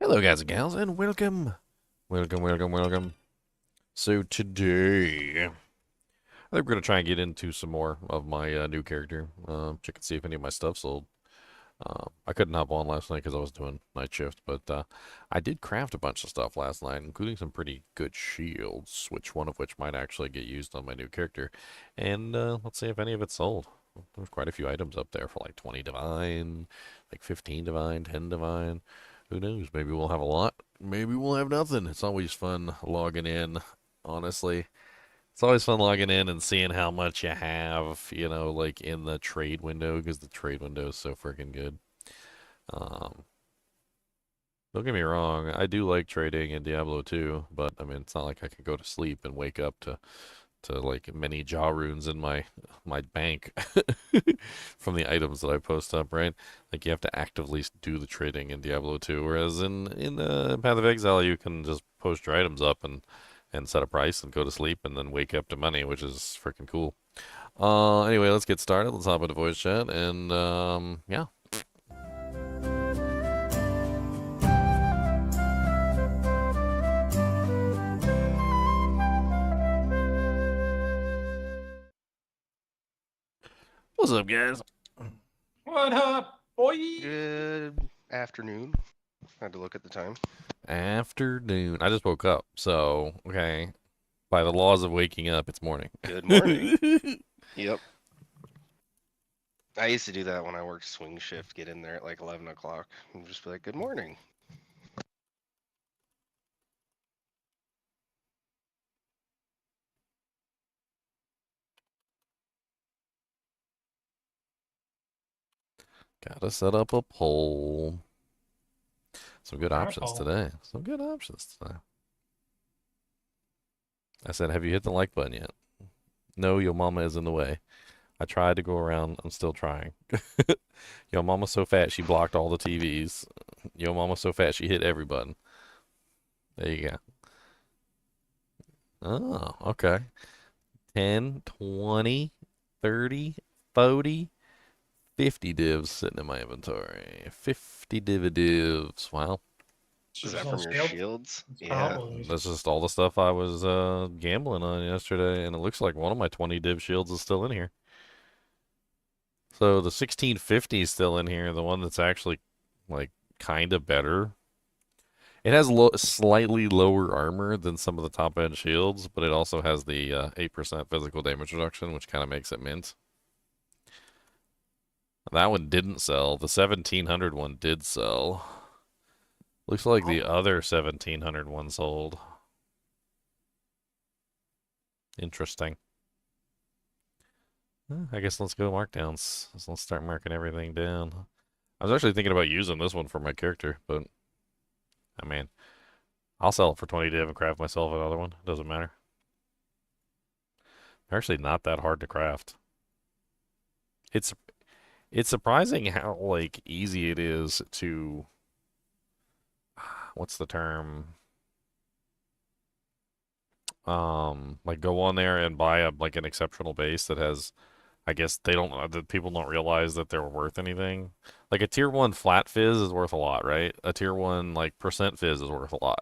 Hello guys and gals and welcome. Welcome. So today, I think we're going to try and get into some more of my new character. Check and see if any of my stuff sold. I couldn't hop on last night because I was doing night shift, but I did craft a bunch of stuff last night, including some pretty good shields, one of which might actually get used on my new character. And let's see if any of it sold. There's quite a few items up there for like 20 divine, like 15 divine, 10 divine. Who knows? Maybe we'll have a lot. Maybe we'll have nothing. It's always fun logging in, honestly. It's always fun logging in and seeing how much you have, like in the trade window, because the trade window is so freaking good. Um, don't get me wrong, I do like trading in Diablo 2, but I mean, it's not like I can go to sleep and wake up to like many jaw runes in my bank from the items that I post up, right? Like you have to actively do the trading in Diablo 2, whereas in Path of Exile you can just post your items up and set a price and go to sleep and then wake up to money, which is freaking cool. Anyway, let's get started. Let's hop into voice chat and yeah. What's up, guys? What up, boy? Good afternoon. Had to look at the time. Afternoon. I just woke up, so okay. By the laws of waking up, it's morning. Good morning. Yep. I used to do that when I worked swing shift, get in there at like 11 o'clock and just be like, good morning. Gotta set up a poll. Some good options Poll. today. Some good options today. I said, have you hit the like button yet? No, your mama is in the way. I tried to go around. I'm still trying. Your mama's so fat she blocked all the TVs. Your mama's so fat she hit every button. There you go. Oh, okay. 10, 20, 30, 40, 50 divs sitting in my inventory. 50 divs. Wow. Is that Little from your shield? shields? It's Yeah. probably. That's just all the stuff I was gambling on yesterday, and it looks like one of my 20 div shields is still in here. So the 1650 is still in here, the one that's actually like kind of better. It has slightly lower armor than some of the top end shields, but it also has the 8% physical damage reduction, which kind of makes it mint. That one didn't sell. The 1700 one did sell. Looks like the other 1700 one sold. Interesting. I guess let's go markdowns. Let's start marking everything down. I was actually thinking about using this one for my character, but I mean, I'll sell it for 20 div and craft myself another one. Doesn't matter. They're actually not that hard to craft. It's it's surprising how like easy it is to what's the term? Like go on there and buy like an exceptional base that has I guess they don't the people don't realize that they're worth anything. Like a tier 1 flat fizz is worth a lot, right? A tier 1 like percent fizz is worth a lot.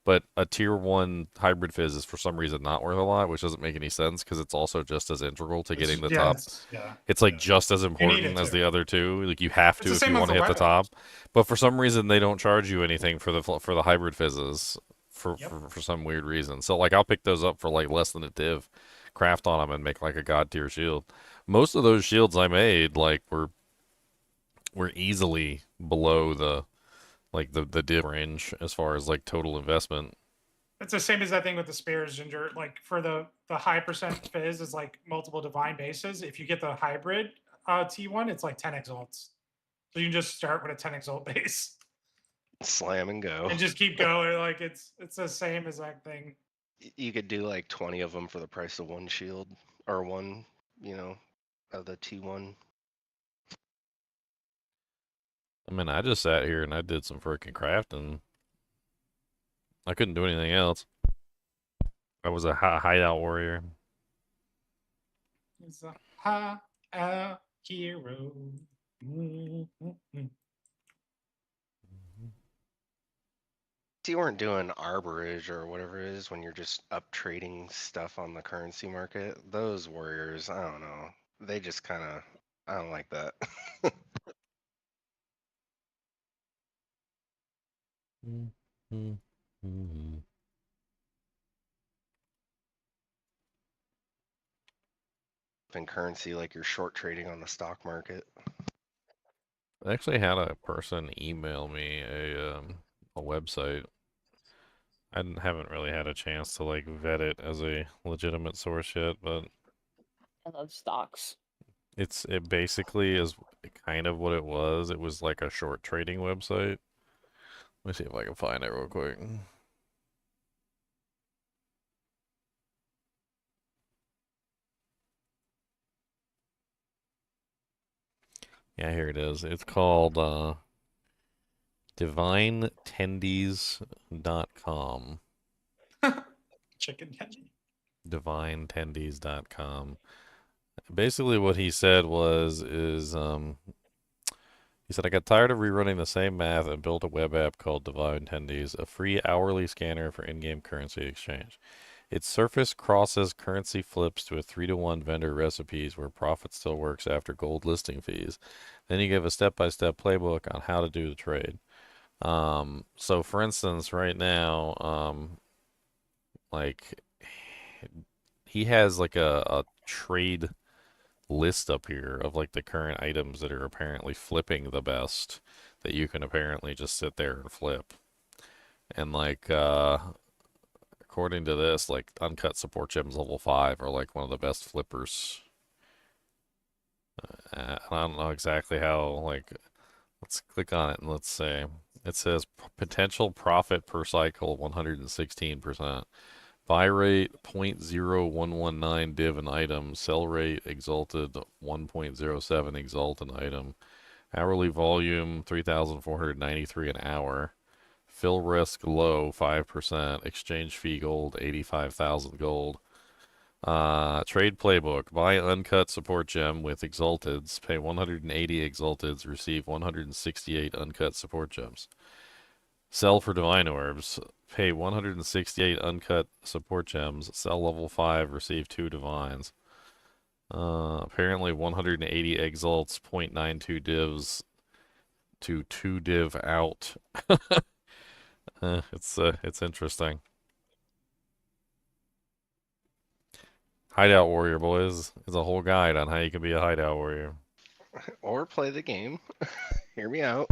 But a tier 1 hybrid fizz is for some reason not worth a lot, which doesn't make any sense because it's also just as integral to getting the top. Yeah. It's like just as You need it important as to. the other two. Like you have It's to the if you same as want to the hit the weapon. top. But for some reason they don't charge you anything for the hybrid fizzes for, Yep. for for some weird reason. So like I'll pick those up for like less than a div, craft on them and make like a god tier shield. Most of those shields I made like were easily below the div range as far as like total investment. It's the same as that thing with the spares, Ginger. Like for the high percent fizz is like multiple divine bases. If you get the hybrid T1, it's like 10 exalts. So you can just start with a 10 exalt base Slam and go. and just keep going. Like it's the same exact thing. You could do like 20 of them for the price of one shield or one, of the T1. I mean, I just sat here and I did some freaking crafting. I couldn't do anything else. I was a hideout warrior. It's a high hero. Mm-hmm. You weren't doing arborage or whatever it is when you're just up trading stuff on the currency market. Those warriors, I don't know. They just kind of, I don't like that. In currency, like you're short trading on the stock market. I actually had a person email me a website. Haven't really had a chance to like vet it as a legitimate source yet, but I love stocks. it basically is kind of what it was. It was like a short trading website. Let me see if I can find it real quick. Yeah, here it is. It's called divinetendies.com. Chicken tendy. Divinetendies.com. Basically what he said he said I got tired of rerunning the same math and built a web app called Divine Tendies, a free hourly scanner for in-game currency exchange. Its surface crosses currency flips to a 3-to-1 vendor recipes where profit still works after gold listing fees. Then you give a step-by-step playbook on how to do the trade. So for instance, right now, like he has like a trade list up here of like the current items that are apparently flipping the best that you can apparently just sit there and flip. And like according to this, like uncut support gems level 5 are like one of the best flippers. I don't know exactly how, like, let's click on it and let's say it says potential profit per cycle 116%. Buy rate 0.0119 div an item. Sell rate exalted 1.07 exalt an item. Hourly volume 3,493 an hour. Fill risk low 5%. Exchange fee gold 85,000 gold. Trade playbook. Buy uncut support gem with exalteds. Pay 180 exalteds. Receive 168 uncut support gems. Sell for divine orbs. Pay 168 uncut support gems. Sell level 5. Receive 2 divines. Apparently 180 exalts, 0.92 divs to 2 div out. It's interesting. Hideout warrior, boys, is a whole guide on how you can be a hideout warrior. Or play the game. Hear me out.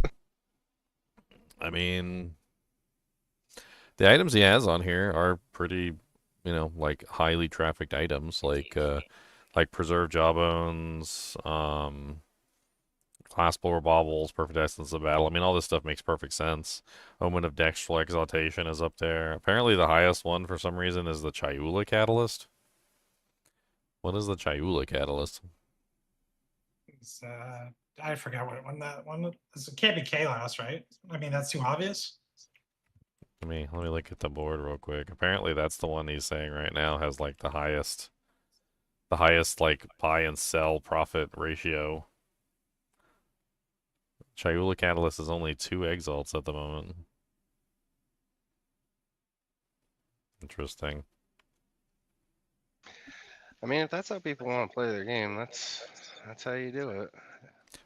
I mean, the items he has on here are pretty, like highly trafficked items, like preserved jawbones, claspable baubles, perfect essence of battle. I mean, all this stuff makes perfect sense. Omen of Dextral Exaltation is up there. Apparently, the highest one for some reason is the Chinchilla Catalyst. What is the Chinchilla Catalyst? It's, I forgot what one that one is. It can't be Chaos, right? I mean, that's too obvious. Let me look at the board real quick. Apparently, that's the one he's saying right now has like the highest like buy and sell profit ratio. Chinchilla Catalyst is only 2 exalts at the moment. Interesting. I mean, if that's how people want to play their game, that's how you do it.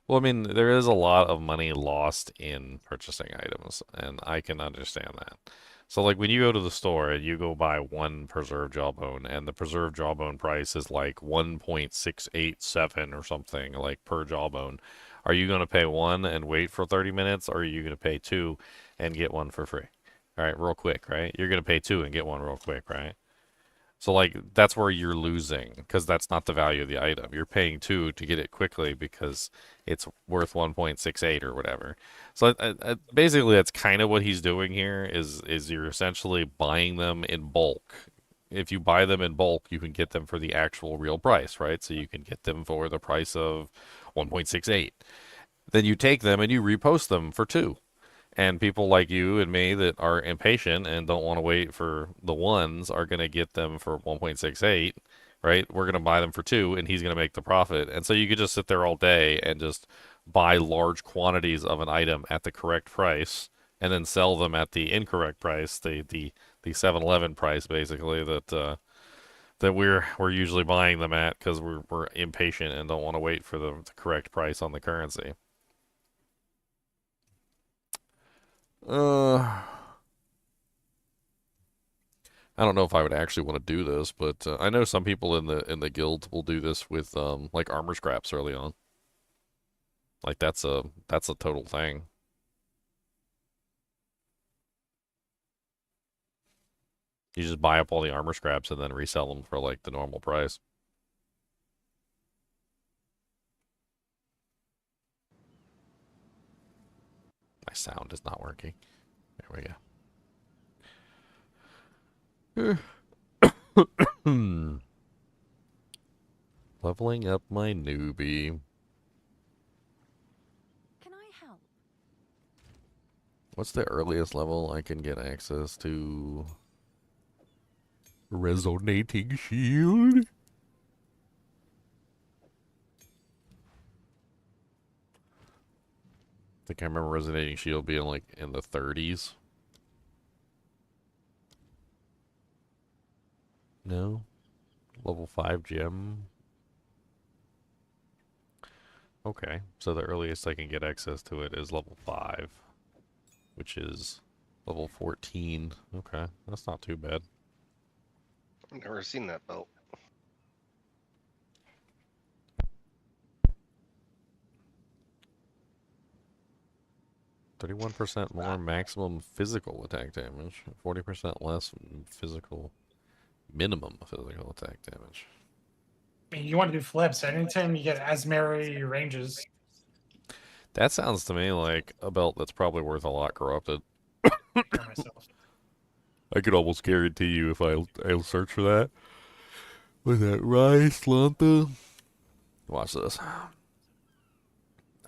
Well, I mean, there is a lot of money lost in purchasing items, and I can understand that. So, like, when you go to the store and you go buy one preserved jawbone, and the preserved jawbone price is like 1.687 or something, like per jawbone, are you going to pay one and wait for 30 minutes, or are you going to pay two and get one for free? All right, real quick, right? You're going to pay two and get one real quick, right? So, like, that's where you're losing because that's not the value of the item. You're paying 2 to get it quickly because it's worth 1.68 or whatever. So, basically, that's kind of what he's doing here is you're essentially buying them in bulk. If you buy them in bulk, you can get them for the actual real price, right? So you can get them for the price of 1.68. Then you take them and you repost them for 2. And people like you and me that are impatient and don't want to wait for the ones are going to get them for 1.68, right? We're going to buy them for 2 and he's going to make the profit. And so you could just sit there all day and just buy large quantities of an item at the correct price and then sell them at the incorrect price, the 7-Eleven price basically that we're usually buying them at because we're impatient and don't want to wait for the correct price on the currency. I don't know if I would actually want to do this, but I know some people in the guild will do this with like armor scraps early on. Like that's a total thing. You just buy up all the armor scraps and then resell them for like the normal price. My sound is not working. There we go. Leveling up my newbie. Can I help? What's the earliest level I can get access to? Resonating shield? I think I remember Resonating Shield being like in the 30s. No? Level 5 gem? Okay, so the earliest I can get access to it is level 5, which is level 14. Okay, that's not too bad. I've never seen that belt. 31% more maximum physical attack damage, 40% less physical minimum physical attack damage. I mean, you want to do flips. Anytime you get as many ranges. That sounds to me like a belt that's probably worth a lot corrupted. For myself. I could almost guarantee you if I'll search for that. With that rice, Lanta. Watch this.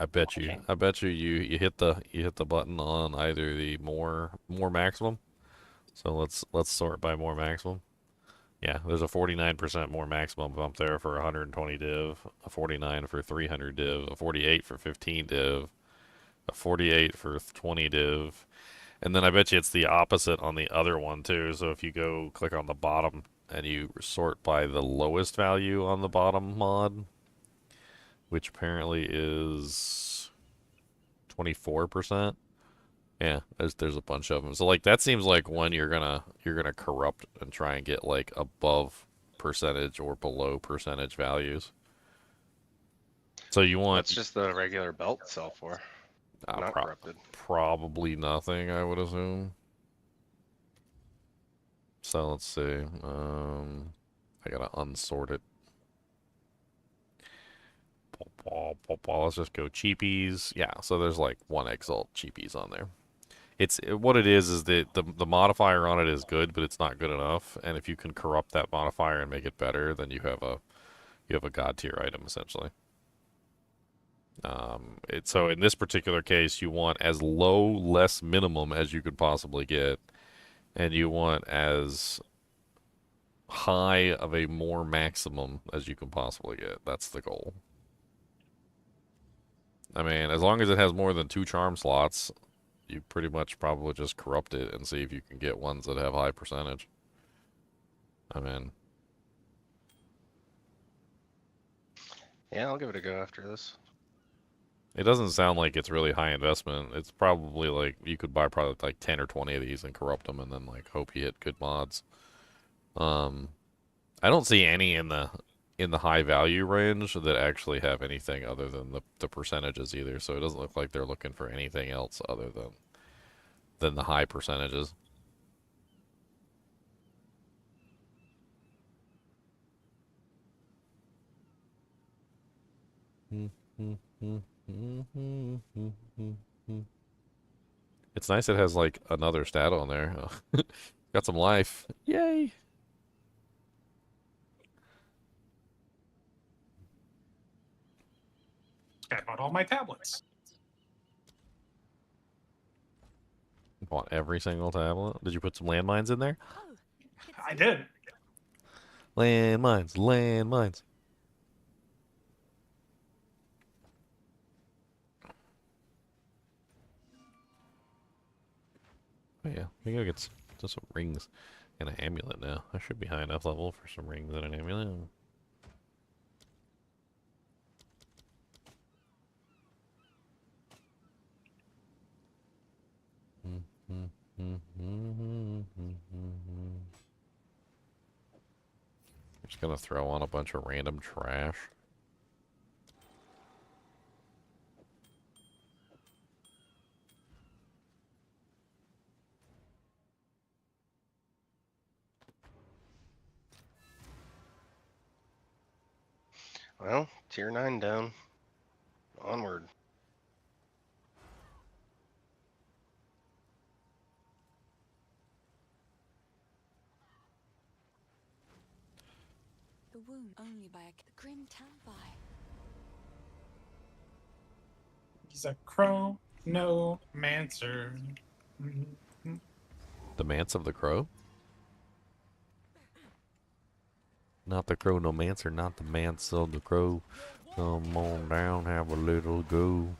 I bet you you hit the button on either the more maximum. So let's sort by more maximum. Yeah, there's a 49% more maximum bump there for 120 div, a 49 for 300 div, a 48 for 15 div, a 48 for 20 div, and then I bet you it's the opposite on the other one too. So if you go click on the bottom and you sort by the lowest value on the bottom mod, which apparently is 24%. Yeah, there's a bunch of them. So like that seems like when you're gonna corrupt and try and get like above percentage or below percentage values. So you want What's just the regular belt sell for? Not corrupted. probably nothing, I would assume. So let's see. I gotta unsort it. Let's just go cheapies. Yeah, so there's like one Exalt cheapies on there. What it is that the modifier on it is good, but it's not good enough. And if you can corrupt that modifier and make it better, then you have a god tier item essentially. So in this particular case, you want as low, less minimum as you could possibly get, and you want as high of a more maximum as you can possibly get. That's the goal. I mean, as long as it has more than 2 charm slots, you pretty much probably just corrupt it and see if you can get ones that have high percentage. I mean, Yeah, I'll give it a go after this. it doesn't sound like it's really high investment. It's probably like you could buy probably like 10 or 20 of these and corrupt them and then like hope you hit good mods. I don't see any in the high value range that actually have anything other than the percentages either. So it doesn't look like they're looking for anything else other than the high percentages. It's nice it has like another stat on there. Got some life. Yay! I bought all my tablets. Bought every single tablet. Did you put some landmines in there? Oh, it's I you. did. Landmines, landmines. Oh yeah, we gotta get some rings and an amulet now. I should be high enough level for some rings and an amulet. Just gonna throw on a bunch of random trash. Well, tier 9 down. Onward. The wound only by a grim by. He's a chronomancer. The Mance of the Crow? Not the Chronomancer, not the Mance of the Crow. Come on down, have a little go.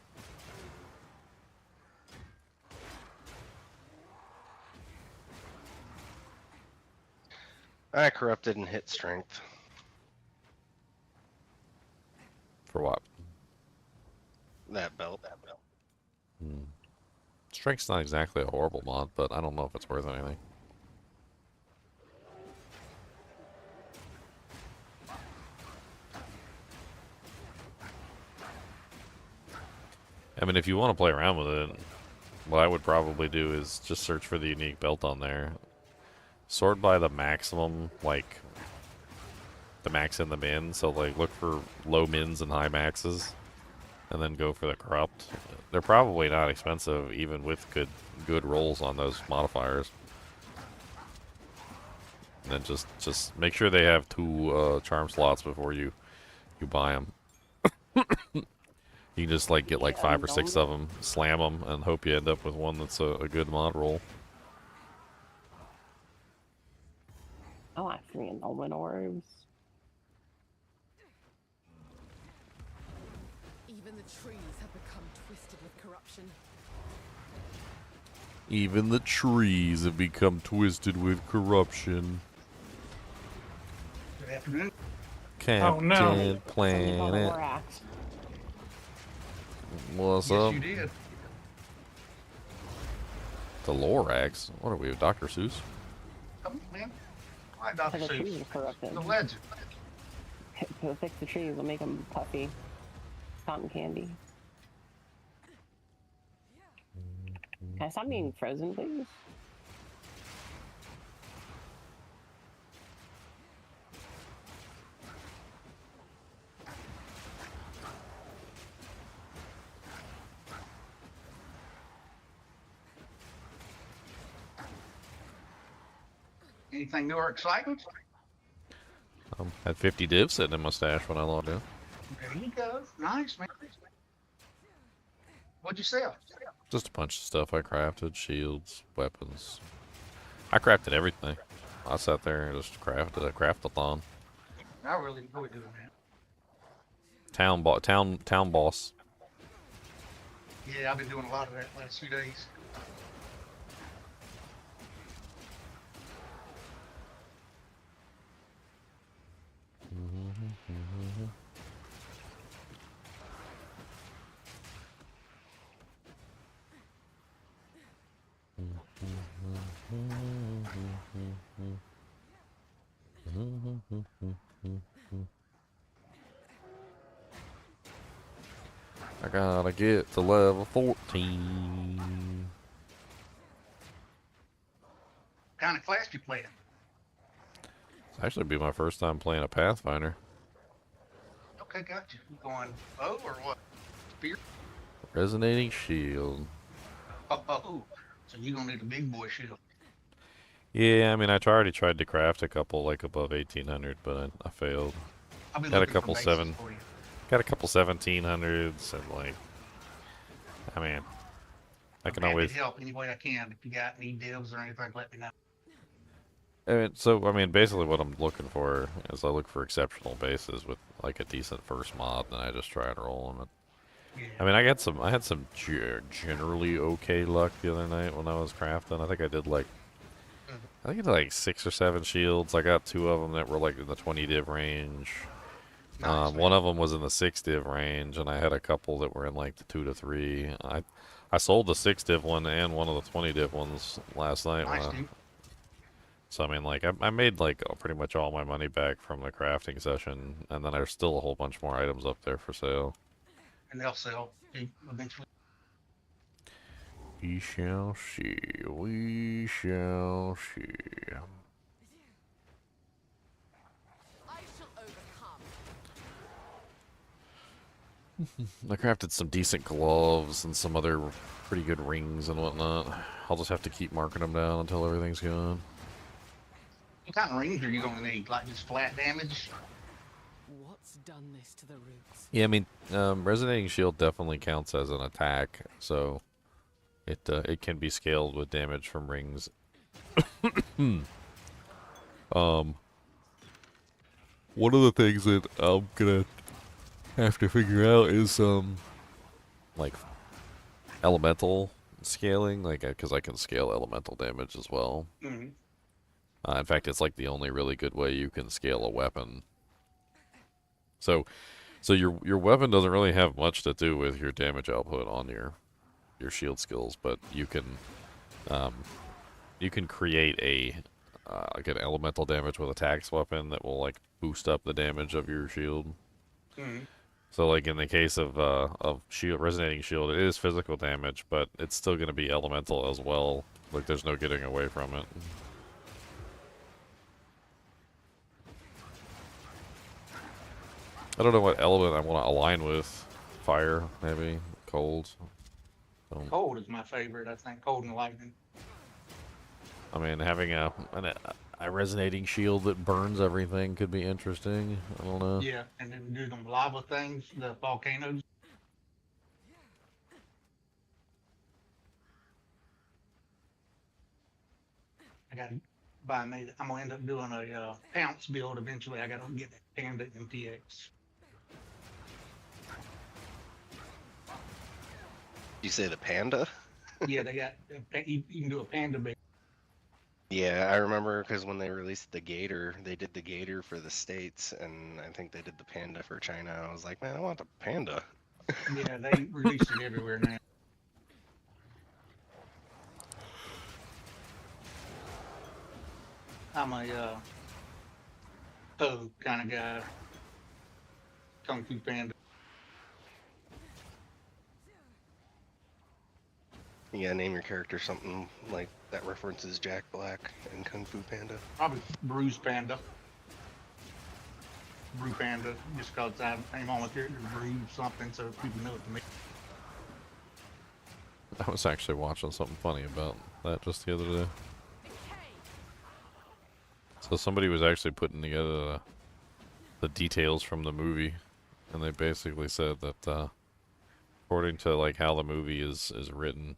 I corrupted and hit strength. For what? That belt. Hmm. Strength's not exactly a horrible mod, but I don't know if it's worth anything. I mean, if you want to play around with it, what I would probably do is just search for the unique belt on there. Sort by the maximum, like, the max and the min. So, like, look for low mins and high maxes. And then go for the corrupt. They're probably not expensive, even with good rolls on those modifiers. And then just make sure they have 2 charm slots before you buy them. You can just like get like 5 or 6 of them, slam them, and hope you end up with one that's a good mod roll. I like free annulment orbs. Even the trees have become twisted with corruption. Even the trees have become twisted with corruption. Good afternoon. Captain no. Somebody bought a Planet. war axe. What's Yes, up? you did. The Lorax? What are we, Dr. Seuss? Come on, man. Why Dr. The trees Seuss? are corrupted. The legend. To fix the trees, will make them puffy. Cotton candy. Can I stop being frozen, please? Anything new or exciting? Had 50 divs sitting in my stash when I logged in. There you go. Nice, man. What'd you sell? Just a bunch of stuff I crafted, shields, weapons. I crafted everything. I sat there and just crafted a craftathon. I really enjoy doing that. Town boss. Yeah, I've been doing a lot of that last few days. I gotta get to level 14. What kind of class you playing? It's actually be my first time playing a Pathfinder. Okay, got you. You going bow or what? Spear? Resonating shield. Oh, so you gonna need a big boy shield. Yeah, I mean, already tried to craft a couple like above 1800, but I failed. I've been Got a looking for couple bases 7. for you. Got a couple 1700s and like, I mean, I can I'm happy always. to help any way I can. If you got any divs or anything, let me know. I mean, basically what I'm looking for is I look for exceptional bases with like a decent first mod, and I just try and roll them. I mean, I had some generally okay luck the other night when I was crafting. I think I did like, I think I did like 6 or 7 shields. I got 2 of them that were like in the 20 div range. Nice, One man. of them was in the 6 div range, and I had a couple that were in like the 2 to 3. I sold the 6 div one and one of the 20 div ones last night. Nice, dude. So I mean, like I made like pretty much all my money back from the crafting session, and then there's still a whole bunch more items up there for sale. And they'll sell eventually. We shall see. We shall see. I shall overcome. I crafted some decent gloves and some other pretty good rings and whatnot. I'll just have to keep marking them down until everything's gone. What kind of rings are you gonna need? Like just flat damage? What's done this to the roots? Yeah, I mean, resonating shield definitely counts as an attack, so it can be scaled with damage from rings. One of the things that I'm gonna have to figure out is like elemental scaling, like because I can scale elemental damage as well. Mm-hmm. In fact, it's like the only really good way you can scale a weapon. So your weapon doesn't really have much to do with your damage output on your shield skills, but you can create a like an elemental damage with a tax weapon that will like boost up the damage of your shield. Mm-hmm. So like in the case of shield resonating shield, it is physical damage, but it's still going to be elemental as well. Like there's no getting away from it. I don't know what element I want to align with. Fire, maybe. Cold. Cold is my favorite, I think. Cold and lightning. I mean, having a resonating shield that burns everything could be interesting. I don't know. Yeah, and then do them lava things, the volcanoes. I got to buy me. I'm gonna end up doing a pounce build eventually. I got to get that Panda MTX. You say the panda? Yeah, they got. You can do a Panda build. Yeah, I remember because when they released the Gator, they did the Gator for the States, and I think they did the Panda for China. I was like, man, I want the Panda. Yeah, they released it everywhere now. I'm a Toad kind of guy. Kung Fu Panda. You gotta name your character something like that references Jack Black and Kung Fu Panda. Probably Bruise Panda. Brew Panda, just because I'm on the character Brew something, so people know it to me. I was actually watching something funny about that just the other day. So somebody was actually putting together the details from the movie, and they basically said that according to like how the movie is written,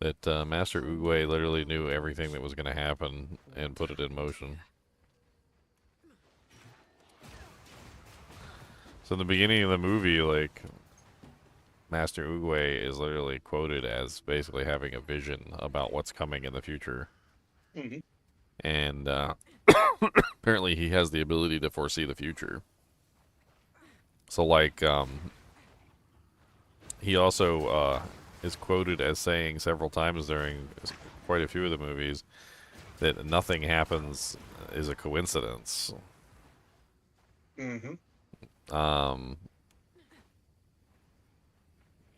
that Master Oogway literally knew everything that was going to happen and put it in motion. So in the beginning of the movie, like, Master Oogway is literally quoted as basically having a vision about what's coming in the future. Mm-hmm. And apparently he has the ability to foresee the future. So, like, he also is quoted as saying several times during quite a few of the movies that nothing happens is a coincidence. Mm-hmm.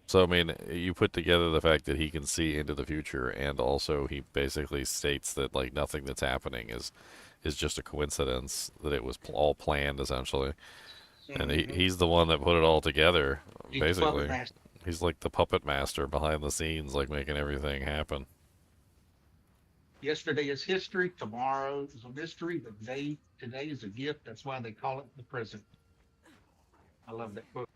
So, I mean, you put together the fact that he can see into the future, and also he basically states that, like, nothing that's happening is just a coincidence, that it was all planned, essentially. And he's the one that put it all together, He's the puppet basically. master. He's like the puppet master behind the scenes, like, making everything happen. Yesterday is history. Tomorrow is a mystery. But today is a gift. That's why they call it the present. I love that book.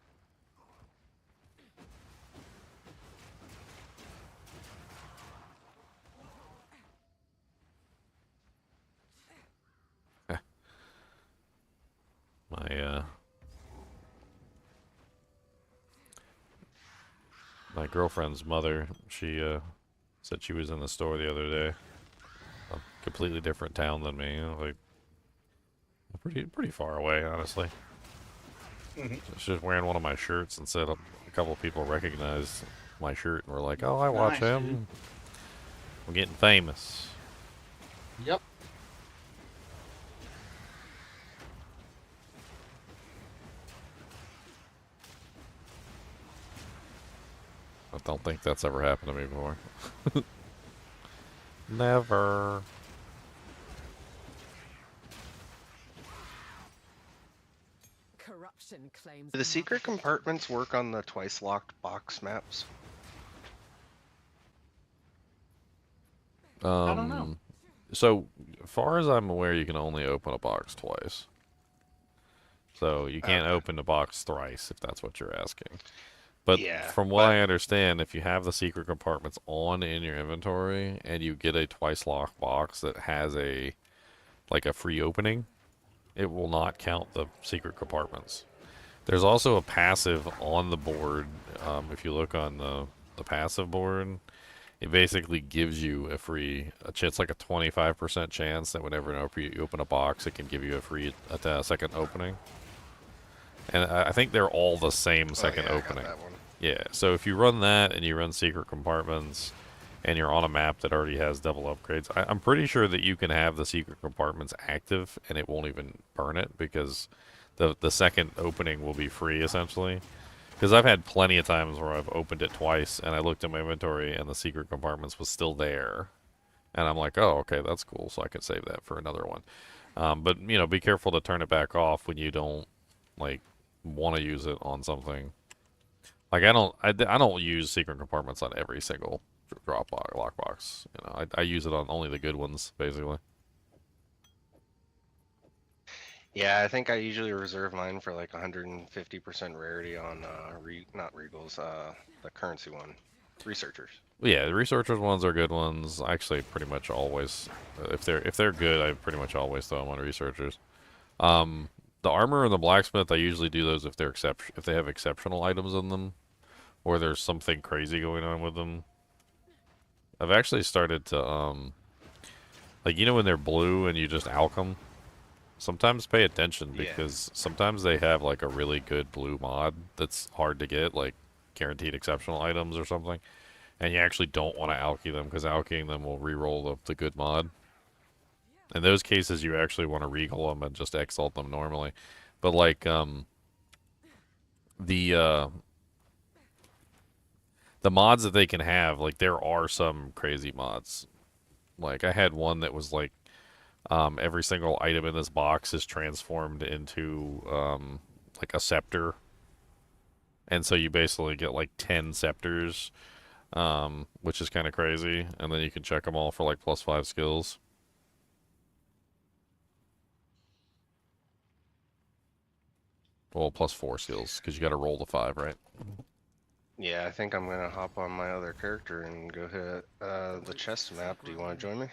My My girlfriend's mother, she said she was in the store the other day. A completely different town than me, like pretty far away, honestly. She's just wearing one of my shirts and said a couple of people recognized my shirt and were like, "Oh, I watch Nice, him. dude. I'm getting famous." Yep. I don't think that's ever happened to me before. Never. Corruption claims. Do the secret motherhood. compartments work on the twice locked box maps? I don't know. So, far as I'm aware, you can only open a box twice. So, you can't Okay. open the box thrice, if that's what you're asking. But Yeah, from what but- I understand, if you have the secret compartments on in your inventory, and you get a twice locked box that has a free opening, it will not count the secret compartments. There's also a passive on the board. If you look on the passive board, it basically gives you a free, it's like a 25% chance that whenever you open a box, it can give you a free second opening. And I think they're all the same second oh, yeah, I got opening. that one. Yeah, so if you run that and you run secret compartments and you're on a map that already has double upgrades, I'm pretty sure that you can have the secret compartments active and it won't even burn it because the second opening will be free essentially. Because I've had plenty of times where I've opened it twice and I looked at my inventory and the secret compartments was still there. And I'm like, oh, okay, that's cool, so I can save that for another one. But, you know, be careful to turn it back off when you don't, like, want to use it on something. Like, I don't use secret compartments on every single lockbox. You know, I use it on only the good ones, basically. Yeah, I think I usually reserve mine for like 150% rarity on not regals, the currency one, researchers. Yeah, the researchers ones are good ones. Actually, pretty much always, if they're good, I pretty much always throw them on researchers. The armor and the blacksmith, I usually do those if if they have exceptional items in them, or there's something crazy going on with them. I've actually started to like, you know, when they're blue and you just alch them. Sometimes pay attention Yeah. because sometimes they have like a really good blue mod that's hard to get, like guaranteed exceptional items or something, and you actually don't want to alchy them because alchying them will re-roll the good mod. In those cases, you actually want to regal them and just exalt them normally. But like the mods that they can have, like there are some crazy mods. Like I had one that was like every single item in this box is transformed into like a scepter, and so you basically get like 10 scepters, which is kind of crazy. And then you can check them all for like +5 skills. Well, +4 skills because you got to roll the 5, right? Yeah, I think I'm gonna hop on my other character and go hit the chest map. Do you want to join me?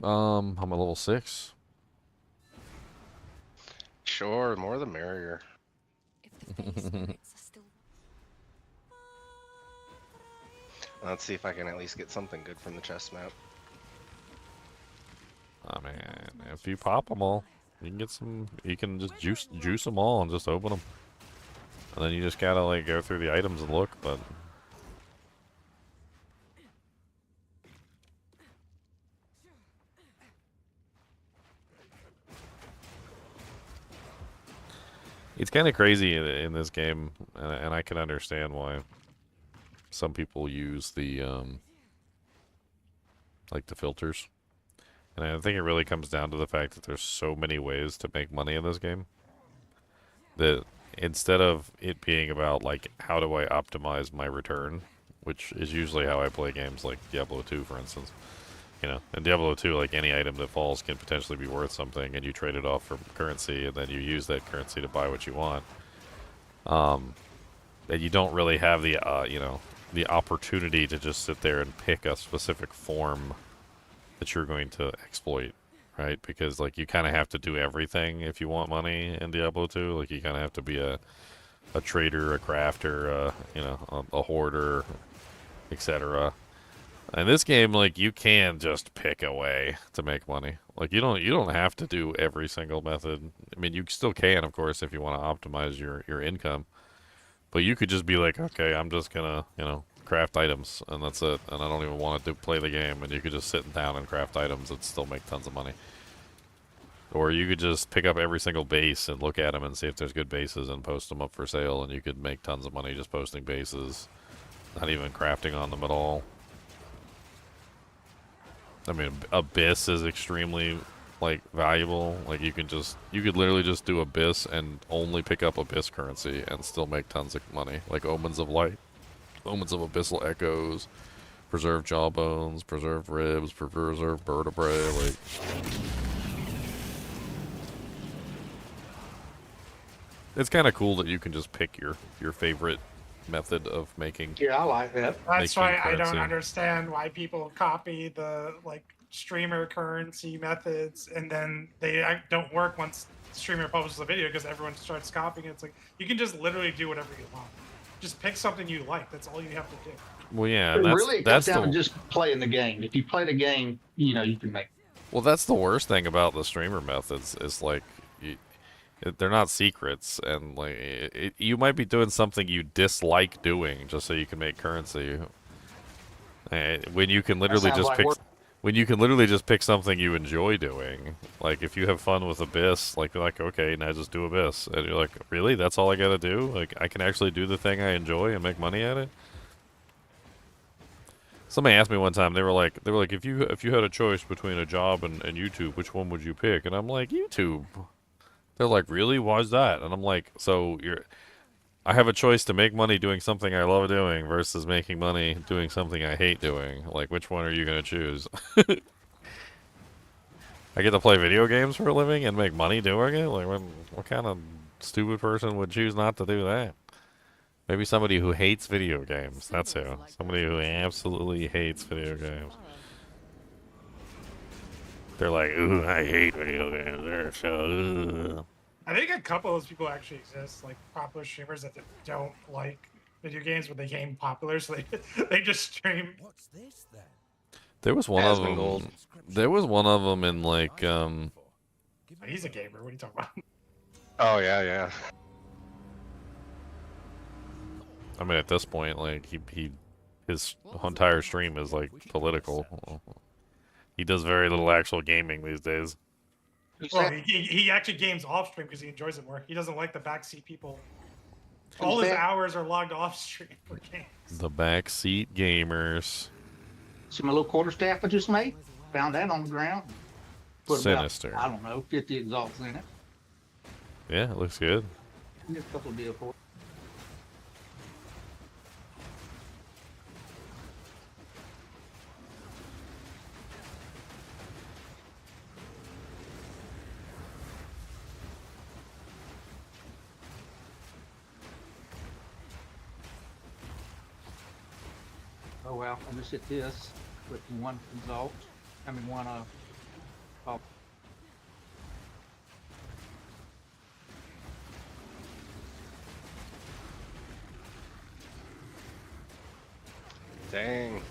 I'm a level 6. Sure, more the merrier. If the fey spirits are still Let's see if I can at least get something good from the chest map. Oh man, if you pop them all, you can get some. You can just juice them all and just open them, and then you just gotta like go through the items and look. But it's kind of crazy in this game, and I can understand why some people use the like the filters. And I think it really comes down to the fact that there's so many ways to make money in this game that instead of it being about like how do I optimize my return, which is usually how I play games like Diablo 2, for instance. You know, in Diablo 2, like any item that falls can potentially be worth something, and you trade it off for currency, and then you use that currency to buy what you want. And you don't really have the you know, the opportunity to just sit there and pick a specific form that you're going to exploit, right? Because like you kind of have to do everything if you want money in Diablo 2. Like you kind of have to be a a trader, a crafter, you know, a hoarder, etc. In this game, like, you can just pick a way to make money. Like, you don't have to do every single method. I mean, you still can, of course, if you want to optimize your income. But you could just be like, okay, I'm just gonna, you know, craft items, and that's it. And I don't even want to play the game. And you could just sit down and craft items and still make tons of money. Or you could just pick up every single base and look at them and see if there's good bases and post them up for sale, and you could make tons of money just posting bases, not even crafting on them at all. I mean, Abyss is extremely, like, valuable. Like, you could literally just do Abyss and only pick up Abyss currency and still make tons of money. Like Omens of Light, Omens of Abyssal Echoes, Preserved Jawbones, Preserved Ribs, Preserved Vertebrae, like... It's kind of cool that you can just pick your favorite method of making. Yeah, I like that. That's making why I don't currency. understand why people copy the like streamer currency methods and then they don't work once the streamer publishes a video because everyone starts copying it. It's like you can just literally do whatever you want. Just pick something you like. That's all you have to do. Well, yeah, But that's really, it comes that's down the to just playing the game. If you play the game, you know you can make. well, that's the worst thing about the streamer methods is like they're not secrets, and like you might be doing something you dislike doing just so you can make currency. When you can literally sounds just like pick work. when you can literally just pick something you enjoy doing. Like if you have fun with Abyss, like you're like, okay, now just do Abyss, and you're like, really? That's all I gotta do? Like I can actually do the thing I enjoy and make money at it? Somebody asked me one time. They were like, if you had a choice between a job and YouTube, which one would you pick? And I'm like, YouTube. They're like, really? Why's that? And I'm like, so I have a choice to make money doing something I love doing versus making money doing something I hate doing. Like, which one are you gonna choose? I get to play video games for a living and make money doing it? Like, what kind of stupid person would choose not to do that? Maybe somebody who hates video games. That's who. Somebody who absolutely hates video games. They're like, ooh, I hate video games. They're so, ugh. I think a couple of those people actually exist, like popular streamers that don't like video games, but they became popular, so they just stream. What's this then? There was one of them. Asmongold. There was one of them in like He's a gamer. What are you talking about? Oh yeah. I mean, at this point, like his entire stream is like political. He does very little actual gaming these days. Who's Well, that? he actually games off stream because he enjoys it more. He doesn't like the backseat people. All Who's his that? hours are logged off stream for games. The backseat gamers. See my little quarterstaff I just made? Found that on the ground. Put Sinister. about, I don't know, 50 exalts in it. Yeah, it looks good. Just a couple of deals for it. Oh well, I'll just hit this with one exalt. I mean one oh. Dang.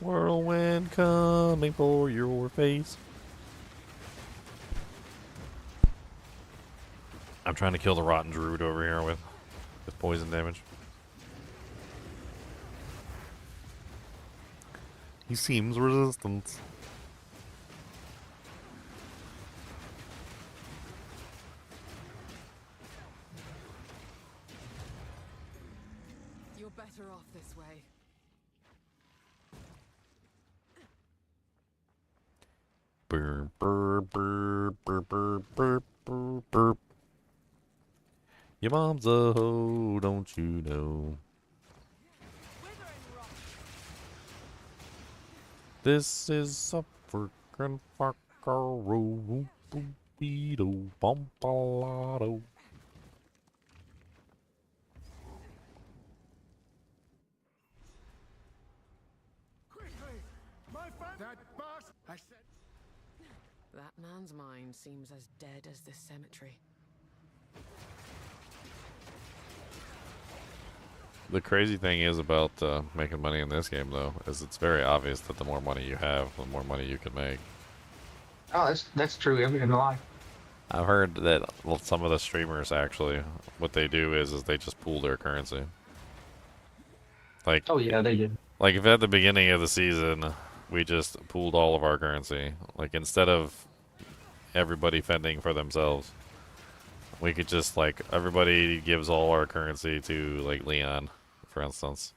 Whirlwind coming for your face. I'm trying to kill the rotten druid over here with poison damage. He seems resistant. You're better off this way. Burr, burr, burr, burr, burr, burr, burr, burr. Your mom's a hoe, don't you know? This is a freaking fuckaro, beedo, bumpalado. Man's mind seems as dead as this cemetery. The crazy thing is about making money in this game, though, is it's very obvious that the more money you have, the more money you can make. Oh, that's true. Everything in life. I've heard that some of the streamers actually, what they do is they just pool their currency. Like, Oh yeah, they did. like if at the beginning of the season we just pooled all of our currency, like instead of everybody fending for themselves, we could just like everybody gives all our currency to like Leon, for instance,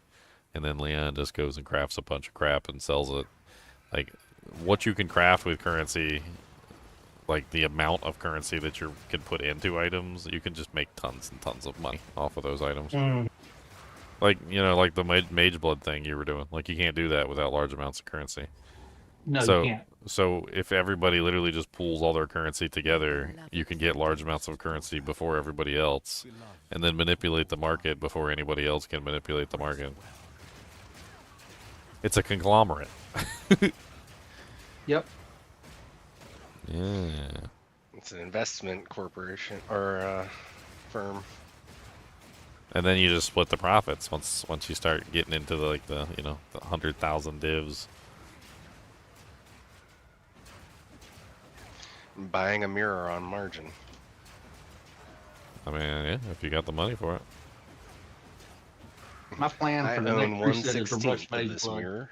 and then Leon just goes and crafts a bunch of crap and sells it. Like what you can craft with currency, like the amount of currency that you can put into items, you can just make tons and tons of money off of those items. Like, you know, like the mage blood thing you were doing. Like, you can't do that without large amounts of currency. No, So, you can't. so if everybody literally just pools all their currency together, you can get large amounts of currency before everybody else, and then manipulate the market before anybody else can manipulate the market. It's a conglomerate. Yep. Yeah. It's an investment corporation or firm. And then you just split the profits once you start getting into the, like the 100,000 divs. Buying a mirror on margin. I mean, yeah, if you got the money for it. My plan I for the own next reset is to 1/16 rush of Mage this Blood. mirror.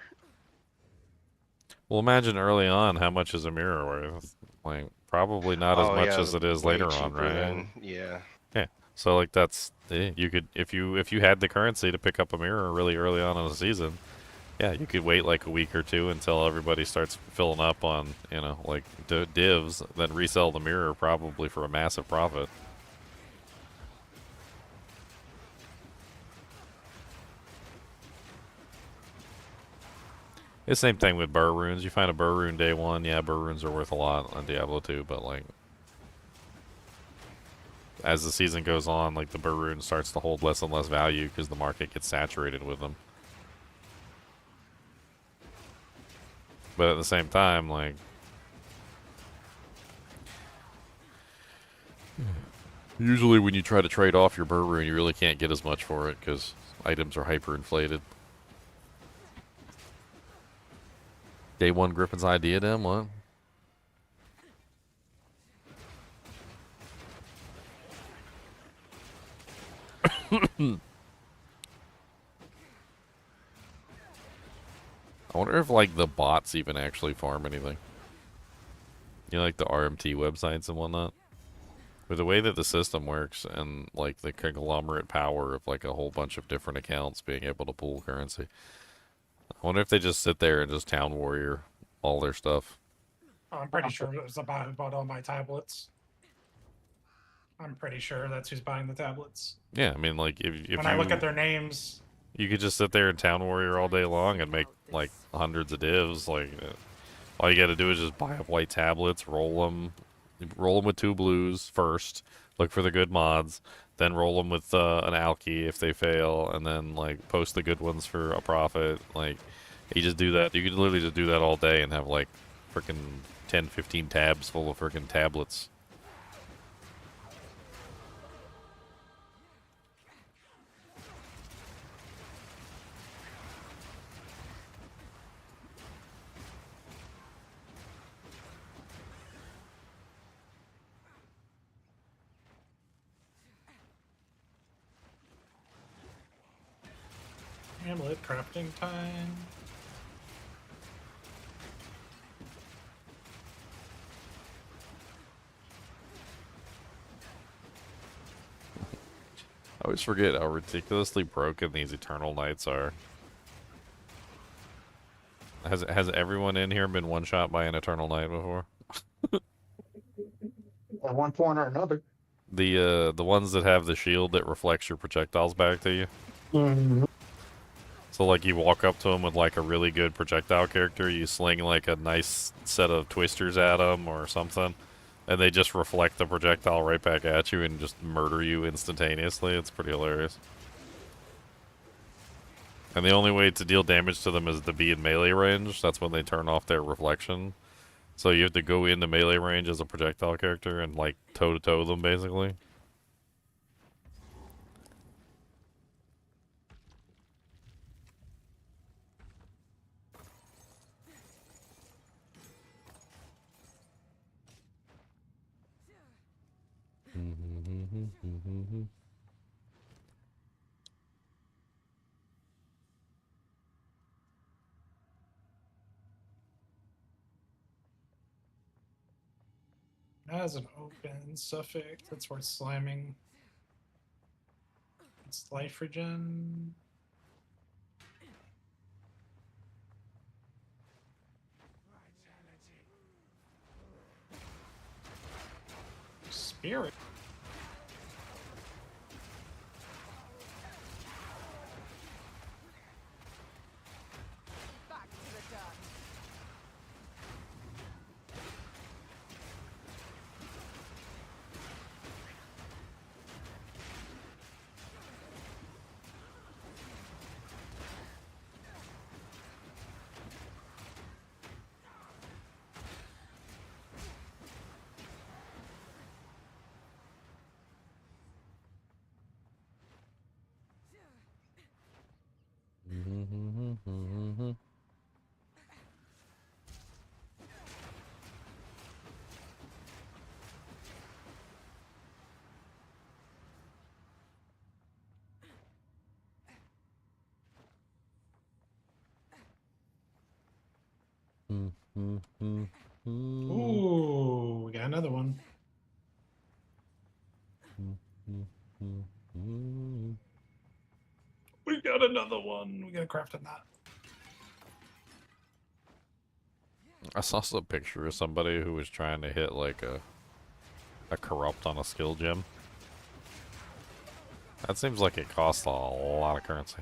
Well, imagine early on how much is a mirror worth. Like, probably not as much yeah, as it is way later on, cheaper right? than- yeah. Yeah. So like you could if you had the currency to pick up a mirror really early on in the season, yeah, you could wait like a week or two until everybody starts filling up on like divs, then resell the mirror probably for a massive profit. It's the same thing with burr runes. You find a burr rune day one, yeah, burr runes are worth a lot on Diablo 2, but like as the season goes on, like the burr rune starts to hold less and less value because the market gets saturated with them. But at the same time, like usually when you try to trade off your burr rune, you really can't get as much for it because items are hyperinflated. Day one Griffin's idea, then what? I wonder if like the bots even actually farm anything. You know, like the RMT websites and whatnot. With the way that the system works and like the conglomerate power of like a whole bunch of different accounts being able to pool currency. I wonder if they just sit there and just town warrior all their stuff. Oh, I'm pretty sure it was the bot who bought all my tablets. I'm pretty sure that's who's buying the tablets. Yeah, I mean, like if When I look at their names, you could just sit there and town warrior all day long and make like hundreds of divs. Like all you got to do is just buy up white tablets, roll them with 2 blues first, look for the good mods, then roll them with an alky if they fail, and then like post the good ones for a profit. Like you just do that. You could literally just do that all day and have like freaking 10, 15 tabs full of freaking tablets. Hamlet crafting time. I always forget how ridiculously broken these Eternal Knights are. Has everyone in here been one shot by an Eternal Knight before? At one point or another. The ones that have the shield that reflects your projectiles back to you. Mm-hmm. So like you walk up to them with like a really good projectile character, you sling like a nice set of twisters at them or something, and they just reflect the projectile right back at you and just murder you instantaneously. It's pretty hilarious. And the only way to deal damage to them is to be in melee range. That's when they turn off their reflection. So you have to go into melee range as a projectile character and like toe-to-toe them, basically. That has an open suffix. That's worth slamming. It's life regen. Spirit. Back to the dirt. Ooh, we got another one. We got another one. We gotta craft on that. I saw some picture of somebody who was trying to hit like a corrupt on a skill gem. That seems like it costs a lot of currency.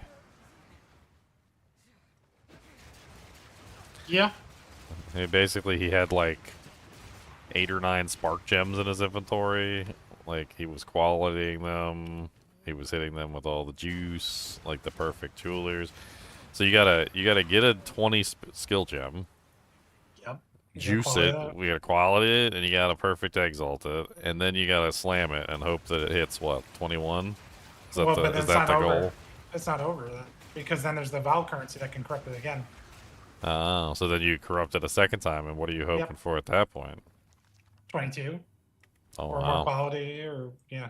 Yeah. Basically, he had like 8 or 9 spark gems in his inventory. Like he was qualitying them. He was hitting them with all the juice, like the perfect jewelers. So you gotta get a 20 skill gem. Yep. You gotta Juice quality it, that. we gotta quality it, and you gotta perfect exalt it, and then you gotta slam it and hope that it hits what, 21? Is that Well, the but is that's that not the over. goal? It's not over then, because then there's the Val currency that can corrupt it again. Oh, so then you corrupt it a second time, and what are you hoping for at that point? 22 Oh or more wow! quality, or yeah.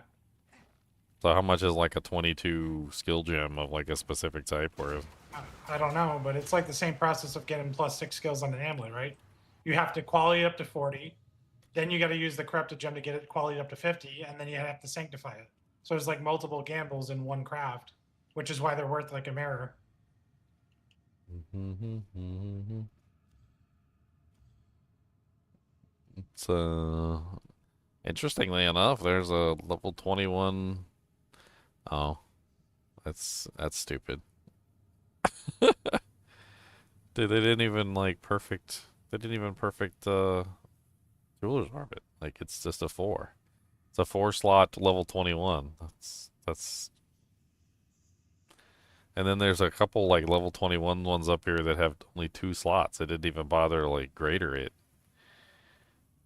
So how much is like a 22 skill gem of like a specific type? Or I don't know, but it's like the same process of getting +6 skills on an amulet, right? You have to quality it up to 40, then you got to use the corrupted gem to get it quality up to 50, and then you have to sanctify it. So there's like multiple gambles in one craft, which is why they're worth like a mirror. it's interestingly enough, there's a level 21. Oh, that's stupid. Dude, they didn't even like perfect. They didn't even perfect Jeweler's Orbit. Like it's just a 4. It's a 4-slot level 21. That's. And then there's a couple like level 21 ones up here that have only 2 slots. They didn't even bother to like grader it.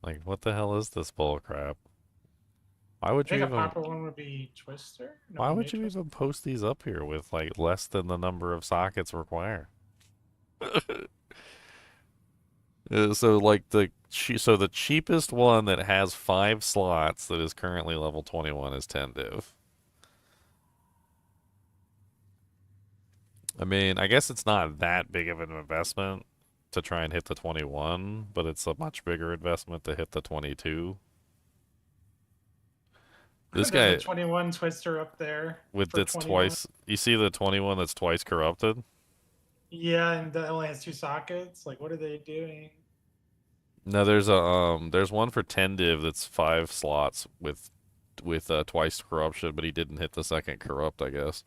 Like what the hell is this bull crap? Why I would you think a even? popular one would be Twister. No, Why we would made you Twister. even post these up here with like less than the number of sockets required? So like the cheapest one that has 5 slots that is currently level 21 is 10 div. I mean, I guess it's not that big of an investment to try and hit the 21, but it's a much bigger investment to hit the 22. This There's guy a 21 Twister up there with for its 21. twice, you see the 21 that's twice corrupted? Yeah, and that only has 2 sockets. Like, what are they doing? No, there's one for 10 div that's 5 slots with twice corruption, but he didn't hit the second corrupt, I guess.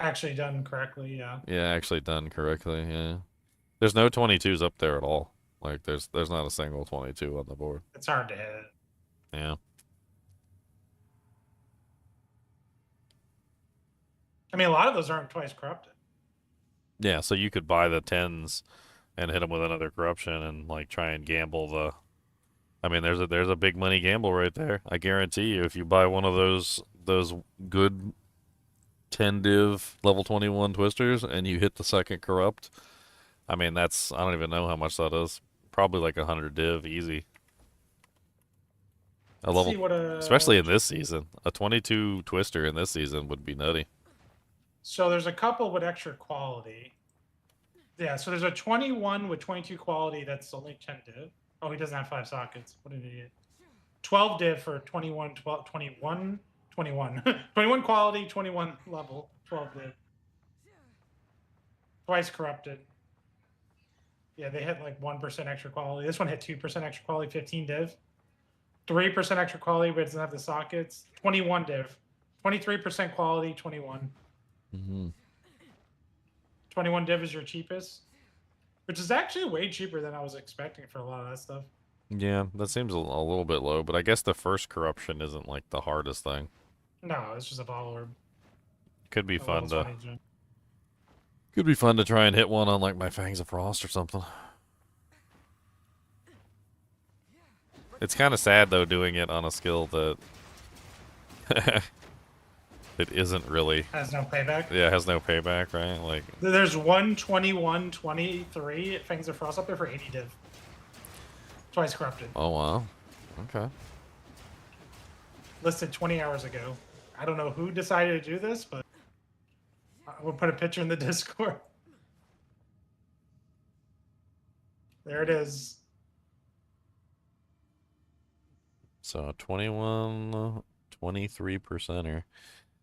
Actually done correctly, yeah. Yeah, actually done correctly, yeah. There's no 22s up there at all. Like there's not a single 22 on the board. It's hard to hit. Yeah. I mean, a lot of those aren't twice corrupted. Yeah, so you could buy the 10s and hit them with another corruption and like try and gamble I mean, there's a big money gamble right there. I guarantee you, if you buy one of those good 10 div level 21 twisters and you hit the second corrupt, I mean, I don't even know how much that is. Probably like 100 div easy. A Let's level, see what especially in this season, a 22 twister in this season would be nutty. So there's a couple with extra quality. Yeah, so there's a 21 with 22 quality that's only 10 div. Oh, he doesn't have 5 sockets. What an idiot. 12 div for 21, 12, 21, 21. 21 quality, 21 level, 12 div. Twice corrupted. Yeah, they hit like 1% extra quality. This one hit 2% extra quality, 15 div. 3% extra quality, but it doesn't have the sockets. 21 div. 23% quality, 21. Mm-hmm. 21 div is your cheapest, which is actually way cheaper than I was expecting for a lot of that stuff. Yeah, that seems a little bit low, but I guess the first corruption isn't like the hardest thing. No, it's just a ball orb. Could be A fun level to 20 gem. could be fun to try and hit one on like my Fangs of Frost or something. It's kind of sad though doing it on a skill that it isn't really. Has no payback. Yeah, it has no payback, right? Like There's 121, 23 Fangs of Frost up there for 80 div. Twice corrupted. oh wow. Okay. Listed 20 hours ago. I don't know who decided to do this, but we'll put a picture in the Discord. There it is. So 21, 23%er.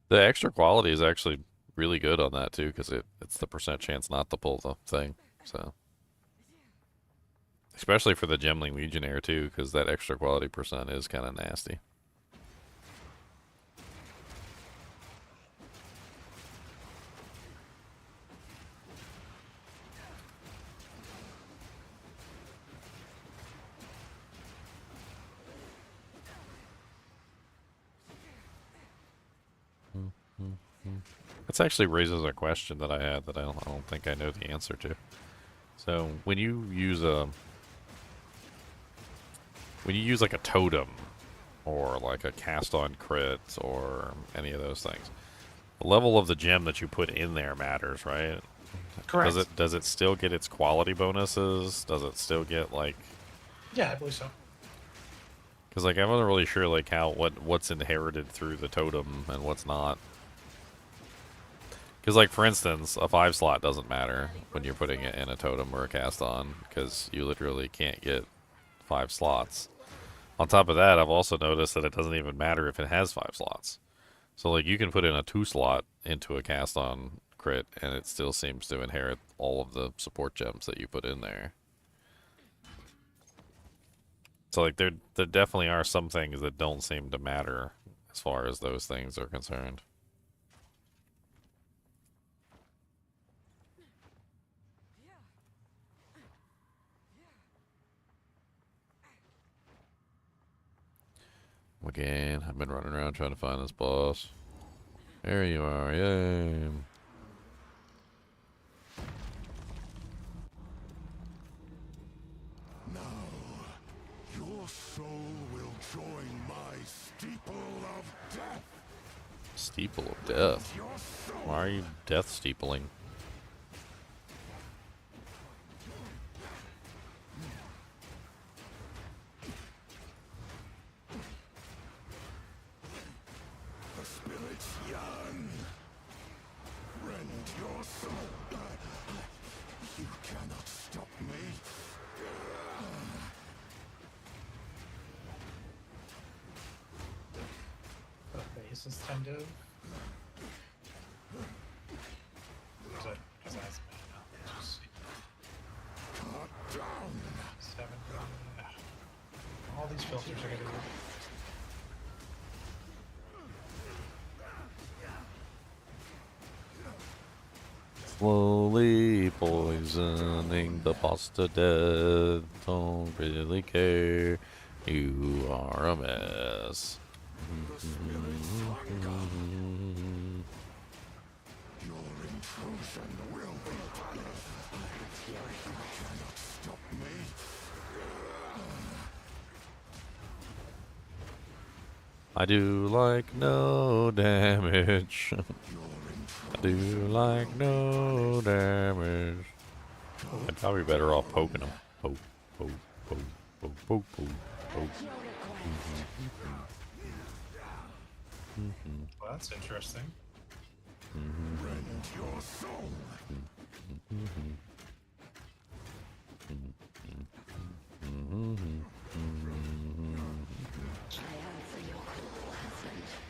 The extra quality is actually really good on that too, because it's the percent chance not to pull the thing. So especially for the Gemling Legionnaire too, because that extra quality percent is kind of nasty. This actually raises a question that I had that I don't think I know the answer to. So when you use like a totem or like a cast on crit or any of those things, the level of the gem that you put in there matters, right? Correct. Does it still get its quality bonuses? Does it still get like? Yeah, I believe so. Because like I wasn't really sure like what's inherited through the totem and what's not. Because, like, for instance, a 5 slot doesn't matter when you're putting it in a totem or a cast on, because you literally can't get 5 slots. On top of that, I've also noticed that it doesn't even matter if it has 5 slots. So, like, you can put in a 2 slot into a cast on crit, and it still seems to inherit all of the support gems that you put in there. So, like, there definitely are some things that don't seem to matter as far as those things are concerned. Again, I've been running around trying to find this boss. There you are, yay. Now, your soul will join my steeple of death. Steeple of death? Why are you death steepling? This is 10 div. Because that's just 7. All these filters are gonna do. Slowly poisoning the boss to death. Don't really care. You are a mess. Your intrusion will be punished. You cannot stop me. I do like no damage. I do like no damage. I'd probably be better off poking him. Poke, poke, poke, poke, poke, poke, poke. Well, that's interesting. Rend your soul.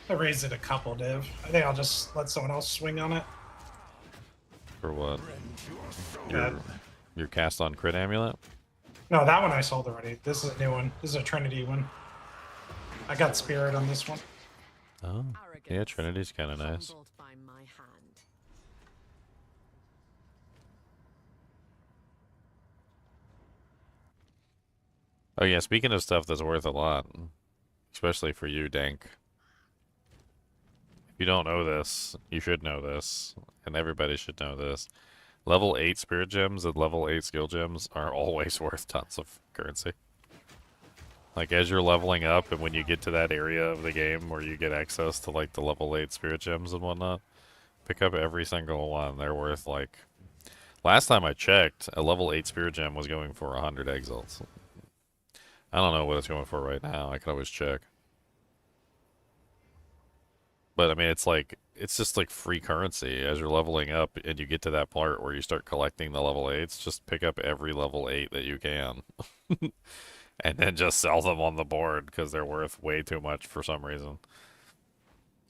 I raised it a couple, Div. I think I'll just let someone else swing on it. For what? Yeah. Your cast on crit amulet? No, that one I sold already. This is a new one. This is a Trinity one. I got Spirit on this one. Oh, yeah, Trinity's kind of nice. Crumbled by my hand. Oh yeah, speaking of stuff that's worth a lot, especially for you, Dank. If you don't know this, you should know this, and everybody should know this. Level 8 spirit gems and level 8 skill gems are always worth tons of currency. Like, as you're leveling up, and when you get to that area of the game where you get access to, like, the level 8 spirit gems and whatnot, pick up every single one. They're worth, like... Last time I checked, a level 8 spirit gem was going for 100 exalts. I don't know what it's going for right now. I can always check. But, I mean, it's like... It's just, like, free currency. As you're leveling up and you get to that part where you start collecting the level 8s, just pick up every level 8 that you can. And then just sell them on the board because they're worth way too much for some reason.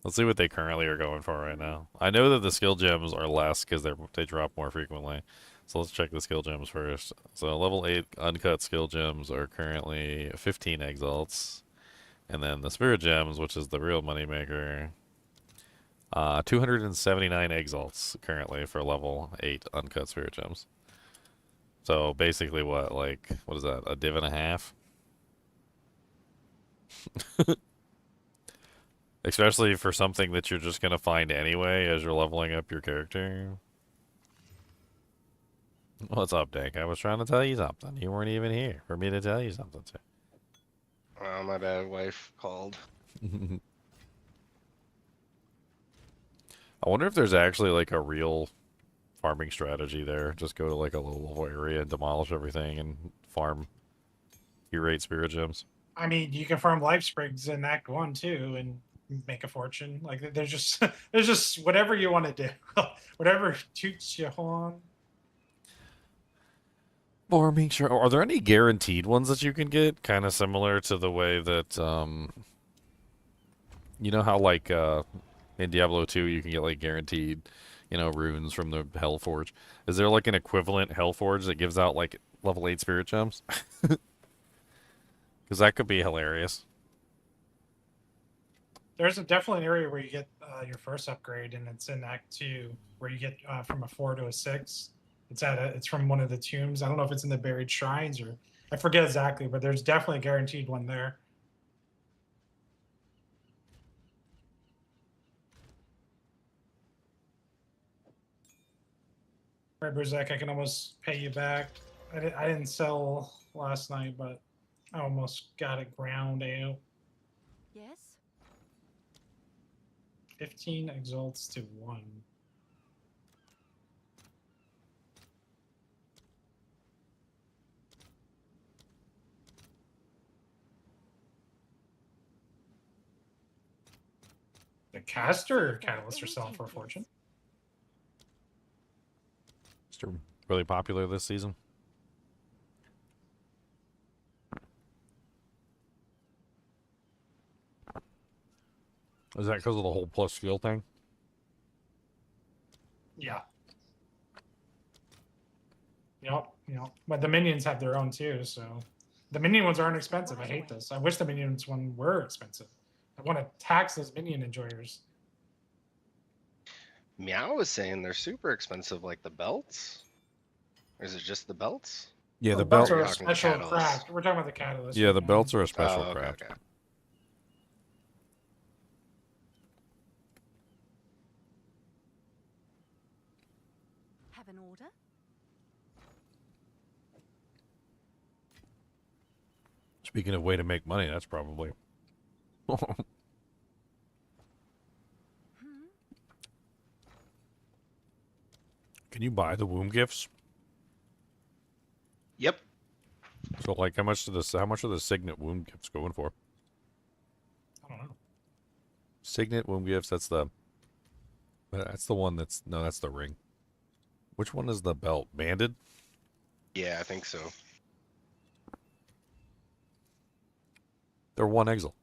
Let's see what they currently are going for right now. I know that the skill gems are less because they drop more frequently. So let's check the skill gems first. So level 8 uncut skill gems are currently 15 exalts. And then the spirit gems, which is the real moneymaker, 279 exalts currently for level 8 uncut spirit gems. So basically what is that, a div and a half? Especially for something that you're just going to find anyway as you're leveling up your character. What's up, Dank? I was trying to tell you something. You weren't even here for me to tell you something. Oh, my bad, wife called. I wonder if there's actually like a real farming strategy there. Just go to like a low level area and demolish everything and farm your 8 spirit gems. I mean, you can farm life sprigs in Act 1 too and make a fortune. Like, there's just there's just whatever you want to do. Whatever toots your horn. Farming, sure. Are there any guaranteed ones that you can get? Kind of similar to the way that, you know how like in Diablo 2 you can get like guaranteed, runes from the Hellforge. Is there like an equivalent Hellforge that gives out like level 8 spirit gems? Because that could be hilarious. There's definitely an area where you get your first upgrade, and it's in Act 2, where you get from a 4 to a 6. It's from one of the tombs. I don't know if it's in the buried shrines or I forget exactly, but there's definitely a guaranteed one there. Right, Berzek, I can almost pay you back. I didn't sell last night, but I almost got it ground out. Yes? 15 exalts to 1. The caster or catalyst are selling for a fortune. It's really popular this season. Is that because of the whole plus skill thing? Yeah. Yep. But the minions have their own too, so the minion ones aren't expensive. I hate this. I wish the minions one were expensive. I want to tax those minion enjoyers. Meow was saying they're super expensive, like the belts. Or is it just the belts? Yeah, Well, the belts belt. are a Talking special catalyst. craft. We're talking about the catalyst. Yeah, right the now. belts are a special Oh, okay, craft. okay. Have an order? Speaking of way to make money, that's probably Can you buy the womb gifts? Yep. So like how much are the Signet womb gifts going for? I don't know. Signet womb gifts, that's the one that's no, that's the ring. Which one is the belt? Banded? Yeah, I think so. They're one Exile.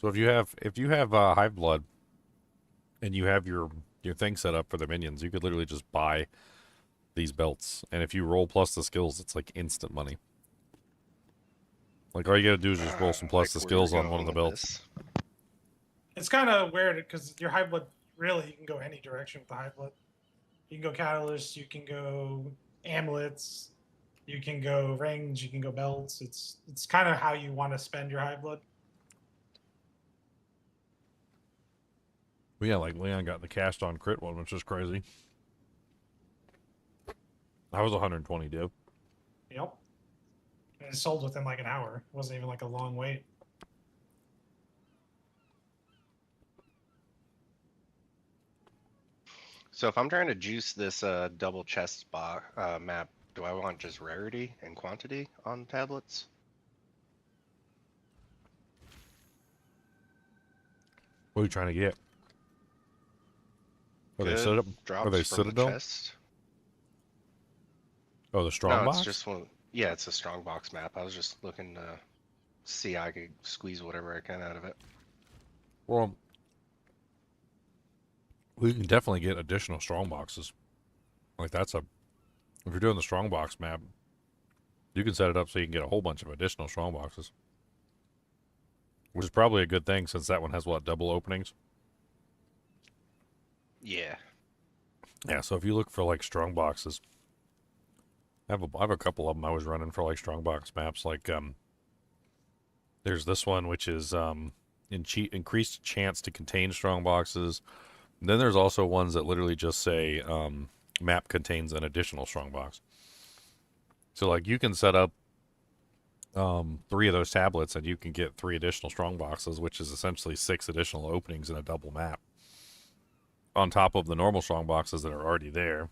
So if you have Hive Blood and you have your thing set up for the minions, you could literally just buy these belts. And if you roll plus the skills, it's like instant money. Like all you gotta do is just roll some plus the skills on one of the belts. It's kind of weird because your high blood, really, you can go any direction with the high blood. You can go catalysts, you can go amulets, you can go rings, you can go belts. It's kind of how you want to spend your high blood. But yeah, like Leon got the cast on crit one, which is crazy. I was 120 div. Yep. And it sold within like an hour. It wasn't even like a long wait. So if I'm trying to juice this double chest map, do I want just rarity and quantity on tablets? What are you trying to get? Are they Good set up? drops Are they from the Citadel? chest? Oh, the strong No, box? it's just one. Yeah, it's a strong box map. I was just looking to see I could squeeze whatever I can out of it. Well, we can definitely get additional strong boxes. Like if you're doing the strong box map, you can set it up so you can get a whole bunch of additional strong boxes. Which is probably a good thing since that one has what, double openings? Yeah. Yeah, so if you look for like strong boxes, I have a couple of them I was running for like strong box maps. Like there's this one which is increased chance to contain strong boxes. And then there's also ones that literally just say map contains an additional strong box. So like you can set up 3 of those tablets and you can get 3 additional strong boxes, which is essentially 6 additional openings in a double map on top of the normal strong boxes that are already there.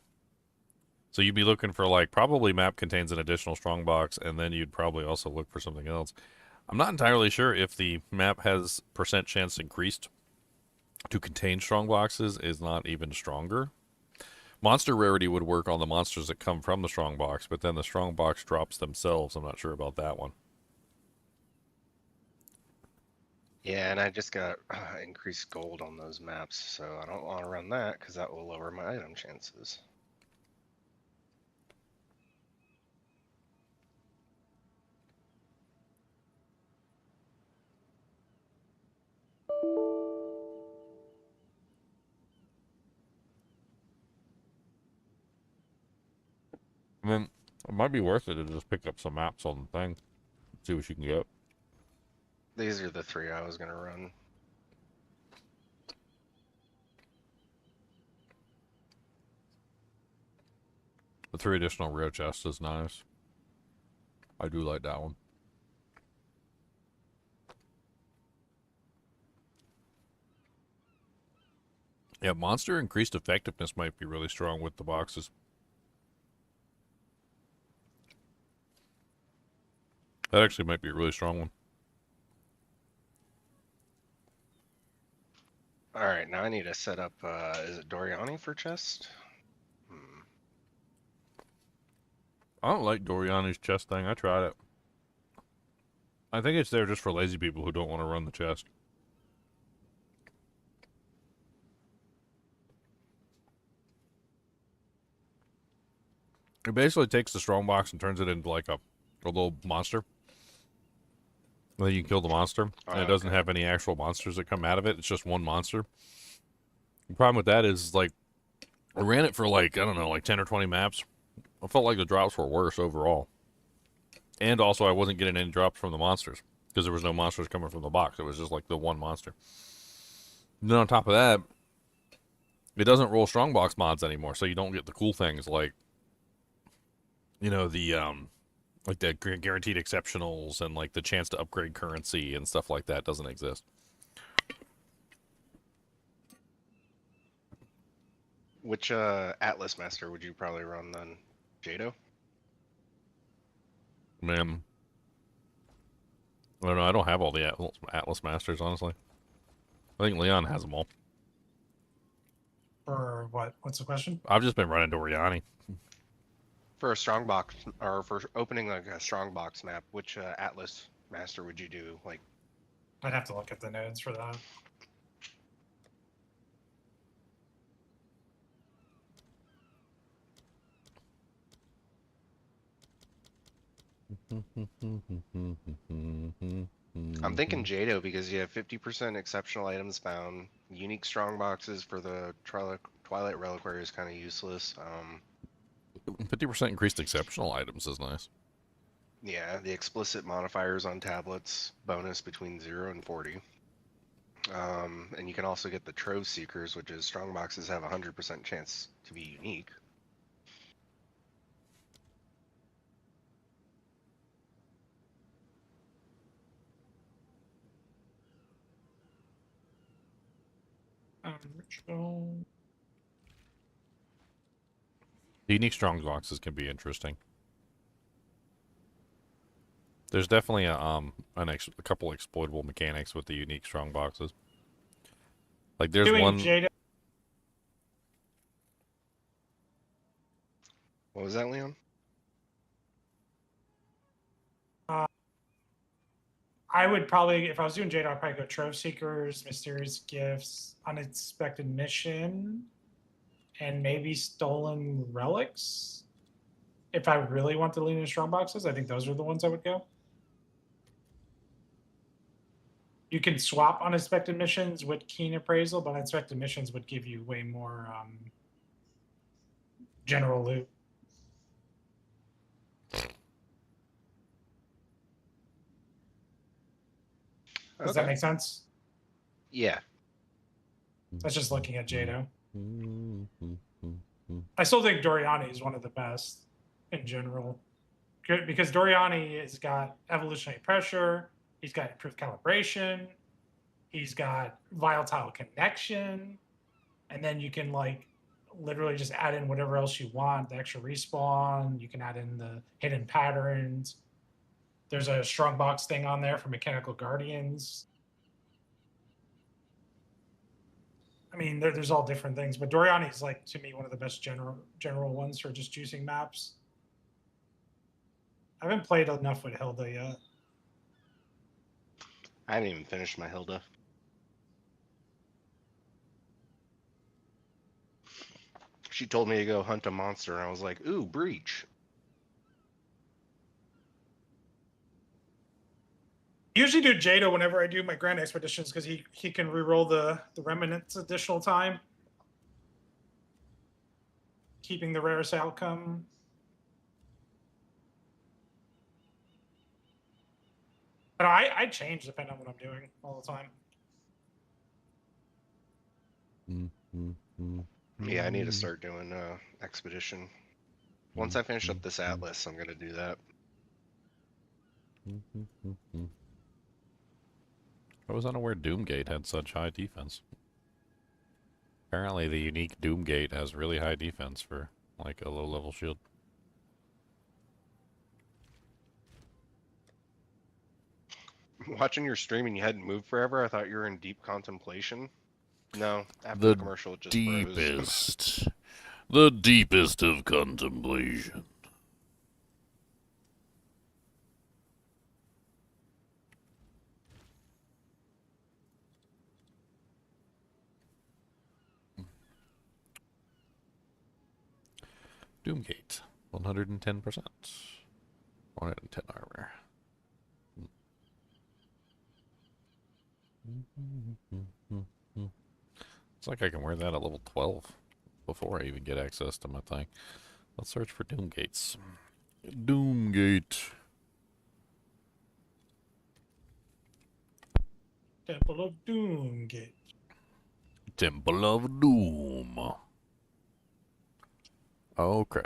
So you'd be looking for like probably map contains an additional strong box, and then you'd probably also look for something else. I'm not entirely sure if the map has % chance increased to contain strong boxes is not even stronger. Monster rarity would work on the monsters that come from the strong box, but then the strong box drops themselves. I'm not sure about that one. Yeah, and I just got increased gold on those maps, so I don't want to run that because that will lower my item chances. I mean, it might be worth it to just pick up some maps on the thing, see what you can get. These are the 3 I was going to run. The 3 additional rare chests is nice. I do like that one. Yeah, monster increased effectiveness might be really strong with the boxes. That actually might be a really strong one. Alright, now I need to set up, is it Doriani for chest? I don't like Doriani's chest thing. I tried it. I think it's there just for lazy people who don't want to run the chest. It basically takes the strong box and turns it into like a little monster. And then you can kill the monster. And it doesn't have any actual monsters that come out of it. It's just one monster. The problem with that is, like, I ran it for like, I don't know, like 10 or 20 maps. I felt like the drops were worse overall. And also I wasn't getting any drops from the monsters because there was no monsters coming from the box. It was just like the one monster. And then on top of that, it doesn't roll strongbox mods anymore, so you don't get the cool things like, you know, the like the guaranteed exceptionals and like the chance to upgrade currency and stuff like that doesn't exist. Which Atlas Master would you probably run then? Jado? Man. I don't know. I don't have all the Atlas Masters, honestly. I think Leon has them all. Or what? What's the question? I've just been running Doriani. For a strong box, or for opening like a strong box map, which Atlas Master would you do? Like, I'd have to look at the nodes for that. I'm thinking Jado because you have 50% exceptional items found. Unique strong boxes for the Twilight Reliquary is kind of useless. 50% increased exceptional items is nice. Yeah, the explicit modifiers on tablets, bonus between 0 and 40. And you can also get the Trove Seekers, which is strong boxes have a 100% chance to be unique. Ritual. The unique strong boxes can be interesting. There's definitely a couple exploitable mechanics with the unique strong boxes. Like there's Doing one. Jada. What was that, Leon? I would probably, if I was doing Jada, I'd probably go Trove Seekers, Mysterious Gifts, Unexpected Mission, and maybe Stolen Relics. If I really want to lean in strong boxes, I think those are the ones I would go. You can swap Unexpected Missions with Keen Appraisal, but Unexpected Missions would give you way more general loot. Does that Okay. make sense? Yeah. That's just looking at Jado. I still think Doriani is one of the best in general. Because Doriani has got evolutionary pressure, he's got improved calibration, he's got volatile connection, and then you can like literally just add in whatever else you want, the extra respawn, you can add in the hidden patterns. There's a strong box thing on there for Mechanical Guardians. I mean, there's all different things, but Doriani is like to me one of the best general ones for just juicing maps. I haven't played enough with Hilda yet. I haven't even finished my Hilda. She told me to go hunt a monster, and I was like, ooh, Breach. Usually do Jado whenever I do my Grand Expeditions because he can reroll the Remnants additional time, keeping the rarest outcome. But I change depending on what I'm doing all the time. Yeah, I need to start doing Expedition. Once I finish up this Atlas, I'm going to do that. I was unaware Doomgate had such high defense. Apparently the unique Doomgate has really high defense for like a low level shield. Watching your stream and you hadn't moved forever, I thought you were in deep contemplation. No, after the commercial, it just froze. Deepest. The deepest of contemplation. Doomgate, 110%. 110 armor. It's like I can wear that at level 12 before I even get access to my thing. Let's search for Doomgates. Doomgate. Temple of Doomgate. Temple of Doom. Okay,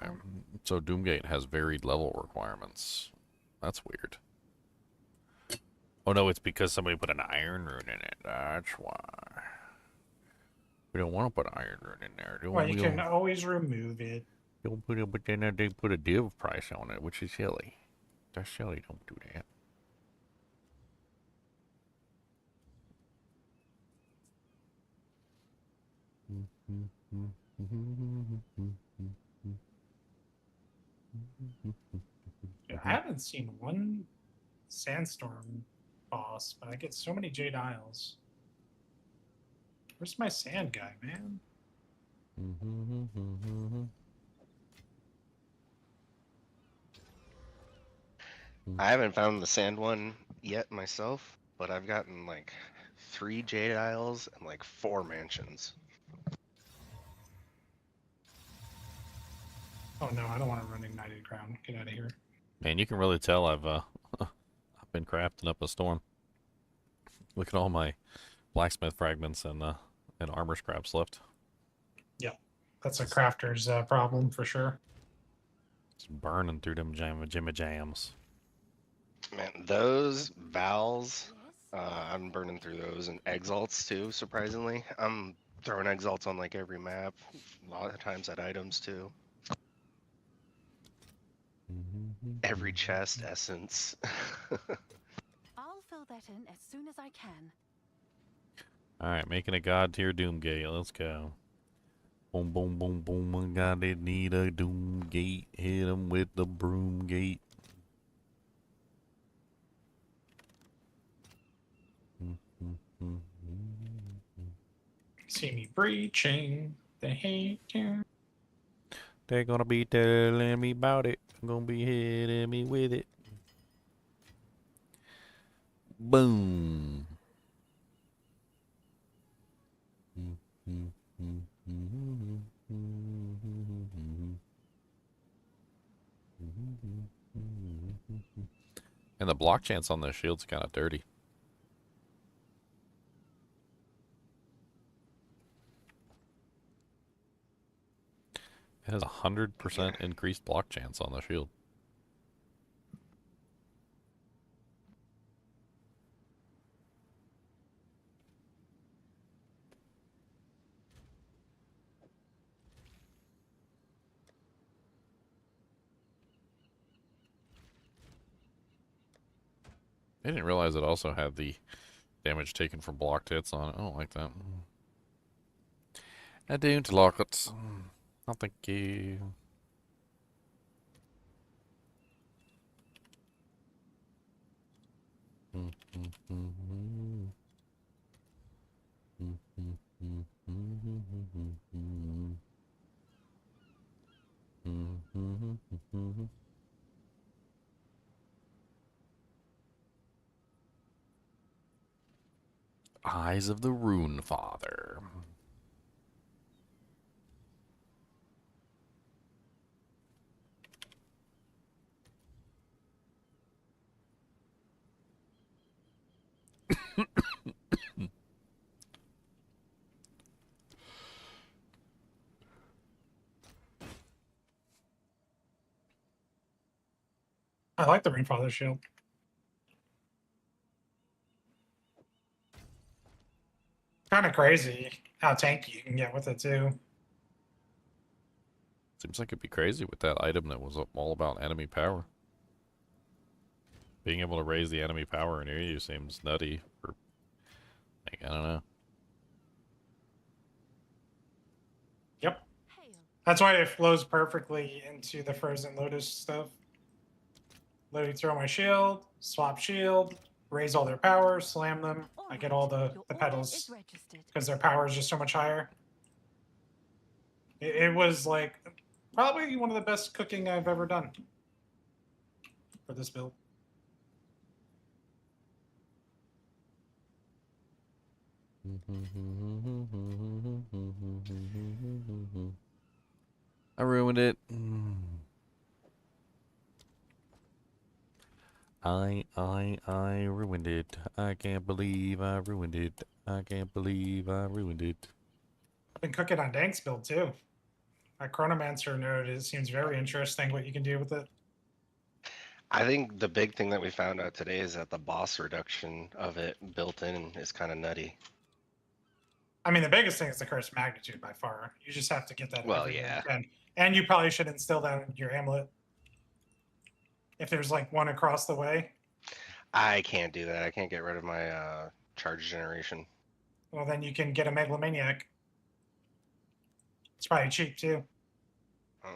so Doomgate has varied level requirements. That's weird. Oh no, it's because somebody put an iron rune in it. That's why. We don't want to put iron in there. Don't Well, you we can don't- always remove it. Don't put it, but then they put a div price on it, which is silly. That's silly. Don't do that. Yeah, I haven't seen one sandstorm boss, but I get so many Jade Isles. Where's my sand guy, man? I haven't found the sand one yet myself, but I've gotten like 3 Jade Isles and like 4 mansions. Oh no, I don't want to run Ignited Crown. Get out of here. Man, you can really tell I've I've been crafting up a storm. Look at all my blacksmith fragments and armor scraps left. That's a crafter's problem for sure. Just burning through them jams. Man, those Vals, I'm burning through those, and Exalts too, surprisingly. I'm throwing Exalts on like every map, a lot of times at items too. Every chest, essence. I'll fill that in as soon as I can. Alright, making a god tier doom gate. Let's go. Boom, boom, boom, boom. I got it. Need a doom gate. Hit him with the broom gate. See me breaching. They hate you. They're gonna be telling me about it. Gonna be hitting me with it. Boom. And the block chance on the shield's kind of dirty. It has 100% increased block chance on the shield. I didn't realize it also had the damage taken from blocked hits on it. I don't like that. I don't like it. Oh, thank you. Eyes of the Rune Father. I like the Rainfather shield. Kind of crazy how tanky you can get with it too. Seems like it'd be crazy with that item that was all about enemy power. Being able to raise the enemy power near you seems nutty. For, like, I don't know. Yep. Hail. That's why it flows perfectly into the Frozen Lotus stuff. Literally throw my shield, swap shield, raise all their power, slam them. I get all the Your order petals is registered. because their power is just so much higher. It was like probably one of the best cooking I've ever done for this build. I ruined it. I ruined it. I can't believe I ruined it. I can't believe I ruined it. I've been cooking on Dank's build too. My Chronomancer node seems very interesting what you can do with it. I think the big thing that we found out today is that the boss reduction of it built in is kind of nutty. I mean, the biggest thing is the curse magnitude by far. You just have to get that. Well, everywhere yeah. you can. And you probably should instill that in your amulet. If there's like one across the way, I can't do that. I can't get rid of my charge generation. well, then you can get a megalomaniac. It's probably cheap too. Oh,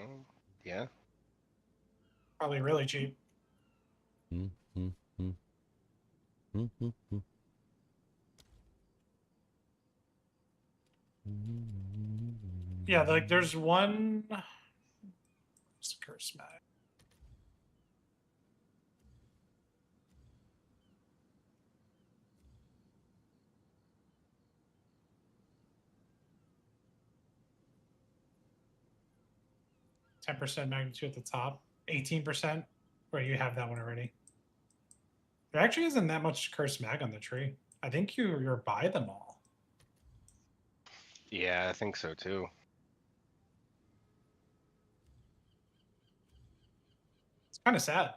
yeah. Probably really cheap. Yeah, like there's one. What's the curse mag? %10 magnitude at the top, 18%. Where you have that one already. There actually isn't that much curse mag on the tree. I think you're by them all. Yeah, I think so too. It's kind of sad.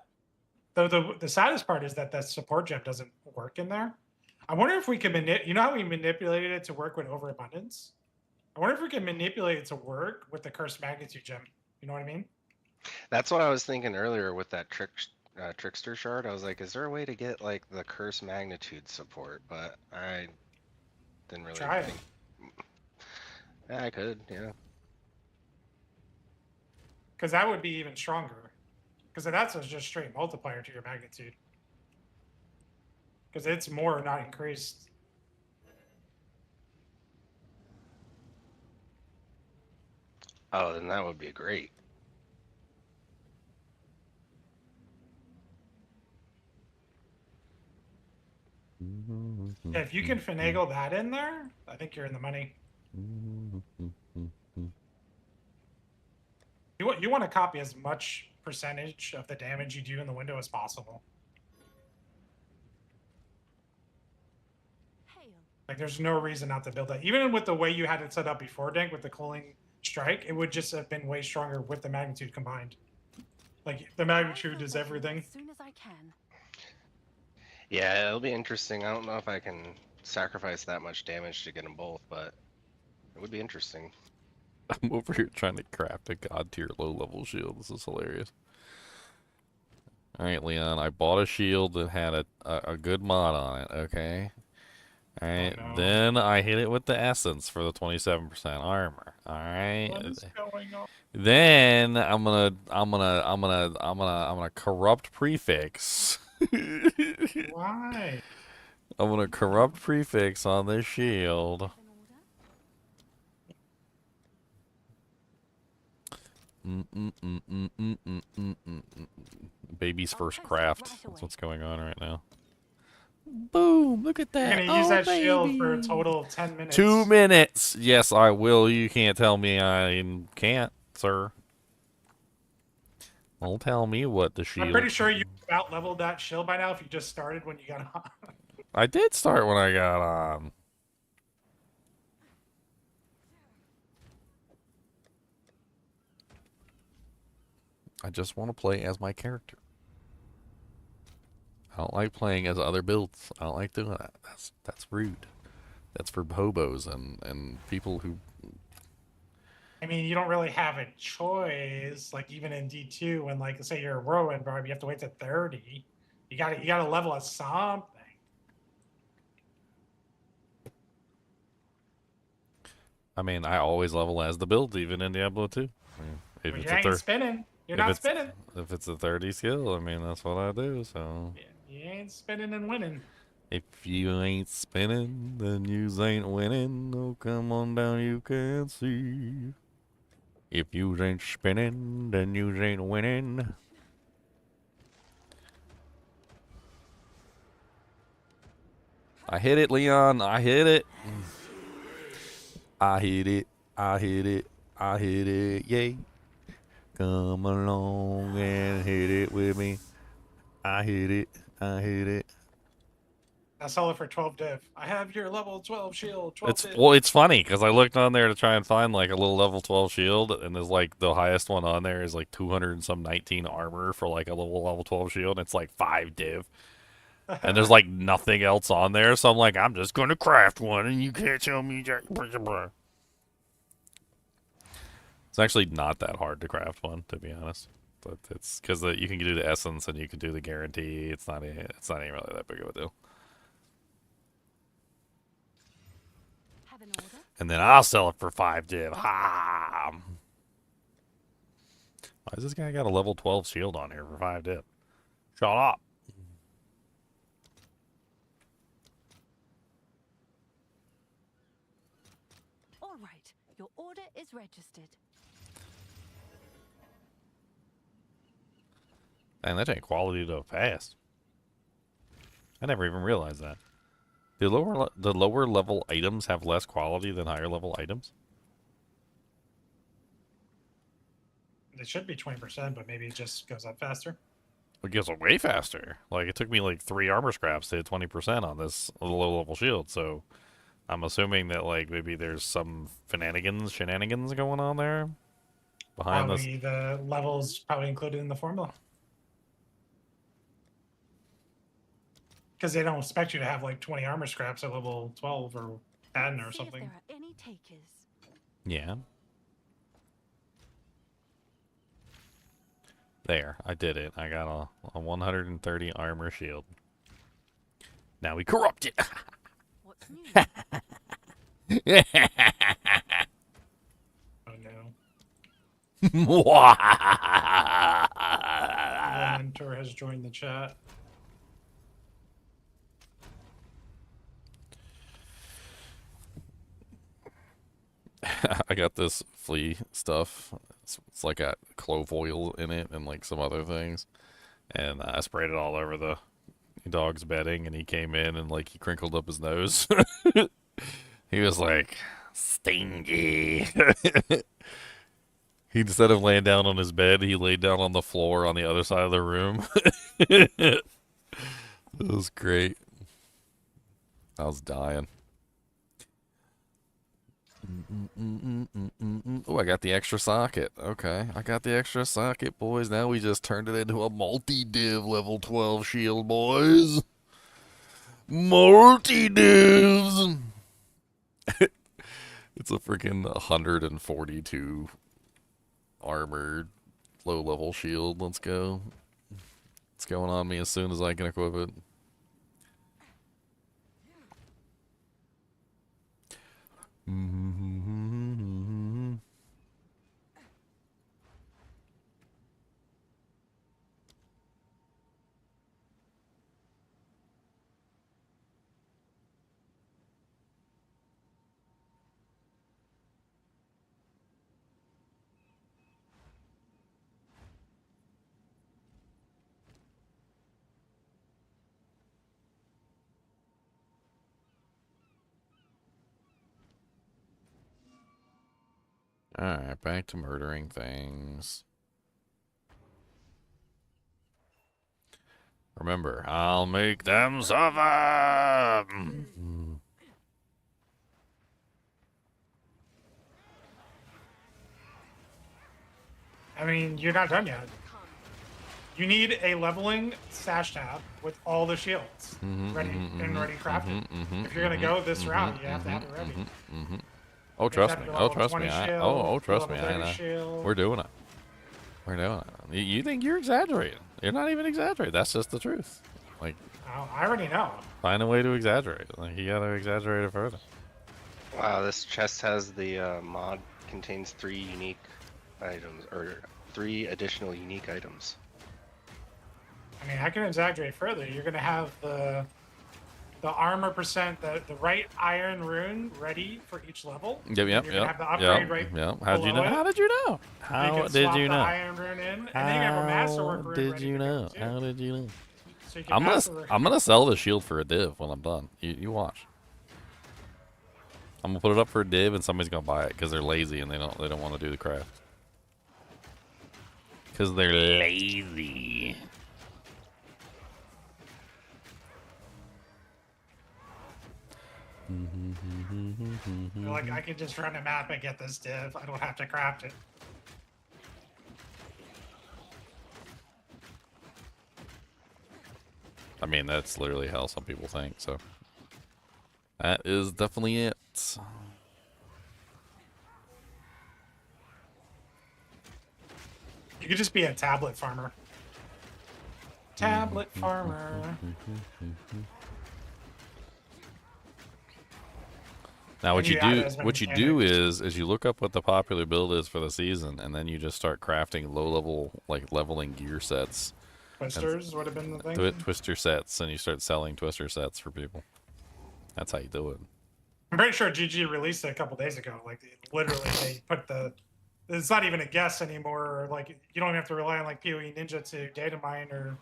Though the saddest part is that the support gem doesn't work in there. I wonder if we can you know how we manipulated it to work with overabundance? I wonder if we can manipulate it to work with the curse magnitude gem. You know what I mean? That's what I was thinking earlier with that trickster shard. I was like, is there a way to get like the curse magnitude support? But I didn't really Try it. think. Yeah, I could. Yeah. Because that would be even stronger. Because that's just straight multiplier to your magnitude. Because it's more, not increased. Oh, then that would be great. Yeah, if you can finagle that in there, I think you're in the money. You want to copy as much percentage of the damage you do in the window as possible. Like, there's no reason not to build that. Even with the way you had it set up before, Dink, with the cooling strike, it would just have been way stronger with the magnitude combined. Like, the magnitude is everything. As soon as I can. Yeah, it'll be interesting. I don't know if I can sacrifice that much damage to get them both, but it would be interesting. I'm over here trying to craft a god tier low level shield. This is hilarious. Alright, Leon, I bought a shield that had a good mod on it, okay? Alright, Oh, no. then I hit it with the essence for the 27% armor. Alright. What is going on? Then I'm gonna corrupt prefix. Why? I'm gonna corrupt prefix on this shield. Baby's first craft. That's what's going on right now. Boom! Look at that. You're gonna use that shield for a baby. total of 10 minutes. 2 minutes. Yes, I will. You can't tell me I can't, sir. Don't tell me what the shield. I'm pretty sure you about leveled that shield by now if you just started when you got on. I did start when I got on. I just want to play as my character. I don't like playing as other builds. I don't like doing that. That's rude. That's for hobos and people who. I mean, you don't really have a choice. Like even in D2, when like say you're a whirlwind barb, you have to wait to 30. You gotta level at something. I mean, I always level as the build, even in Diablo 2. I mean, if But it's you a ain't spinning. You're not spinning. If it's a 30 skill, I mean, that's what I do. So. You ain't spinning and winning. If you ain't spinning, then you ain't winning. Oh, come on down, you can see. If you ain't spinning, then you ain't winning. I hit it, Leon. I hit it. I hit it. I hit it. I hit it. Yay. Come along and hit it with me. I hit it. I hit it. I sell it for 12 div. I have your level 12 shield. 12 div. It's funny because I looked on there to try and find like a little level 12 shield, and there's like the highest one on there is like 200 and some 19 armor for like a level 12 shield. And it's like 5 div. And there's like nothing else on there, so I'm like, I'm just gonna craft one, and you can't tell me that. It's actually not that hard to craft one, to be honest. But it's because you can do the essence and you can do the guarantee. It's not even really that big of a deal. Have an order? And then I'll sell it for 5 div. Ha! Why has this guy got a level 12 shield on here for 5 div? Shut up. All right, your order is registered. Man, that ain't quality to fast. I never even realized that. Do the lower level items have less quality than higher level items? It should be 20%, but maybe it just goes up faster. It goes way faster. Like, it took me like 3 armor scraps to hit 20% on this low level shield, so I'm assuming that like maybe there's some shenanigans going on there behind this. Probably the levels probably included in the formula. Because they don't expect you to have like 20 armor scraps at level 12 or 10 or See something. if there are any takers. Yeah. There, I did it. I got a 130 armor shield. Now we corrupt it. What's new? Oh no. The mentor has joined the chat. I got this flea stuff. It's like got clove oil in it and like some other things. And I sprayed it all over the dog's bedding, and he came in and like he crinkled up his nose. He was like, stingy. He, instead of laying down on his bed, he laid down on the floor on the other side of the room. It was great. I was dying. Oh, I got the extra socket. Okay, I got the extra socket, boys. Now we just turned it into a multi-div level 12 shield, boys. Multi-divs. It's a freaking 142 armored low-level shield. Let's go. It's going on me as soon as I can equip it. Alright, back to murdering things. Remember, I'll make them suffer! I mean, you're not done yet. You need a leveling stash tab with all the shields ready crafted. If you're gonna go this route, you have to have it ready. Oh, trust me. Oh, trust me. Trust me. We're doing it. We're doing it. You think you're exaggerating. You're not even exaggerating. That's just the truth. Like, I already know. find a way to exaggerate. Like, you gotta exaggerate it further. Wow, this chest has the mod contains 3 unique items, or 3 additional unique items. I mean, I can exaggerate further. You're gonna have the armor percent, the right iron rune ready for each level. Yep. You're gonna have the upgrade right How did you know? below it. How did you know? You How can did swap you the know? iron rune in, and then you have a masterwork rune Did ready you to go, know? too. How did you know? So you can I'm masterwork. gonna sell the shield for a div when I'm done. You watch. I'm gonna put it up for a div, and somebody's gonna buy it because they're lazy and they don't want to do the craft. Because they're lazy. They're like, I can just run a map and get this div. I don't have to craft it. I mean, that's literally how some people think, so. That is definitely it. You could just be a tablet farmer. Tablet farmer. Now, And you add as many what you do mechanics. is you look up what the popular build is for the season, and then you just start crafting low-level, like, leveling gear sets. Twisters would have been the thing. Twister sets, and you start selling twister sets for people. That's how you do it. I'm pretty sure GG released it a couple days ago. Like literally, they put the. It's not even a guess anymore. Or like you don't even have to rely on like PoE Ninja to data mine or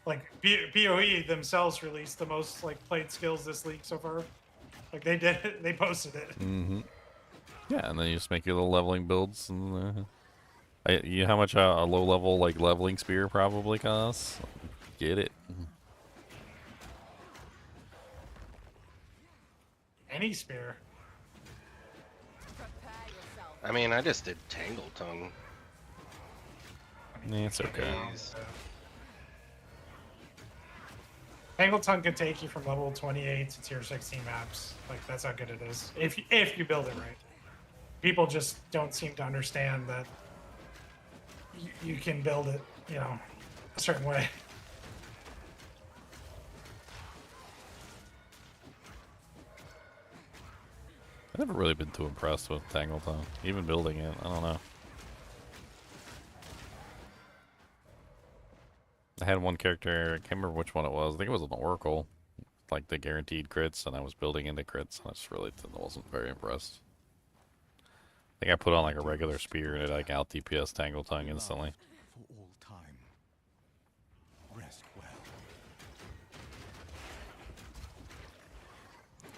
like PoE themselves released the most like played skills this league so far. Like they did, they posted it. Mm-hmm. Yeah, and then you just make your little leveling builds, and you know how much a low-level like leveling spear probably costs? Get it. Any spear. Prepare yourself. I mean, I just did Tangle Tongue. Yeah, it's okay. Jeez. Tangle Tongue can take you from level 28 to tier 16 maps. Like that's how good it is. If you build it right. People just don't seem to understand that you can build it, you know, a certain way. I've never really been too impressed with Tangleton, even building it. I don't know. I had one character, I can't remember which one it was. I think it was an Oracle, like the guaranteed crits, and I was building into crits, and I just really wasn't very impressed. I think I put on like a regular spear and it like out DPS Tangletongue instantly. For all time. Rest well.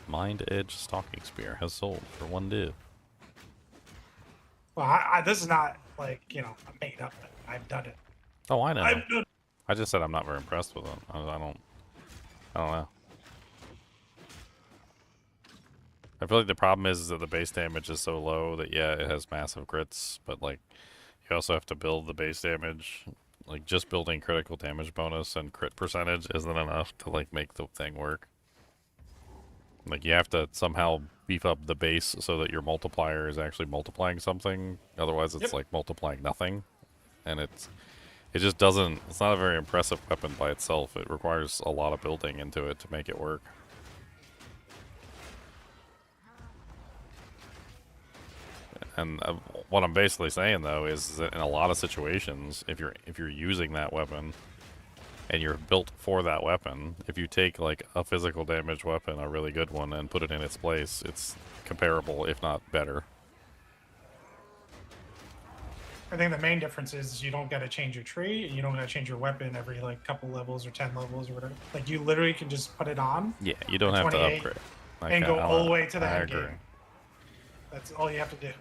Mind Edge Stalking Spear has sold for 1 div. Well, this is not like, you know, I made up. I've done it. Oh, I know. I've done I just said I'm not very impressed with it. I don't know. I feel like the problem is that the base damage is so low that yeah, it has massive crits, but like you also have to build the base damage. Like just building critical damage bonus and crit percentage isn't enough to like make the thing work. Like you have to somehow beef up the base so that your multiplier is actually multiplying something. Otherwise it's like multiplying nothing. And it just doesn't, it's not a very impressive weapon by itself. It requires a lot of building into it to make it work. And what I'm basically saying though is that in a lot of situations, if you're using that weapon and you're built for that weapon, if you take like a physical damage weapon, a really good one, and put it in its place, it's comparable, if not better. I think the main difference is you don't got to change your tree, and you don't got to change your weapon every like couple levels or 10 levels or whatever. Like you literally can just put it on. Yeah, you don't have to 28 upgrade. and go all the way to the I end agree. game. That's all you have to do.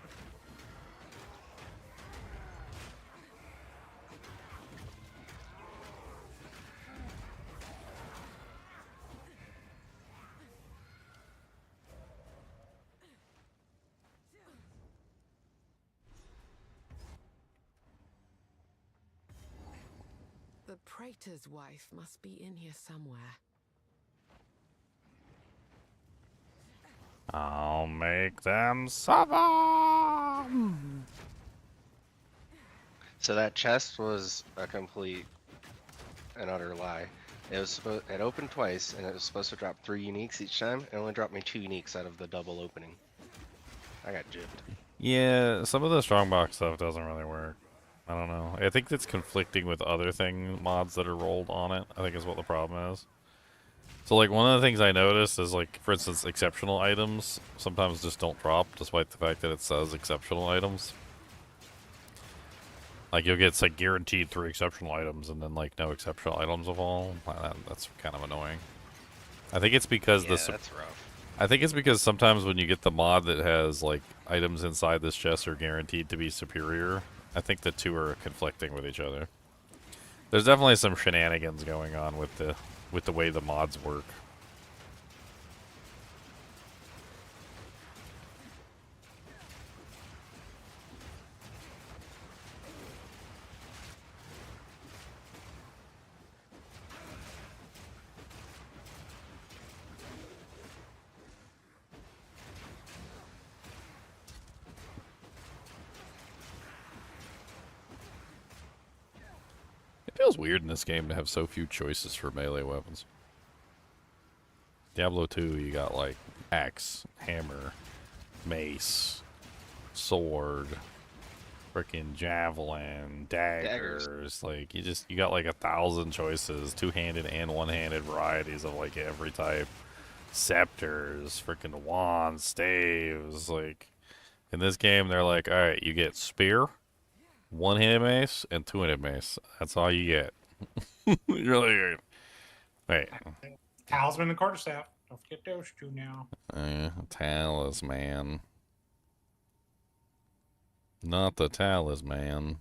The Praetor's wife must be in here somewhere. I'll make them suffer. So that chest was a complete and utter lie. It was it opened twice, and it was supposed to drop 3 uniques each time. It only dropped me 2 uniques out of the double opening. I got gypped. Yeah, some of the strongbox stuff doesn't really work. I don't know. I think it's conflicting with other mods that are rolled on it, I think is what the problem is. So like one of the things I noticed is like, for instance, exceptional items sometimes just don't drop despite the fact that it says exceptional items. Like you'll get like guaranteed 3 exceptional items and then like no exceptional items of all. That's kind of annoying. I think it's because that's rough. I think it's because sometimes when you get the mod that has like items inside this chest are guaranteed to be superior, I think the two are conflicting with each other. There's definitely some shenanigans going on with the way the mods work. feels weird in this game to have so few choices for melee weapons. Diablo 2, you got like axe, hammer, mace, sword, freaking javelin, daggers. Like you got like 1,000 choices, two-handed and one-handed varieties of like every type. Scepters, freaking wands, staves. Like in this game, they're like, all right, you get spear, one-handed mace, and two-handed mace. That's all you get. You're like, wait. Talisman and quarterstaff. Don't forget those two now. Talisman. Not the talisman.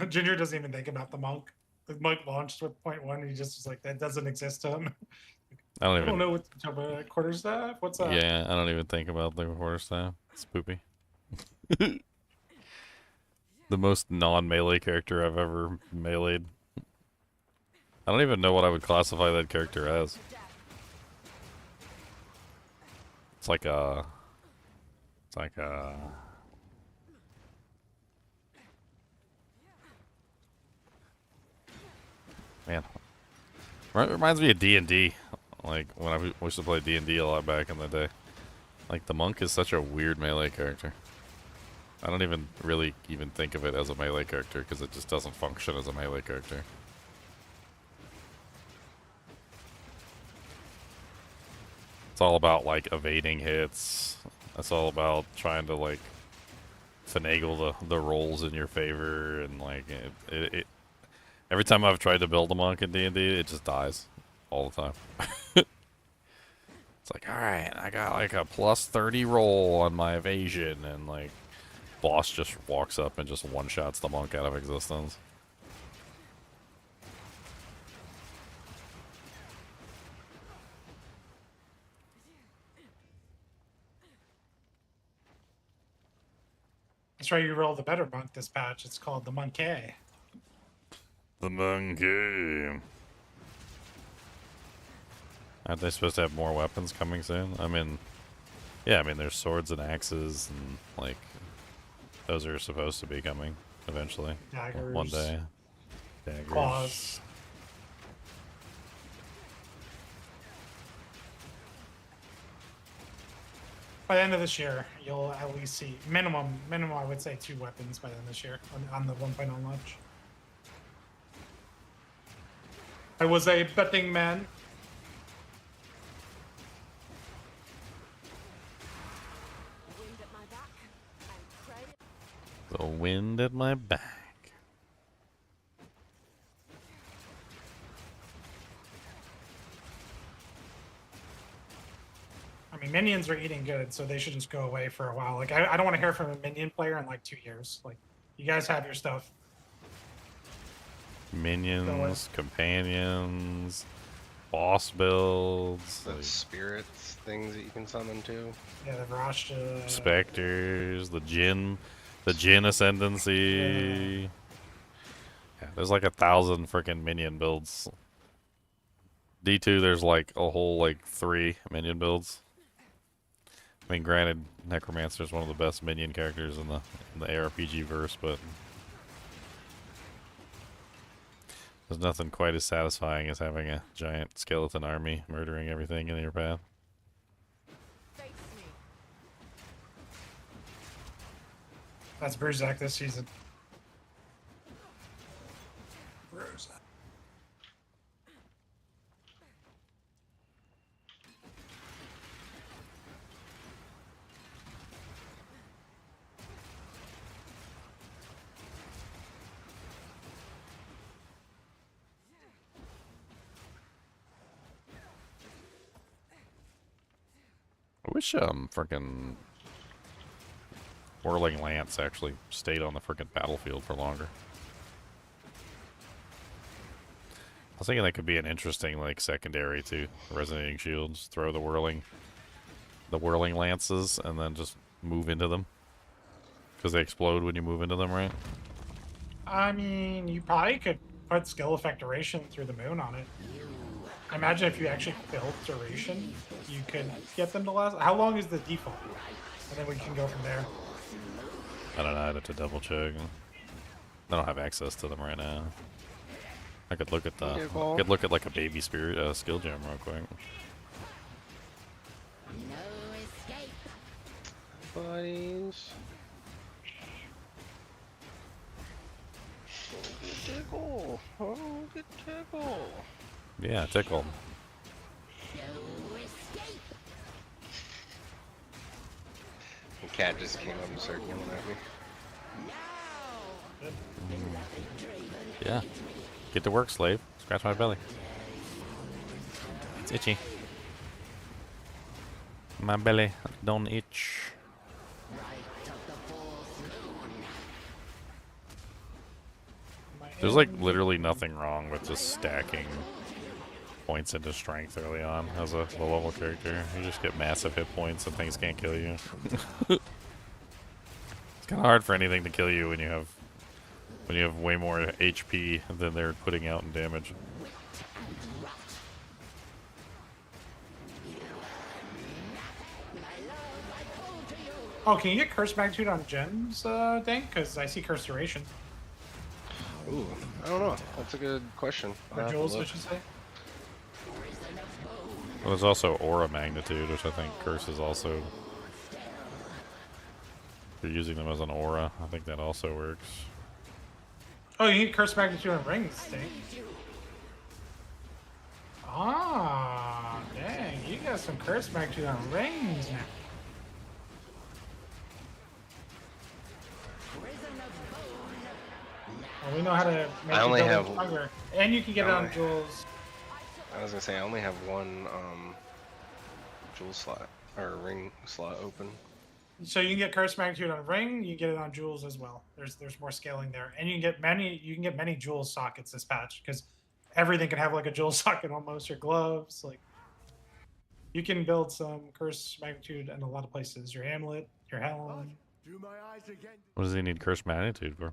Ginger doesn't even think about the monk. The monk launched with .1, and he just was like, that doesn't exist to him. I don't I even don't know what to talk about. Quarterstaff? What's up? Yeah, I don't even think about the quarterstaff. It's poopy. The most non-melee character I've ever meleeed. I don't even know what I would classify that character as. It's like a... Man. Reminds me of D&D. Like, when I used to play D&D a lot back in the day. Like, the monk is such a weird melee character. I don't even really think of it as a melee character, because it just doesn't function as a melee character. It's all about, like, evading hits. It's all about trying to, like, finagle the rolls in your favor, and, like, every time I've tried to build a monk in D&D, it just dies. All the time. It's like, alright, I got, like, a plus 30 roll on my evasion, and, like, boss just walks up and just one-shots the monk out of existence. That's right, you roll the better monk this patch. It's called the Monkey. The monkey. Aren't they supposed to have more weapons coming soon? I mean, yeah, I mean, there's swords and axes, and, like, those are supposed to be coming eventually. Daggers. One day. Daggers. Claws. By the end of this year, you'll at least see minimum, I would say 2 weapons by the end of this year on the 1.0 launch. I was a betting man. Wind at my back and pray. The wind at my back. I mean, minions are eating good, so they should just go away for a while. Like, I don't want to hear from a minion player in like 2 years. Like, you guys have your stuff. Minions, companions, boss builds, The like spirits things that you can summon too. Yeah, the Vrasha. specters, the Jinn ascendancy. Yeah, there's like 1,000 freaking minion builds. D2, there's like a whole like 3 minion builds. I mean, granted, Necromancer's one of the best minion characters in the ARPG verse, but there's nothing quite as satisfying as having a giant skeleton army murdering everything in your path. Face me. That's Bruisak this season. Bruisak. I wish frickin' Whirling Lance actually stayed on the frickin' battlefield for longer. I was thinking that could be an interesting like secondary to resonating shields. Throw the whirling lances and then just move into them because they explode when you move into them, right? I mean, you probably could put skill effect duration through the moon on it. I imagine if you actually build duration, you could get them to last. How long is the default? And then we can go from there. I don't know. I'd have to double check. I don't have access to them right now. I could look at the. Okay, ball. Could look at like a baby spirit skill gem real quick. Buddies. Oh, good tickle. Oh, good tickle. Yeah, tickle. The cat just came up and started yelling at me. Yeah. Get to work, slave. Scratch my belly. It's itchy. My belly don't itch. There's like literally nothing wrong with just stacking points into strength early on as a low level character. You just get massive hit points and things can't kill you. It's kind of hard for anything to kill you when you have way more HP than they're putting out in damage. Oh, can you get Curse Magnitude on gems, Dank? Because I see Curse Duration. Ooh, I don't know. That's a good question. I'll Or have to Jules, I look. should say. Well, there's also Aura Magnitude, which I think Curse is also. If you're using them as an aura, I think that also works. Oh, you need Curse Magnitude on rings, Dank. Ah, dang. You got some Curse Magnitude on rings now. Well, we know how to make I only you build have- stronger. And you can get it on only- Jules. I was gonna say I only have one jewel slot or ring slot open. So you can get Curse Magnitude on ring, you can get it on Jules as well. There's more scaling there. And you can get many Jules sockets this patch, because everything can have like a Jewel socket almost, or gloves. Like, you can build some Curse Magnitude in a lot of places. Your amulet, your helm. Do my eyes again? What does he need Curse Magnitude for?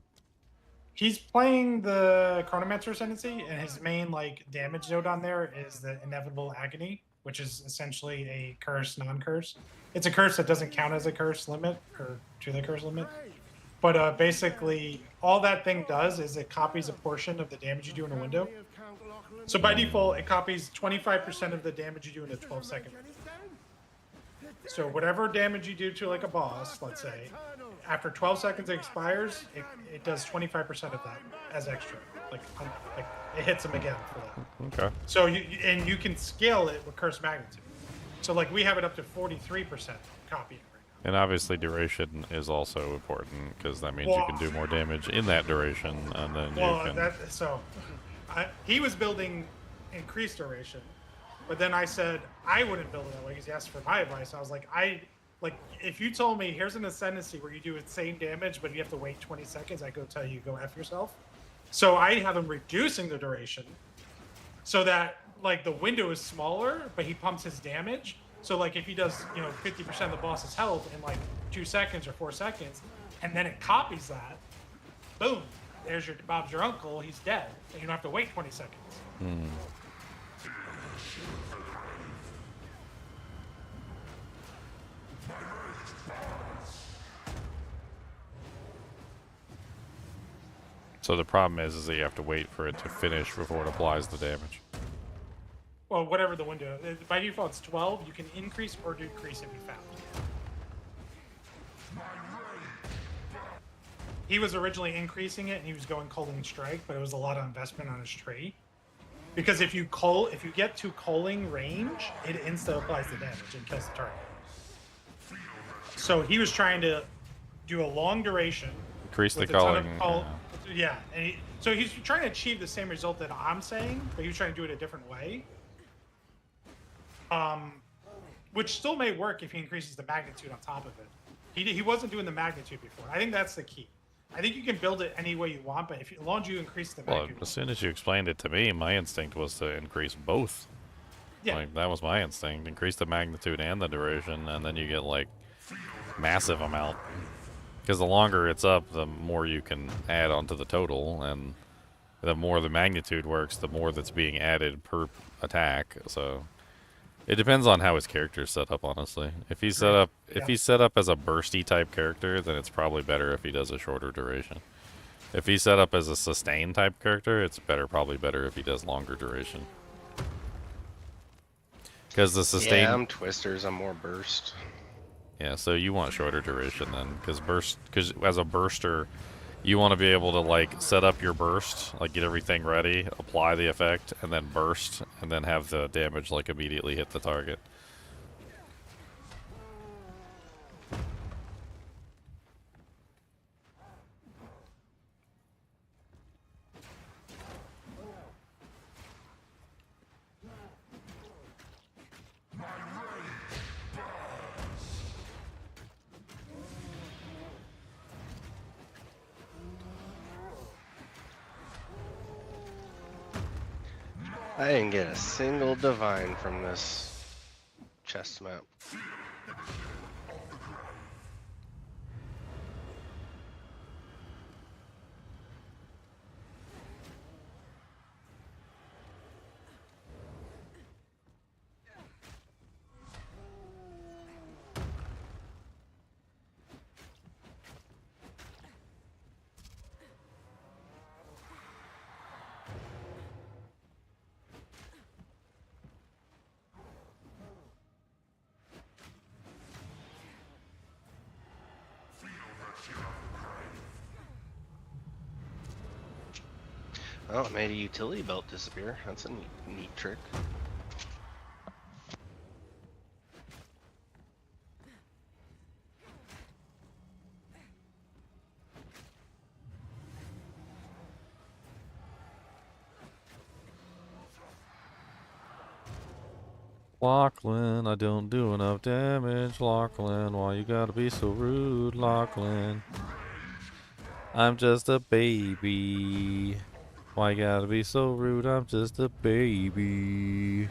He's playing the Chronomancer Ascendancy, and his main like damage node on there is the Inevitable Agony, which is essentially a curse, non-curse. It's a curse that doesn't count as a curse limit, or to the curse limit. But basically, all that thing does is it copies a portion of the damage you do in a window. So by default, it copies 25% of the damage you do in a 12-second window. So whatever damage you do to like a boss, let's say, after 12 seconds it expires, it does 25% of that as extra. Like it hits them again for that. Okay. So you can scale it with Curse Magnitude. So like we have it up to 43% copying right now. And obviously duration is also important, because that means you can do more damage in that duration, and then you can... He was building increased duration, but then I said I wouldn't build it that way because he asked for my advice. I was like, if you told me here's an ascendancy where you do the same damage but you have to wait 20 seconds, I go tell you go F yourself. So I have him reducing the duration so that like the window is smaller, but he pumps his damage. So like if he does 50% of the boss's health in like 2 seconds or 4 seconds, and then it copies that, boom, there's your Bob's your uncle, he's dead, and you don't have to wait 20 seconds. So the problem is that you have to wait for it to finish before it applies the damage. Well, whatever the window. By default, it's 12. You can increase or decrease if you found. He was originally increasing it, and he was going Culling Strike, but it was a lot of investment on his tree. Because if you get to culling range, it insta applies the damage and kills the target. So he was trying to do a long duration. Increase the with a ton of culling. Yeah, and so he's trying to achieve the same result that I'm saying, but he was trying to do it a different way. Which still may work if he increases the magnitude on top of it. He wasn't doing the magnitude before. I think that's the key. I think you can build it any way you want, but as long as you increase the Well, magnitude. as soon as you explained it to me, my instinct was to increase both. Yeah. Like, that was my instinct. Increase the magnitude and the duration, and then you get, like, massive amount. Because the longer it's up, the more you can add onto the total, and the more the magnitude works, the more that's being added per attack. So it depends on how his character is set up, honestly. If he's set up as a bursty type character, then it's probably better if he does a shorter duration. If he's set up as a sustain type character, it's probably better if he does longer duration. Because the sustain... Yeah, I'm twisters, I'm more burst. Yeah, so you want shorter duration then, because as a burster, you want to be able to like set up your burst, like get everything ready, apply the effect, and then burst, and then have the damage like immediately hit the target. I didn't get a single divine from this chest map. Oh, it made a utility belt disappear. That's a neat trick. Lachlan, I don't do enough damage. Lachlan, why you gotta be so rude, Lachlan? I'm just a baby. Why you gotta be so rude? I'm just a baby.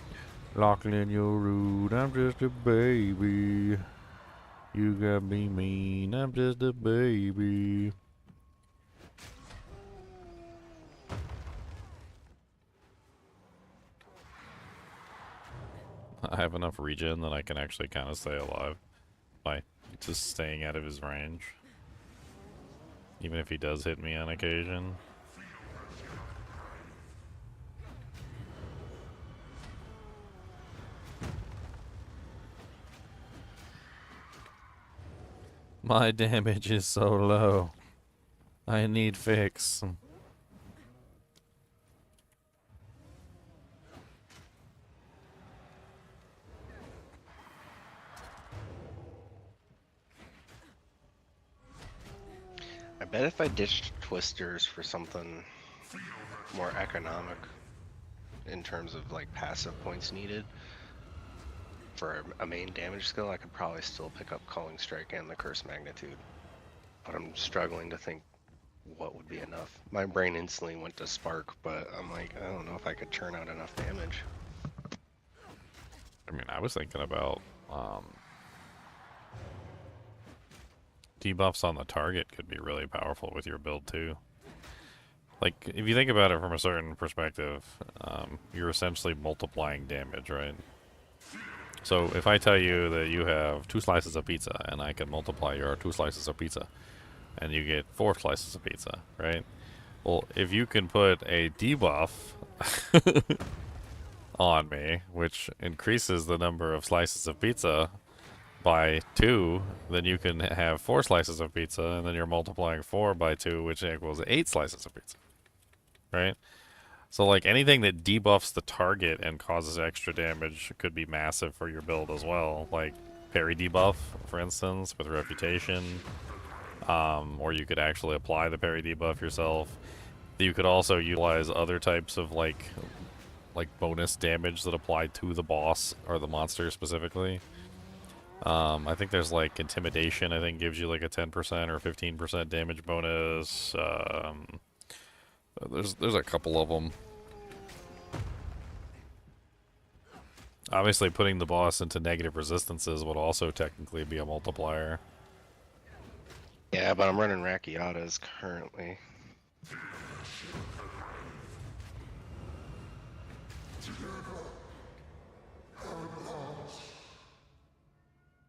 Lachlan, you're rude. I'm just a baby. You gotta be mean. I'm just a baby. I have enough regen that I can actually kind of stay alive by just staying out of his range. Even if he does hit me on occasion. My damage is so low. I need fix. I bet if I ditched twisters for something more economic in terms of like passive points needed for a main damage skill, I could probably still pick up Calling Strike and the Curse Magnitude. But I'm struggling to think what would be enough. My brain instantly went to Spark, but I'm like, I don't know if I could churn out enough damage. I mean, I was thinking about debuffs on the target could be really powerful with your build too. Like, if you think about it from a certain perspective, you're essentially multiplying damage, right? So if I tell you that you have 2 slices of pizza, and I can multiply your 2 slices of pizza, and you get 4 slices of pizza, right? Well, if you can put a debuff on me, which increases the number of slices of pizza by 2, then you can have 4 slices of pizza, and then you're multiplying 4 by 2, which equals 8 slices of pizza, right? So, like, anything that debuffs the target and causes extra damage could be massive for your build as well. Like, parry debuff, for instance, with Reputation. Or you could actually apply the parry debuff yourself. You could also utilize other types of, like bonus damage that apply to the boss or the monster specifically. I think there's, like, Intimidation, I think, gives you, like, a 10% or 15% damage bonus. There's a couple of them. Obviously, putting the boss into negative resistances would also technically be a multiplier. Yeah, but I'm running Rakiatas currently.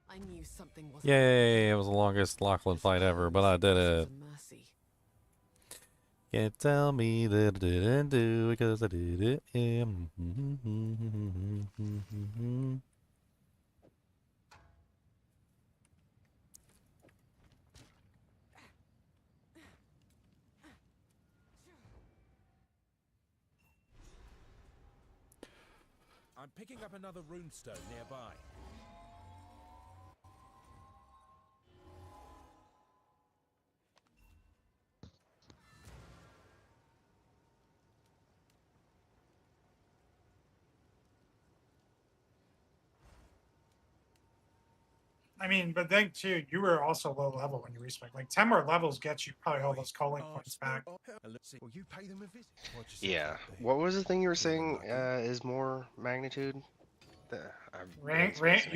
I knew something wasn't Yay, it was the longest Lachlan fight ever, but I did it. for mercy. Can't tell me that I didn't do it because I did it. I'm picking up another runestone nearby. I mean, but then too, you were also low level when you respec. Like 10 more levels gets you probably all those calling points back. Well, you pay them a visit. Yeah. What was the thing you were saying is more magnitude? You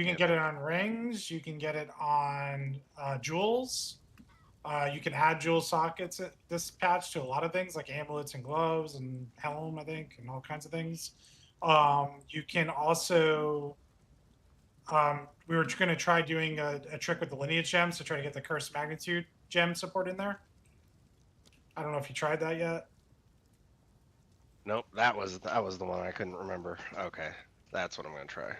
can get it on rings. You can get it on jewels. You can add jewel sockets at this patch to a lot of things like amulets and gloves and helm, I think, and all kinds of things. You can also, we were going to try doing a trick with the lineage gems to try to get the cursed magnitude gem support in there. I don't know if you tried that yet. Nope, that was the one I couldn't remember. Okay, that's what I'm gonna try.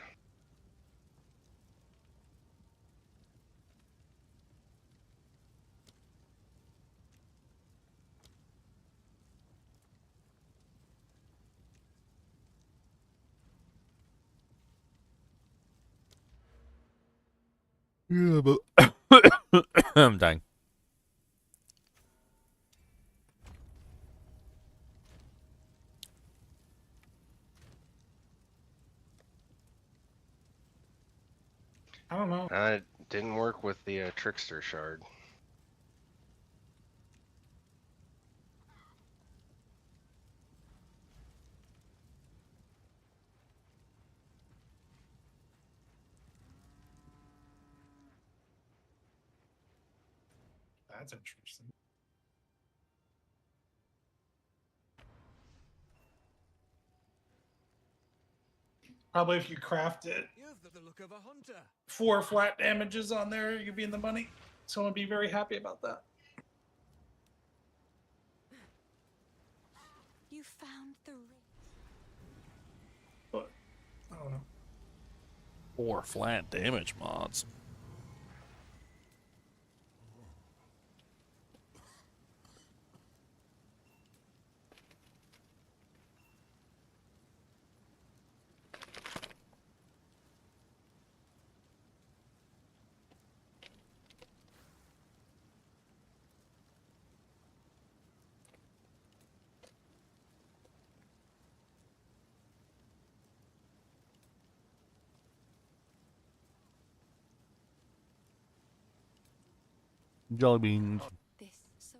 Yeah, but I'm dying. I don't know. It didn't work with the trickster shard. That's interesting. Probably if you craft it, You've got the look of a hunter. 4 flat damages on there, you'd be in the money. Someone would be very happy about that. You found the ring. But I don't know. 4 flat damage mods. Jelly beans. This so.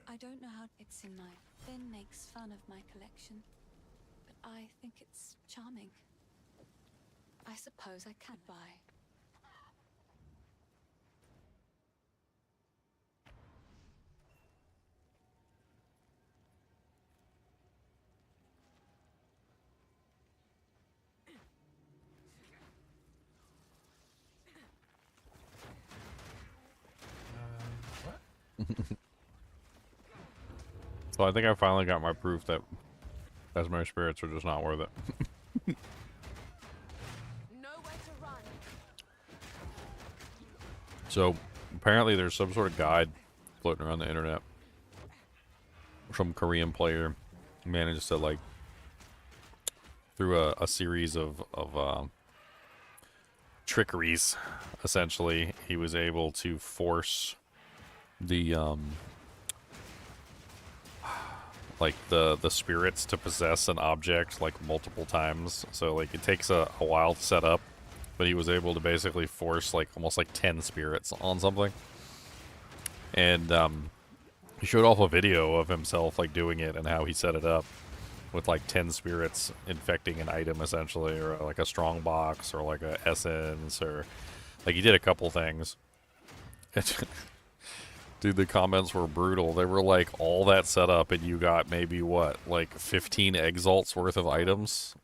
I don't know how it's in my. Finn makes fun of my collection, but I think it's charming. I suppose I can buy. So I think I finally got my proof that Mesmer spirits are just not worth it. Nowhere to run. So apparently there's some sort of guide floating around the internet. Some Korean player managed to, like, through a series of trickeries, essentially, he was able to force the like the spirits to possess an object like multiple times. So like it takes a while to set up, but he was able to basically force like almost like 10 spirits on something. And he showed off a video of himself like doing it and how he set it up with like 10 spirits infecting an item essentially, or like a strong box or like a essence, or like he did a couple things. Dude, the comments were brutal. They were like, all that setup and you got maybe what, like 15 exalts worth of items?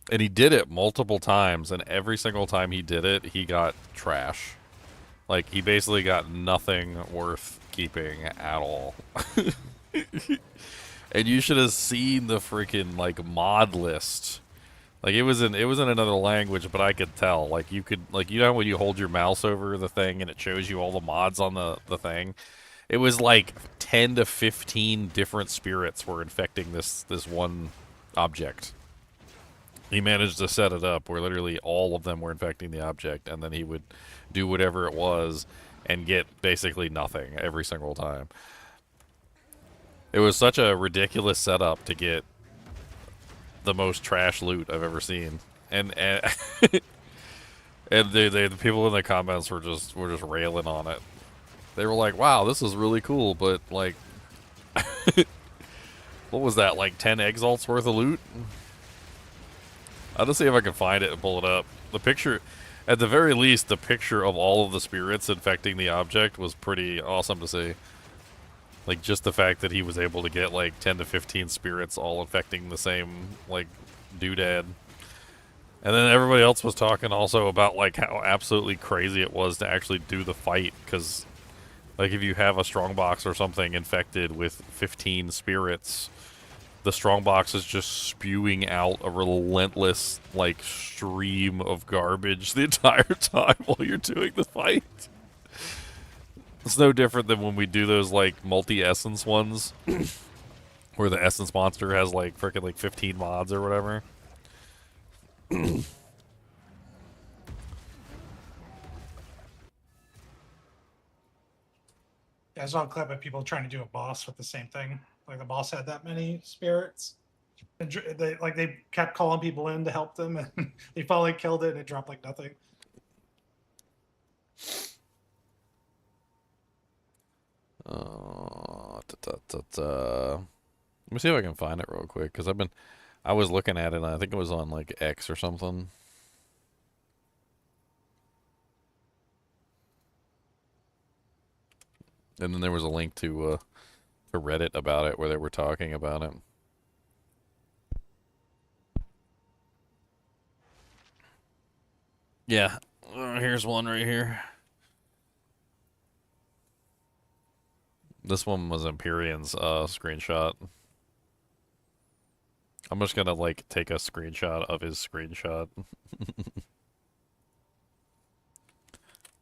And he did it multiple times, and every single time he did it, he got trash. Like, he basically got nothing worth keeping at all. And you should have seen the freaking, like, mod list. Like, it was in another language, but I could tell. Like, you could, like, you know when you hold your mouse over the thing and it shows you all the mods on the thing? It was like 10 to 15 different spirits were infecting this one object. He managed to set it up where literally all of them were infecting the object, and then he would do whatever it was and get basically nothing every single time. It was such a ridiculous setup to get the most trash loot I've ever seen. And and the people in the comments were just railing on it. They were like, "Wow, this is really cool," but like what was that, like 10 exalts worth of loot? I'll just see if I can find it and pull it up. The picture, at the very least, the picture of all of the spirits infecting the object was pretty awesome to see. Like, just the fact that he was able to get, like, 10 to 15 spirits all infecting the same, like, doodad. And then everybody else was talking also about, like, how absolutely crazy it was to actually do the fight. Because, like, if you have a strongbox or something infected with 15 spirits, the strongbox is just spewing out a relentless, like, stream of garbage the entire time while you're doing the fight. It's no different than when we do those, like, multi-essence ones, where the essence monster has, like, frickin' like 15 mods or whatever. Yeah, I saw a clip of people trying to do a boss with the same thing. Like the boss had that many spirits, and they kept calling people in to help them, and they finally killed it, and it dropped like nothing. Let me see if I can find it real quick, because I was looking at it, and I think it was on like X or something. And then there was a link to Reddit about it where they were talking about it. Yeah, here's one right here. This one was Empyrean's screenshot. I'm just gonna like take a screenshot of his screenshot.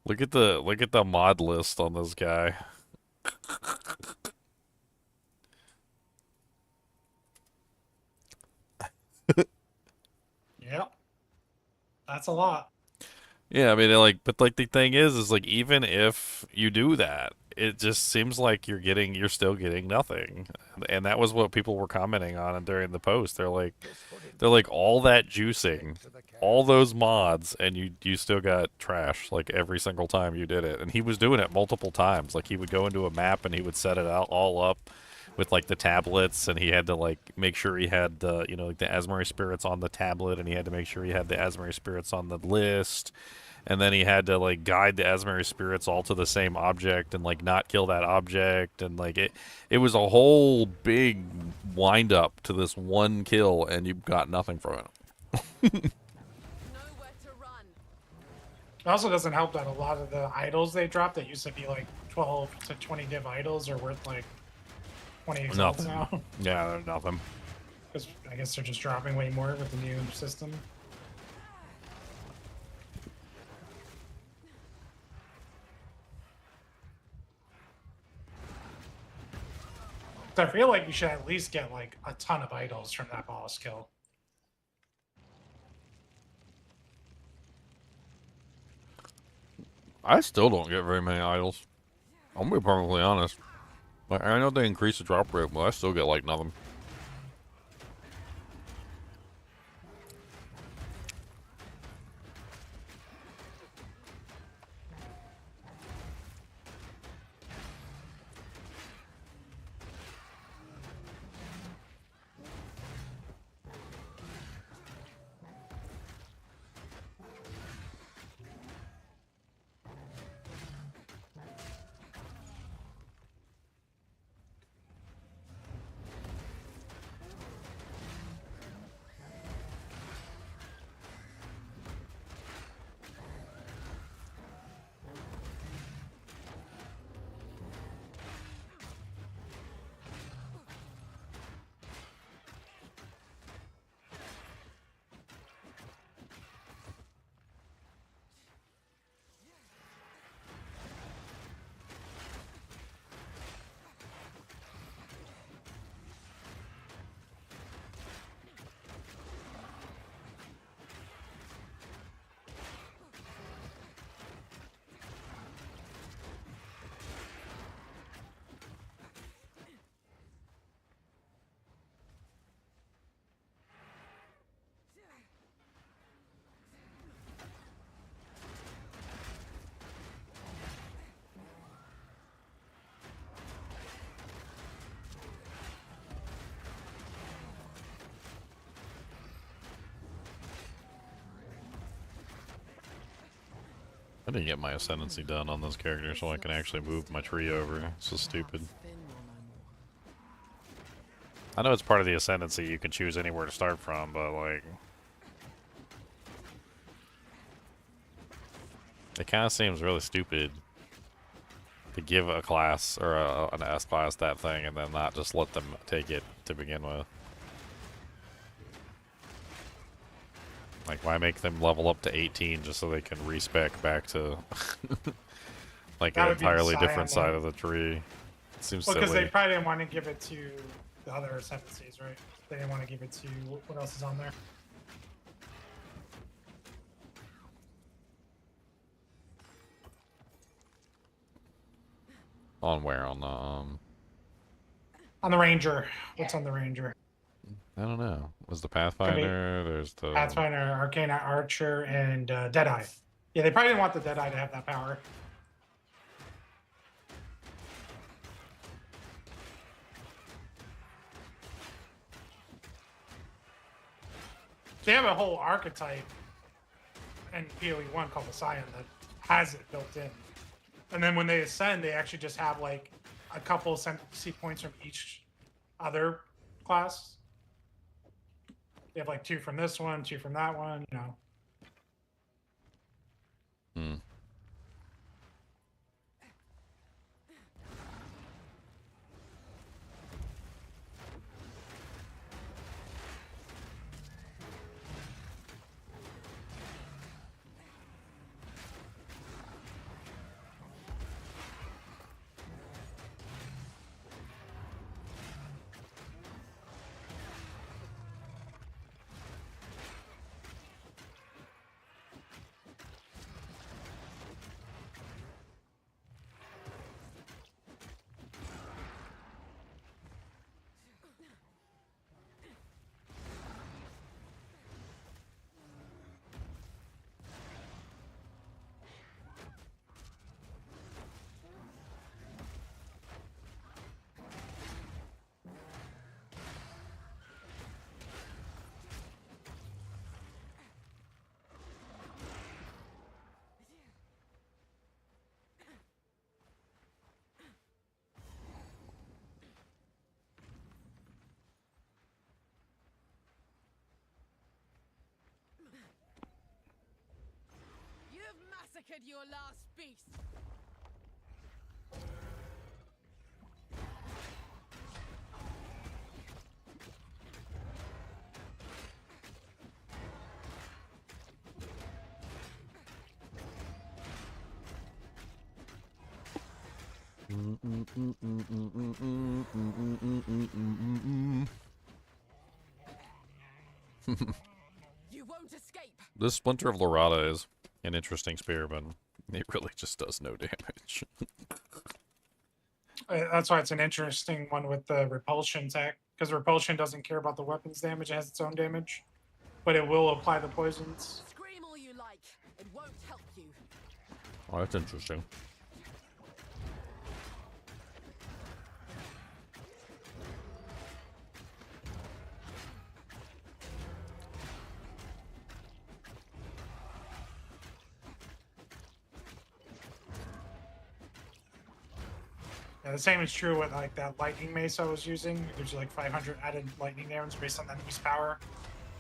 Look at the mod list on this guy. Yep, that's a lot. Yeah, I mean, like, but like the thing is like even if you do that, it just seems like you're still getting nothing, and that was what people were commenting on during the post. They're like all that juicing, all those mods, and you still got trash like every single time you did it. And he was doing it multiple times. Like he would go into a map and he would set it out all up with like the tablets, and he had to like make sure he had the like the Asmari spirits on the tablet, and he had to make sure he had the Asmari spirits on the list, and then he had to like guide the Asmari spirits all to the same object and like not kill that object, and like it was a whole big wind up to this one kill, and you got nothing from it. It also doesn't help that a lot of the idols they dropped that used to be like 12 to 20 div idols are worth like 20 exalts now. Yeah, they're nothing. Because I guess they're just dropping way more with the new system. So I feel like you should at least get like a ton of idols from that boss kill. I still don't get very many idols. I'm gonna be perfectly honest. Like, I know they increase the drop rate, but I still get like nothing. I didn't get my ascendancy done on this character so I can actually move my tree over. It's so stupid. I know it's part of the ascendancy, you can choose anywhere to start from, but like... It kind of seems really stupid to give a class, or an S class, that thing, and then not just let them take it to begin with. Like, why make them level up to 18 just so they can respec back to like That an would be the entirely Scion different side one. of the tree? It seems Well, because they silly. probably didn't want to give it to the other ascendancies, right? They didn't want to give it to what else is on there. On where? On the, On the Ranger. What's on the Ranger? I don't know. Was the Pathfinder? There's the... Pathfinder, Arcana Archer, and Deadeye. Yeah, they probably didn't want the Deadeye to have that power. They have a whole archetype in PoE1 called the Scion that has it built in. And then when they ascend, they actually just have like a couple ascendancy points from each other class. They have like 2 from this one, 2 from that one, you know. Hmm. You've massacred your last beast. You won't escape. This Splinter of RotA is an interesting spear, but it really just does no damage. That's why it's an interesting one with the repulsion tech, because repulsion doesn't care about the weapons damage, it has its own damage, but it will apply the poisons. Scream all you like. It won't help you. Oh, that's interesting. Yeah, the same is true with like that lightning mace I was using. It gives you like 500 added lightning damage based on the enemy's power.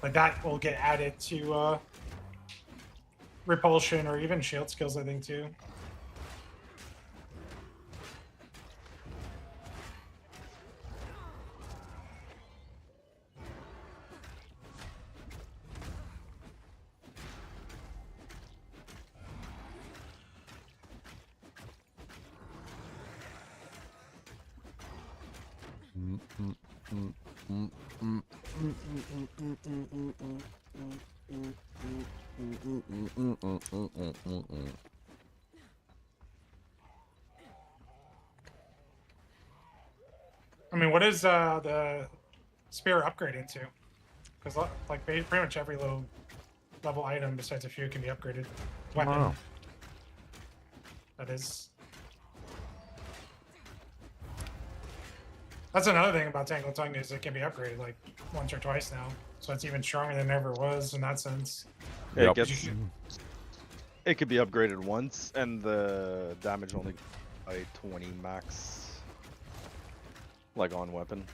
Like that will get added to repulsion or even shield skills, I think, too. I mean, what is the spear upgrade into? Because like pretty much every low level item besides a few can be upgraded. Weapon. Wow. That is. That's another thing about Tangled Tongue is it can be upgraded like once or twice now. So it's even stronger than it ever was in that sense. Yeah, Yep. it gets, It could be upgraded once, and the damage only by 20 max. Like on weapon.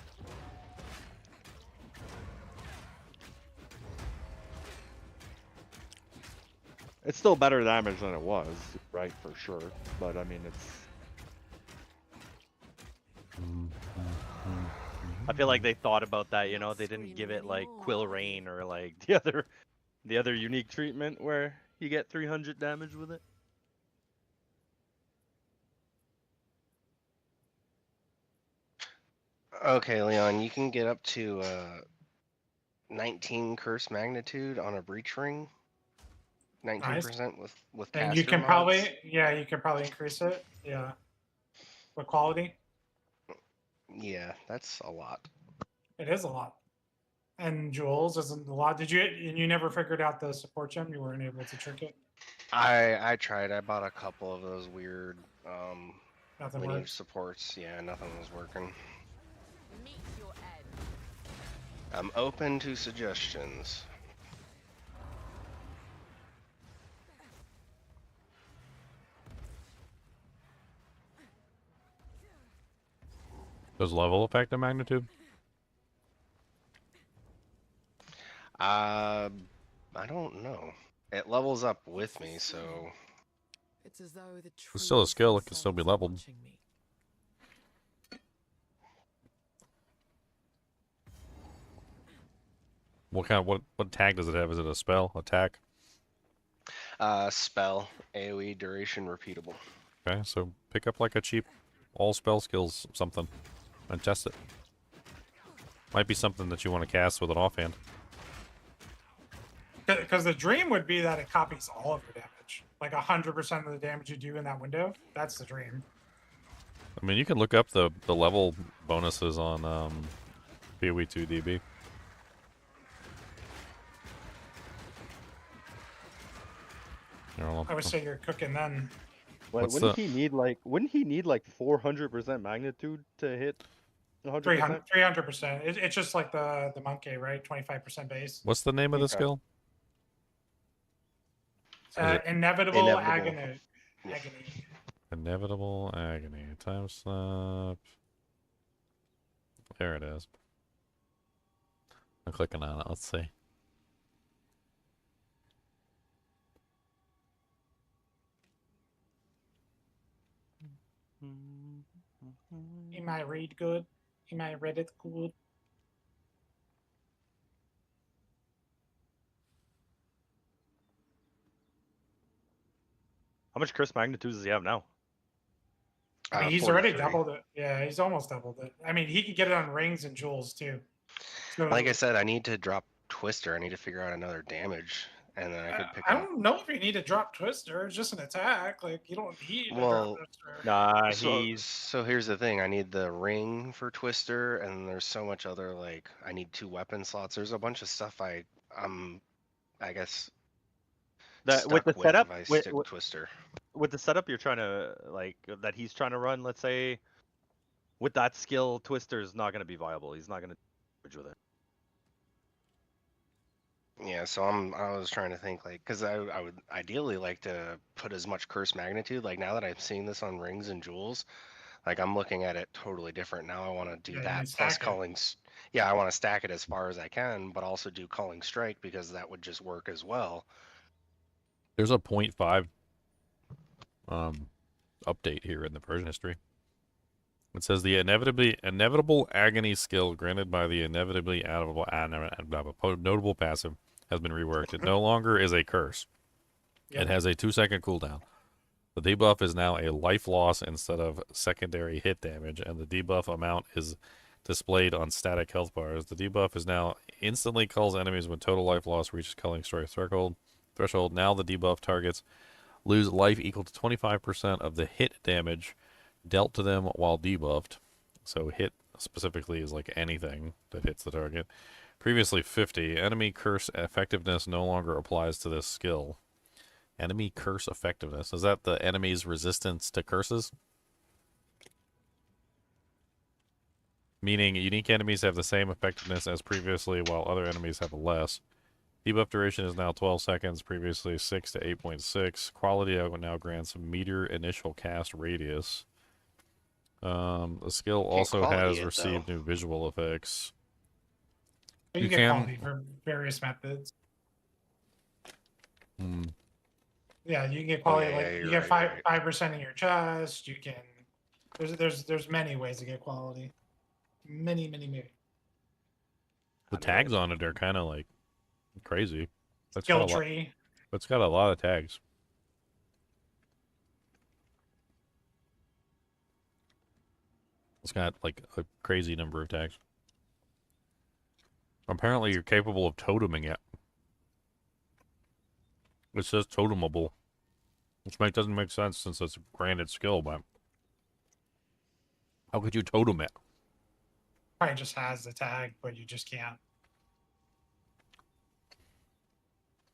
It's still better damage than it was, right, for sure. But I mean, it's... I feel like they thought about that, you know, they didn't give it like Quill Rain or like the other unique treatment where you get 300 damage with it. Okay, Leon, you can get up to 19 curse magnitude on a breach ring. 19% with And caster you can mods. probably, yeah, you can probably increase it. Yeah. The quality. Yeah, that's a lot. It is a lot. And jewels isn't a lot. Did you? And you never figured out the support gem? You weren't able to trick it. I tried. I bought a couple of those weird Nothing lineage works. supports. Yeah, nothing was working. Meet your end. I'm open to suggestions. Does level affect the magnitude? I don't know. It levels up with me, so It's as though the It's still a trees skill, it can still be themselves are leveled. watching me. What tag does it have? Is it a spell? Attack? spell, AoE, duration, repeatable. Okay, so pick up like a cheap all spell skills something and test it. Might be something that you want to cast with an offhand. Because the dream would be that it copies all of your damage. Like 100% of the damage you do in that window. That's the dream. I mean, you can look up the level bonuses on PoE 2 DB. I would say you're cooking then. Wait, What's wouldn't he need like 400% magnitude to hit 100%? 300%. It's just like the monkey, right? 25% base. What's the name of the Okay. skill? Inevitable agony. Yeah. Agony. Inevitable agony. Time slap. There it is. I'm clicking on it. Let's see. He might read good. He might read it good. How much curse magnitude does he have now? I mean, he's already 43. doubled it. Yeah, he's almost doubled it. I mean, he could get it on rings and jewels too. So, Like I said, I need to drop Twister. I need to figure out another damage, and then I could pick I up. don't know if you need to drop Twister. It's just an attack. Like you don't need to Well, drop Twister. Nah, So here's the thing. I need the ring for Twister, and there's so much other like I need 2 weapon slots. There's a bunch of stuff I guess that stuck with the setup if I with, stick Twister. with the setup you're trying to like that he's trying to run. Let's say with that skill, Twister's not going to be viable. He's not going to damage with it. Yeah, so I was trying to think like because I would ideally like to put as much curse magnitude. Like now that I'm seeing this on rings and jewels, like I'm looking at it totally different. Now I want to do Yeah, you that need to plus stack it. calling. Yeah, I want to stack it as far as I can, but also do calling strike because that would just work as well. There's a 0.5 update here in the version history. It says the inevitable agony skill granted by the inevitably notable passive has been reworked. It no longer is a curse. Yep. It has a 2-second cooldown. The debuff is now a life loss instead of secondary hit damage, and the debuff amount is displayed on static health bars. The debuff is now instantly culls enemies when total life loss reaches culling strike threshold. Now the debuff targets lose life equal to 25% of the hit damage dealt to them while debuffed. So hit specifically is like anything that hits the target. Previously 50. Enemy curse effectiveness no longer applies to this skill. Enemy curse effectiveness. Is that the enemy's resistance to curses? Meaning unique enemies have the same effectiveness as previously while other enemies have less. Debuff duration is now 12 seconds, previously 6 to 8.6. Quality now grants meter initial cast radius. The skill also quality has it, received though. new visual effects. You You get can- quality for various methods. Hmm. Yeah, you can get quality yeah, like you're you get right, you're 5% in your chest. You can. There's many ways to get quality. Many. The tags on it are kind of like crazy. That's got Skill a lot. tree. That's got a lot of tags. It's got like a crazy number of tags. Apparently, you're capable of toteming it. It says totemable, which doesn't make sense since it's a granted skill, but how could you totem it? Probably just has the tag, but you just can't.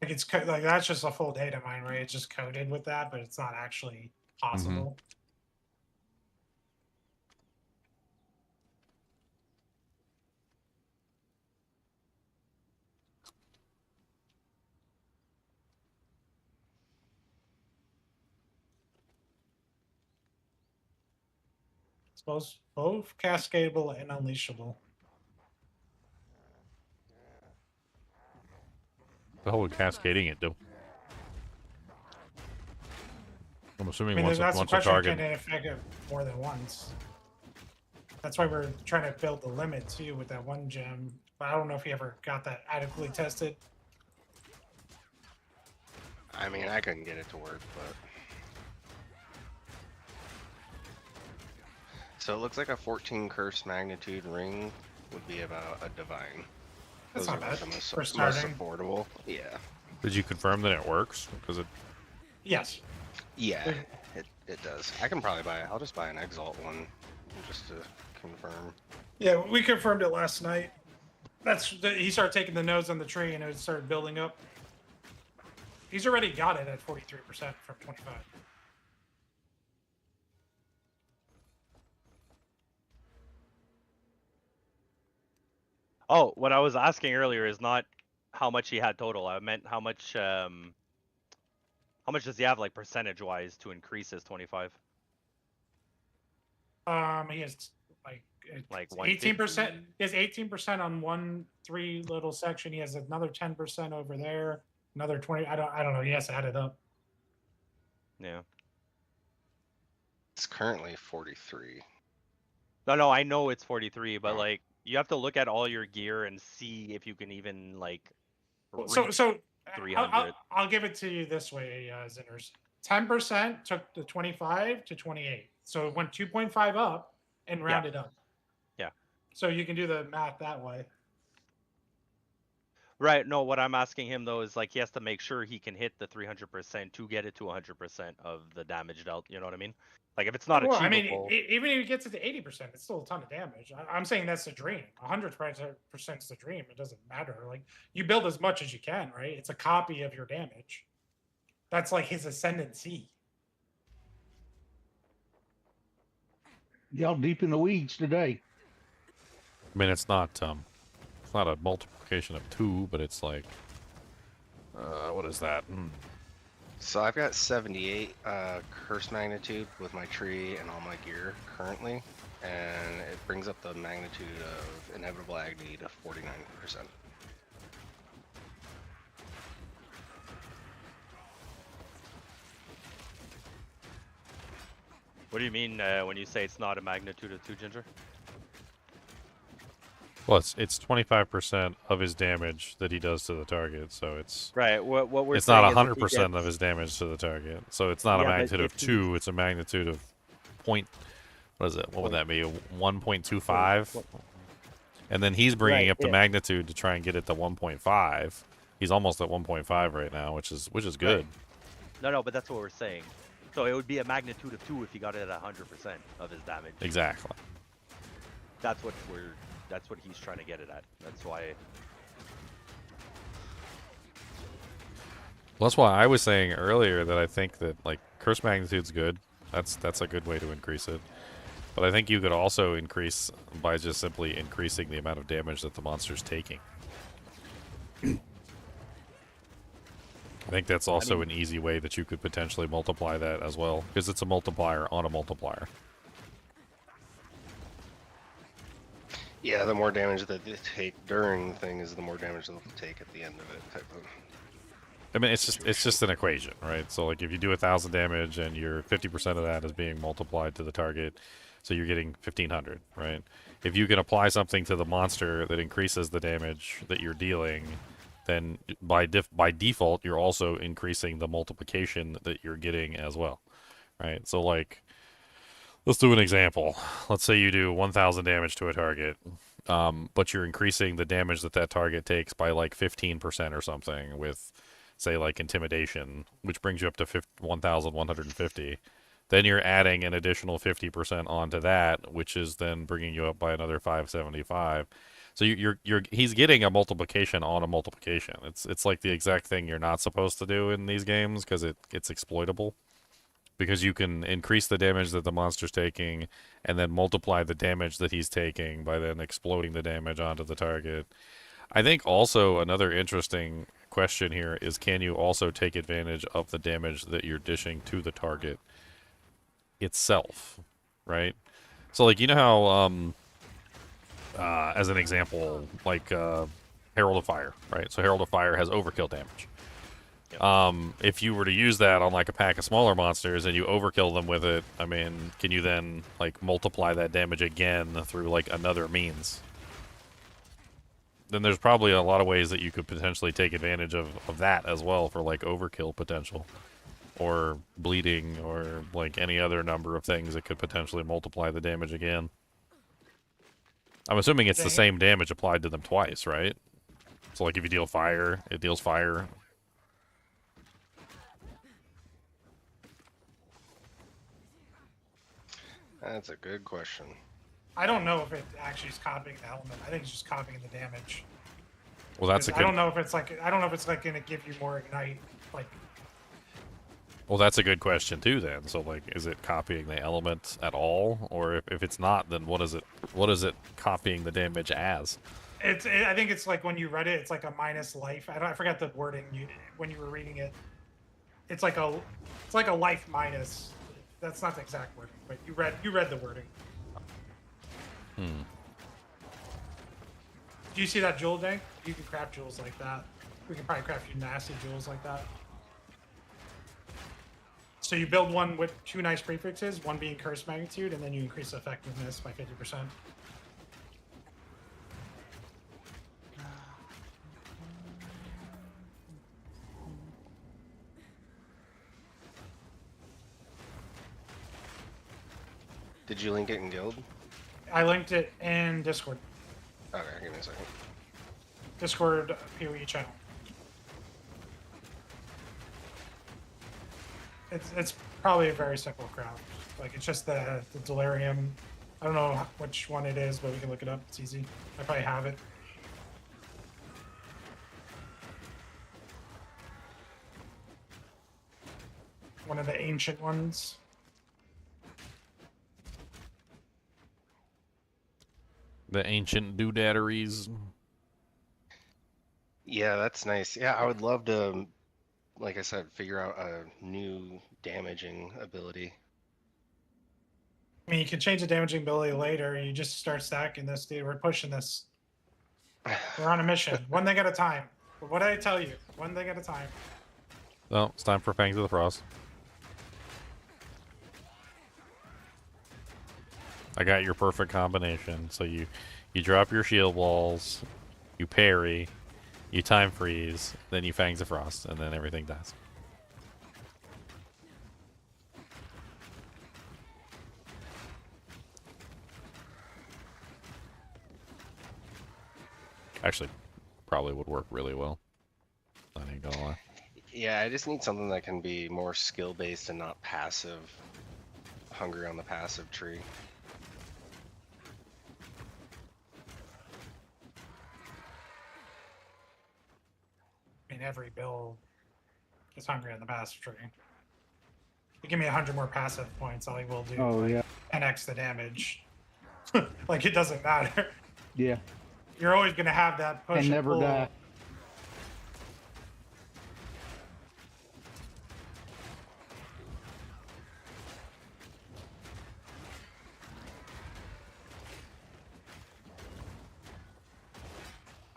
Like like that's just a full data mine, right? It's just coded with that, but it's not actually possible. It's both cascadable and unleashable. The whole cascading it do. I'm assuming once that's a the question. target. Can it affect it more than once? That's why we're trying to build the limit too with that one gem. But I don't know if you ever got that adequately tested. I mean, I couldn't get it to work, but. So it looks like a 14 curse magnitude ring would be about a divine. That's Those not are bad the most for starting. affordable. Yeah. Did you confirm that it works? Because it. Yes. Yeah, it does. I can probably buy it. I'll just buy an Exalt one just to confirm. Yeah, we confirmed it last night. He started taking the nodes on the tree and it started building up. He's already got it at 43% from 25. Oh, what I was asking earlier is not how much he had total. I meant how much does he have like percentage wise to increase his 25? He has like 150? 18%. He has 18% on 3 little section. He has another 10% over there. Another 20. I don't know. He has to add it up. Yeah. It's currently 43. No, I know it's 43, but like you have to look at all your gear and see if you can even like reach So 300. I'll give it to you this way, Zinners. 10% took the 25 to 28. So it went 2.5 up and rounded up. Yeah. So you can do the math that way. Right. No, what I'm asking him though is like he has to make sure he can hit the 300% to get it to 100% of the damage dealt. You know what I mean? Like if it's not Well, achievable. I mean, even if he gets it to 80%, it's still a ton of damage. I'm saying that's the dream. 100% is the dream. It doesn't matter. Like you build as much as you can, right? It's a copy of your damage. That's like his ascendancy. Y'all deep in the weeds today. I mean, it's not a multiplication of 2, but it's like, what is that? So I've got 78 curse magnitude with my tree and all my gear currently, and it brings up the magnitude of inevitable agony to 49%. What do you mean when you say it's not a magnitude of 2, Ginger? Well, it's 25% of his damage that he does to the target, so it's right. What we're it's saying not is 100% of his damage to the target. So it's not a Yeah, but magnitude of if he- 2. It's a magnitude of what is it? What would that be? 1.25. And then he's bringing Right, up the yeah. magnitude to try and get it to 1.5. He's almost at 1.5 right now, which is good. No, but that's what we're saying. So it would be a magnitude of 2 if he got it at 100% of his damage. Exactly. That's what he's trying to get it at. That's why. Well, that's why I was saying earlier that I think that like curse magnitude's good. That's a good way to increase it. But I think you could also increase by just simply increasing the amount of damage that the monster's taking. I think that's also an easy way that you could potentially multiply that as well, because it's a multiplier on a multiplier. Yeah, the more damage that they take during the thing is the more damage they'll take at the end of it. Type of. I mean, it's just an equation, right? So like if you do 1,000 damage and your 50% of that is being multiplied to the target, so you're getting 1,500, right? If you can apply something to the monster that increases the damage that you're dealing, then by default you're also increasing the multiplication that you're getting as well, right? So like, let's do an example. Let's say you do 1,000 damage to a target, but you're increasing the damage that that target takes by like 15% or something with, say, like intimidation, which brings you up to 1,150. Then you're adding an additional 50% onto that, which is then bringing you up by another 575. So he's getting a multiplication on a multiplication. It's like the exact thing you're not supposed to do in these games because it's exploitable. Because you can increase the damage that the monster's taking and then multiply the damage that he's taking by then exploding the damage onto the target. I think also another interesting question here is, can you also take advantage of the damage that you're dishing to the target itself, right? So like, you know how as an example, like Herald of Fire, right? So Herald of Fire has overkill damage. Yep. If you were to use that on like a pack of smaller monsters and you overkill them with it, I mean, can you then like multiply that damage again through like another means? Then there's probably a lot of ways that you could potentially take advantage of that as well for like overkill potential or bleeding or like any other number of things that could potentially multiply the damage again. I'm assuming it's the same damage applied to them twice, right? So like if you deal fire, it deals fire. That's a good question. I don't know if it actually is copying the element. I think it's just copying the damage. Well, that's a good... I don't know if it's like going to give you more ignite. Like. Well, that's a good question too. Then, so like, is it copying the element at all, or if it's not, then what is it? What is it copying the damage as? I think it's like when you read it, it's like a minus life. I forgot the wording when you were reading it. It's like a life minus. That's not the exact wording, but you read the wording. Do you see that jewel tank? You can craft jewels like that. We can probably craft you nasty jewels like that. So you build one with 2 nice prefixes, one being curse magnitude, and then you increase the effectiveness by 50%. Did you link it in Guild? I linked it in Discord. Okay, give me a second. Discord PoE channel. It's probably a very simple craft. Like it's just the delirium. I don't know which one it is, but we can look it up. It's easy. I probably have it. One of the ancient ones. The ancient doodaderies. Yeah, that's nice. Yeah, I would love to, like I said, figure out a new damaging ability. I mean, you can change the damaging ability later. You just start stacking this, dude. We're pushing this. We're on a mission. One thing at a time. But what did I tell you? One thing at a time. Well, it's time for Fangs of the Frost. I got your perfect combination. So you drop your shield walls, you parry, you time freeze, then you Fangs of Frost, and then everything dies. Actually, probably would work really well. I ain't gonna lie. Yeah, I just need something that can be more skill-based and not passive. Hungry on the passive tree. I mean, every build is hungry on the passive tree. You give me 100 more passive points, all he will do. Oh, yeah. 10x the damage. Like, it doesn't matter. Yeah. You're always going to have that push And never pull. die.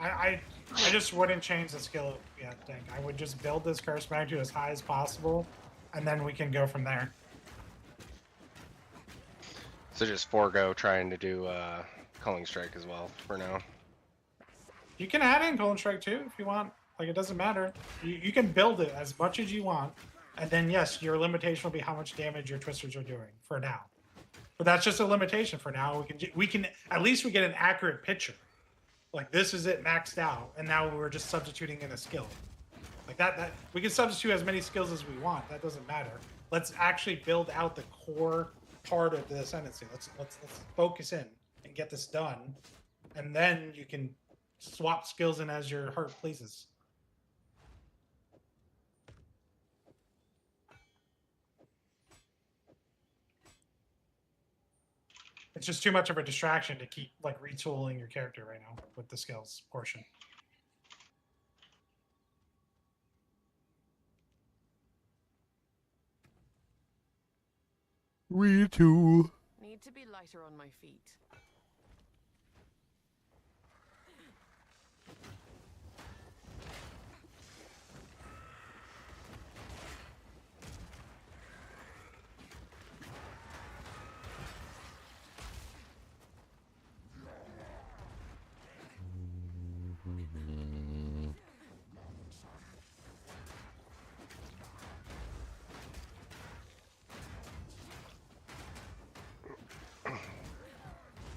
I just wouldn't change the skill yet, Dink. I would just build this curse magnitude as high as possible, and then we can go from there. So just forego trying to do Culling Strike as well for now. You can add in Golden Strike too if you want. Like, it doesn't matter. You can build it as much as you want, and then yes, your limitation will be how much damage your twisters are doing for now. But that's just a limitation for now. We can at least we get an accurate picture. Like, this is it maxed out, and now we're just substituting in a skill. Like that we can substitute as many skills as we want. That doesn't matter. Let's actually build out the core part of the ascendancy. Let's focus in and get this done, and then you can swap skills in as your heart pleases. It's just too much of a distraction to keep like retooling your character right now with the skills portion. Retool. Need to be lighter on my feet.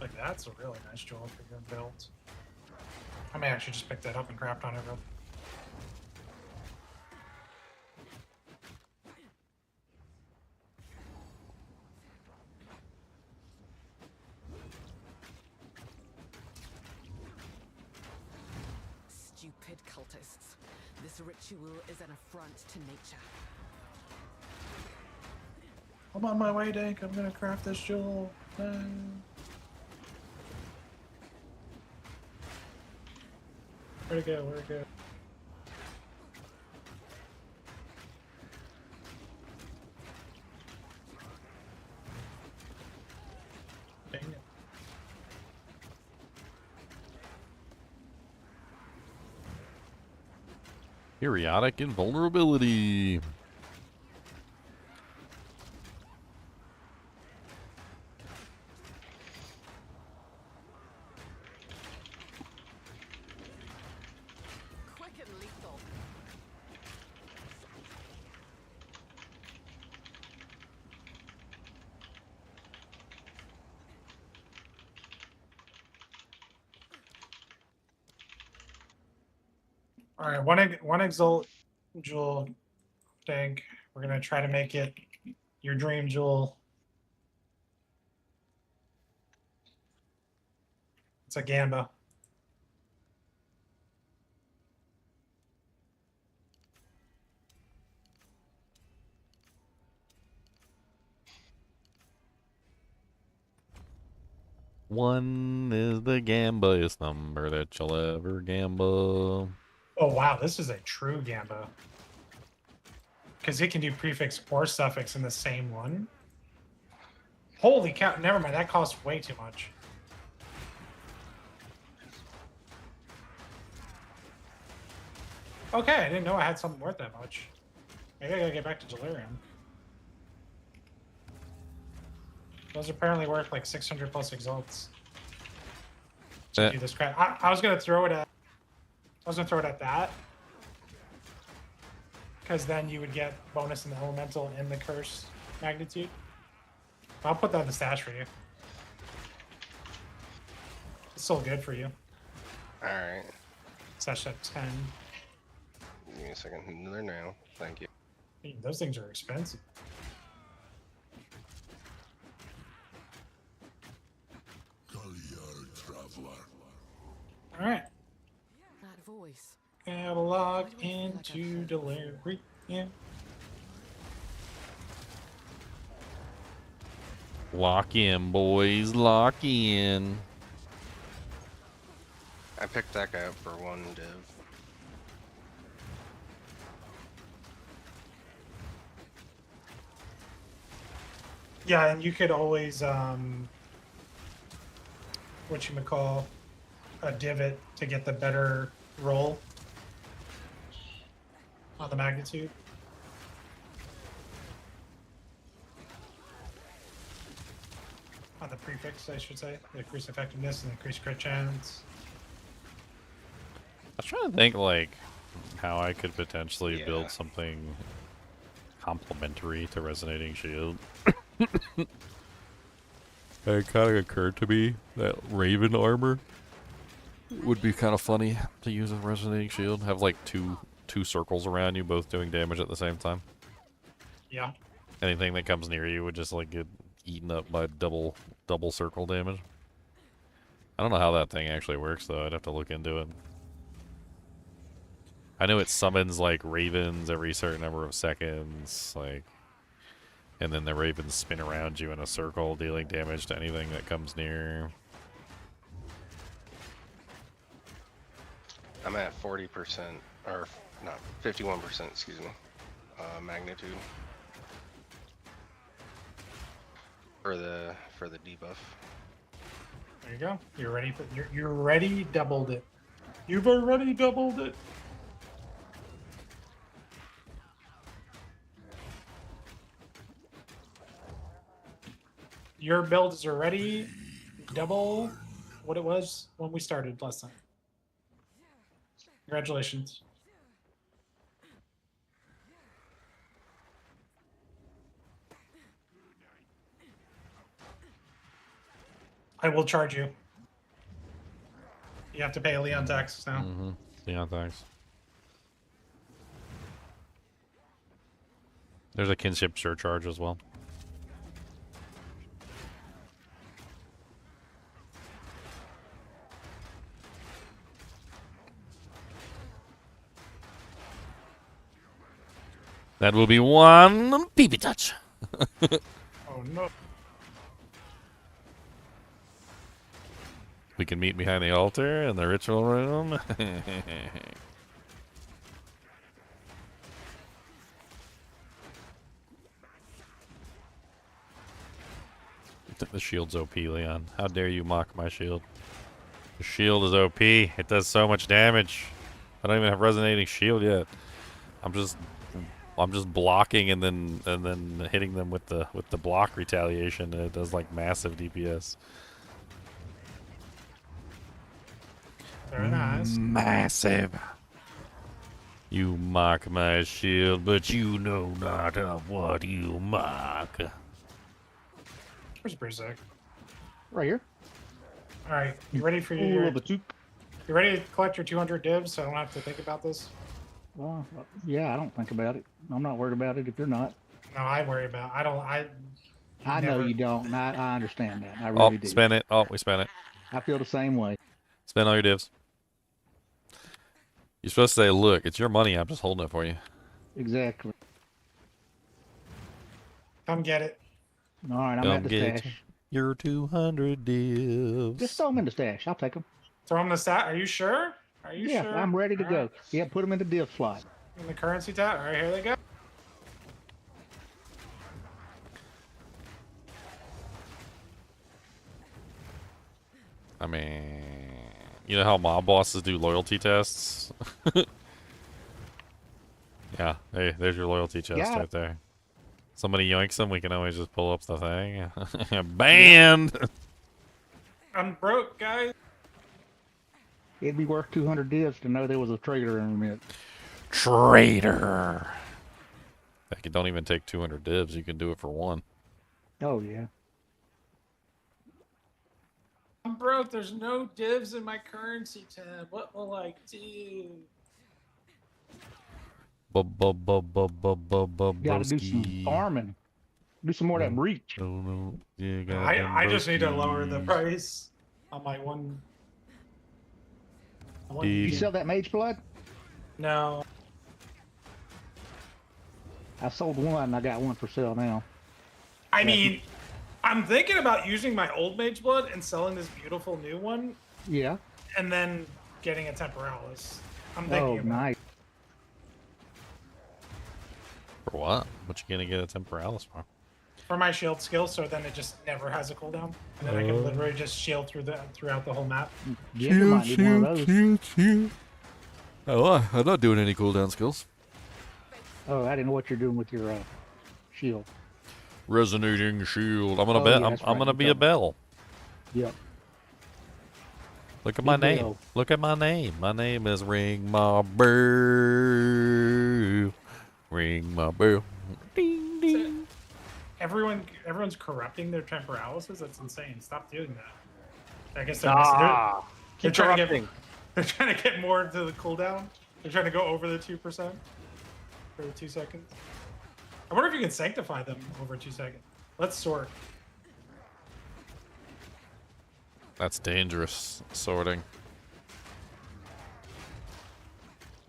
Like, that's a really nice jewel for your build. I may actually just pick that up and craft on it real. Stupid cultists. This ritual is an affront to nature. I'm on my way, Dank. I'm gonna craft this jewel. Where'd it go? Where'd it go? Dang it. Periodic invulnerability. Quick and lethal. All right, one exalt jewel, Dank. We're gonna try to make it your dream jewel. It's a Gamba. One is the gambiest number that you'll ever gamba. Oh wow, this is a true Gamba. Because it can do prefix or suffix in the same one. Holy cow, never mind, that costs way too much. Okay, I didn't know I had something worth that much. Maybe I gotta get back to Delirium. Those are apparently worth like 600 plus exalts. To do this crap. I was gonna throw it at that. Because then you would get bonus in the elemental and the curse magnitude. I'll put that in the stash for you. It's still good for you. Alright. Stash at 10. Give me a second. There now. Thank you. Those things are expensive. Alright. That voice. Gotta log into delivery. Yeah. Lock in, boys. Lock in. I picked that guy up for one div. Yeah, and you could always whatchamacall, a divot to get the better roll on the magnitude. On the prefix, I should say. The increased effectiveness and increased crit chance. I was trying to think, like, how I could potentially Yeah. build something complementary to Resonating Shield. It kind of occurred to me that Raven armor would be kind of funny to use with Resonating Shield. Have, like, two circles around you, both doing damage at the same time. Yeah. Anything that comes near you would just, like, get eaten up by double circle damage. I don't know how that thing actually works, though. I'd have to look into it. I know it summons, like, ravens every certain number of seconds, like, and then the ravens spin around you in a circle, dealing damage to anything that comes near. I'm at 40%, or not 51%, excuse me, magnitude for the debuff. There you go. You're ready. You're ready. Doubled it. You've already doubled it. Your build is already double what it was when we started last time. Congratulations. I will charge you. You have to pay a Leon tax now. Mm-hmm. Yeah, thanks. There's a kinship surcharge as well. That will be one peepee touch. Oh no. We can meet behind the altar in the ritual room. The shield's OP, Leon. How dare you mock my shield? The shield is OP. It does so much damage. I don't even have resonating shield yet. I'm just blocking and then hitting them with the block retaliation, and it does like massive DPS. Very nice. Massive. You mock my shield, but you know not of what you mock. Where's Berserk? Right here. All right, you ready for Ooh, your? but you. You ready to collect your 200 divs, so I don't have to think about this? Well, yeah, I don't think about it. I'm not worried about it if you're not. No, I worry about. I don't. I know never- you don't. And I understand that. I Oh, really do. spin it. Oh, we spent it. I feel the same way. Spend all your divs. You're supposed to say, look, it's your money. I'm just holding it for you. Exactly. Come get it. All right, I'm Come at the get stash. your 200 divs. Just throw them in the stash. I'll take them. Throw them in the stat. Are you sure? Are you Yeah, sure? I'm ready to All go. right. Yeah, put them in the div slot. In the currency tab. All right, here they go. I mean, you know how mob bosses do loyalty tests? Yeah, hey, there's your loyalty chest Got it. right there. Somebody yoinks them, we can always just pull up the thing. Banned! I'm broke, guys. It'd be worth 200 divs to know there was a trader in it. Traitor! Heck, it don't even take 200 divs, you can do it for one. Oh, yeah. I'm broke. There's no divs in my currency tab. What will I do? Gotta do some farming. Do some more of that breach. No. Yeah, I just need to lower the price on my one. You sell that mage blood? No. I sold one and I got one for sale now. I mean, I'm thinking about using my old mage blood and selling this beautiful new one, Yeah. and then getting a temporalis. I'm Oh, thinking about. nice. For what? What you gonna get a temporalis for? for my shield skill, so then it just never has a cooldown, and then I can literally just shield throughout the whole map. Giga might need one of those. Shield. Oh, I'm not doing any cooldown skills. Oh, I didn't know what you're doing with your shield. Resonating shield. I'm gonna Oh, bet. yeah, I'm, that's I'm right, gonna you be a told me. bell. Yep. Look at my Big name. bell. Look at my name. My name is Ring My Bell. Ring my bell. Ding ding. Everyone's corrupting their temporalysis. That's insane. Stop doing that. I guess they're Keep trying to corrupting. they're trying to get more into the cooldown. They're trying to go over the 2% for the 2 seconds. I wonder if you can sanctify them over 2 seconds. Let's sort. That's dangerous sorting.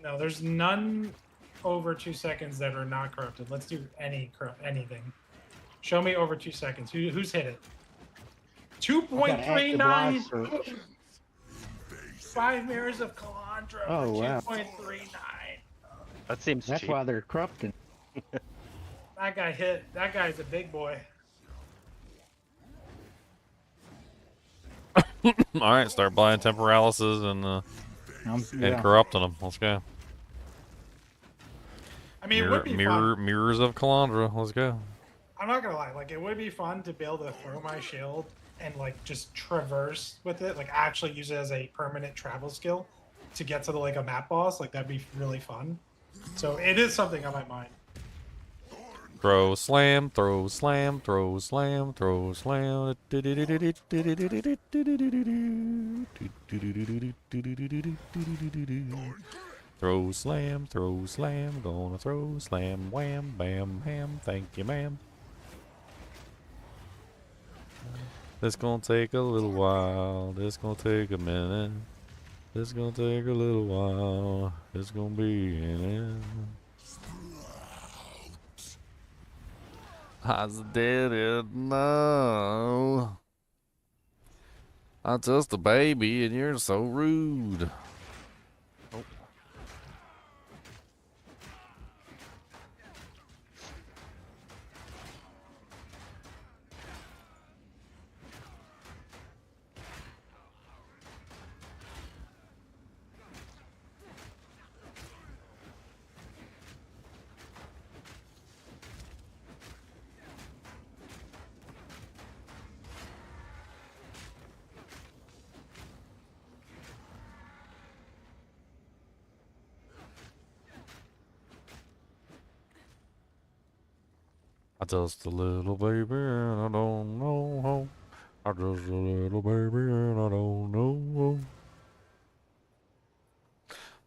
No, there's none over 2 seconds that are not corrupted. Let's do anything. Show me over 2 seconds. Who's hit it? Got active live 2.39. search. 5 mirrors of Calandra. Oh, wow. 2.39. That seems That's cheap. why they're corrupting. That guy hit. That guy's a big boy. All right, start buying temporalysis and corrupting them. Let's go. I mean, it would be fun. Mirrors of Calandra. Let's go. I'm not gonna lie. Like, it would be fun to be able to throw my shield and like just traverse with it. Like, actually use it as a permanent travel skill to get to a map boss. Like, that'd be really fun. So it is something on my mind. Throw slam, throw slam, throw slam, throw slam. Throw slam, gonna throw slam, wham, bam, ham. Thank you, ma'am. This gonna take a little while. This gonna take a minute. This gonna take a little while. It's gonna be in it. I did it, no. I'm just a baby and you're so rude. Oh. I'm just a little baby and I don't know how. I'm just a little baby and I don't know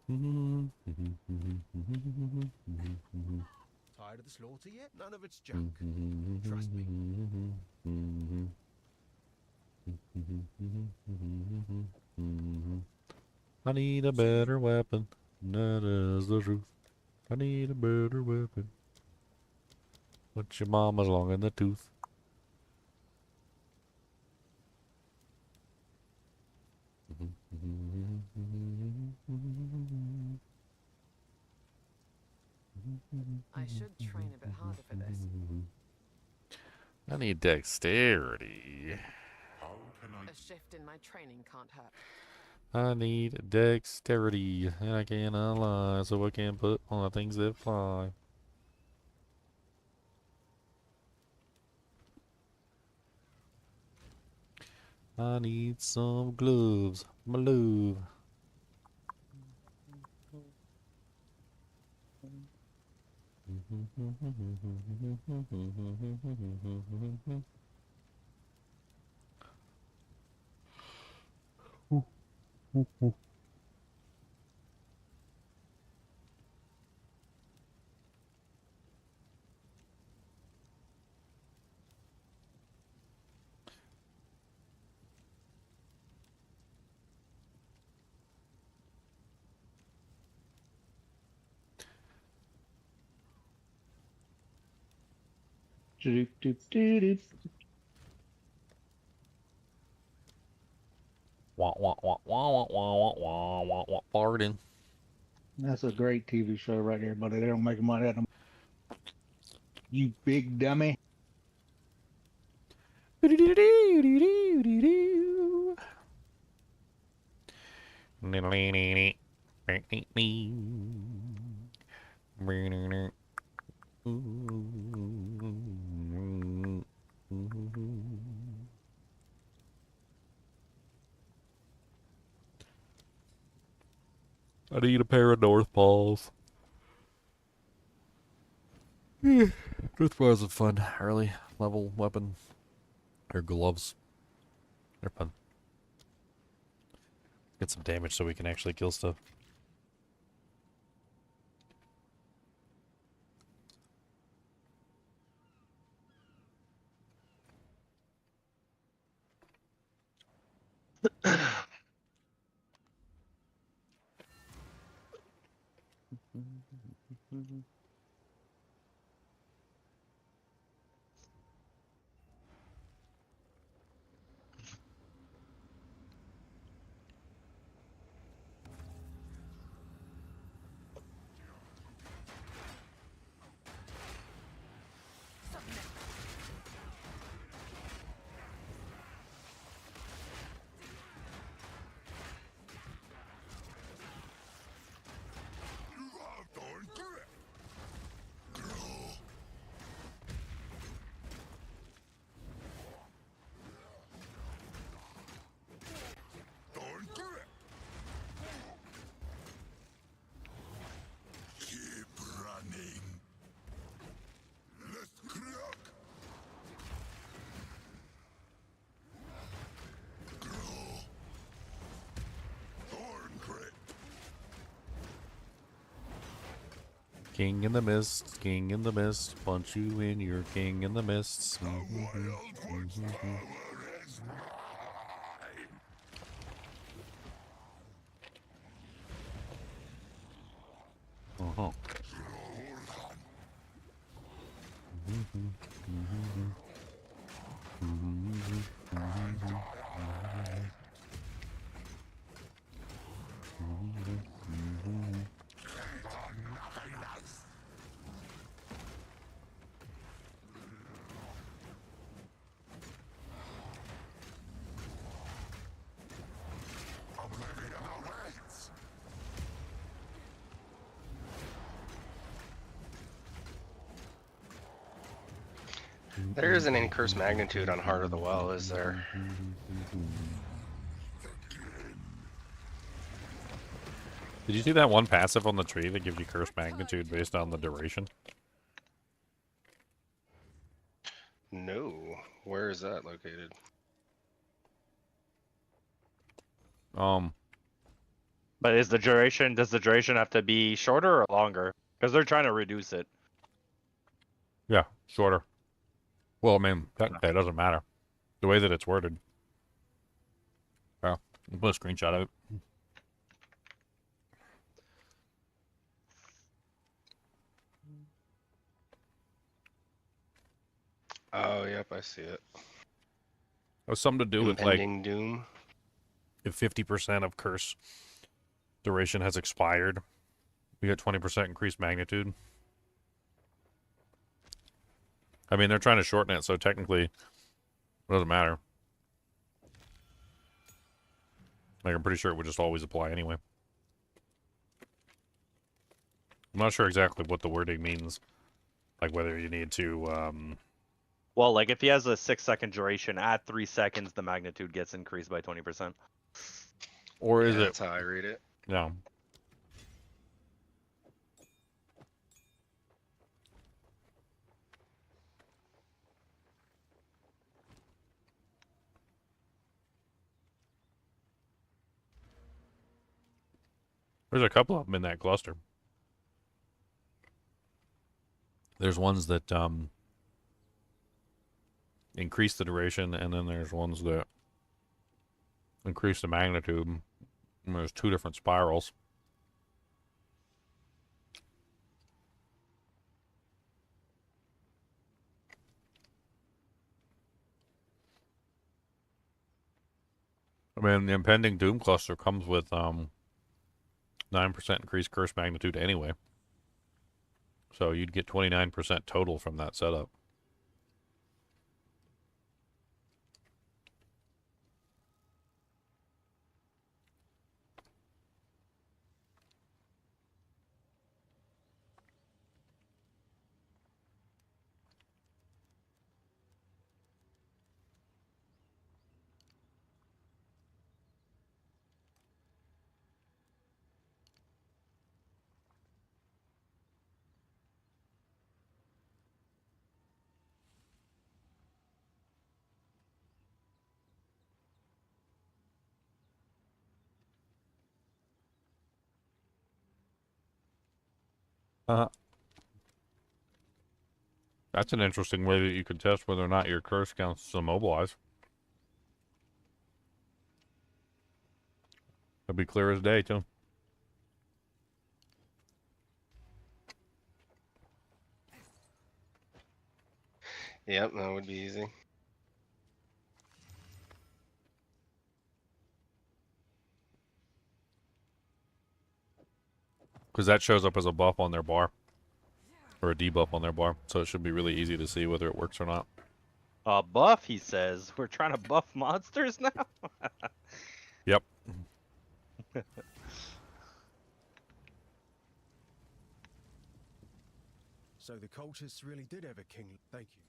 how. Tired of the slaughter yet? None of it's junk. Trust me. I need a better weapon. That is the truth. I need a better weapon. But your mama's long in the tooth. I should train a bit harder for this. I need dexterity. A shift in my training can't hurt. I need dexterity, and I cannot lie, so I can put on the things that fly. I need some gloves, my love. Wah wah wah wah wah wah wah wah wah. Pardon. That's a great TV show right there, buddy. They don't make money at them. You big dummy. I need a pair of North Paws. North Paws are fun. Early level weapon. Or gloves. They're fun. Get some damage so we can actually kill stuff. King in the mist, king in the mist, punch you in your king in the mists. Uh-huh. There isn't any curse magnitude on Heart of the Well, is there? Did you see that one passive on the tree that gives you curse magnitude based on the duration? No. Where is that located? But does the duration have to be shorter or longer? Because they're trying to reduce it. Yeah, shorter. Well, I mean, that doesn't matter. The way that it's worded. Yeah, I'll put a screenshot of it. Oh, yep, I see it. It was something to do with, like, Impending Doom. if 50% of curse duration has expired, we get 20% increased magnitude. I mean, they're trying to shorten it, so technically, it doesn't matter. Like, I'm pretty sure it would just always apply anyway. I'm not sure exactly what the wording means. Like, whether you need to, Well, like if he has a 6-second duration, at 3 seconds, the magnitude gets increased by 20%. or is Yeah, it... that's how I read it. No. There's a couple of them in that cluster. There's ones that increase the duration, and then there's ones that increase the magnitude. And there's two different spirals. I mean, the impending doom cluster comes with 9% increased curse magnitude anyway. So you'd get 29% total from that setup. That's an interesting way that you could test whether or not your curse counts as immobilize. It'll be clear as day, too. Yep, that would be easy. Because that shows up as a buff on their bar. Or a debuff on their bar. So it should be really easy to see whether it works or not. Buff, he says. We're trying to buff monsters now? Yep. So the cultists really did have a king. Thank you.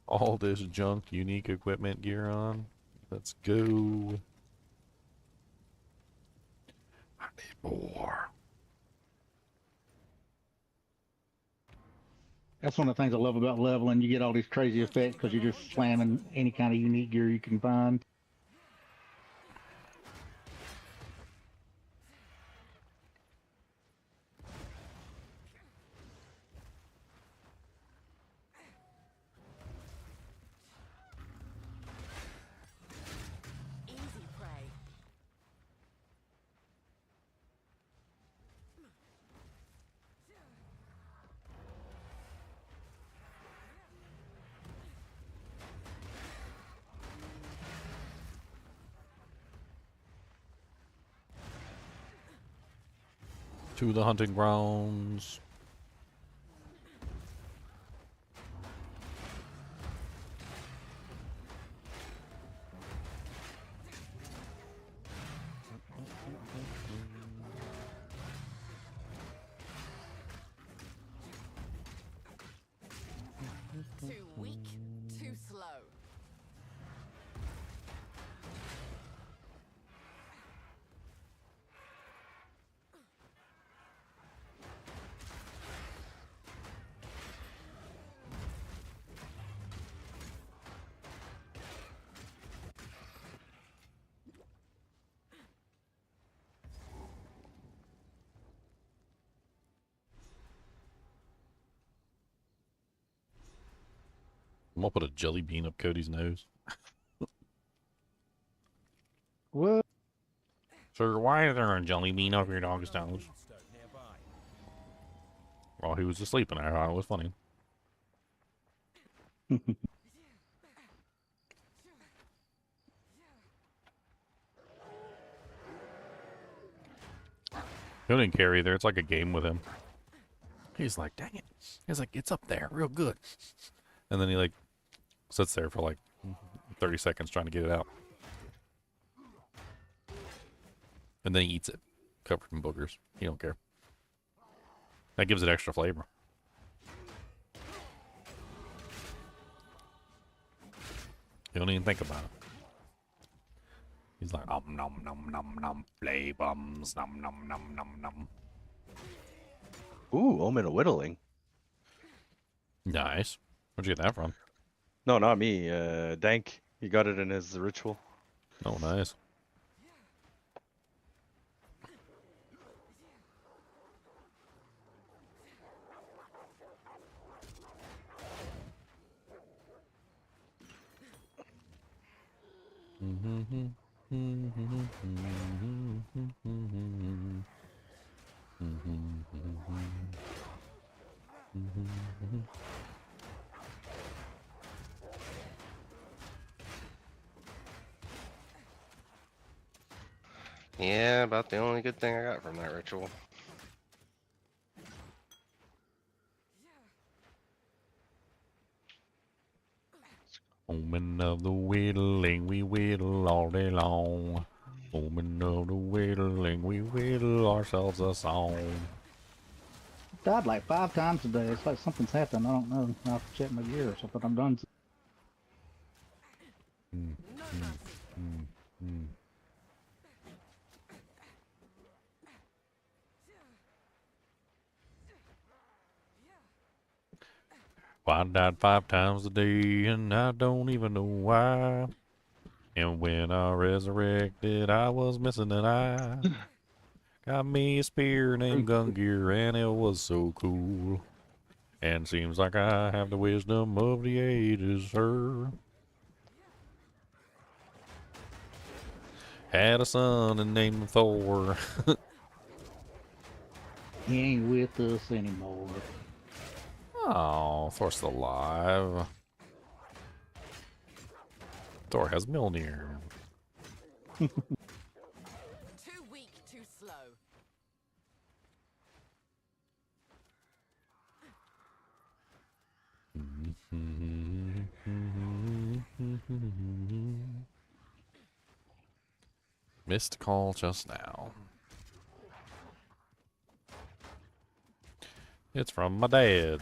All this junk, unique equipment gear on. Let's go. I need more. That's one of the things I love about leveling. You get all these crazy effects because you're just slamming any kind of unique gear you can find. Easy prey. To the hunting grounds. Too weak, too slow. I'm gonna put a jelly bean up Cody's nose. What? Sir, why is there a jelly bean up your dog's nose? Well, he was asleep and I thought it was funny. He didn't care either. It's like a game with him. He's like, dang it. He's like, it's up there real good. And then he like sits there for like 30 seconds trying to get it out. And then he eats it, covered in boogers. He don't care. That gives it extra flavor. He don't even think about it. He's like, nom nom nom nom nom, play bums, nom nom nom nom nom. Ooh, Omen of Whittling. Nice. Where'd you get that from? No, not me. Dank. He got it in his ritual. Oh, nice. Yeah, about the only good thing I got from that ritual. Woman of the whittling, we whittle all day long. Woman of the whittling, we whittle ourselves a song. Died like 5 times today. It's like something's happened. I don't know. I have to check my gear or something. I'm done. Well, I died 5 times a day, and I don't even know why. And when I resurrected, I was missing an eye. Got me a spear named Gungear, and it was so cool. And seems like I have the wisdom of the ages, sir. Had a son and named him Thor. He ain't with us anymore. Oh, Thor's still alive. Thor has Mjolnir. Too weak, too slow. Missed a call just now. It's from my dad.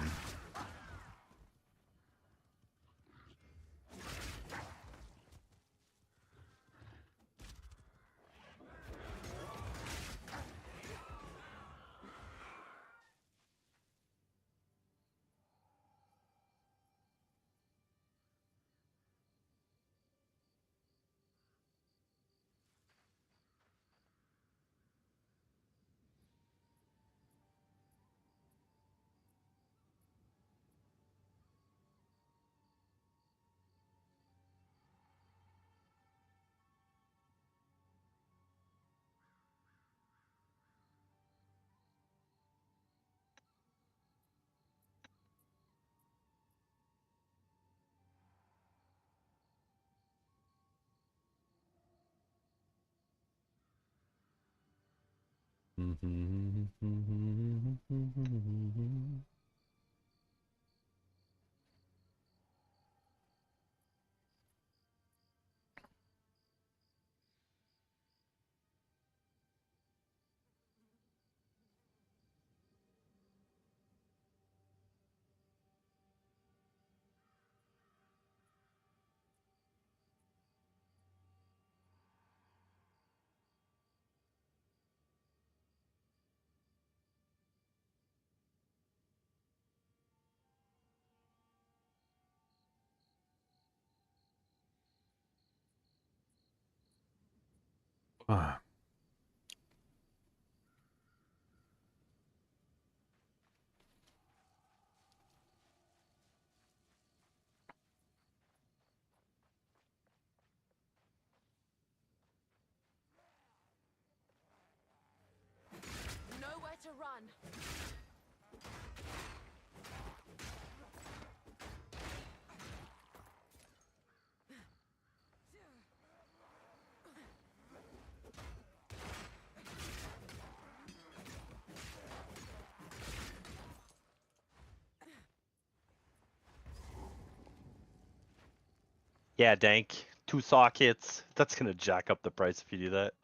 Ah. Nowhere to run. Yeah, Dank. 2 sockets. That's gonna jack up the price if you do that.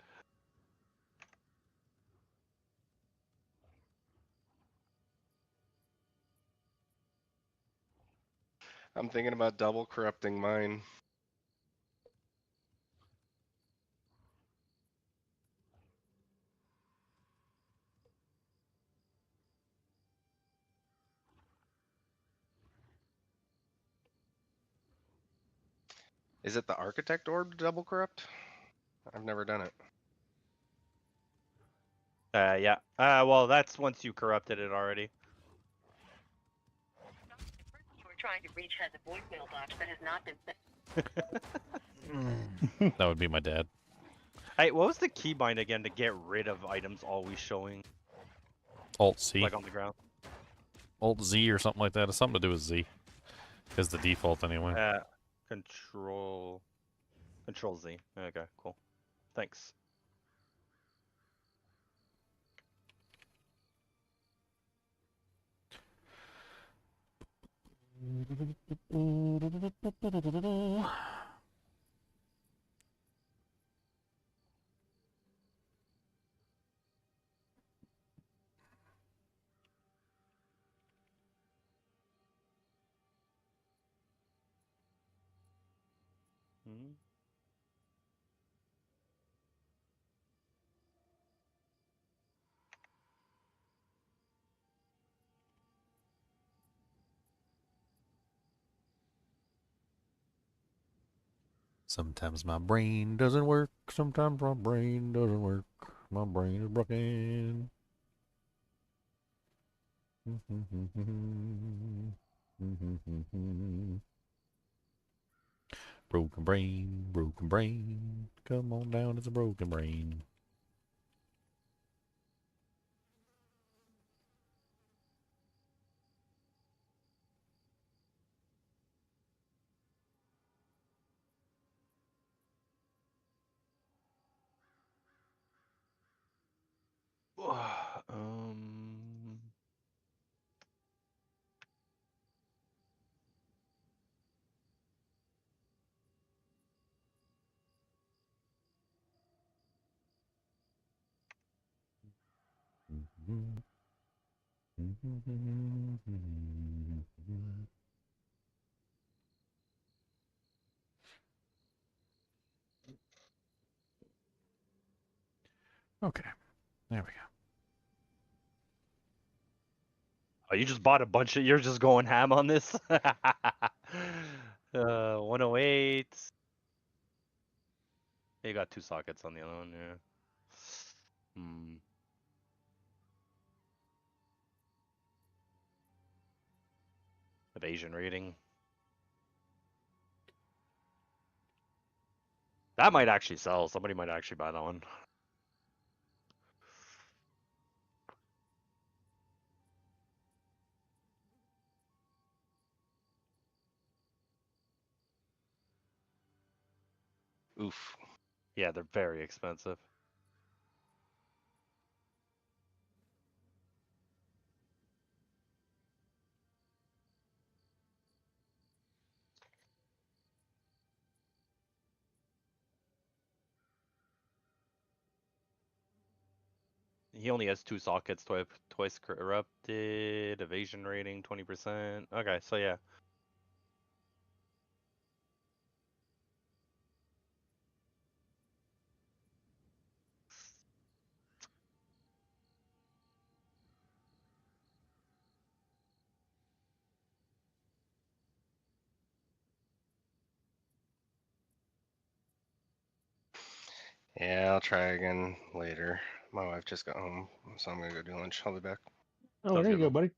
I'm thinking about double corrupting mine. Is it the architect orb to double corrupt? I've never done it. Yeah. Well, that's once you corrupted it already. You were trying to reach has a voicemail box that has not been sent. That would be my dad. Hey, what was the keybind again to get rid of items always showing? Alt C. Like on the ground. Alt Z or something like that. It's something to do with Z. Is the default anyway. Control Z. Okay, cool. Thanks. Hmm? Sometimes my brain doesn't work. Sometimes my brain doesn't work. My brain is broken. Broken brain, broken brain. Come on down, it's a broken brain. um. Okay, there we go. Oh, you just bought a bunch of. You're just going ham on this. 108. You got 2 sockets on the other one. Yeah. Hmm. Evasion rating. That might actually sell. Somebody might actually buy that one. Oof. Yeah, they're very expensive. He only has 2 sockets, twice corrupted, evasion rating 20%. Okay, so yeah. Yeah, I'll try again later. My wife just got home, so I'm gonna go do lunch. I'll be back. Oh, Sounds there you good, go, man. buddy.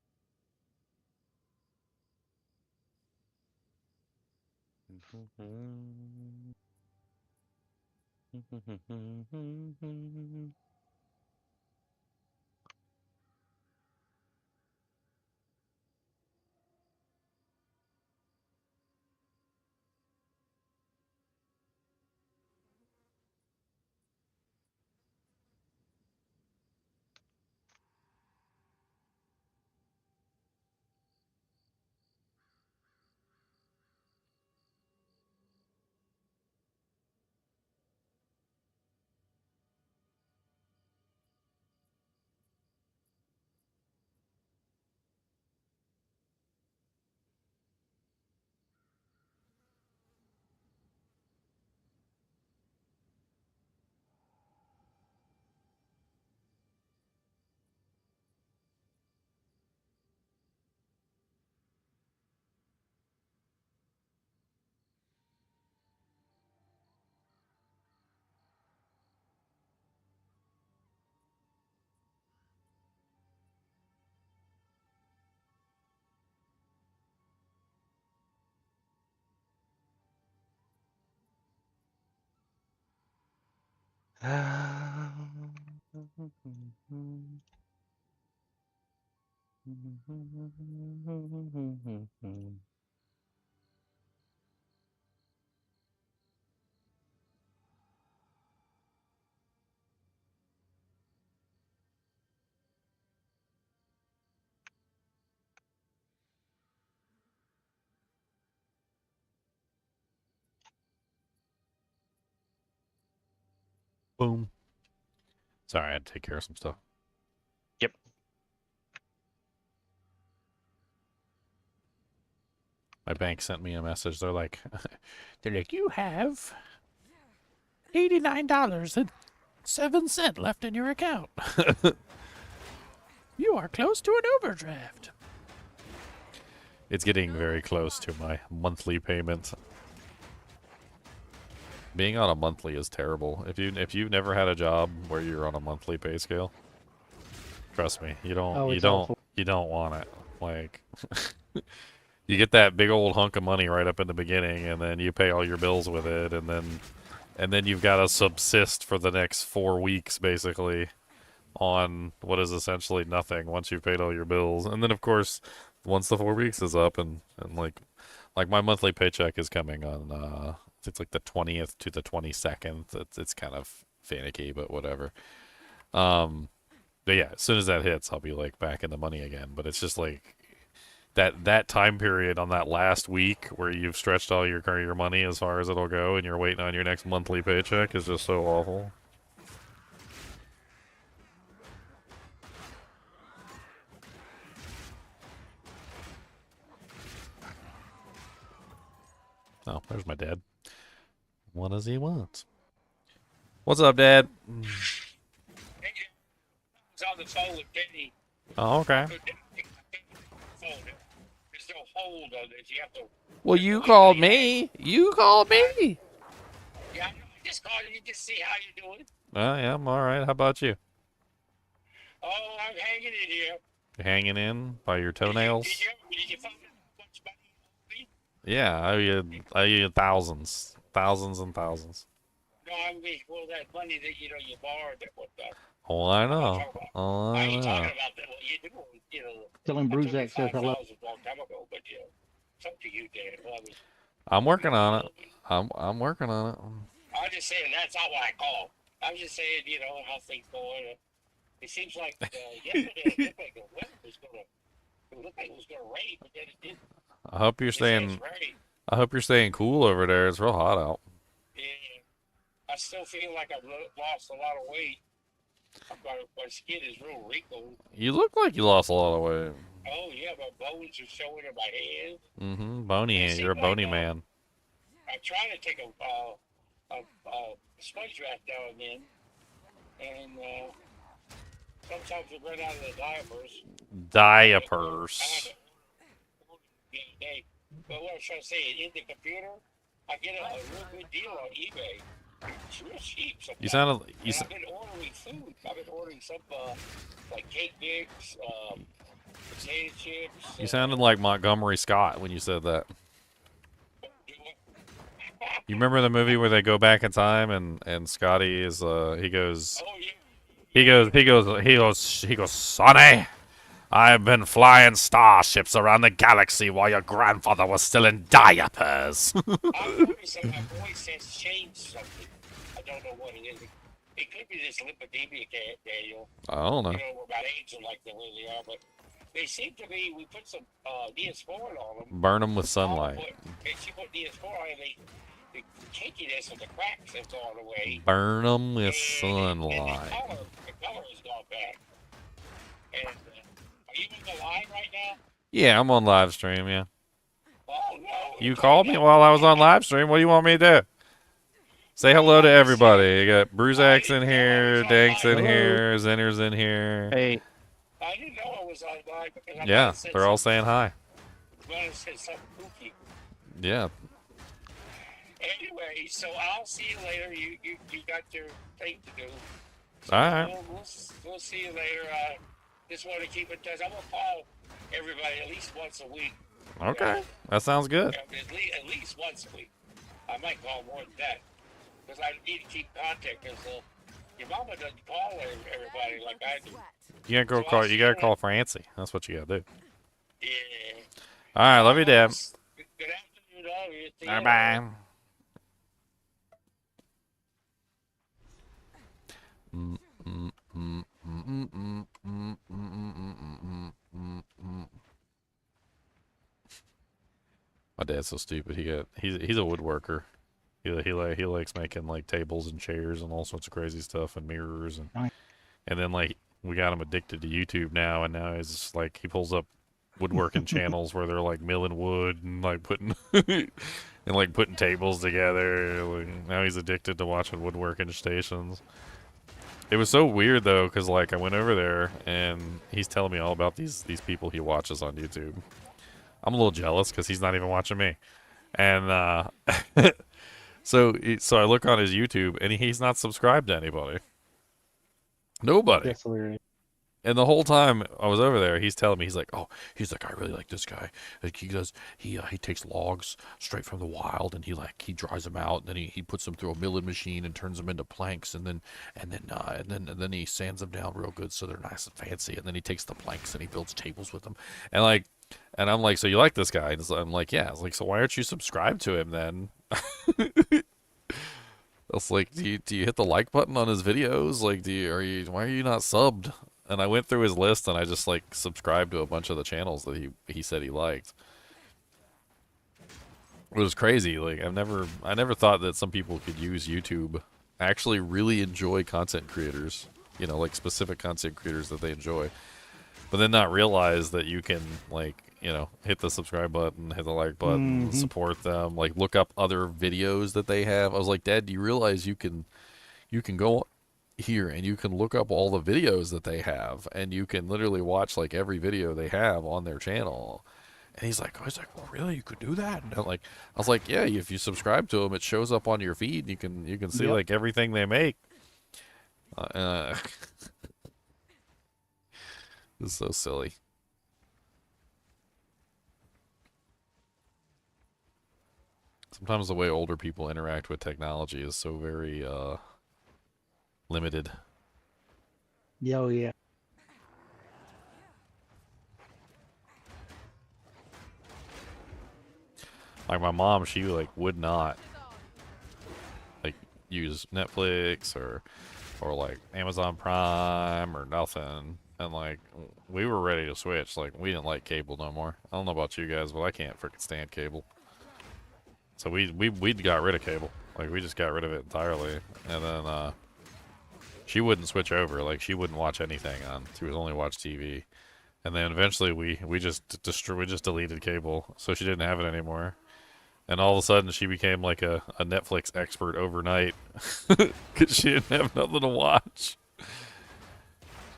Boom. Sorry, I had to take care of some stuff. Yep. My bank sent me a message. They're like, you have $89.07 left in your account. You are close to an overdraft. It's getting very close to my monthly payment. Being on a monthly is terrible. If you've never had a job where you're on a monthly pay scale, trust me, you don't awful. you don't want it. Like you get that big old hunk of money right up in the beginning, and then you pay all your bills with it, and then you've got to subsist for the next 4 weeks basically on what is essentially nothing once you've paid all your bills. And then of course, once the 4 weeks is up and like my monthly paycheck is coming on it's like the 20th to the 22nd. It's kind of finicky, but whatever. But yeah, as soon as that hits, I'll be like back in the money again. But it's just like that time period on that last week where you've stretched all your money as far as it'll go, and you're waiting on your next monthly paycheck is just so awful. Oh, there's my dad. What does he want? What's up, Dad? I was on the phone with Benny. Oh, okay. There's no hold on it. You have to. Well, you called me. You called me. Yeah, I just called you to see how you're doing. Yeah, I'm all right. How about you? Oh, I'm hanging in here. You hanging in by your toenails? Did you find much money? Yeah, I owe you thousands and thousands. No, I mean, well, that money that you borrowed that one time. Oh, I know. Oh, I I ain't talking know. about that. Well, you do, Tell him Bruzak says hello. $5,000 a long time ago, but it's up to you, Dan. Well, I mean, I'm working on it. I'm working on it. I'm just saying that's not why I called. I'm just saying, how things going. It seems like yesterday it looked like the weather was gonna rain, but then it didn't. I hope you're It says staying. rain. I hope you're staying cool over there. It's real hot out. Yeah, I still feel like I've lost a lot of weight. My skin is real wrinkled. You look like you lost a lot of weight. Oh yeah, my bones are showing in my hands. Mm-hmm. Bony hand. You're a bony man. I try to take a sponge bath now and then, and sometimes I run out of the diapers. Diapers. But what I was trying to say, in the computer, I get a real good deal on eBay. It's real cheap sometimes. You sounded. And I've been ordering food. I've been ordering some like cake mix, potato chips. You sounded like Montgomery Scott when you said that. You remember the movie where they go back in time and Scotty is he goes, Sonny, I've been flying starships around the galaxy while your grandfather was still in diapers. I noticed that my voice has changed something. I don't know what it is. It could be this lipidemia, Daniel. I don't know. We're about age like the way they are, but they seem to be. We put some Neosporin on them. Burn them with sunlight. And she put Neosporin on, and the kinkiness of the cracks have gone away. Burn them with And sunlight. the color has gone back. And are you in the line right now? Yeah, I'm on live stream. Yeah. Oh no! You called me while I was on live stream. What do you want me to do? Say hello to everybody. You got Bruzak's in here, Dank's in here, Zinner's in here. Hey. I didn't know I was on live because I Yeah, they're all saying hi. I said something kooky. Yeah. Anyway, so I'll see you later. You got your thing to do. So All right. We'll see you later. Just want to keep in touch. I'm gonna call everybody at least once a week. Okay, that sounds good. At least once a week. I might call more than that because I need to keep contact. Because your mama doesn't call everybody like I do. You gotta go call. You gotta call Francie. That's what you gotta do. Yeah. All right, love you, Dad. Good afternoon, all of you. See Bye you bye. later. My dad's so stupid. He's a woodworker. He likes making like tables and chairs and all sorts of crazy stuff and mirrors Nice. and then like we got him addicted to YouTube now, and now he's just like he pulls up woodworking channels where they're like milling wood and like putting and like putting tables together. Like, now he's addicted to watching woodworking stations. It was so weird though, because like I went over there and he's telling me all about these people he watches on YouTube. I'm a little jealous because he's not even watching me, and so I look on his YouTube and he's not subscribed to anybody. Nobody. That's hilarious. And the whole time I was over there, he's telling me, he's like, I really like this guy. Like he takes logs straight from the wild and he dries them out, and then he puts them through a milling machine and turns them into planks, and then he sands them down real good so they're nice and fancy, and then he takes the planks and he builds tables with them, and I'm like, so you like this guy? And I'm like, yeah. I was like, so why aren't you subscribed to him then? It's like, do you hit the like button on his videos? Like, why are you not subbed? And I went through his list and I just like subscribed to a bunch of the channels that he said he liked. It was crazy. Like I never thought that some people could use YouTube, actually really enjoy content creators, you know, like specific content creators that they enjoy, but then not realize that you can like, you know, hit the subscribe button, hit the like button, support them, like look up other videos that they have. I was like, Dad, do you realize you can go here and you can look up all the videos that they have, and you can literally watch like every video they have on their channel? And he's like, well, really, you could do that? And I was like, yeah, if you subscribe to them, it shows up on your feed. You can see like everything they make. It's so silly. Sometimes the way older people interact with technology is so very limited. Yo, yeah. Like my mom, she like would not like use Netflix or like Amazon Prime or nothing. And like we were ready to switch. Like we didn't like cable no more. I don't know about you guys, but I can't freaking stand cable. So we got rid of cable. Like we just got rid of it entirely. And then she wouldn't switch over. Like she wouldn't watch anything on. She would only watch TV. And then eventually we just deleted cable, so she didn't have it anymore. And all of a sudden she became like a Netflix expert overnight because she didn't have nothing to watch.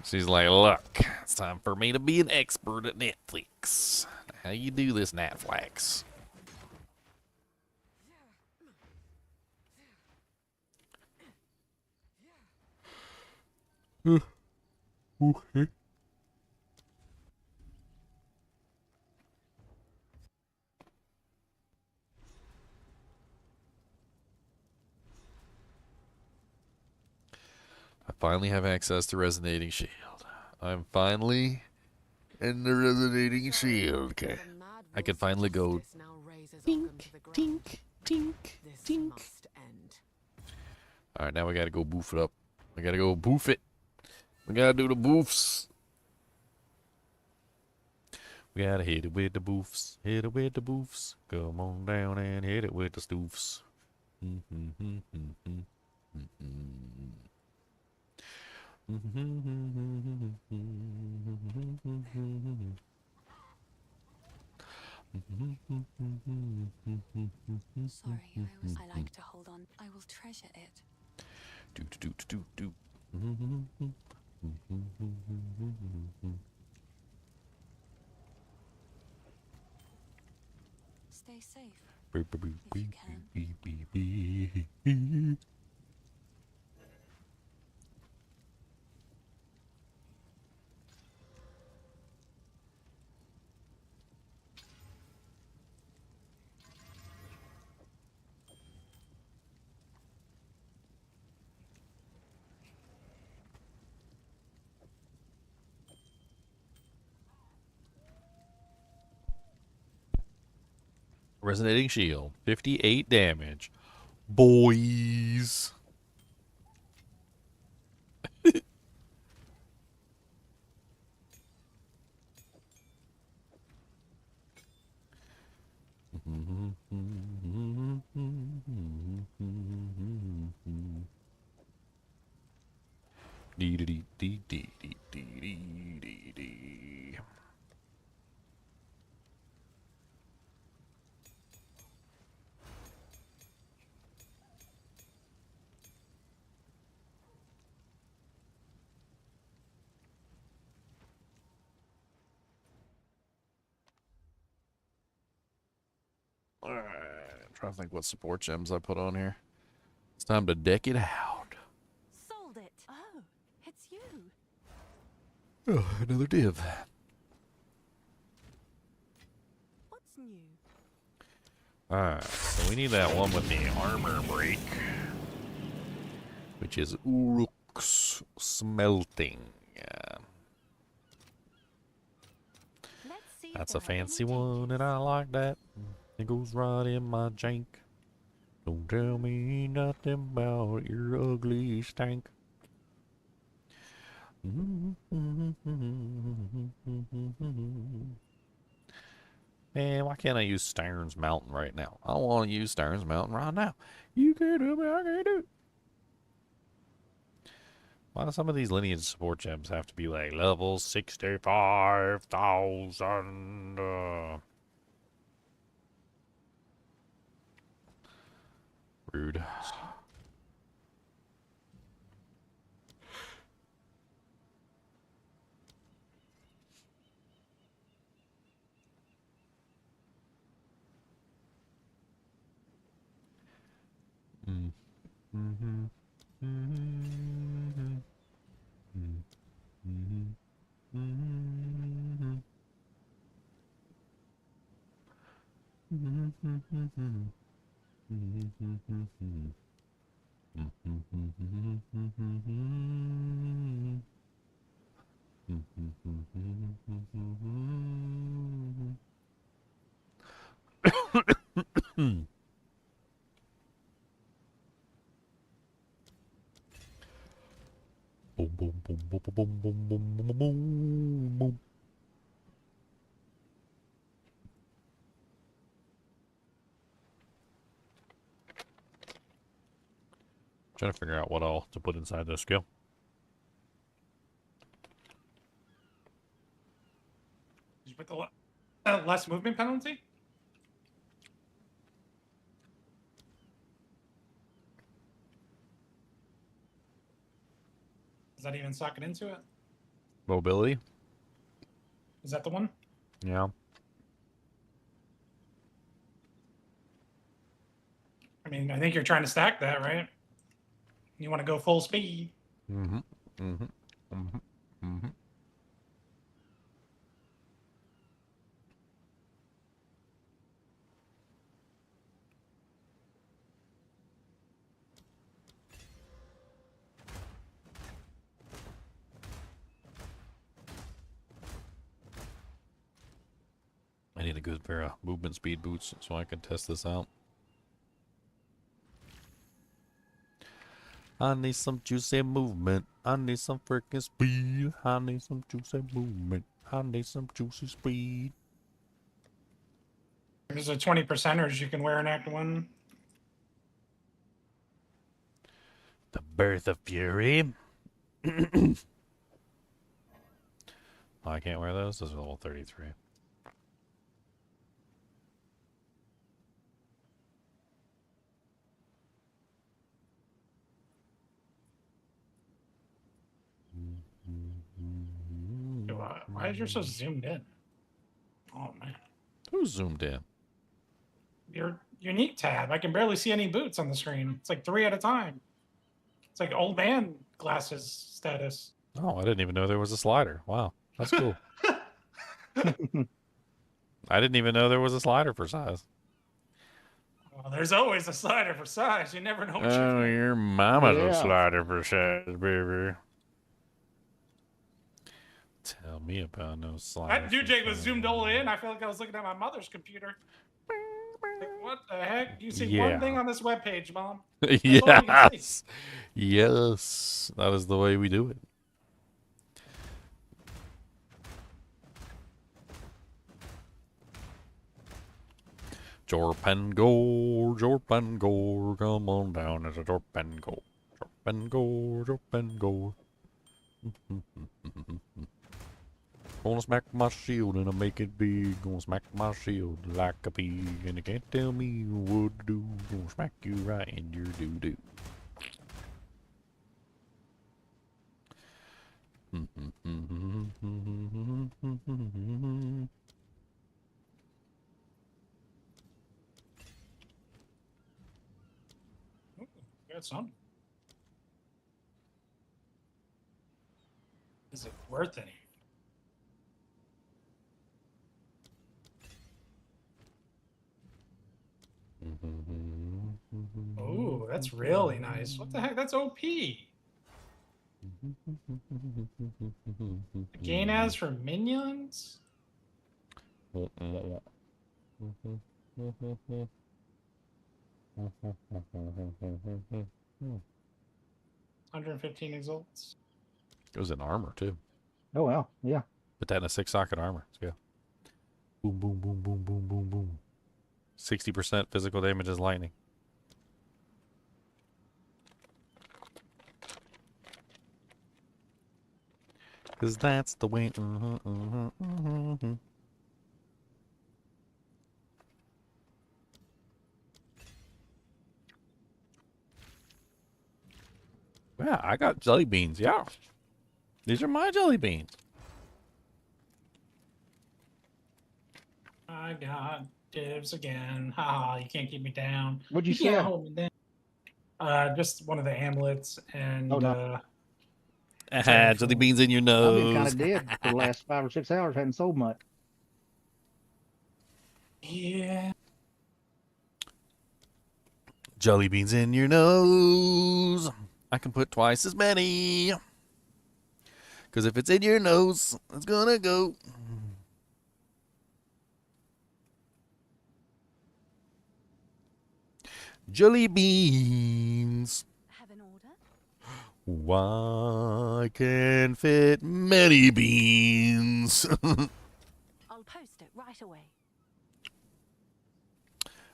She's like, look, it's time for me to be an expert at Netflix. How you do this, Netflix? Okay. I finally have access to Resonating Shield. I'm finally in the Resonating Shield. Okay. I can finally go tink, tink, tink, tink. Alright, now we gotta go boof it up. We gotta go boof it. We gotta do the boofs. We gotta hit it with the boofs. Hit it with the boofs. Come on down and hit it with the stoofs. Sorry, I like to hold on. I will treasure it. Do. Stay safe. If you can. Resonating Shield. 58 damage. Boys. Dee dee dee dee dee dee dee dee dee. Alright, trying to think what support gems I put on here. It's time to deck it out. Sold it. Oh, it's you. Oh, another div. What's new? Alright, so we need that one with the armor break, which is Uruk's Smelting. That's a fancy one, and I like that. It goes right in my jank. Don't tell me nothing about your ugly stank. Man, why can't I use Stern's Mountain right now? I want to use Stern's Mountain right now. You can't do it, I can't do it. Why do some of these lineage support gems have to be like level 65,000? Rude. Boom, boom, boom, boom, boom, boom, boom, boom, boom, boom. Trying to figure out what all to put inside this skill. Did you put the less movement penalty? Is that even sucking into it? Mobility? Is that the one? Yeah. I mean, I think you're trying to stack that, right? You want to go full speed. Mm-hmm. Mm-hmm. Mm-hmm. Mm-hmm. I need a good pair of movement speed boots so I can test this out. I need some juicy movement. I need some freaking speed. I need some juicy movement. I need some juicy speed. There's a 20%ers you can wear in Act 1. The Birth of Fury. I can't wear those. Those are level 33. Why is yours so zoomed in? Oh, man. Who's zoomed in? Your unique tab. I can barely see any boots on the screen. It's like 3 at a time. It's like old man glasses status. Oh, I didn't even know there was a slider. Wow, that's cool. I didn't even know there was a slider for size. Well, there's always a slider for size. You never know what Oh, you're your mama's Yeah. a slider for size, baby. Tell me about no slider. That dude was zoomed all in. I feel like I was looking at my mother's computer. Like, what the heck? You see Yeah. one thing on this webpage, Mom. That's all you can see. Yes. That is the way we do it. Jorpengor, Jorpengor, come on down as a Jorpengor. Jorpengor, Jorpengor. Gonna smack my shield and I make it big. Gonna smack my shield like a pig, and you can't tell me what to do. Gonna smack you right in your doo-doo. Got some. Is it worth any? Oh, that's really nice. What the heck? That's OP. Gain as for minions? 115 exalts. It was in armor too. Oh well, yeah. Put that in a 6-socket armor. Let's go. Boom, boom, boom, boom, boom, boom, boom. 60% physical damage is lightning. Cause that's the way. Yeah, I got jelly beans. Yeah, these are my jelly beans. I got dibs again. Haha, you can't keep me down. What'd you can't sell? hold me down. Just one of the amulets and Oh, no. Jelly beans in your I've been kind nose. of dead for the last 5 or 6 hours. Hadn't sold much. Yeah. Jelly beans in your nose. I can put twice as many. Cause if it's in your nose, it's gonna go. Jelly beans. Have an order? Why can fit many beans? I'll post it right away.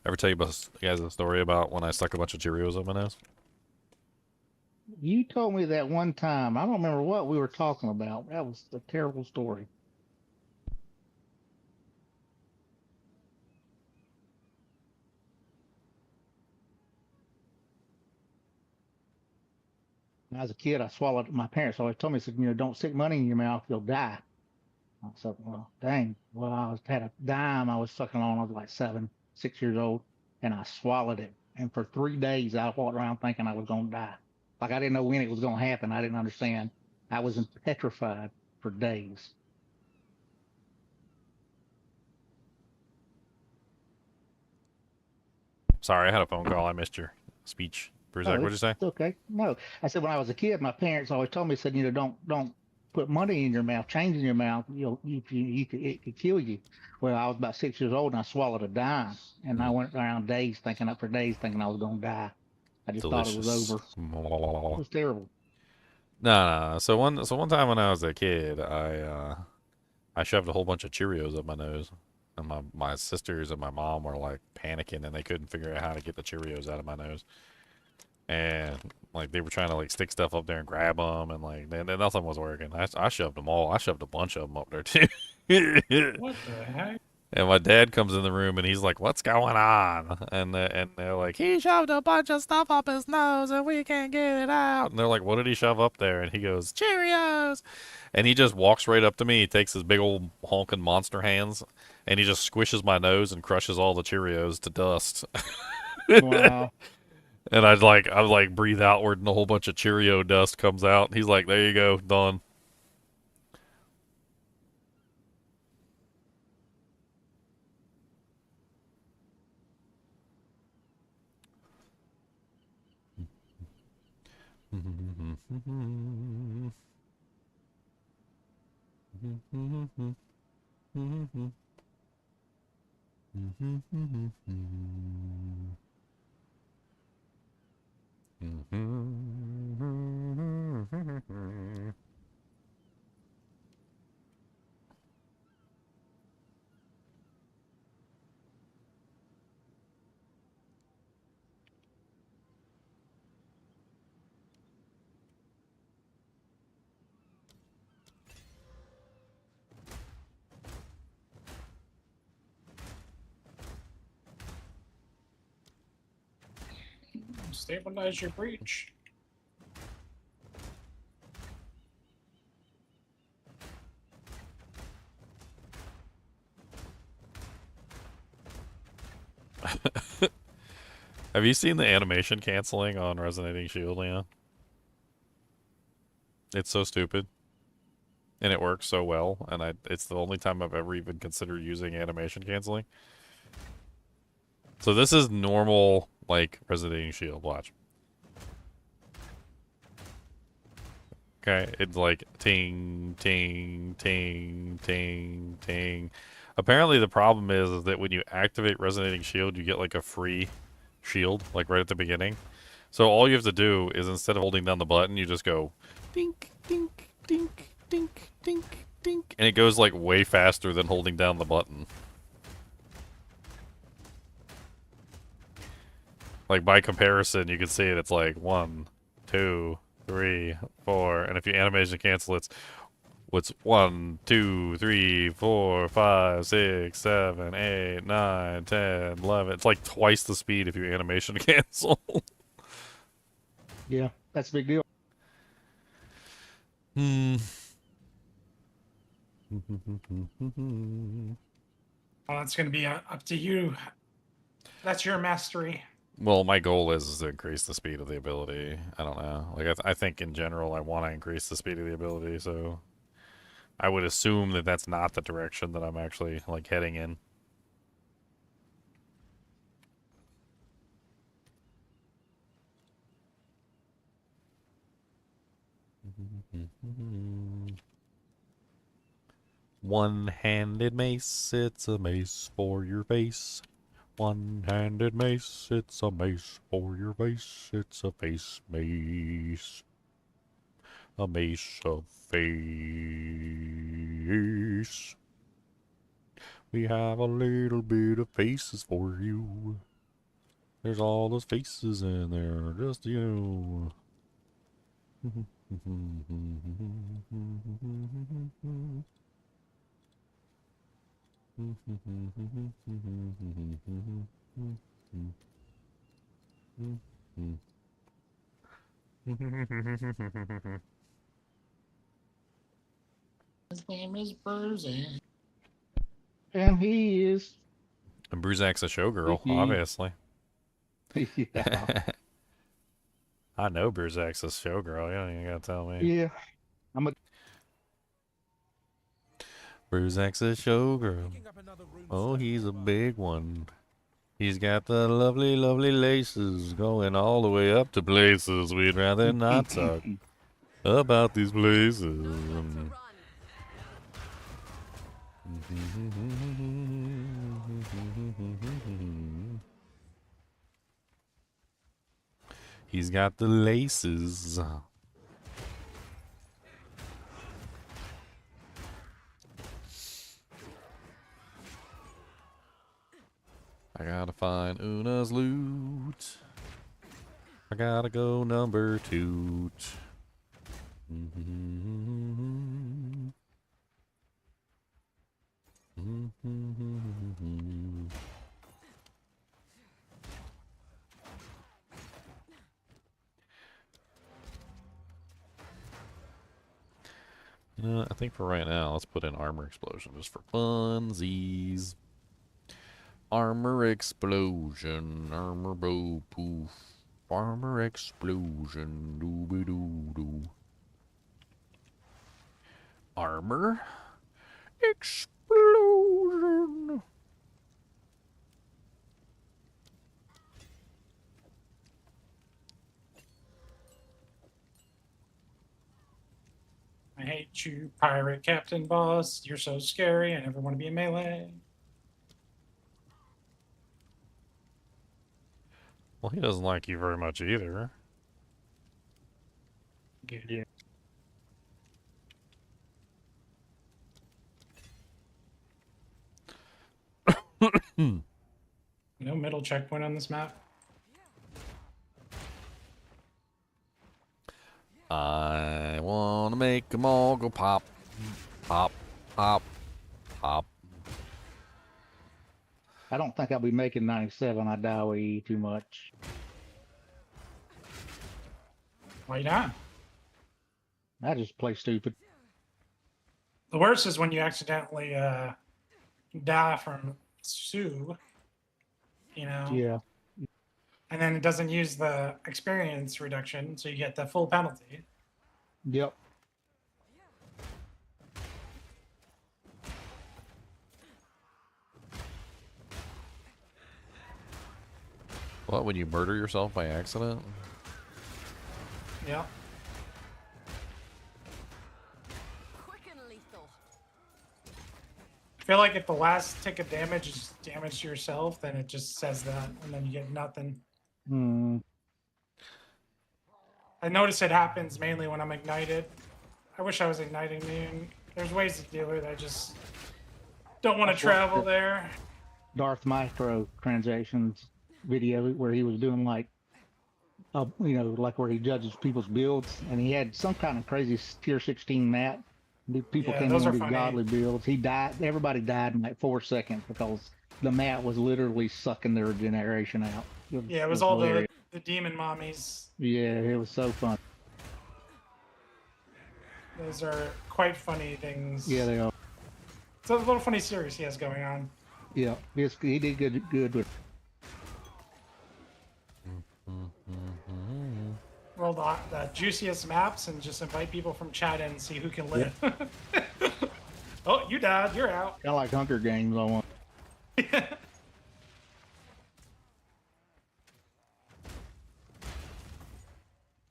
Ever tell you guys a story about when I stuck a bunch of Cheerios up my nose? You told me that one time. I don't remember what we were talking about. That was a terrible story. When I was a kid, I swallowed. My parents always told me, said, don't stick money in your mouth, you'll die. I said, well, dang. Well, had a dime I was sucking on. I was like 7, 6 years old, and I swallowed it. And for 3 days, I walked around thinking I was going to die. Like I didn't know when it was going to happen. I didn't understand. I was petrified for days. Sorry, I had a phone call. I missed your speech. Bruzak, what'd you say? It's okay. No, I said when I was a kid, my parents always told me, said, don't put money in your mouth, change in your mouth. It could kill you. Well, I was about 6 years old and I swallowed a dime, and I went around days thinking I was going to die. I just thought it was over. It was terrible. No. So one time when I was a kid, I shoved a whole bunch of Cheerios up my nose, and my sisters and my mom were like panicking, and they couldn't figure out how to get the Cheerios out of my nose. And like they were trying to like stick stuff up there and grab them, and like nothing was working. I shoved them all. I shoved a bunch of them up there too. What the heck? And my dad comes in the room and he's like, "What's going on?" And they're like, "He shoved a bunch of stuff up his nose and we can't get it out." And they're like, "What did he shove up there?" And he goes, "Cheerios." And he just walks right up to me. He takes his big old honking monster hands and he just squishes my nose and crushes all the Cheerios to dust. Wow. And I like breathe outward and a whole bunch of Cheerio dust comes out. And he's like, "There you go, done." Stabilize your breach. Have you seen the animation canceling on Resonating Shield, Leon? It's so stupid. And it works so well, and it's the only time I've ever even considered using animation canceling. So this is normal, like, Resonating Shield, watch. Okay, it's like ting, ting, ting, ting, ting. Apparently the problem is that when you activate Resonating Shield, you get like a free shield, like right at the beginning. So all you have to do is instead of holding down the button, you just go dink, dink, dink, dink, dink, dink. And it goes like way faster than holding down the button. Like by comparison, you can see it, it's like 1, 2, 3, 4, and if you animation cancel, it's 1, 2, 3, 4, 5, 6, 7, 8, 9, 10, 11. It's like twice the speed if you animation cancel. Yeah, that's a big deal. Well, that's going to be up to you. That's your mastery. Well, my goal is to increase the speed of the ability. I don't know. Like, I think in general, I want to increase the speed of the ability, so I would assume that that's not the direction that I'm actually, like, heading in. One-handed mace, it's a mace for your face. One-handed mace, it's a mace for your face. It's a face mace. A mace of face. We have a little bit of faces for you. There's all those faces in there, just you. His name is Bruzy. And he is. And Bruzak's a showgirl, obviously. Yeah. I know Bruzak's a showgirl. You don't even gotta tell me. Yeah. Bruzak's a showgirl. Oh, he's a big one. He's got the lovely, lovely laces going all the way up to places we'd rather not talk about these places. He's got the laces. I gotta find Una's loot. I gotta go number 2. I think for right now, let's put in armor explosion just for funsies. Armor explosion, armor bow poof, armor explosion, dooby doo doo. Armor explosion. I hate you, pirate captain boss. You're so scary. I never want to be in melee. Well, he doesn't like you very much either. Good. Yeah. No middle checkpoint on this map. I want to make them all go pop, pop, pop, pop. I don't think I'll be making 97. I die way too much. Why not? I just play stupid. The worst is when you accidentally die from Sue, you know, Yeah. and then it doesn't use the experience reduction, so you get the full penalty. Yep. What, when you murder yourself by accident? Yeah. Quick and lethal. I feel like if the last tick of damage is damage to yourself, then it just says that, and then you get nothing. Hmm. I notice it happens mainly when I'm ignited. I wish I was igniting me. There's ways to do it. I just don't want to travel there. Darth Micro transactions video where he was doing like, you know, like where he judges people's builds, and he had some kind of crazy tier 16 map. The people Yeah, came those in are with funny. godly builds. He died. Everybody died in like 4 seconds because the map was literally sucking their generation out. Yeah, it was all hilarious. the demon mommies. Yeah, it was so fun. Those are quite funny things. Yeah, they are. It's a little funny series he has going on. Yeah, he did good with. Roll the juiciest maps and just invite people from chat in and see who can live. Oh, you died. You're out. Kind of like Hunger Games on one.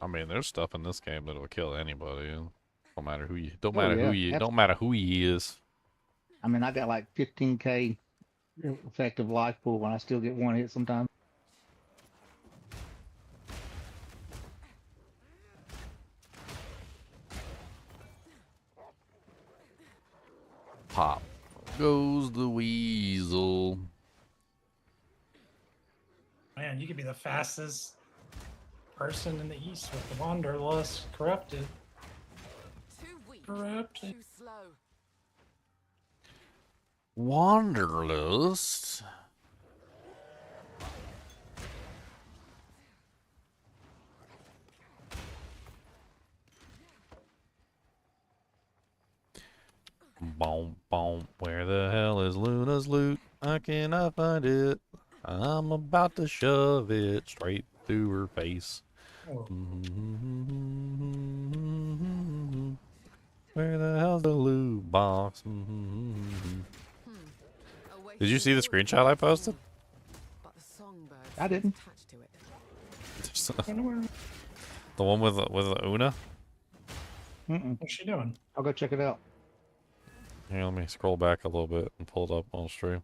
I mean, there's stuff in this game that'll kill anybody. Don't matter who you. Don't Oh, matter yeah, who you. Don't matter who he is. I mean, I got like 15k effective life pool when I still get one hit sometimes. Pop goes the weasel. Man, you could be the fastest person in the East with the Wanderlust corrupted. Too weak. Corrupted. Too slow. Wanderlust. Boom, boom. Where the hell is Luna's loot? I cannot find it. I'm about to shove it straight through her face. Oh. Where the hell's the loot box? Did you see the screenshot I posted? But the songbird I didn't. attached to it. The one with Una? What's she doing? I'll go check it out. Here, let me scroll back a little bit and pull it up on stream.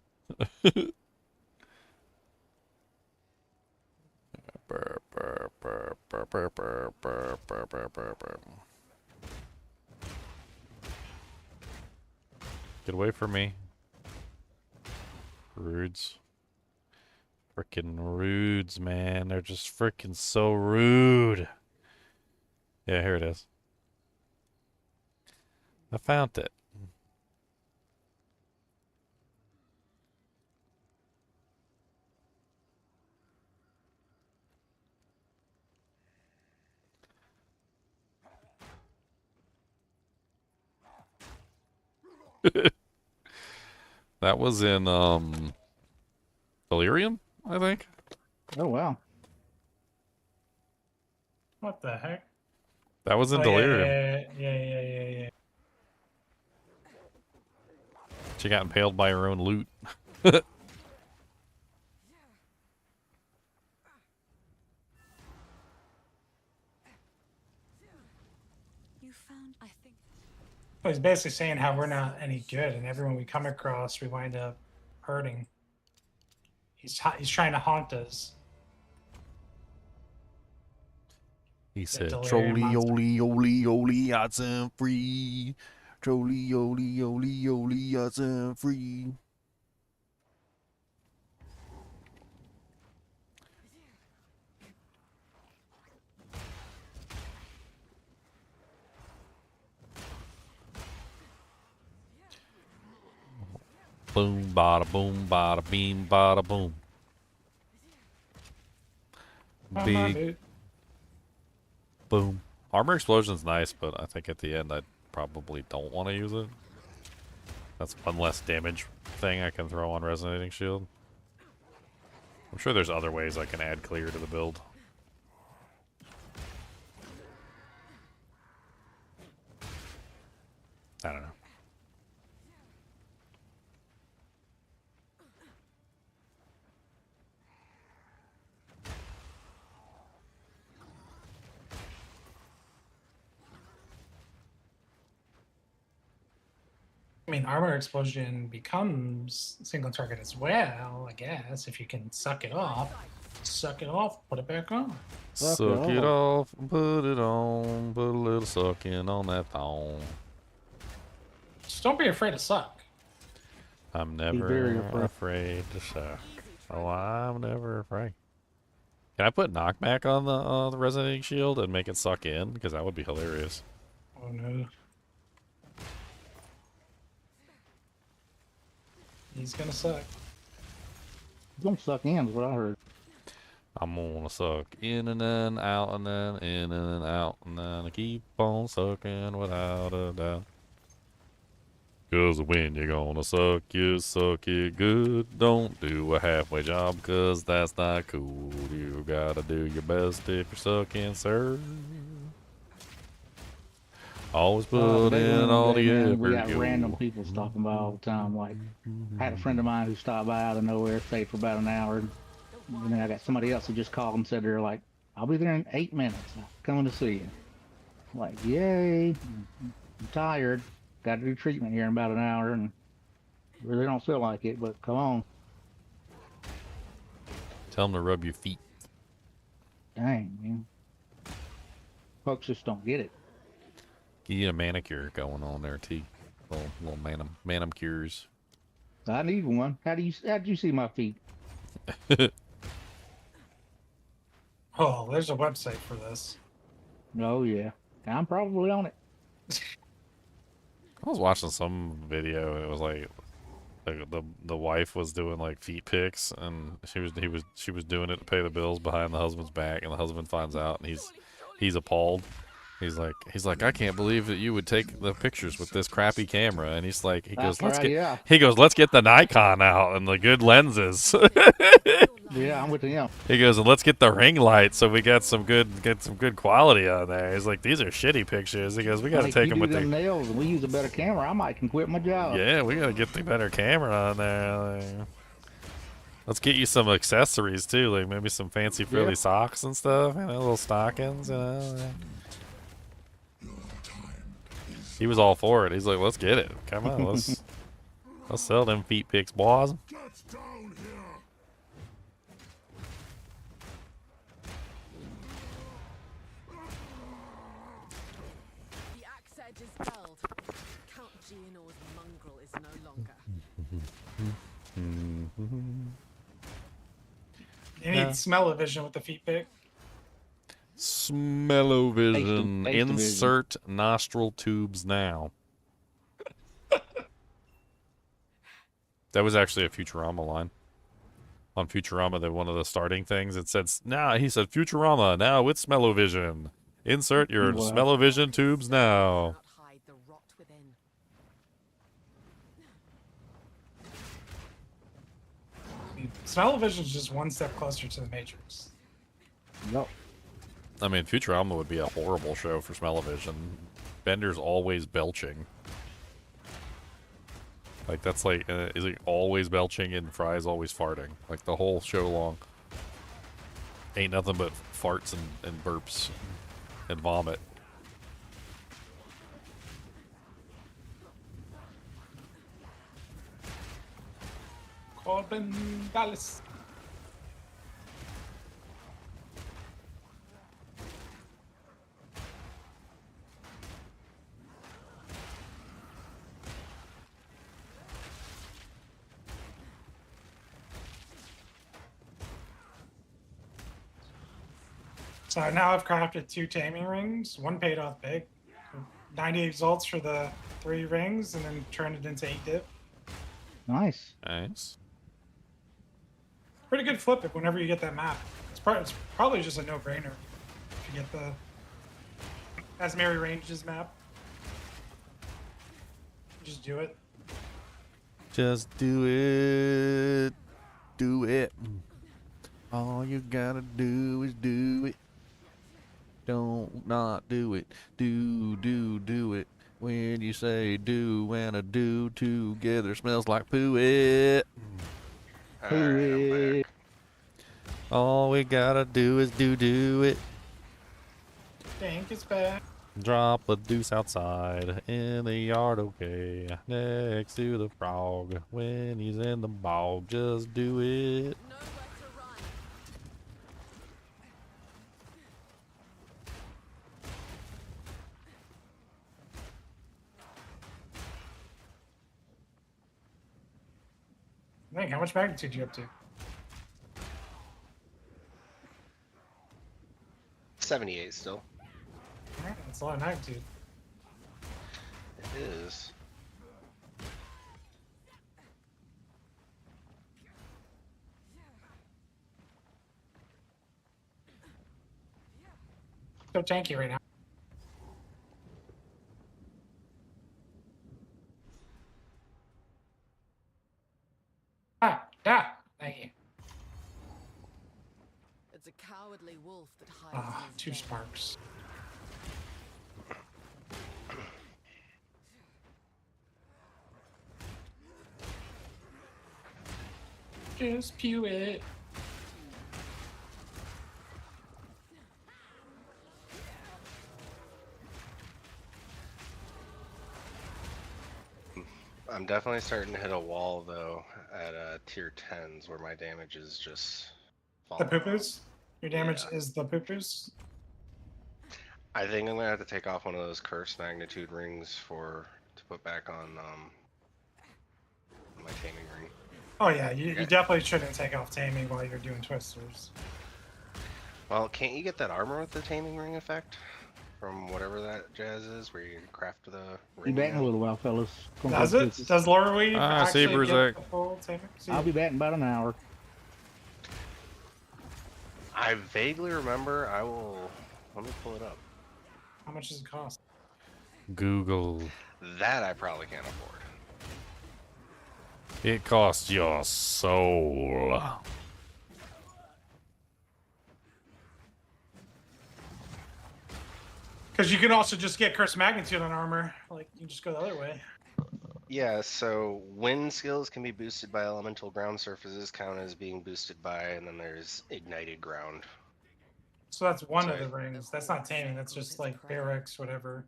Get away from me. Rudes. Frickin' rudes, man. They're just frickin' so rude. Yeah, here it is. I found it. That was in Delirium, I think. Oh wow. What the heck? That was in Oh, Delirium. Yeah. She got impaled by her own loot. You found, I think. Well, he's basically saying how we're not any good, and everyone we come across, we wind up hurting. He's trying to haunt us. He said, delirium "Trolley, monster. oli, oli, oli, I'm free. Trolley, oli, oli, oli, I'm free." Boom, bada beam, bada boom. Oh, my Big, dude. Boom. Armor explosion's nice, but I think at the end I probably don't want to use it. That's one less damage thing I can throw on Resonating Shield. I'm sure there's other ways I can add clear to the build. I don't know. I mean, armor explosion becomes single target as well, I guess, if you can suck it off. Suck it off, put it back on. Suck it off, put it on, put a little sucking on that thong. Just don't be afraid to suck. I'm never afraid to suck. Oh, I'm never afraid. Can I put knockback on the Resonating Shield and make it suck in? Because that would be hilarious. Oh no. He's gonna suck. Don't suck in is what I heard. I'm gonna suck in and then out and then in and then out and then I keep on sucking without a doubt. Cause when you're gonna suck, you suck it good. Don't do a halfway job, cause that's not cool. You gotta do your best if you're sucking, sir. Always put in all the effort. We got random people stopping by all the time. Like, I had a friend of mine who stopped by out of nowhere, stayed for about an hour. And then I got somebody else who just called and said they're like, I'll be there in 8 minutes. I'm coming to see you. I'm like, yay. I'm tired. Got to do treatment here in about an hour, and really don't feel like it, but come on. Tell them to rub your feet. Dang, man. Folks just don't get it. You need a manicure going on there, T. Little manum cures. I need one. How'd you see my feet? Oh, there's a website for this. Oh yeah, I'm probably on it. I was watching some video. It was like the wife was doing like feet pics, and she was doing it to pay the bills behind the husband's back, and the husband finds out, and he's appalled. He's like, I can't believe that you would take the pictures with this crappy camera. And he goes, let's get the Nikon out and the good lenses. Yeah, I'm with him. He goes, and let's get the ring light so we get some good quality on there. He's like, these are shitty pictures. He goes, we got to take them with the nails, and we use a better camera. I might can quit my job. Yeah, we got to get the better camera on there. Like, let's get you some accessories too, like maybe some fancy frilly socks and stuff, little stockings, He was all for it. He's like, let's get it. Come on, let's sell them feet pics, boys. The axe edge is felled. Count Geonor's mongrel is no longer. You need smell-o-vision with the feet pick. Smell-o-vision. Insert nostril tubes now. That was actually a Futurama line. On Futurama, one of the starting things, it said, he said, Futurama, now with smell-o-vision. Insert your smell-o-vision tubes now. Smell-o-vision is just one step closer to the Matrix. Nope. I mean, Futurama would be a horrible show for smell-o-vision. Bender's always belching. Like, that's like, is he always belching and Fry's always farting? Like, the whole show long. Ain't nothing but farts and burps and vomit. Corbin Dallas. So now I've crafted 2 taming rings. One paid off big. 90 exalts for the 3 rings, and then turned it into 8 dip. Nice. Nice. Pretty good flip it whenever you get that map. It's probably just a no-brainer if you get As Mary Range's map. Just do it. Just do it. Do it. All you gotta do is do it. Don't not do it. Do it. When you say do and a do together smells like poo it. Alright, I'm back. All we gotta do is do it. Tank is back. Drop a deuce outside in the yard, okay. Next to the frog when he's in the bog. Just do it. Dang, how much magnitude you up to? 78 still. Alright, that's a lot of magnitude. It is. So tanky right now. Thank you. It's a cowardly wolf that hides. Ah, 2 sparks. Just pew it. I'm definitely starting to hit a wall though at tier 10s where my damage is just The falling poo-poos? Your damage is the poo-poos? I think I'm gonna have to take off one of those curse magnitude rings to put back on my taming ring. Oh yeah, you definitely shouldn't take off taming while you're doing twisters. Well, can't you get that armor with the taming ring effect? From whatever that jazz is, where you craft the Be ring. back in a little while, fellas. Does it? Does Laura Weave actually Saber's get Act. the full taming? I'll be back in about an hour. I vaguely remember. Let me pull it up. How much does it cost? Google. That I probably can't afford. It costs your soul. Because you can also just get curse magnitude on armor. Like you can just go the other way. Yeah, so wind skills can be boosted by elemental ground surfaces, count as being boosted by, and then there's ignited ground. So that's one of the rings. That's not taming. That's just like barracks, whatever.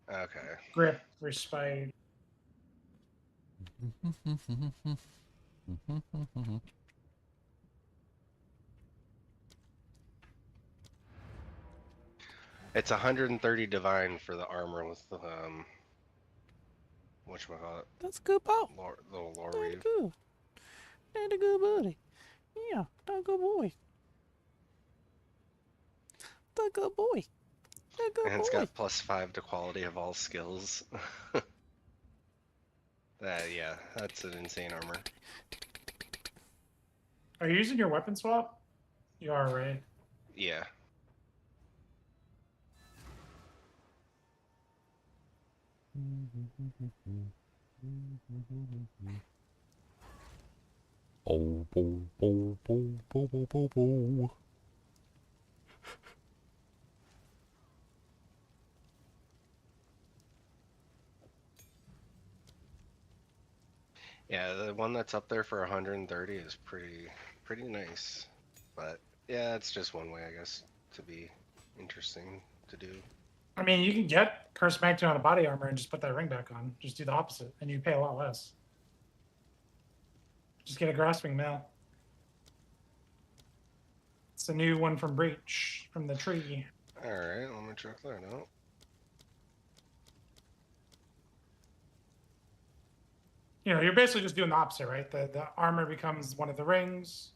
Okay. Grip, respite. It's 130 divine for the armor with the whatchamacallit? That's a good ball. Little lore That's weave. good. That's a good buddy. Yeah, that's a good boy. That's a good boy. That's a good And it's boy. got +5 to quality of all skills. Yeah, that's an insane armor. Are you using your weapon swap? You are, right? Yeah. Oh, bo, bo, bo, bo, bo, bo, bo. Yeah, the one that's up there for 130 is pretty nice. But yeah, it's just one way, I guess, to be interesting to do. I mean, you can get curse magnitude on a body armor and just put that ring back on. Just do the opposite, and you pay a lot less. Just get a grasping mail. It's a new one from Breach, from the tree. Alright, let me check that out. You know, you're basically just doing the opposite, right? The armor becomes one of the rings.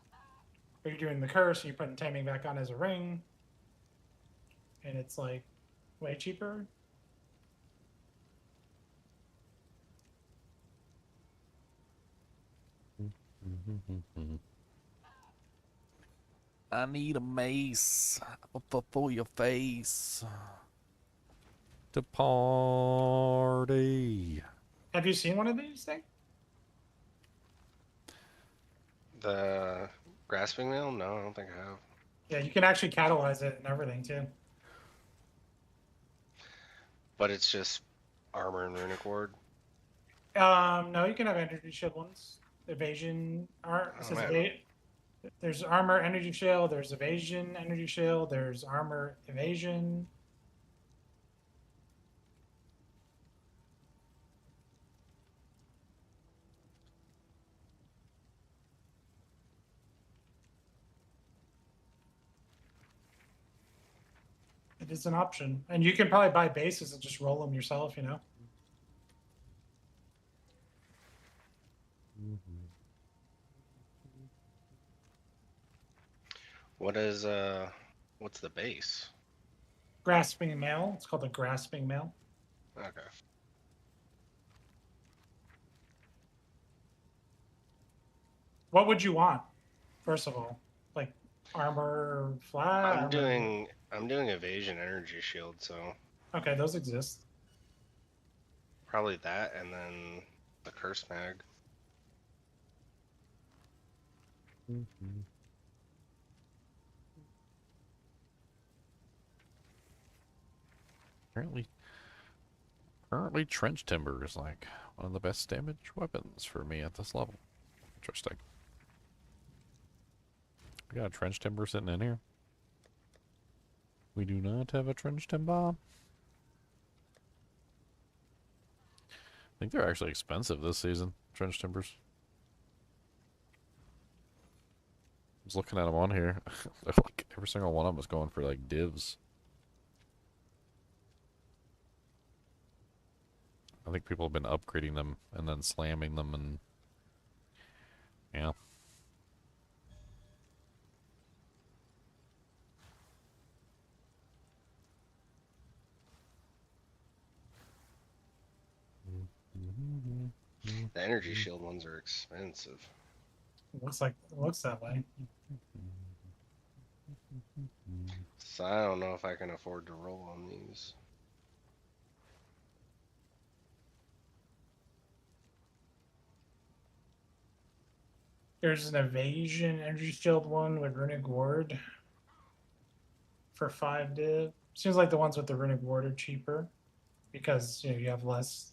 Or you're doing the curse and you're putting taming back on as a ring. And it's like way cheaper. I need a mace for your face. to party. Have you seen one of these things? The grasping mail? No, I don't think I have. Yeah, you can actually catalyze it and everything too. But it's just armor and runic ward. No, you can have energy shield ones. Evasion. There's armor, energy shield. There's evasion, energy shield. There's armor, evasion. It is an option, and you can probably buy bases and just roll them yourself. You know. What's the base? Grasping mail. It's called a grasping mail. Okay. What would you want, first of all? Like armor flat? I'm doing evasion energy shield, so Okay, those exist. probably that and then the curse mag. Currently, trench timber is like one of the best damage weapons for me at this level. Interesting. We got a trench timber sitting in here. We do not have a trench timber. I think they're actually expensive this season, trench timbers. I was looking at them on here. They're like every single one of them is going for like divs. I think people have been upgrading them and then slamming them, and yeah. The energy shield ones are expensive. Looks that way. So I don't know if I can afford to roll on these. There's an evasion energy shield one with runic ward for 5 div. Seems like the ones with the runic ward are cheaper because you have less.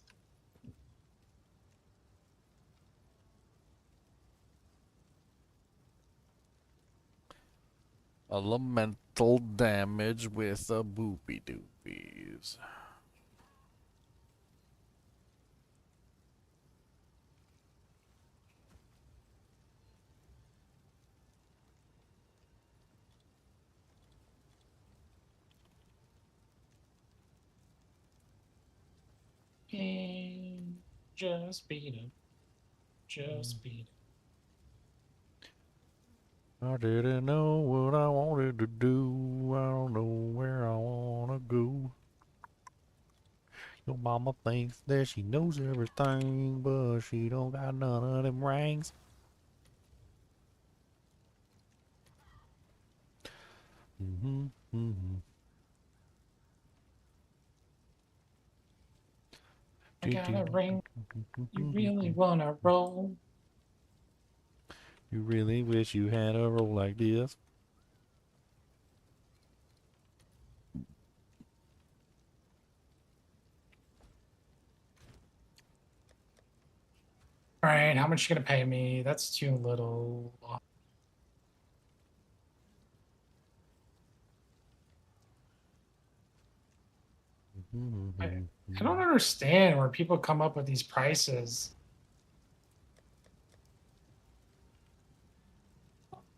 Elemental damage with a boopy doopies. And just beat him. Just beat him. I didn't know what I wanted to do. I don't know where I wanna go. Your mama thinks that she knows everything, but she don't got none of them rings. I got a ring. You really wanna roll? You really wish you had a roll like this? All right, how much you gonna pay me? That's too little. I don't understand where people come up with these prices.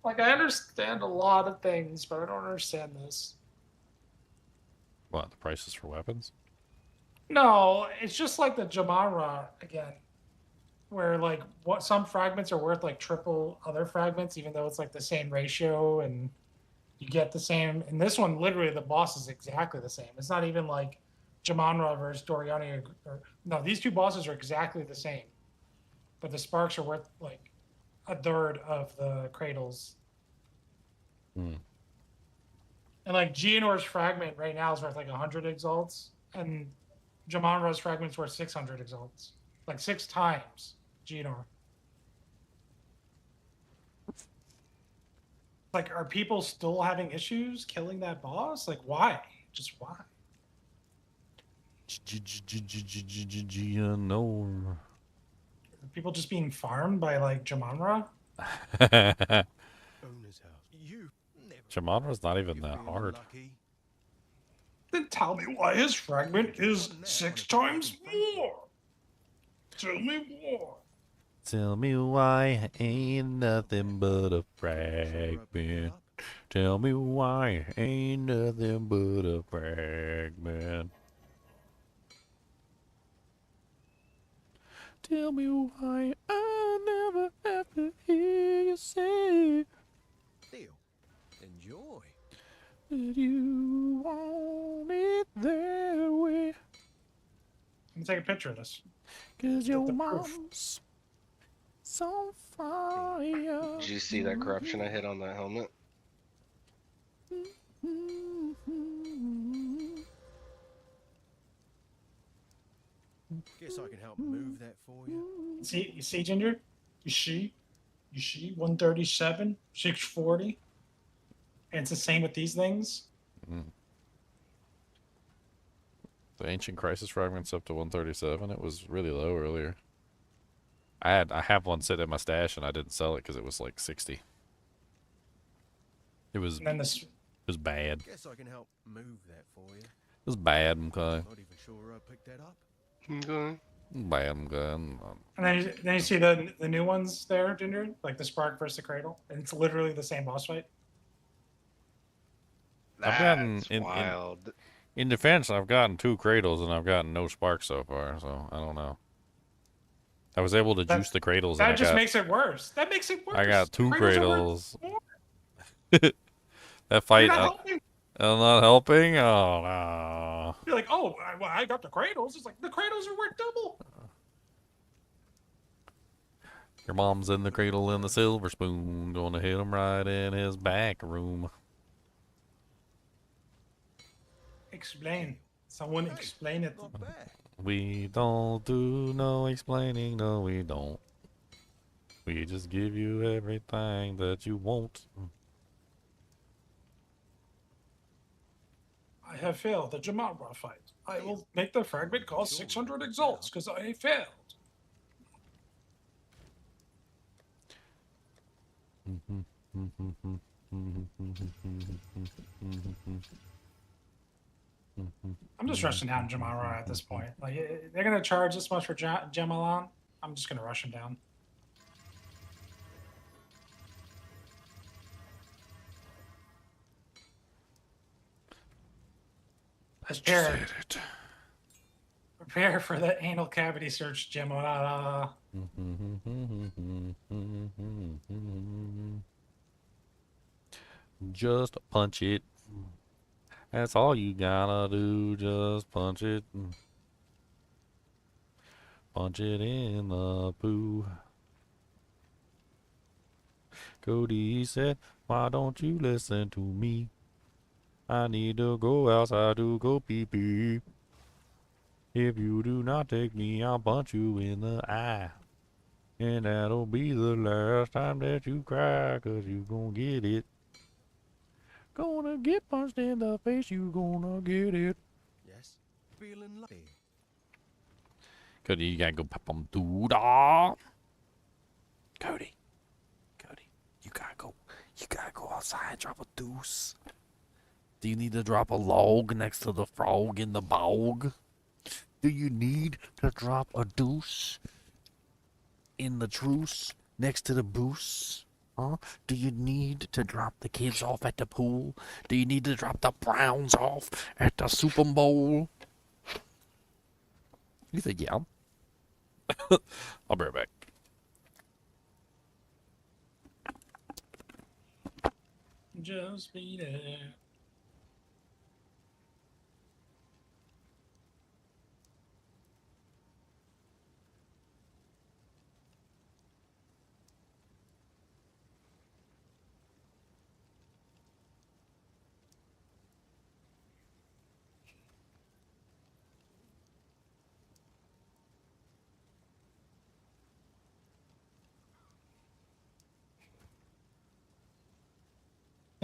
Like, I understand a lot of things, but I don't understand this. What, the prices for weapons? No, it's just like the Jamara again, where like what some fragments are worth like triple other fragments, even though it's like the same ratio and you get the same. And this one, literally, the boss is exactly the same. It's not even like Jamanra versus Doriani. No, these two bosses are exactly the same, but the sparks are worth like a third of the cradles. Hmm. And like Geonor's fragment right now is worth like 100 exalts, and Jamonra's fragments were 600 exalts, like 6 times Geonor. Like, are people still having issues killing that boss? Like, why? Just why? No. Are people just being farmed by like Jamonra? Owner's house. You never. Jamonra's not even You're that really hard. lucky. Then tell me why his fragment is 6 times more. Tell me more. Tell me why ain't nothing but a fragment. Tell me why ain't nothing but a fragment. Tell me why I never have to hear you say Deal. Enjoy. that you want it that way. Let me take a picture of this. 'Cause The your proof. mom's on fire. Did you see that corruption I hit on that helmet? Guess I can help move that for you. You see, Ginger? You see? 137, 640. And it's the same with these things. The Ancient Crisis fragment's up to 137. It was really low earlier. I have one sitting in my stash and I didn't sell it because it was like 60. It was And then this. It was bad. Guess I can help move that for you. It was bad, okay. Not even sure I picked that up. Okay. Bad, okay. And then you see the new ones there, Ginger, like the Spark versus the Cradle, and it's literally the same boss fight. I've gotten That's wild. In defense, I've gotten 2 cradles and I've gotten no sparks so far, so I don't know. I was able to juice the cradles. That and just makes it worse. That makes it worse. I got 2 Cradles are cradles. That fight. You're not helping. I'm not helping. Oh no. You're like, oh, I got the cradles. It's like the cradles are worth double. Your mom's in the cradle in the silver spoon, gonna hit him right in his back room. Explain. Someone explain it. Not bad. We don't do no explaining, no we don't. We just give you everything that you want. I have failed the Jamonra fight. I will make the fragment cost 600 exalts because I failed. I'm just rushing down Jamonra at this point. Like, they're gonna charge this much for Gemalon. I'm just gonna rush him down. Prepare for the anal cavity search, Gemalon. Just punch it. That's all you gotta do. Just punch it. Punch it in the poo. Cody said, why don't you listen to me? I need to go outside to go pee-pee. If you do not take me, I'll punch you in the eye. And that'll be the last time that you cry, 'cause you gonna get it. Gonna get punched in the face, you gonna get it. Yes. Feeling lucky. Cody, you gotta go pop on dude. Cody, you gotta go outside and drop a deuce. Do you need to drop a log next to the frog in the bog? Do you need to drop a deuce in the truce next to the boost? Huh? Do you need to drop the kids off at the pool? Do you need to drop the Browns off at the Super Bowl? You think, yeah. I'll be right back. Just be there.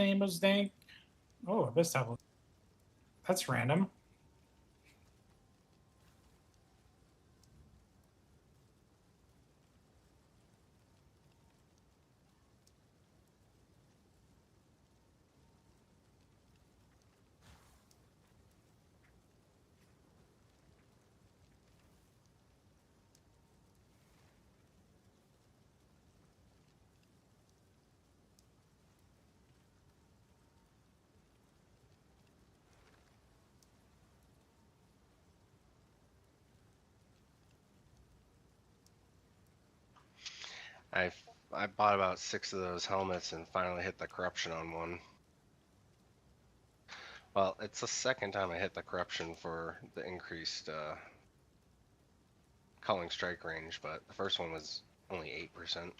name was Dank. Oh, Abyss Tablet. That's random. I bought about 6 of those helmets and finally hit the corruption on one. Well, it's the second time I hit the corruption for the increased culling strike range, but the first one was only 8%.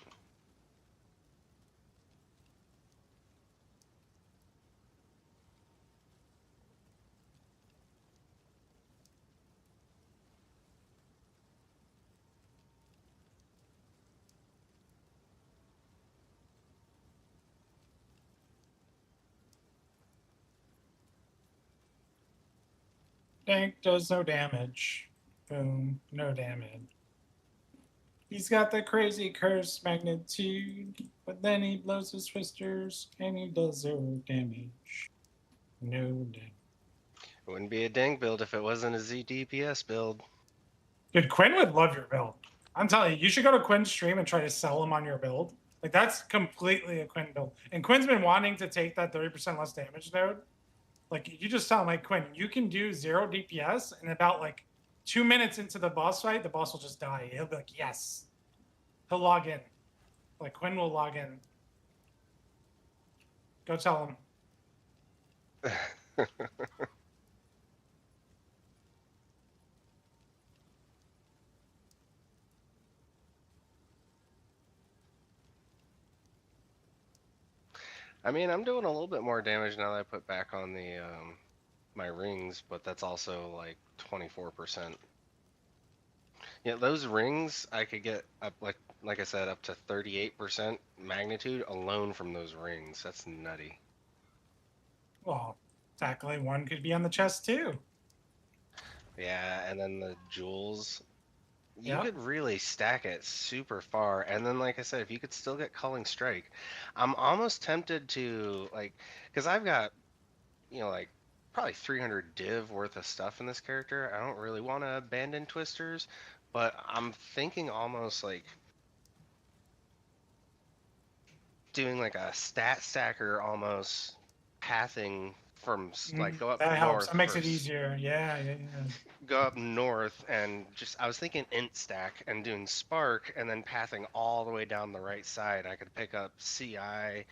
Dank does no damage. Boom, no damage. He's got the crazy curse magnitude, but then he blows his twisters and he does 0 damage. No damage. It wouldn't be a dank build if it wasn't a Z DPS build. Dude, Quinn would love your build. I'm telling you, you should go to Quinn's stream and try to sell him on your build. Like, that's completely a Quinn build. And Quinn's been wanting to take that 30% less damage node. Like, you just tell him, like, Quinn, you can do 0 DPS, and about, like, 2 minutes into the boss fight, the boss will just die. He'll be like, yes. He'll log in. Like, Quinn will log in. Go tell him. I mean, I'm doing a little bit more damage now that I put back on the my rings, but that's also like 24%. Yeah, those rings I could get up like I said up to 38% magnitude alone from those rings. That's nutty. Well, technically one could be on the chest too. Yeah, and then the jewels. You Yep. could really stack it super far, and then like I said, if you could still get Culling Strike, I'm almost tempted to like, because I've got, you know, like probably 300 div worth of stuff in this character. I don't really want to abandon twisters, but I'm thinking almost like doing like a stat stacker, almost pathing from like go up That helps. north That makes it first. easier. Yeah. Go up north and just I was thinking int stack and doing spark and then pathing all the way down the right side. I could pick up CI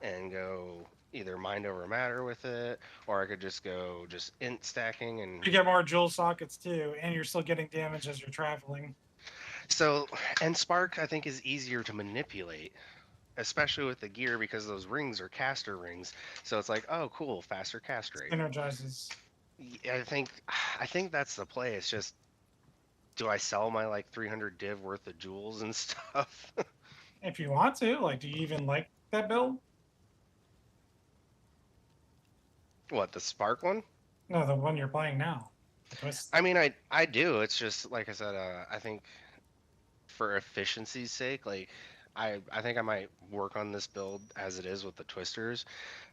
and go either mind over matter with it, or I could just go just int stacking and You get more jewel sockets too, and you're still getting damage as you're traveling. so and spark I think is easier to manipulate, especially with the gear because those rings are caster rings. So it's like, oh cool, faster cast rate. Energizes. I think that's the play. It's just, do I sell my like 300 div worth of jewels and stuff? If you want to, like, do you even like that build? What, the spark one? No, the one you're playing now. I mean, I do. It's just like I said. I think for efficiency's sake, like I think I might work on this build as it is with the twisters,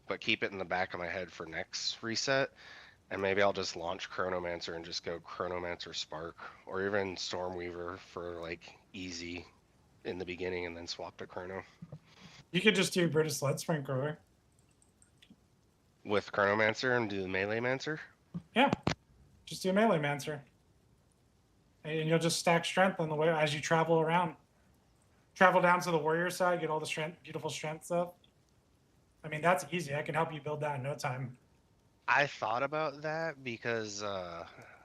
but keep it in the back of my head for next reset. And maybe I'll just launch Chronomancer and just go Chronomancer Spark, or even Stormweaver for like easy in the beginning, and then swap to Chrono. You could just do British Sled Sprinkler. With Chronomancer and do the Melee Mancer? Yeah, just do Melee Mancer. And you'll just stack strength on the way as you travel around. Travel down to the warrior side, get all the strength, beautiful strength stuff. I mean, that's easy. I can help you build that in no time. I thought about that because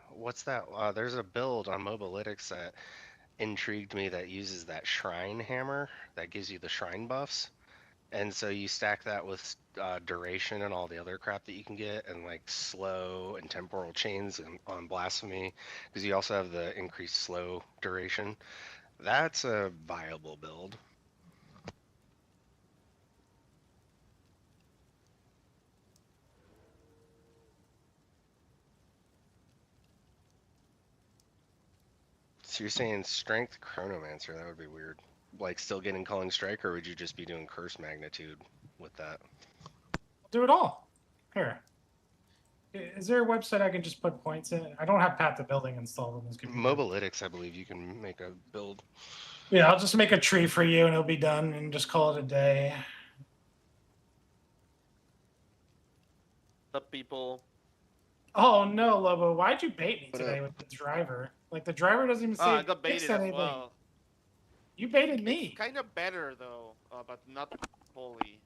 what's that? There's a build on Mobalytics that intrigued me that uses that Shrine Hammer that gives you the Shrine buffs. And so you stack that with duration and all the other crap that you can get, and like slow and temporal chains on Blasphemy, because you also have the increased slow duration. That's a viable build. So you're saying strength chronomancer? That would be weird. Like still getting calling strike, or would you just be doing curse magnitude with that? Do it all. Here. Is there a website I can just put points in? I don't have Path to Building installed on this computer. Mobalytics, I believe you can make a build. Yeah, I'll just make a tree for you and it'll be done and just call it a day. Up, people. Oh no, Lobo, why'd you bait me What today up? with the driver? Like the driver doesn't even say I got fix baited as anything. well. You baited me. It's kind of better though, but not fully.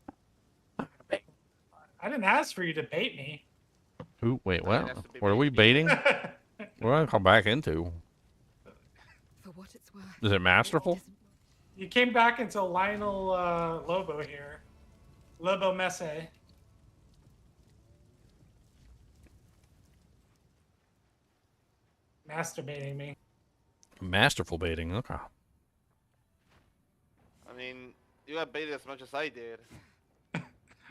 I didn't ask for you to bait me. Who? Wait, what? that's the What are we baiting? What do I come back into? For what it's worth. Is it masterful? You came back until Lionel Lobo here. Lobo Messe. Masturbating me. Masterful baiting. Okay. I mean, you got baited as much as I did.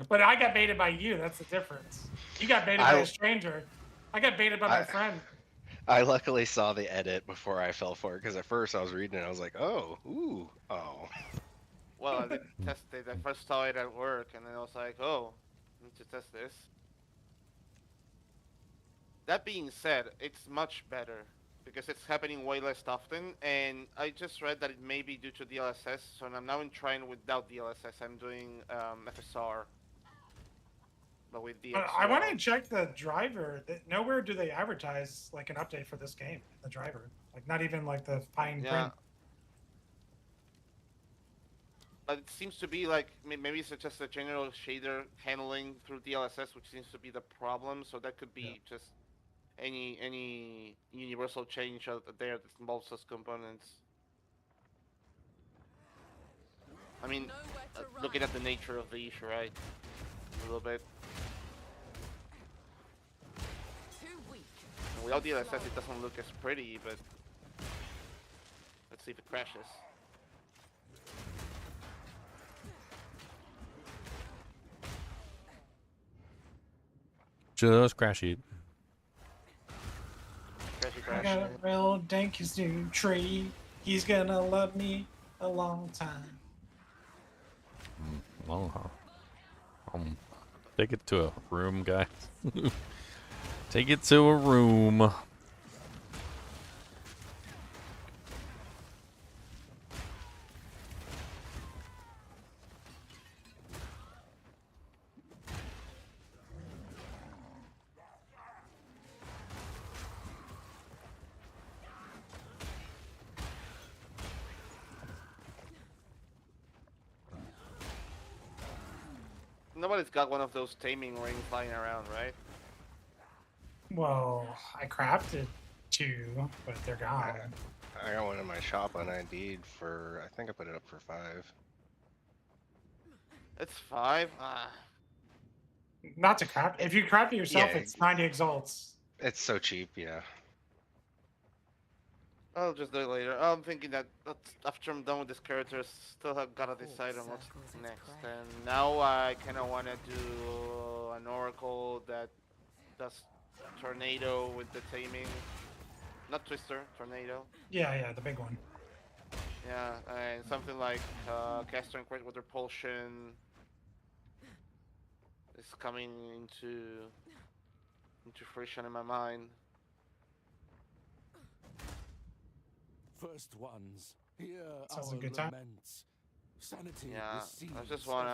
But I got baited by you. That's the difference. You got baited by a stranger. I got baited by my friend. I luckily saw the edit before I fell for it, because at first I was reading it, I was like, oh, ooh, oh. Well, I didn't test it. I first saw it at work, and then I was like, oh, I need to test this. That being said, it's much better because it's happening way less often, and I just read that it may be due to DLSS, so I'm now trying without DLSS. I'm doing FSR, but with DLSS. I want to check the driver. Nowhere do they advertise like an update for this game. The driver, like not even like the fine print. But it seems to be like maybe it's just a general shader handling through DLSS, which seems to be the problem. So that could be just any universal change out there that involves those components. I mean, looking at the nature of the issue, right? A little bit. And without DLSS, it doesn't look as pretty, but let's see if it crashes. Just crash it. I got a real danky's new tree. He's gonna love me a long time. Well, take it to a room, guys. Take it to a room. Nobody's got one of those taming rings lying around, right? Well, I crafted 2, but they're gone. I got one in my shop on ID'd for, I think I put it up for 5. It's 5? Ah. Not to craft. If you craft it yourself, Yeah. it's 90 exalts. It's so cheap, yeah. I'll just do it later. I'm thinking that after I'm done with this character, still have gotta decide on what's next. And now I kind of want to do an oracle that does tornado with the taming. Not twister, tornado. Yeah, the big one. Yeah, and something like caster and crit with repulsion is coming into fruition in my mind. First ones, hear Sounds our a good time. laments. Sanity Yeah, recedes I just ever wanna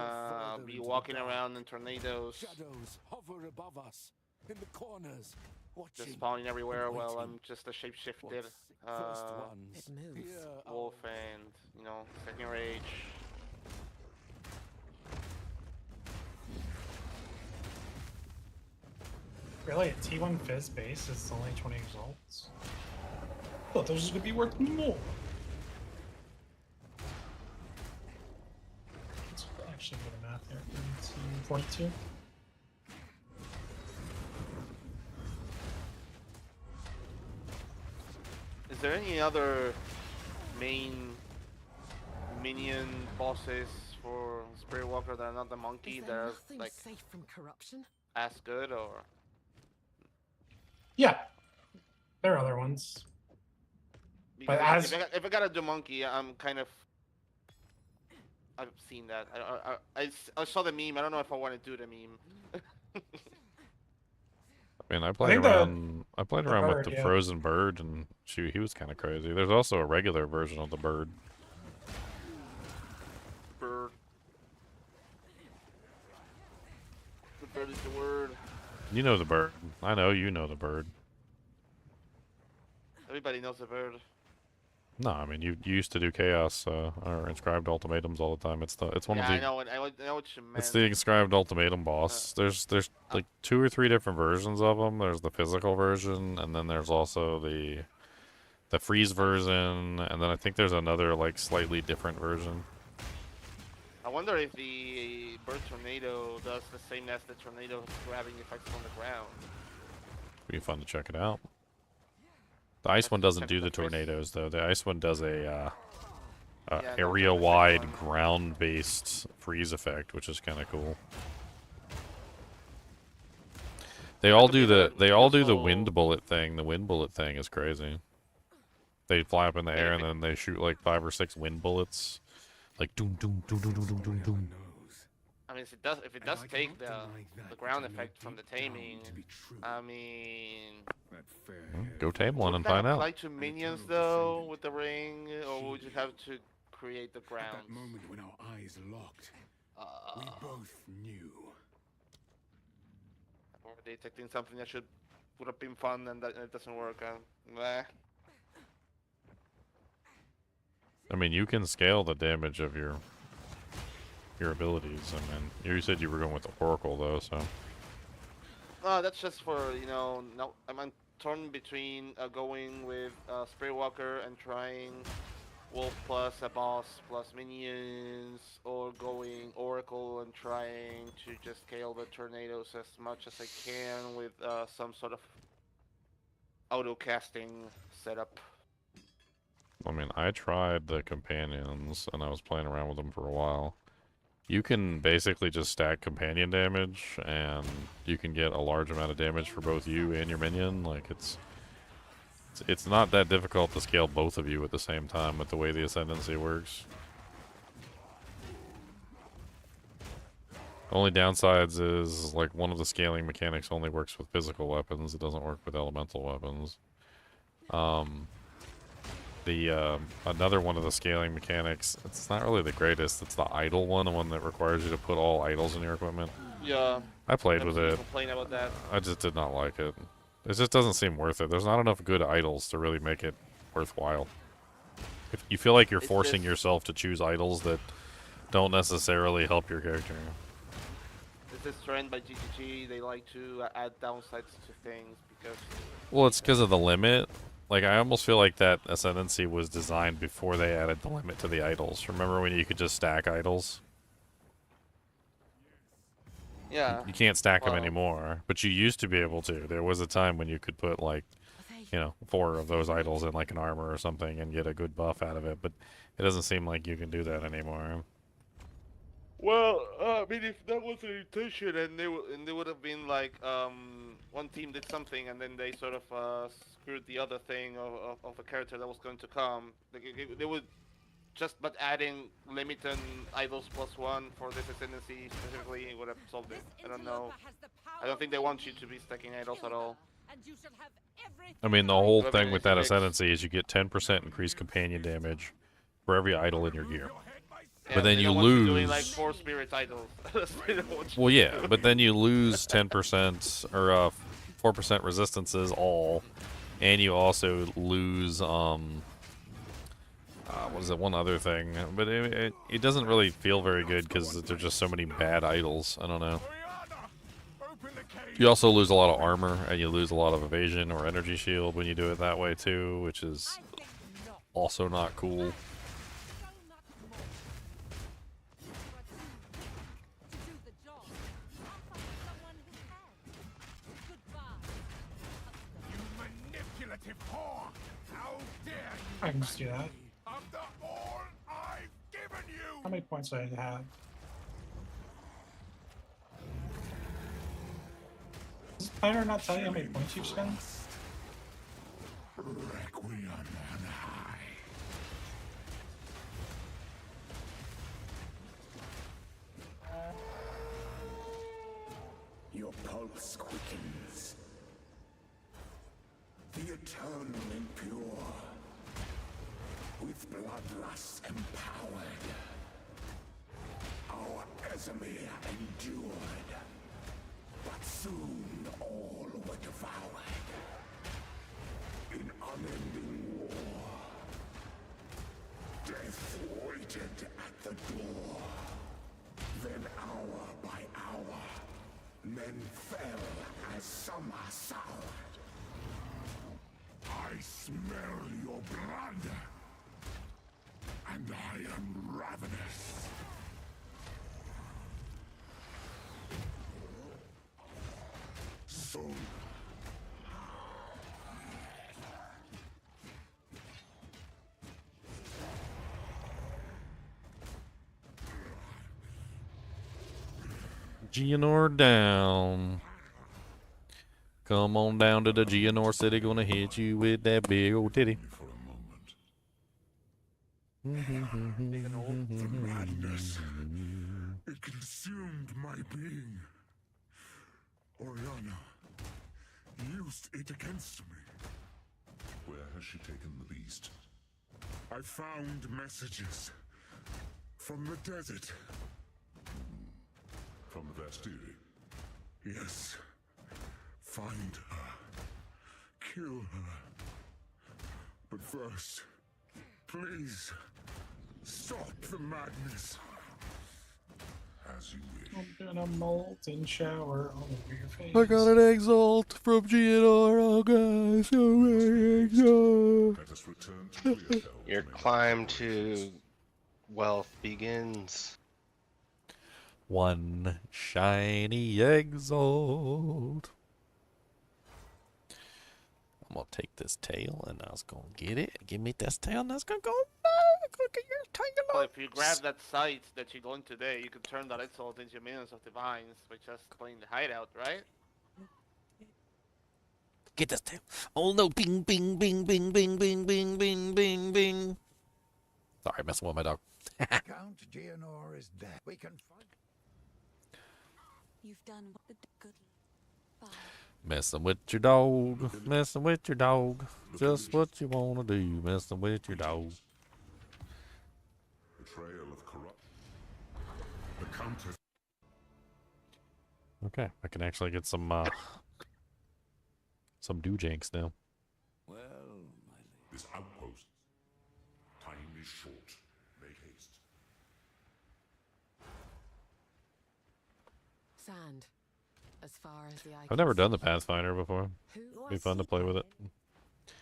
further be into the walking dark. around in tornadoes, Shadows hover above us, in the corners, watching. just spawning everywhere and while waiting. I'm just a shapeshifted First ones, hear our wolf and, you know, second rage. Really, a T1 Fizz base is only 20 exalts? I thought those was gonna be worth more. Let's actually do the math here. 42. Is there any other main minion bosses for Spirit Walker that are not the monkey that are like safe from corruption? as good or? Yeah, there are other ones. Because as if I gotta do monkey, I'm kind of. I've seen that. I saw the meme. I don't know if I want to do the meme. I mean, I played think around. I played the around with bird, the yeah. frozen bird, and shoot, he was kind of crazy. There's also a regular version of the bird. Bird. The bird is the word. You know the bird. I know you know the bird. Everybody knows the bird. No, I mean you used to do chaos or inscribed ultimatums all the time. It's one of Yeah, the. I know. I know what you meant. It's the inscribed ultimatum boss. There's like 2 or 3 different versions of them. There's the physical version, and then there's also the freeze version, and then I think there's another like slightly different version. I wonder if the bird tornado does the same as the tornado grabbing effects on the ground. It'd be fun to check it out. The ice one doesn't do the tornadoes though. The ice one does a area-wide ground-based freeze effect, which is kind of cool. They all do the wind bullet thing. The wind bullet thing is crazy. They fly up in the air and then they shoot like 5 or 6 wind bullets, like doom doom doom doom doom doom doom doom. I mean, if it does take the ground effect from the taming, I mean, Go tame one and would that find out. apply to minions though with the ring, or would you have to create the ground? At that moment when our eyes locked, we both knew. Or detecting something that would have been fun and that it doesn't work. Meh. I mean, you can scale the damage of your abilities. I mean, you said you were going with the Oracle though, so. No, that's just for, no, I'm torn between going with Spirit Walker and trying Wolf plus a boss plus minions, or going Oracle and trying to just scale the tornadoes as much as I can with some sort of auto casting setup. I mean, I tried the companions and I was playing around with them for a while. You can basically just stack companion damage, and you can get a large amount of damage for both you and your minion. Like it's not that difficult to scale both of you at the same time with the way the ascendancy works. Only downsides is like one of the scaling mechanics only works with physical weapons. It doesn't work with elemental weapons. Another one of the scaling mechanics, it's not really the greatest. It's the idle one, the one that requires you to put all idols in your equipment. Yeah. I played with it. Complain about that. I just did not like it. It just doesn't seem worth it. There's not enough good idols to really make it worthwhile. If you feel like you're forcing yourself to choose idols that don't necessarily help your character. It's this trend by GGG. They like to add downsides to things because. Well, it's because of the limit. Like, I almost feel like that ascendancy was designed before they added the limit to the idols. Remember when you could just stack idols? Yeah. You can't stack them anymore, but you used to be able to. There was a time when you could put, like, 4 of those idols in, like, an armor or something and get a good buff out of it, but it doesn't seem like you can do that anymore. Well, I mean, if that was the intention, and they would have been like, one team did something, and then they sort of screwed the other thing of a character that was going to come. They would just but adding limited idols +1 for this ascendancy specifically would have solved it. I don't know. I don't think they want you to be stacking idols at all. I mean, the whole thing with that ascendancy is you get 10% increased companion damage for every idol in your gear. Yeah, but then you doing lose. like 4 spirit idols. Well, yeah, but then you lose 10% or 4% resistances all, and you also lose what is it? One other thing, but it doesn't really feel very good because there's just so many bad idols. I don't know. You also lose a lot of armor, and you lose a lot of evasion or energy shield when you do it that way too, which is also not cool. I can just do that. How many points do I have? Does the planner not tell you how many points you've spent? Requiem on high. Your pulse quickens. The eternal impure. With bloodlust empowered. Our Esamir endured. But soon all were devoured. In unending war. Death waited at the door. Then hour by hour, men fell as some are soured. I smell your blood, and I am ravenous. So Geonor down. Come on down to the Geonor City, gonna hit you with that big old titty. the madness, it consumed my being. Oriana used it against me. Where has she taken the beast? I found messages from the desert. From the Vastiri? Yes. Find her. Kill her. But first, please, stop the madness. As you wish. I'm gonna molten shower all over your face. I got an exalt from Geonor, oh guys, so many exalt. Let us return to yourself. Your climb to wealth begins. One shiny exalt. I'm gonna take this tail and I was gonna get it. Give me this tail and I was gonna go back. Look at your tail. Well, if you grab that site that you're going today, you can turn that Exalt into Minions of Divines, which just clean the hideout, right? Get this tail. Oh no, bing, bing, bing, bing, bing, bing, bing, bing, bing, bing. Sorry, messing with my dog. Count Geonor is dead. We can find. You've done what the good. Bye. Messing with your dog. Messing with your dog. Just what you wanna do. Messing with your dog. Betrayal of corrupt. The Countess. Okay, I can actually get some doojanks now. Well, this outpost. Time is short. Make haste. Sand. As far as the eye I've never can done the see. Pathfinder before. Who Be fun to play with it.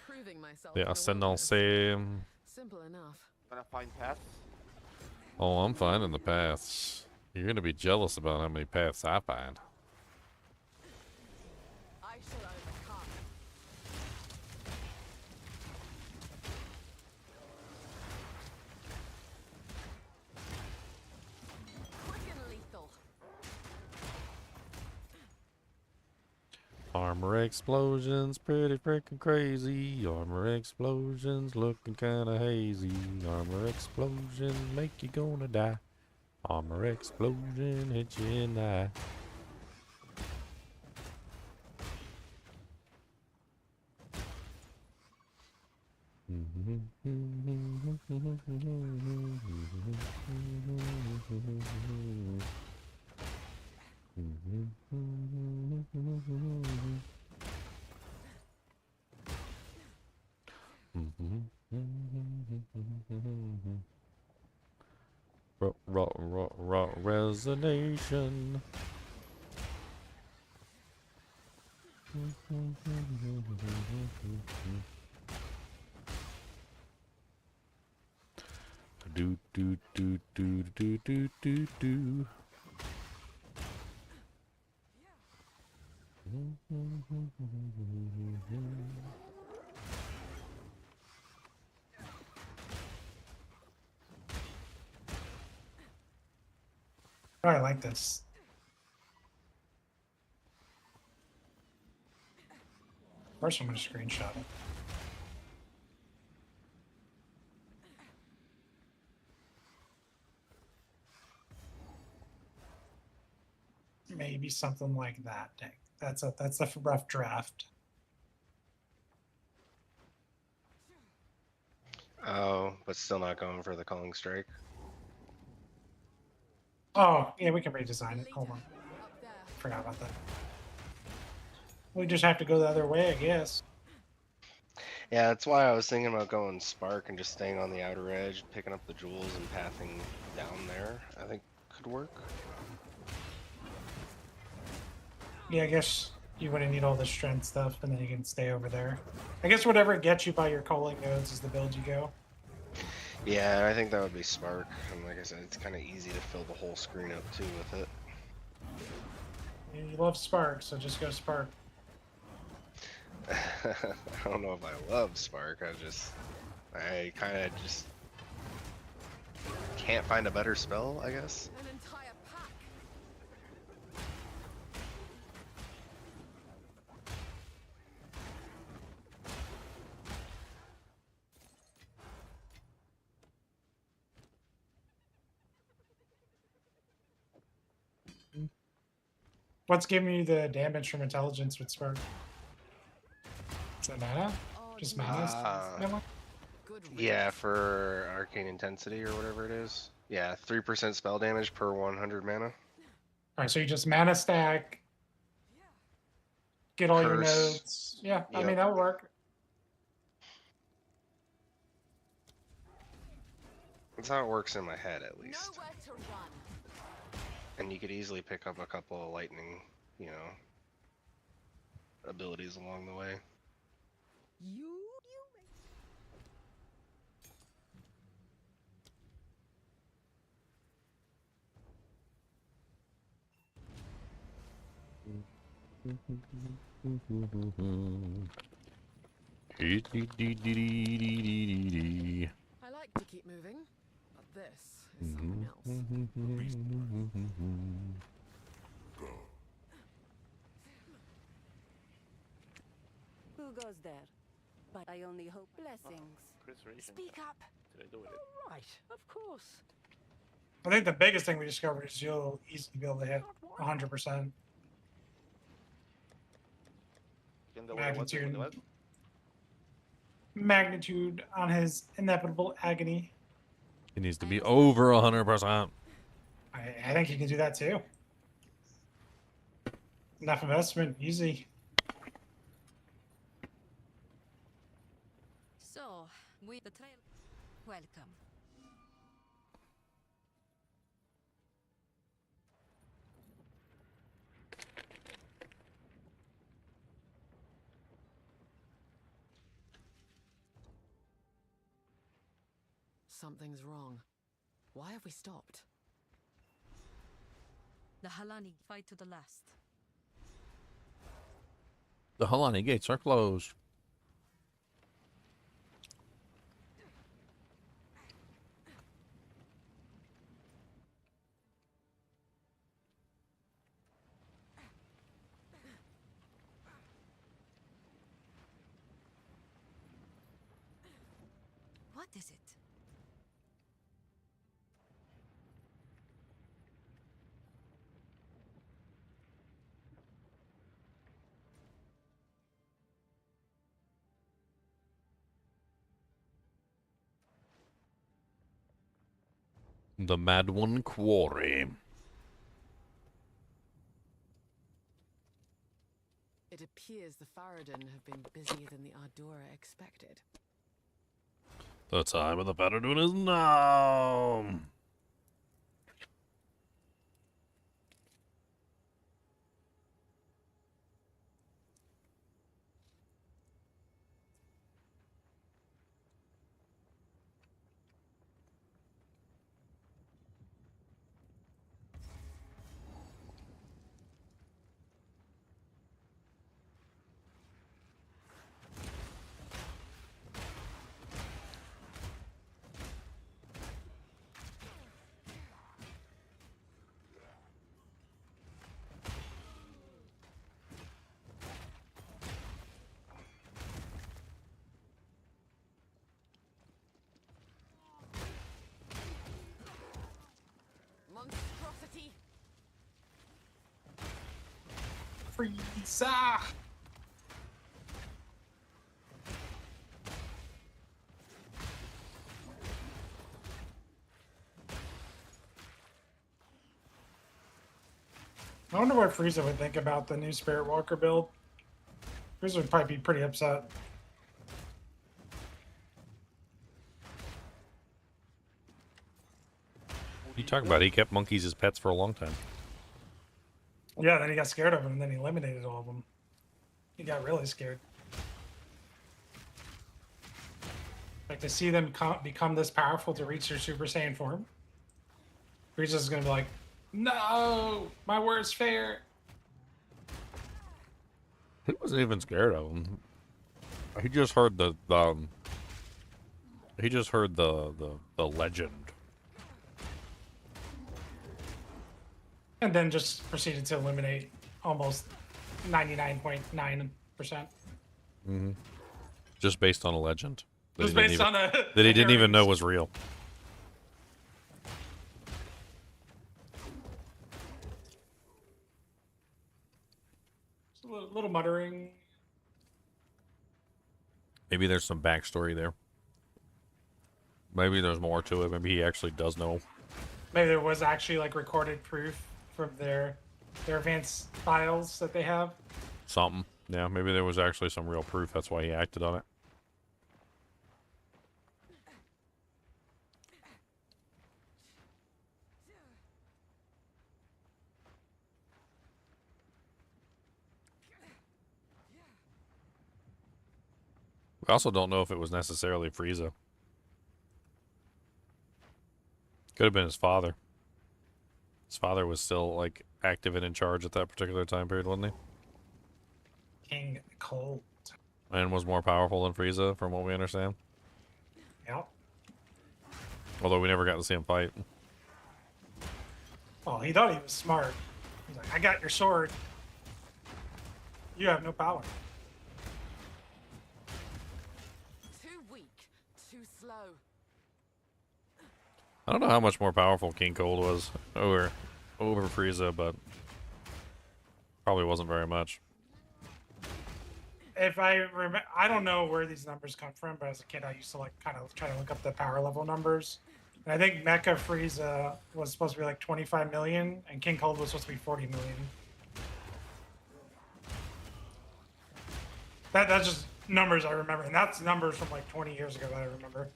Proving myself Yeah, in the Sentinel wilderness. same. Simple enough. Gonna find paths. Oh, I'm finding the paths. You're gonna be jealous about how many paths I find. I shall overcome. Quick and lethal. Armor explosions, pretty freaking crazy. Armor explosions, looking kinda hazy. Armor explosion, make you gonna die. Armor explosion, hit you in the eye. Resonation. Do do do do do do do do. Oh, I like this. First, I'm gonna screenshot it. Maybe be something like that. Dang. That's a rough draft. Oh, but still not going for the calling strike. Oh, yeah, we can redesign it. Hold on. Forgot about that. We just have to go the other way, I guess. Yeah, that's why I was thinking about going Spark and just staying on the outer edge, picking up the jewels and pathing down there. I think could work. Yeah, I guess you wouldn't need all the strength stuff, and then you can stay over there. I guess whatever gets you by your calling nodes is the build you go. Yeah, I think that would be Spark. And like I said, it's kind of easy to fill the whole screen up too with it. You love Spark, so just go Spark. I don't know if I love Spark. I kind of just can't find a better spell, I guess. An entire pack. What's giving you the damage from intelligence with Spark? Is it mana? Just mana? Yeah, for arcane intensity or whatever it is. Yeah, 3% spell damage per 100 mana. Alright, so you just mana stack, get all your Curse. nodes. Yeah, I Yep. mean, that would work. That's how it works in my head, at least. Nowhere to run. And you could easily pick up a couple of lightning, abilities along the way. I like to keep moving, but this is something else. Who goes there? But I only hope blessings. Speak up. Did I do it? All right, of course. I think the biggest thing we discovered is you'll easily be able to hit 100%. Magnitude on his inevitable agony. It needs to be over 100%. I think you can do that too. Enough investment, easy. So, we the trail. Welcome. Something's wrong. Why have we stopped? The Halani fight to the last. The Halani gates are closed. What is it? The Mad One Quarry. It appears the Faradin have been busier than the Ardora expected. The time of the Faradun is now. Frieza! I wonder what Frieza would think about the new Spirit Walker build. Frieza would probably be pretty upset. What are you talking about? He kept monkeys as pets for a long time. Yeah, then he got scared of them, and then he eliminated all of them. He got really scared. Like, to see them become this powerful to reach their Super Saiyan form, Frieza's gonna be like, no, my worst fear. He wasn't even scared of him. He just heard the legend. And then just proceeded to eliminate almost 99.9%. Mm-hmm. Just based on a legend. Just based on that he didn't even know was real. A little muttering. Maybe there's some backstory there. Maybe there's more to it. Maybe he actually does know. Maybe there was actually like recorded proof from their advanced files that they have. Something. Yeah, maybe there was actually some real proof. That's why he acted on it. I also don't know if it was necessarily Frieza. Could have been his father. His father was still, like, active and in charge at that particular time period, wasn't he? King Cold. And was more powerful than Frieza, from what we understand. Yep. Although we never got to see him fight. Well, he thought he was smart. He's like, I got your sword. You have no power. Too weak, too slow. I don't know how much more powerful King Cold was over Frieza, but probably wasn't very much. If I remember, I don't know where these numbers come from, but as a kid, I used to like kind of try to look up the power level numbers. And I think Mecha Frieza was supposed to be like 25 million, and King Cold was supposed to be 40 million. That's just numbers I remember, and that's numbers from like 20 years ago that I remember.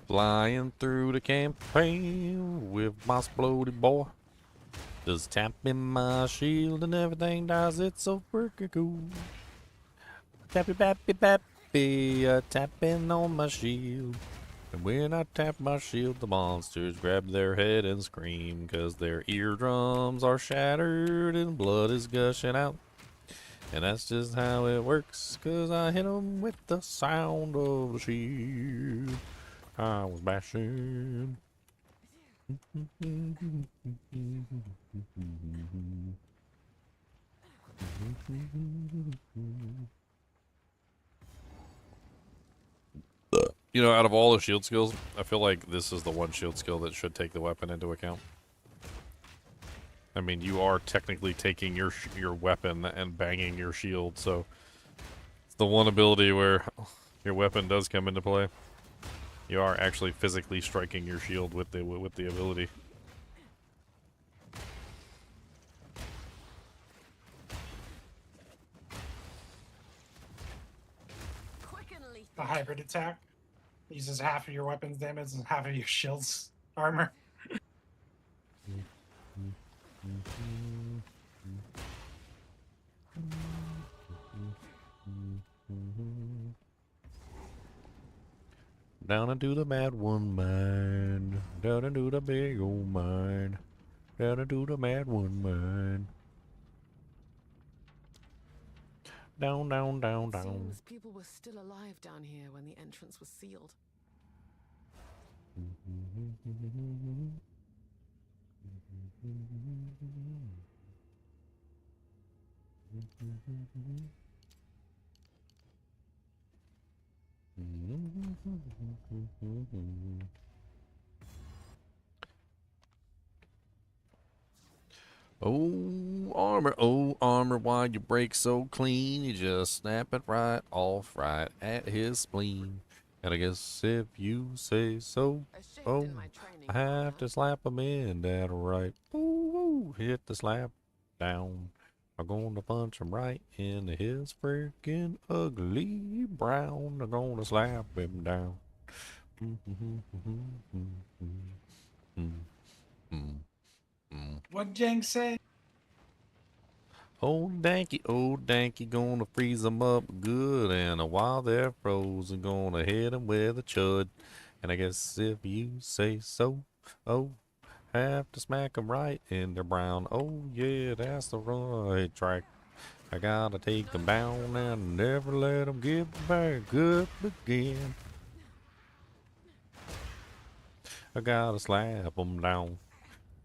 Flying through the campaign with my splody boy. Just tapping my shield and everything does it so freaking cool. Tappy bappy bappy, tapping on my shield. And when I tap my shield, the monsters grab their head and scream, 'cause their eardrums are shattered and blood is gushing out. And that's just how it works, 'cause I hit 'em with the sound of the shield. I was bashing. You know, out of all the shield skills, I feel like this is the one shield skill that should take the weapon into account. I mean, you are technically taking your weapon and banging your shield, so it's the one ability where your weapon does come into play. You are actually physically striking your shield with the ability. The hybrid attack uses half of your weapon's damage and half of your shield's armor. Down into the mad one mine. Down into the big old mine. Down into the mad one mine. Down, down, down, down. Seems people were still alive down here when the entrance was sealed. Oh armor, why you break so clean? You just snap it right off right at his spleen. And I guess if you say so, oh, I have to slap him in that right. Ooh, hit the slap down. I'm gonna punch him right in his freaking ugly brown. I'm gonna slap him down. What Jang say? Old Danky, gonna freeze 'em up good, and while they're frozen, gonna hit 'em with a chud. And I guess if you say so, oh, have to smack 'em right in their brown. Oh yeah, that's the right track. I gotta take 'em down and never let 'em get back up again. I gotta slap 'em down.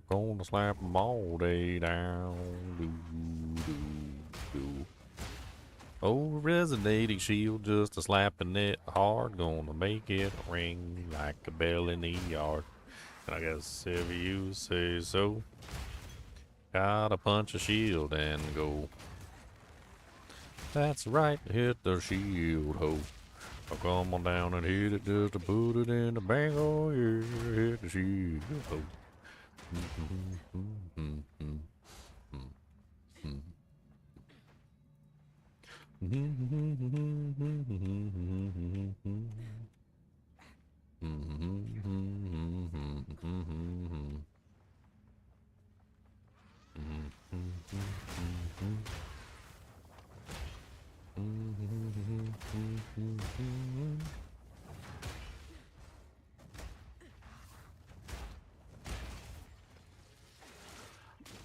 Gonna slap 'em all day down. Do. Oh, resonating shield, just a slapping it hard. Gonna make it ring like a bell in the yard. And I guess if you say so, gotta punch a shield and go. That's right, hit the shield, ho. Now come on down and hit it just to put it in the bang. Oh yeah, hit the shield, ho.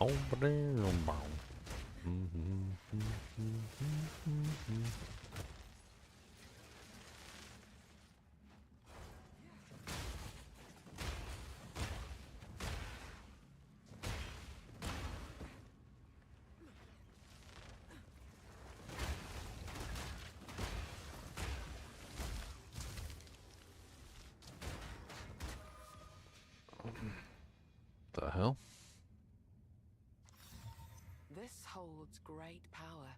Oh, damn, the hell? This holds great power.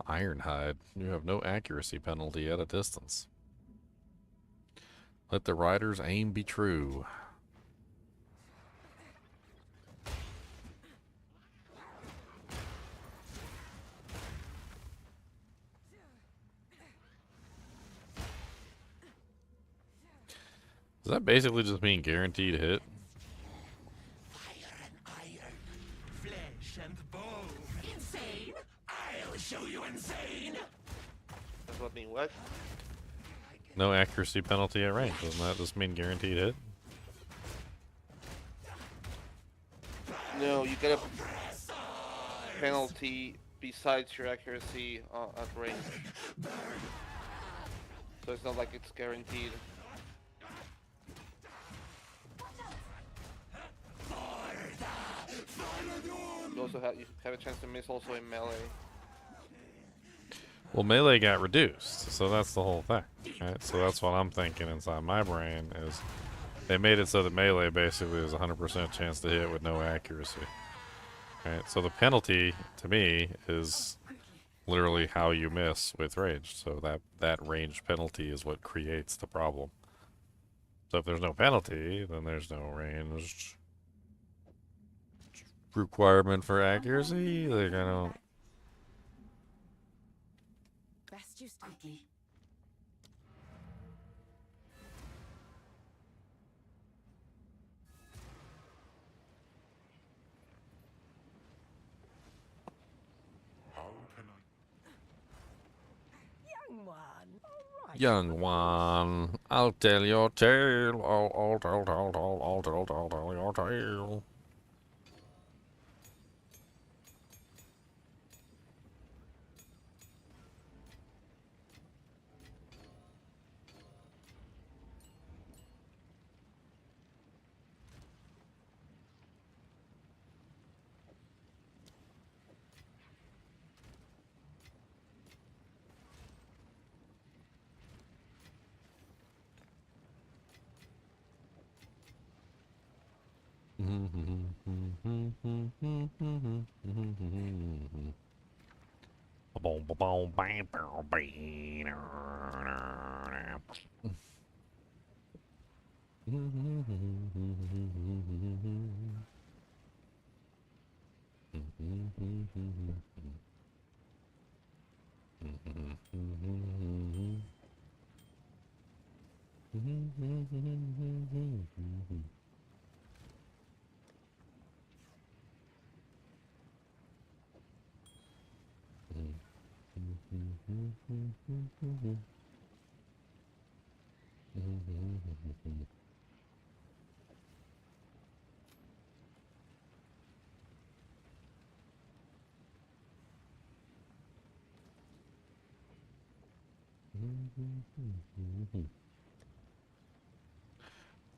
Ironhide. You have no accuracy penalty at a distance. Let the rider's aim be true. Does that basically just mean guaranteed hit? Flesh and bone. Insane? I'll show you insane. That's what mean what? No accuracy penalty at range. Doesn't that just mean guaranteed hit? No, you get a penalty besides your accuracy at range. So it's not like it's guaranteed. You have a chance to miss also in melee. Well, melee got reduced, so that's the whole thing, right? So that's what I'm thinking inside my brain is they made it so that melee basically is 100% chance to hit with no accuracy, right? So the penalty to me is literally how you miss with range. So that range penalty is what creates the problem. So if there's no penalty, then there's no range requirement for accuracy. Like I don't. Best used quickly. Young one. All right. Young one, I'll tell your tale. I'll tell your tale.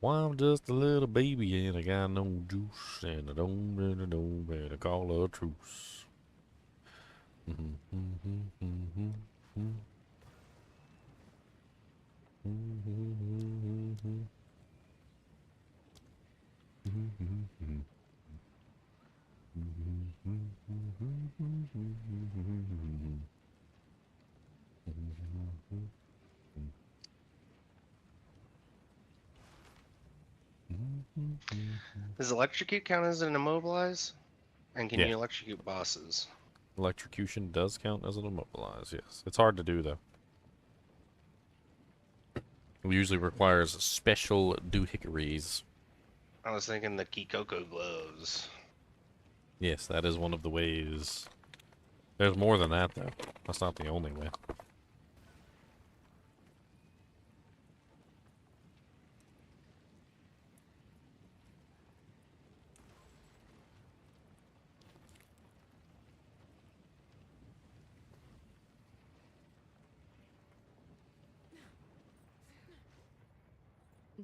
Well, I'm just a little baby and I got no juice and I don't better call a truce. Does electrocute count as an immobilize? And can Yeah. you electrocute bosses? Electrocution does count as an immobilize, yes. It's hard to do, though. It usually requires special doohickeries. I was thinking the Kikoko gloves. Yes, that is one of the ways. There's more than that, though. That's not the only way.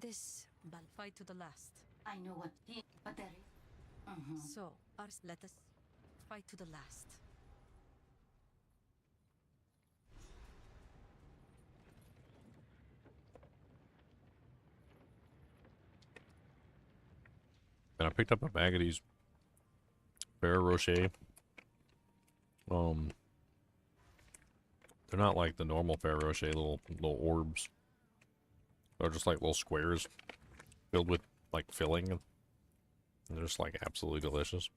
This will fight to the last. I know what but there is. So, ours, let us fight to the last. And I picked up a bag of these Ferrero Rocher. They're not like the normal Ferrero Rocher little orbs. They're just like little squares filled with like filling. And they're just like absolutely delicious.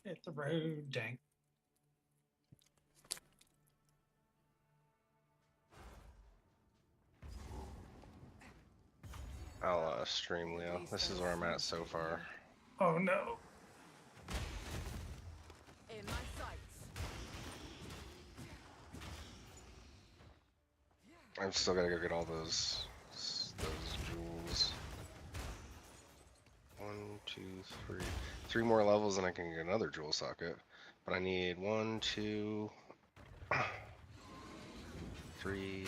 Hit the road, dang. I'll stream Leo. This is where I'm at so far. Oh no. In my sights. I'm still gotta go get all those jewels. 1, 2, 3. 3 more levels and I can get another jewel socket. But I need 1, 2, 3,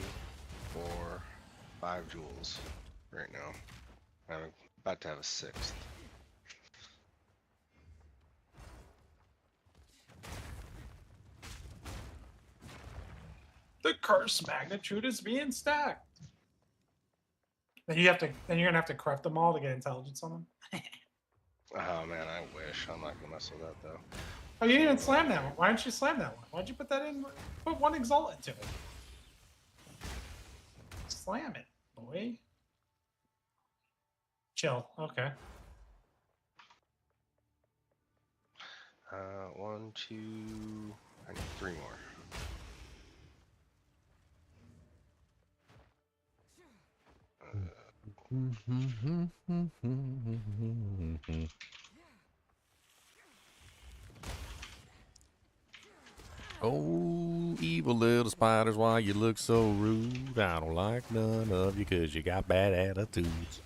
4, 5 jewels right now. I'm about to have a 6th. The curse magnitude is being stacked. Then you're gonna have to corrupt them all to get intelligence on them. Oh man, I wish. I'm not gonna mess with that though. Oh, you didn't even slam that one. Why didn't you slam that one? Why'd you put that in? Put 1 exalt into it. Slam it, boy. Chill. Okay. 1, 2. I need 3 more. Oh, evil little spiders, why you look so rude? I don't like none of you 'cause you got bad attitudes.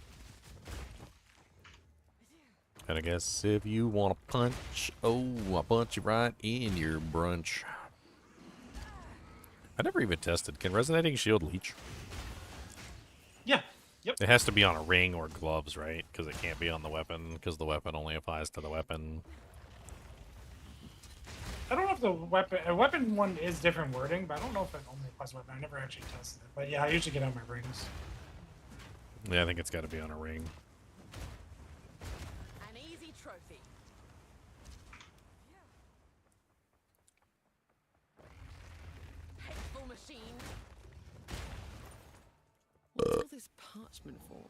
And I guess if you want to punch, oh, I'll punch you right in your brunch. I never even tested. Can Resonating Shield leech? Yeah. Yep. It has to be on a ring or gloves, right? Because it can't be on the weapon, because the weapon only applies to the weapon. I don't know if the weapon one is different wording, but I don't know if it only applies to weapon. I never actually tested it. But yeah, I usually get on my rings. Yeah, I think it's got to be on a ring. An easy trophy. Hateful machine. What's all this parchment for?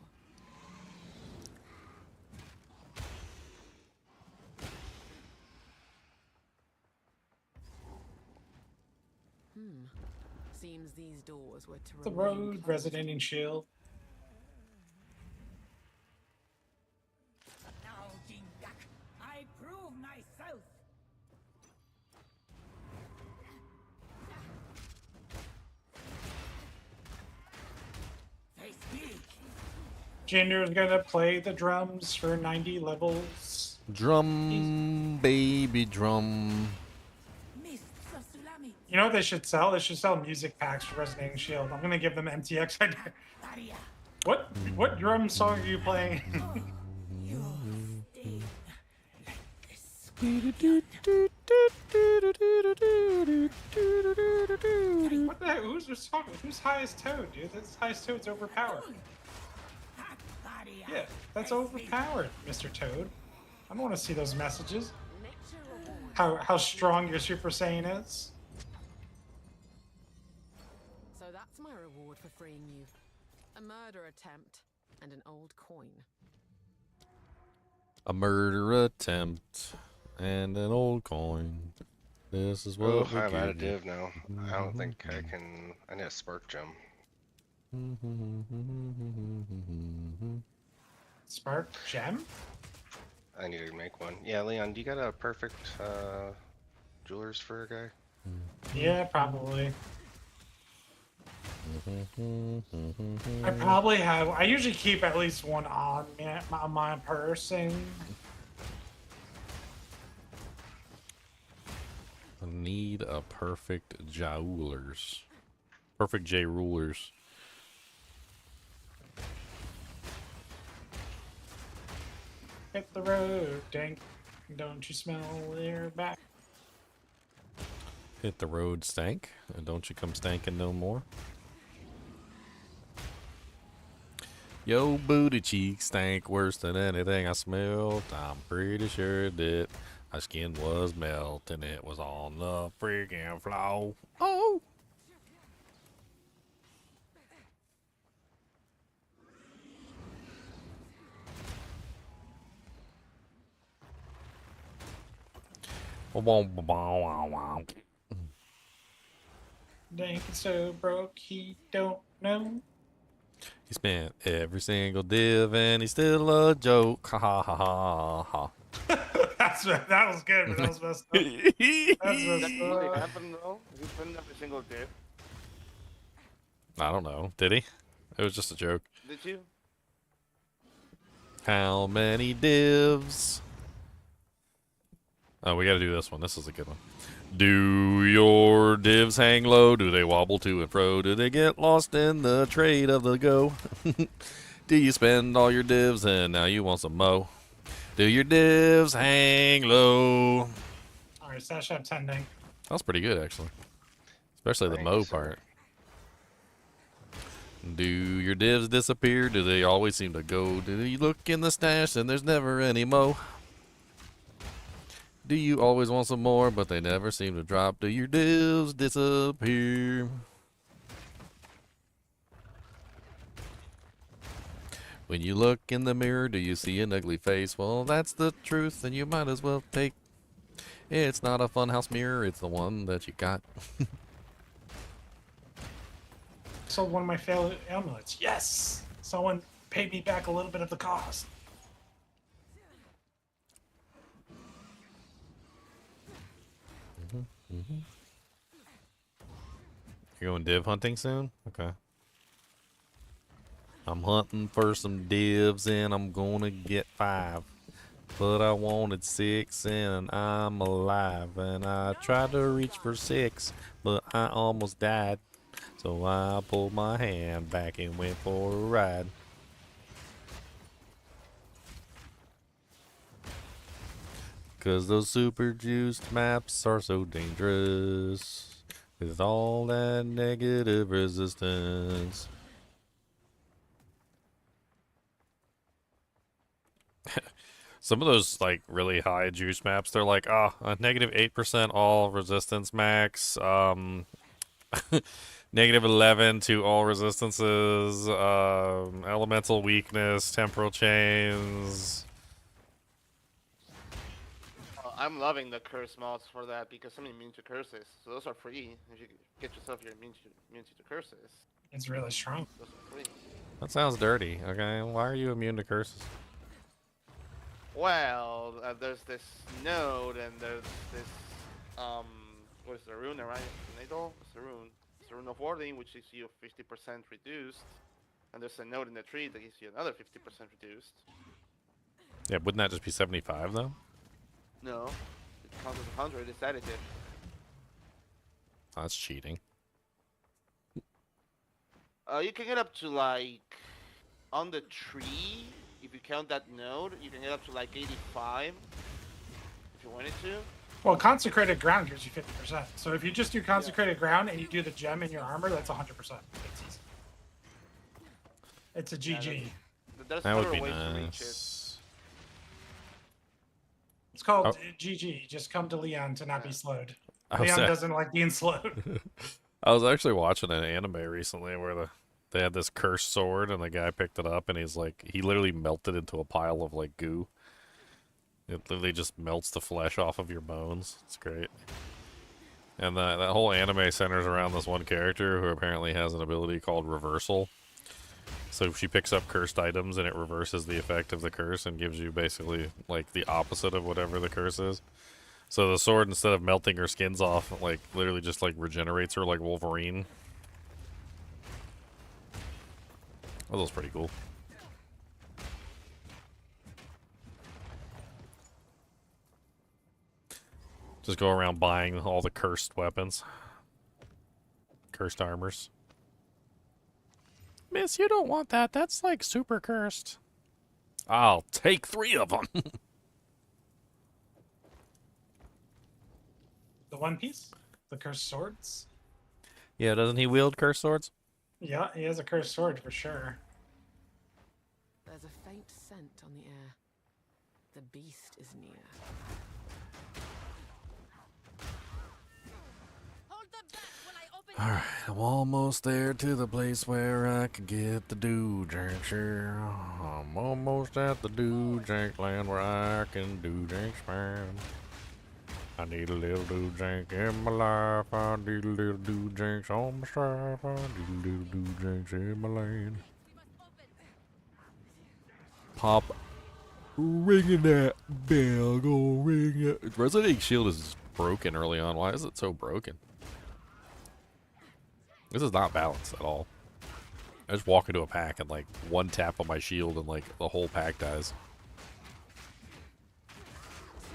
Seems these doors were to The remain road, closed. resonating shield. Now, Jingak, I prove myself. They speak. Jinder's gonna play the drums for 90 levels. Drum, baby drum. Mists of Sulami. You know what they should sell? They should sell music packs for Resonating Shield. I'm gonna give them MTX idea. What drum song are you playing? What the heck? Who's talking? Who's highest toad, dude? This highest toad's overpowered. Yeah, that's overpowered, Mr. Toad. I don't want to see those messages. How strong your Super Saiyan is. So that's my reward for freeing you. A murder attempt and an old coin. A murder attempt and an old coin. This is what Oh, we I'm out of give you. div now. I don't think I can. I need a spark gem. Spark gem? I need to make one. Yeah, Leon, do you got a perfect jewelers for a guy? Yeah, probably. I probably have. I usually keep at least one on my person. I need a perfect jewelers. Perfect J rulers. Hit the road, Dink. Don't you smell their back? Hit the road, stank. And don't you come stanking no more. Yo, booty cheeks stank worse than anything I smelled. I'm pretty sure it did. My skin was melting. It was on the freaking floor. Oh! Dink is so broke he don't know. He spent every single div and he's still a joke. Ha ha ha ha ha. That was good, but that was messed up. That's That messed really up. happened though? You spend every single day. I don't know. Did he? It was just a joke. Did you? How many divs? Oh, we gotta do this one. This is a good one. Do your divs hang low? Do they wobble to and fro? Do they get lost in the trade of the go? Do you spend all your divs and now you want some mo? Do your divs hang low? Alright, Sash up 10 Dink. That was pretty good, actually. Especially the Thank mo you, sir. part. Do your divs disappear? Do they always seem to go? Do you look in the stash and there's never any mo? Do you always want some more, but they never seem to drop? Do your divs disappear? When you look in the mirror, do you see an ugly face? Well, that's the truth, and you might as well take. It's not a funhouse mirror, it's the one that you got. Sold one of my failed amulets. Yes! Someone paid me back a little bit of the cost. You're going div hunting soon? Okay. I'm hunting for some divs and I'm gonna get 5. But I wanted 6 and I'm alive. And I tried to reach for 6, but I almost died. So I pulled my hand back and went for a ride. 'Cause those super juiced maps are so dangerous. With all that negative resistance. Some of those, like, really high juice maps, they're like, a negative 8% all resistance max, negative 11 to all resistances, elemental weakness, temporal chains. I'm loving the curse mods for that because I'm immune to curses. So those are free. If you get yourself your immune to the curses. It's really strong. Those are free. That sounds dirty, okay? Why are you immune to curses? Well, there's this node and there's this, what is the rune, right? Natal? It's the rune. It's the rune of warding, which gives you 50% reduced. And there's a node in the tree that gives you another 50% reduced. Yeah, wouldn't that just be 75, though? No. It counts as 100, it's additive. That's cheating. You can get up to, like, on the tree, if you count that node, you can get up to, like, 85, if you wanted to. Well, consecrated ground gives you 50%. So if you just do consecrated ground and you do the gem in your armor, that's 100%. It's easy. It's a GG. There's That would other be ways to reach it. nice. It's called GG. Just come to Leon to not be slowed. Leon doesn't like being slowed. I was actually watching an anime recently where they had this cursed sword and the guy picked it up and he's like, he literally melted into a pile of like goo. It literally just melts the flesh off of your bones. It's great. And that whole anime centers around this one character who apparently has an ability called reversal. So she picks up cursed items and it reverses the effect of the curse and gives you basically like the opposite of whatever the curse is. So the sword, instead of melting her skins off, like literally just like regenerates her like Wolverine. That was pretty cool. Just go around buying all the cursed weapons. Cursed armors. Miss, you don't want that. That's like super cursed. I'll take 3 of them. The One Piece? The cursed swords? Yeah, doesn't he wield cursed swords? Yeah, he has a cursed sword for sure. There's a faint scent on the air. The beast is near. Alright, I'm almost there to the place where I can get the do-jank share. I'm almost at the do-jank land where I can do-jank spam. I need a little do-jank in my life. I need a little do-janks on my stripe. I need a little do-janks in my lane. Pop, ringing that bell, go ring it. Resident Evil Shield is broken early on. Why is it so broken? This is not balanced at all. I just walk into a pack and like one tap on my shield and like the whole pack dies.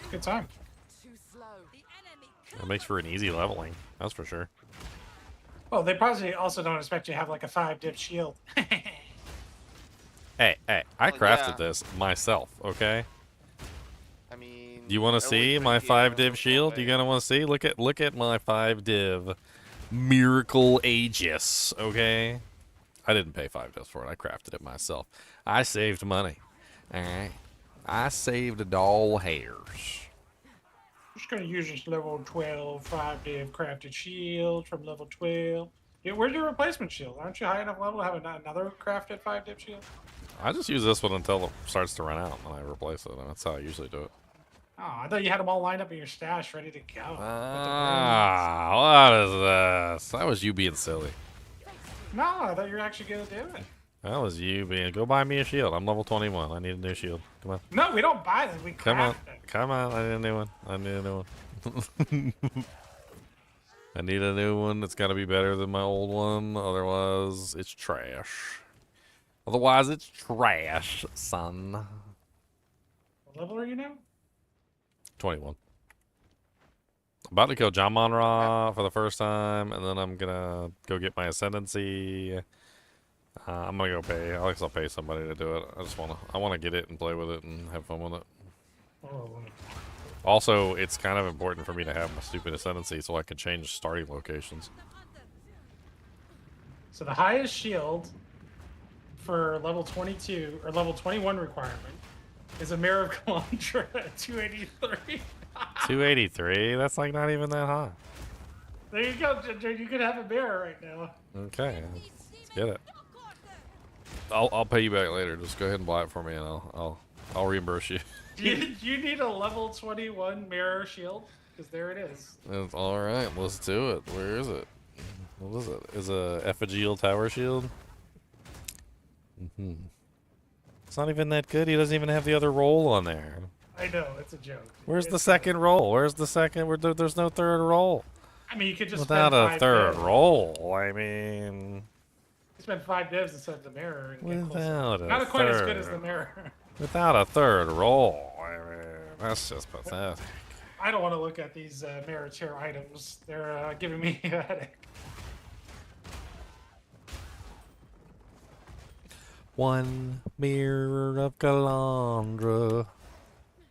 Good time. It makes for an easy leveling, that's for sure. Well, they probably also don't expect you to have like a 5-dip shield. Hey, I crafted this myself, okay? I mean, do you want to see my 5-div shield? You gonna want to see? Look at my 5-div Miracle Aegis, okay? I didn't pay 5 divs for it. I crafted it myself. I saved money. Alright? I saved doll hairs. Just gonna use this level 12 5-div crafted shield from level 12. Yeah, where's your replacement shield? Aren't you high enough level to have another crafted 5-div shield? I just use this one until it starts to run out and I replace it, and that's how I usually do it. Oh, I thought you had them all lined up in your stash ready to go. Ah, what is this? That was you being silly. No, I thought you were actually gonna do it. That was you being. Go buy me a shield. I'm level 21. I need a new shield. Come on. No, we don't buy them. We craft them. Come on. I need a new one. I need a new one. I need a new one that's got to be better than my old one. Otherwise, it's trash. Otherwise, it's trash, son. What level are you now? 21. About to kill John Monra for the first time, and then I'm gonna go get my ascendancy. I'm gonna go pay. I'll pay somebody to do it. I wanna get it and play with it and have fun with it. Oh. Also, it's kind of important for me to have my stupid ascendancy so I can change starting locations. So the highest shield for level 22 or level 21 requirement is a Mirror of Calandra at 283. 283? That's like not even that high. There you go, Ginger. You could have a mirror right now. Okay, let's get it. I'll pay you back later. Just go ahead and buy it for me, and I'll reimburse you. You need a level 21 mirror shield? Because there it is. It's all right. Let's do it. Where is it? What is it? Is a effigial tower shield? It's not even that good. He doesn't even have the other roll on there. I know, it's a joke. Where's the second roll? Where's the second? There's no third roll. I mean, you could just Without spend a 5 third divs. roll, I mean. You spend 5 divs instead of the mirror. And get Without closer. a Not quite as good third. as the mirror. Without a third roll, I mean, that's just pathetic. I don't want to look at these mirror chair items. They're giving me a headache. One mirror of Calandra.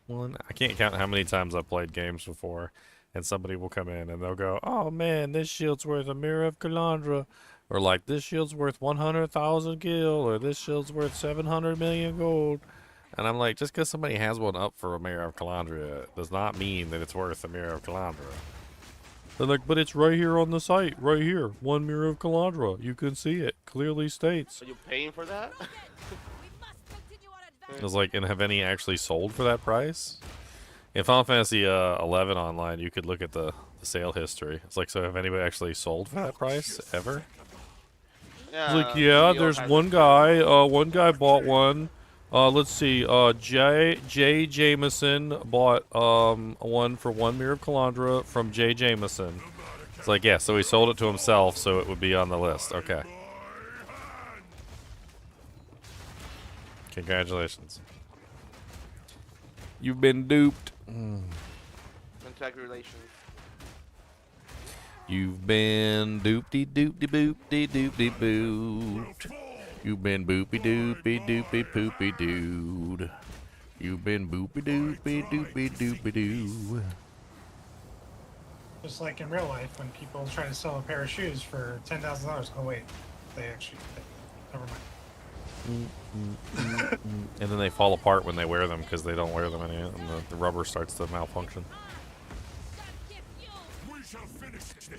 I can't count how many times I've played games before, and somebody will come in and they'll go, "Oh man, this shield's worth a mirror of Calandra," or like, "This shield's worth 100,000 gil," or "This shield's worth 700 million gold." And I'm like, just because somebody has one up for a mirror of Calandra does not mean that it's worth a mirror of Calandra. They're like, "But it's right here on the site, right here. One mirror of Calandra. You can see it. Clearly states." Are you paying for that? It was like, and have any actually sold for that price? In Final Fantasy 11 online, you could look at the sale history. It's like, so have anybody actually sold for that price ever? It's like, yeah, there's one guy. One guy bought one. Let's see. J. Jameson bought one for one mirror of Calandra from J. Jameson. It's like, yeah, so he sold it to himself, so it would be on the list. Okay. Congratulations. You've been duped. Contact relations. You've been doopty doopty boopty doopty booped. You've been boopy doopy doopy poopy dude. You've been boopy doopy doopy doopy doo. Just like in real life, when people try to sell a pair of shoes for $10,000. Oh wait, they actually. Never mind. And then they fall apart when they wear them because they don't wear them any, and the rubber starts to malfunction.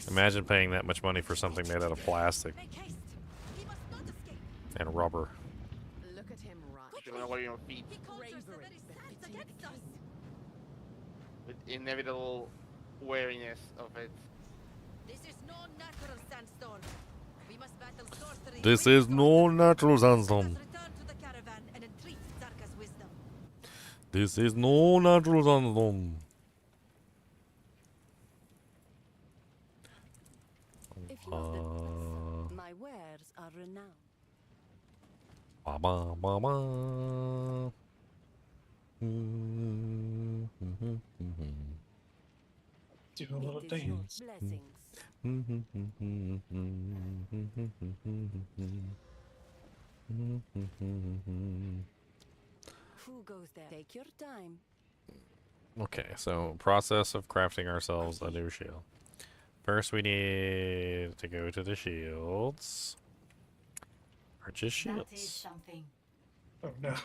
Imagine paying that much money for something made out of plastic and rubber. Look at him run. You know what your feet. With inevitable wariness of it. This is no natural sandstorm. We must battle sorcery. This is no natural sandstorm. Return to the caravan and entreat Zarka's wisdom. This is no natural sandstorm. If you have the purpose, my wares are renowned. Ba ba ba ba. Do a little dance. Blessings. Who goes there? Take your time. Okay, so process of crafting ourselves a new shield. First, we need to go to the shields. Purchase That is shields. something. Oh no.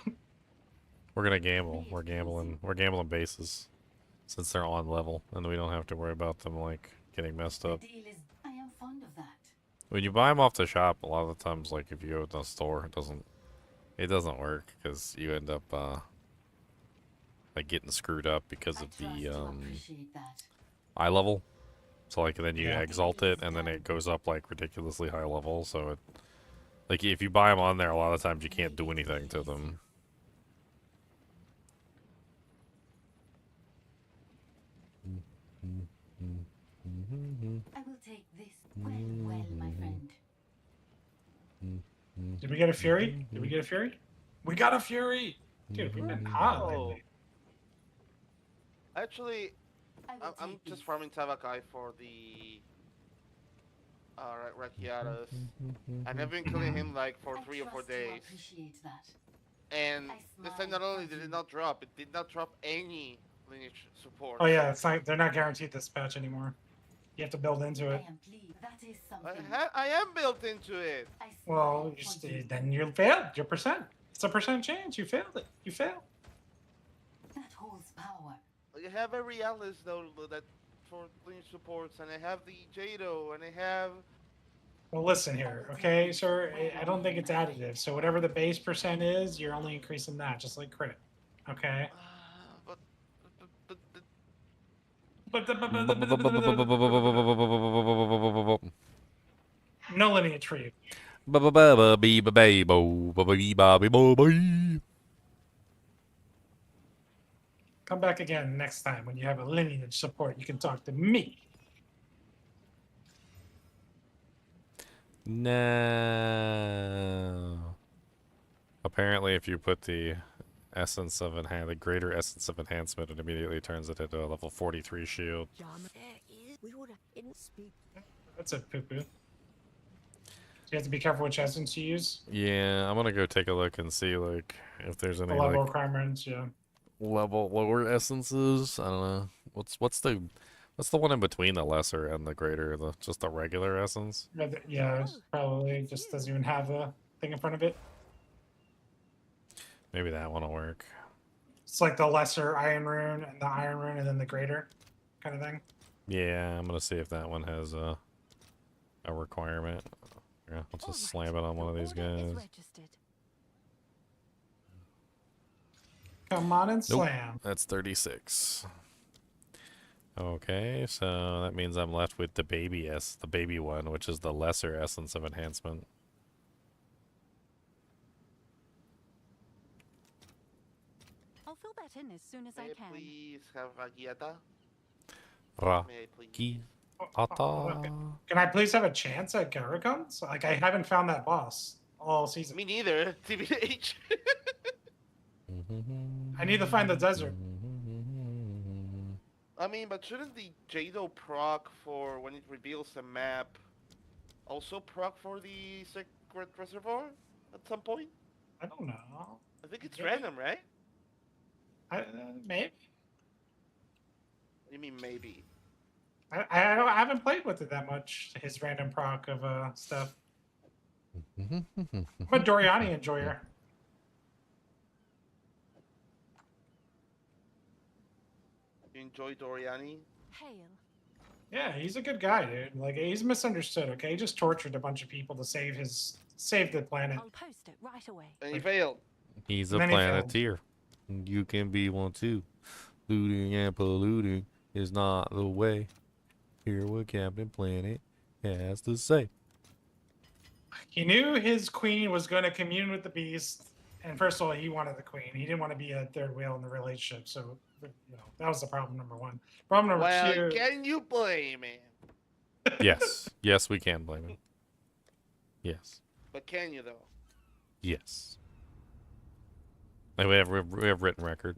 We're gonna gamble. We're gambling. We're gambling bases, since they're on level, and we don't have to worry about them like getting messed up. Deal is. I am fond of that. When you buy them off the shop, a lot of the times, like if you go to the store, it doesn't work because you end up like getting screwed up because of the Appreciate that. eye level. So like then you Yeah. exalt it, and then it goes up like ridiculously high level. So it, like if you buy them on there, a lot of times you can't do anything to them. I will take this well, my friend. Did we get a Fury? Did we get a Fury? We got a Fury! Dude, we've been hot lately. Actually, I'm just farming Tabakai for the Rakiatas. And I've been killing him like for 3 or 4 days. Appreciate that. And this time not only did it not drop, it did not drop any lineage support. Oh yeah, it's not, they're not guaranteed this patch anymore. You have to build into it. I am built into it. Well, then you failed your percent. It's a percent chance. You failed it. You failed. That holds power. I have every Alice though that for lineage supports, and I have the Jado, and I have. Well, listen here, okay, sir. I don't think it's additive. So whatever the base percent is, you're only increasing that, just like crit. Okay. No lineage for you. Come back again next time when you have a lineage support. You can talk to me. No. Apparently, if you put the essence of the greater essence of enhancement, it immediately turns it into a level 43 shield. That's a poo-poo. So you have to be careful which essence you use. Yeah, I'm gonna go take a look and see like if there's any The level like requirements, yeah. level lower essences. I don't know. What's the one in between the lesser and the greater? Just the regular essence? Yeah, probably just doesn't even have a thing in front of it. Maybe that one will work. It's like the lesser iron rune and the iron rune and then the greater kind of thing. Yeah, I'm gonna see if that one has a requirement. Yeah, I'll just slam it on one of these guys. Come on and Nope, slam. that's 36. Okay, so that means I'm left with the baby one, which is the lesser essence of enhancement. I'll fill that in as soon as I can. Please have a Giata. Can I please have a chance at Garagons? Like, I haven't found that boss all season. Me neither. TBH. I need to find the desert. I mean, but shouldn't the Jado proc for when it reveals a map also proc for the secret reservoir at some point? I don't know. I think it's random, right? Maybe. You mean maybe? I haven't played with it that much. His random proc of stuff. I'm a Doriani enjoyer. You enjoy Doriani? Hail. Yeah, he's a good guy, dude. Like, he's misunderstood. Okay, he just tortured a bunch of people to save the planet. I'll post it right away. And he failed. He's a And then he failed. planeteer. You can be one too. Looting and polluting is not the way. Hear what Captain Planet has to say. He knew his queen was going to commune with the beast, and first of all, he wanted the queen. He didn't want to be a third wheel in the relationship, so that was the problem number one. Problem number two. Can you blame him? Yes. Yes, we can blame him. Yes. But can you though? Yes. Like, we have written record.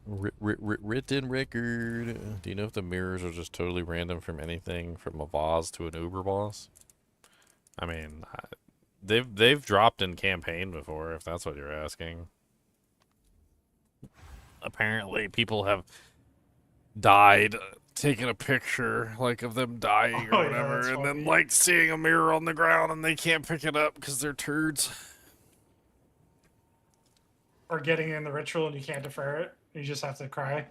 Written record. Do you know if the mirrors are just totally random from anything from a vase to an Uber boss? I mean, they've dropped in campaign before, if that's what you're asking. Apparently, people have died taking a picture, like, of them dying or whatever, and then, like, seeing a mirror on the ground and they can't pick it up because they're turds. Or getting in the ritual and you can't defer it. You just have to cry.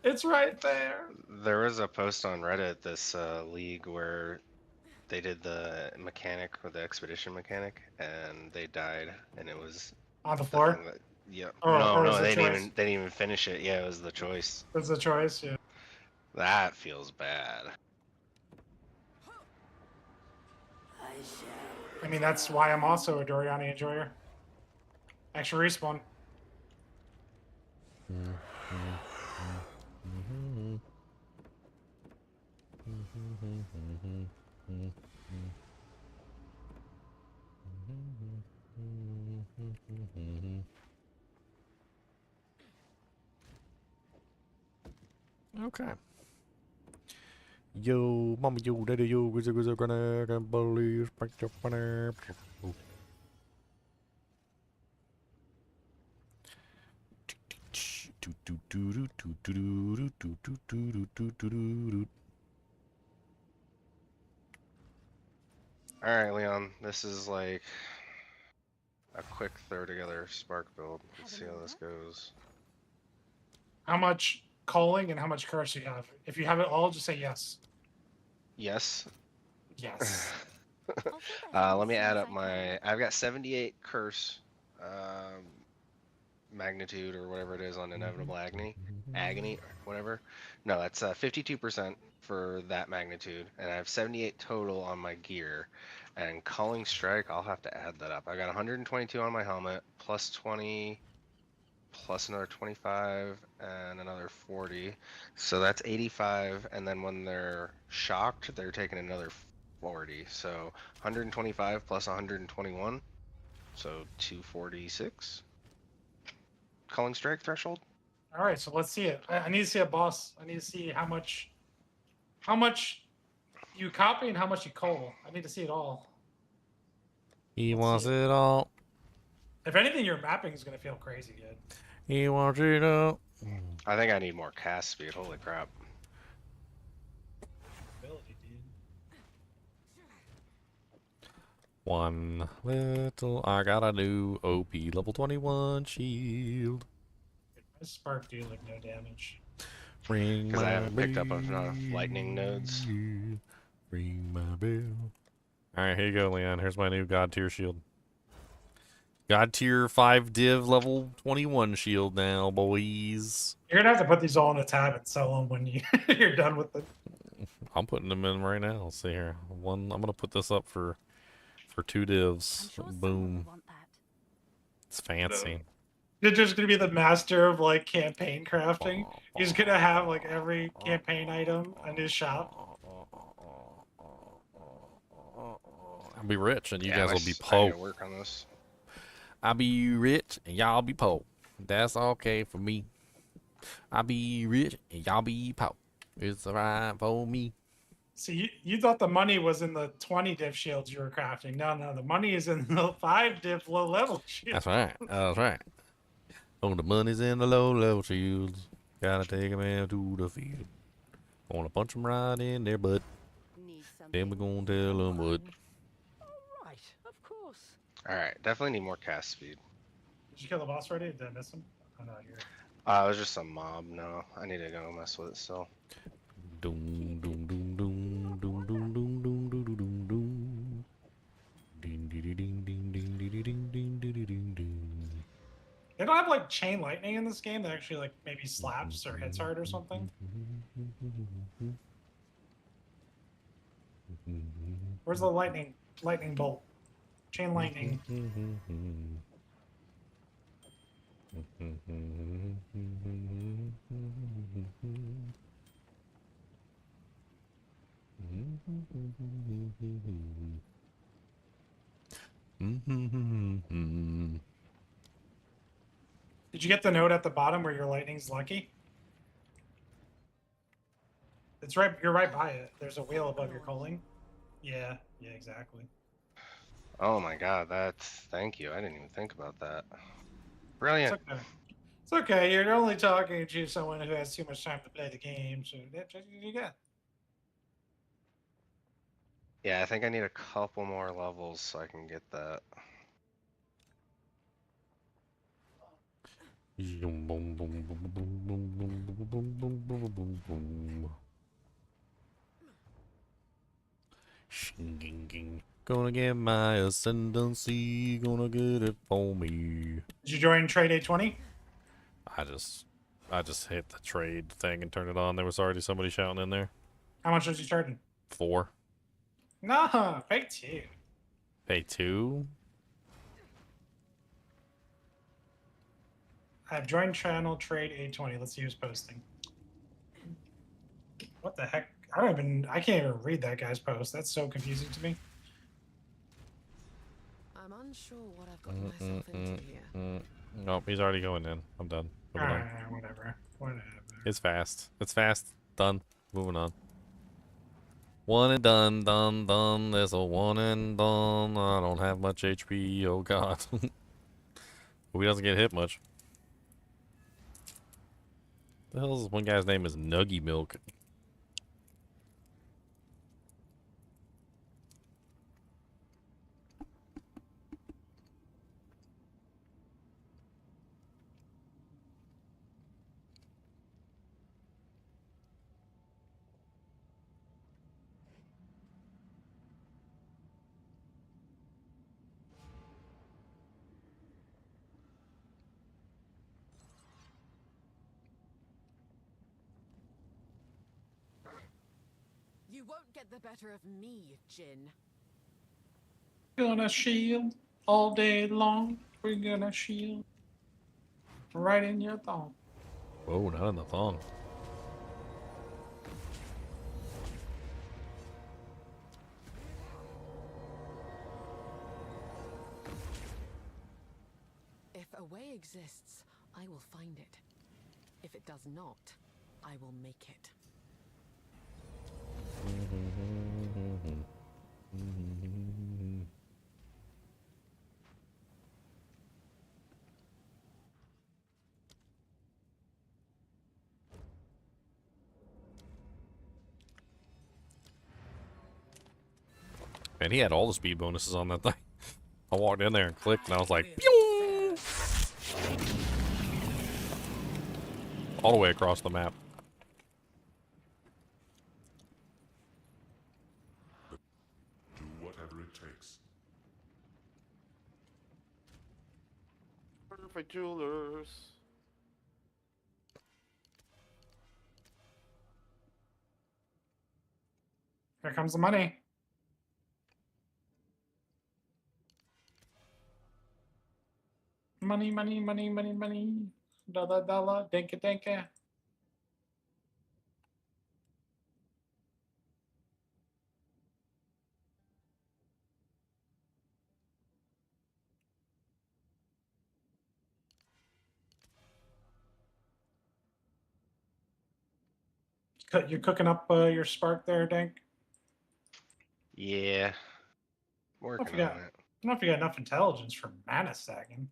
It's right there. There was a post on Reddit this league where they did the mechanic or the expedition mechanic, and they died, and it was on the floor. Yeah. Or No, they didn't even finish it. Yeah, it was the choice. It was the choice. Yeah. That feels bad. I mean, that's why I'm also a Doriani enjoyer. Extra respawn. Okay. Yo, mama, yo, daddy, yo, gonna can't believe. All right, Leon. This is like a quick throw together spark build. Let's see how this goes. How much calling and how much curse do you have? If you have it all, just say yes. Yes. Yes. Let me add up my. I've got 78 curse magnitude or whatever it is on inevitable agony or whatever. No, that's 52% for that magnitude, and I have 78 total on my gear. And calling strike, I'll have to add that up. I got 122 on my helmet, plus 20, plus another 25, and another 40. So that's 85. And then when they're shocked, they're taking another 40. So 125 plus 121, so 246. Calling strike threshold. All right, so let's see it. I need to see a boss. I need to see how much you copy and how much you call. I need to see it all. He wants it all. If anything, your mapping is gonna feel crazy good. He wants it all. I think I need more cast speed. Holy crap. Ability, dude. One little, I got a new OP level 21 shield. My spark do like no damage. Ring Because I my haven't picked up enough lightning nodes. Ring my bell. Alright, here you go, Leon. Here's my new God tier shield. God tier 5 div level 21 shield now, boys. You're gonna have to put these all in a tab and sell them when you're done with it. I'm putting them in right now. Let's see here. I'm gonna put this up for 2 divs. Boom. It's fancy. You're just gonna be the master of like campaign crafting. He's gonna have like every campaign item in his shop. I'll be rich and you Yeah, guys my will be I po. gotta work on this. I'll be rich and y'all be po. That's okay for me. I'll be rich and y'all be po. It's alright for me. See, you thought the money was in the 20 div shields you were crafting. No, the money is in the 5 div low level shields. That's right. That's right. Oh, the money's in the low level shields. Gotta take a man to the field. Wanna punch him right in their butt. Then we gonna tell them what. Right, of course. Alright, definitely need more cast speed. Did you kill the boss already? Did I miss him? Oh no, you're. It was just a mob. No, I need to go mess with it still. Doom, doom, doom, doom, doom, doom, doom, doom, doom, doom, doom. Ding, ding, ding, ding, ding, ding, ding, ding, ding, ding, ding, ding. They don't have like chain lightning in this game that actually like maybe slaps or hits hard or something. Where's the lightning bolt? Chain lightning. Did you get the note at the bottom where your lightning's lucky? It's right. You're right by it. There's a wheel above your calling. Yeah, exactly. Oh my god, that's... Thank you. I didn't even think about that. Brilliant. It's okay. It's okay. You're only talking to someone who has too much time to play the game, so that's what you got. Yeah, I think I need a couple more levels so I can get that. Gonna get my ascendancy, gonna get it for me. Did you join Trade 820? I just hit the trade thing and turned it on. There was already somebody shouting in there. How much was you charging? 4. No, pay 2. Pay 2? I've joined channel Trade 820. Let's see who's posting. What the heck? I can't even read that guy's post. That's so confusing to me. I'm unsure what I've got myself into here. Nope, he's already going in. I'm done. Moving on. Whatever. It's fast. It's fast. Done. Moving on. One and done, done, done. There's a one and done. I don't have much HP. Oh god. Hope he doesn't get hit much. The hell's one guy's name is Nuggy Milk. You won't get the better of me, Jin. Gonna shield all day long. We're gonna shield right in your thong. Whoa, not in the thong. If a way exists, I will find it. If it does not, I will make it. Man, he had all the speed bonuses on that thing. I walked in there and clicked, and I was like, pew! All the way across the map. Do whatever it takes. Perfect jewelers. Here comes the money. Money, money, money, money, money. Dollar, dollar, dinka, dinka. You're cooking up your spark there, Dink? Yeah. I don't know if Working you on got, it. I don't know if you got enough intelligence for mana stacking.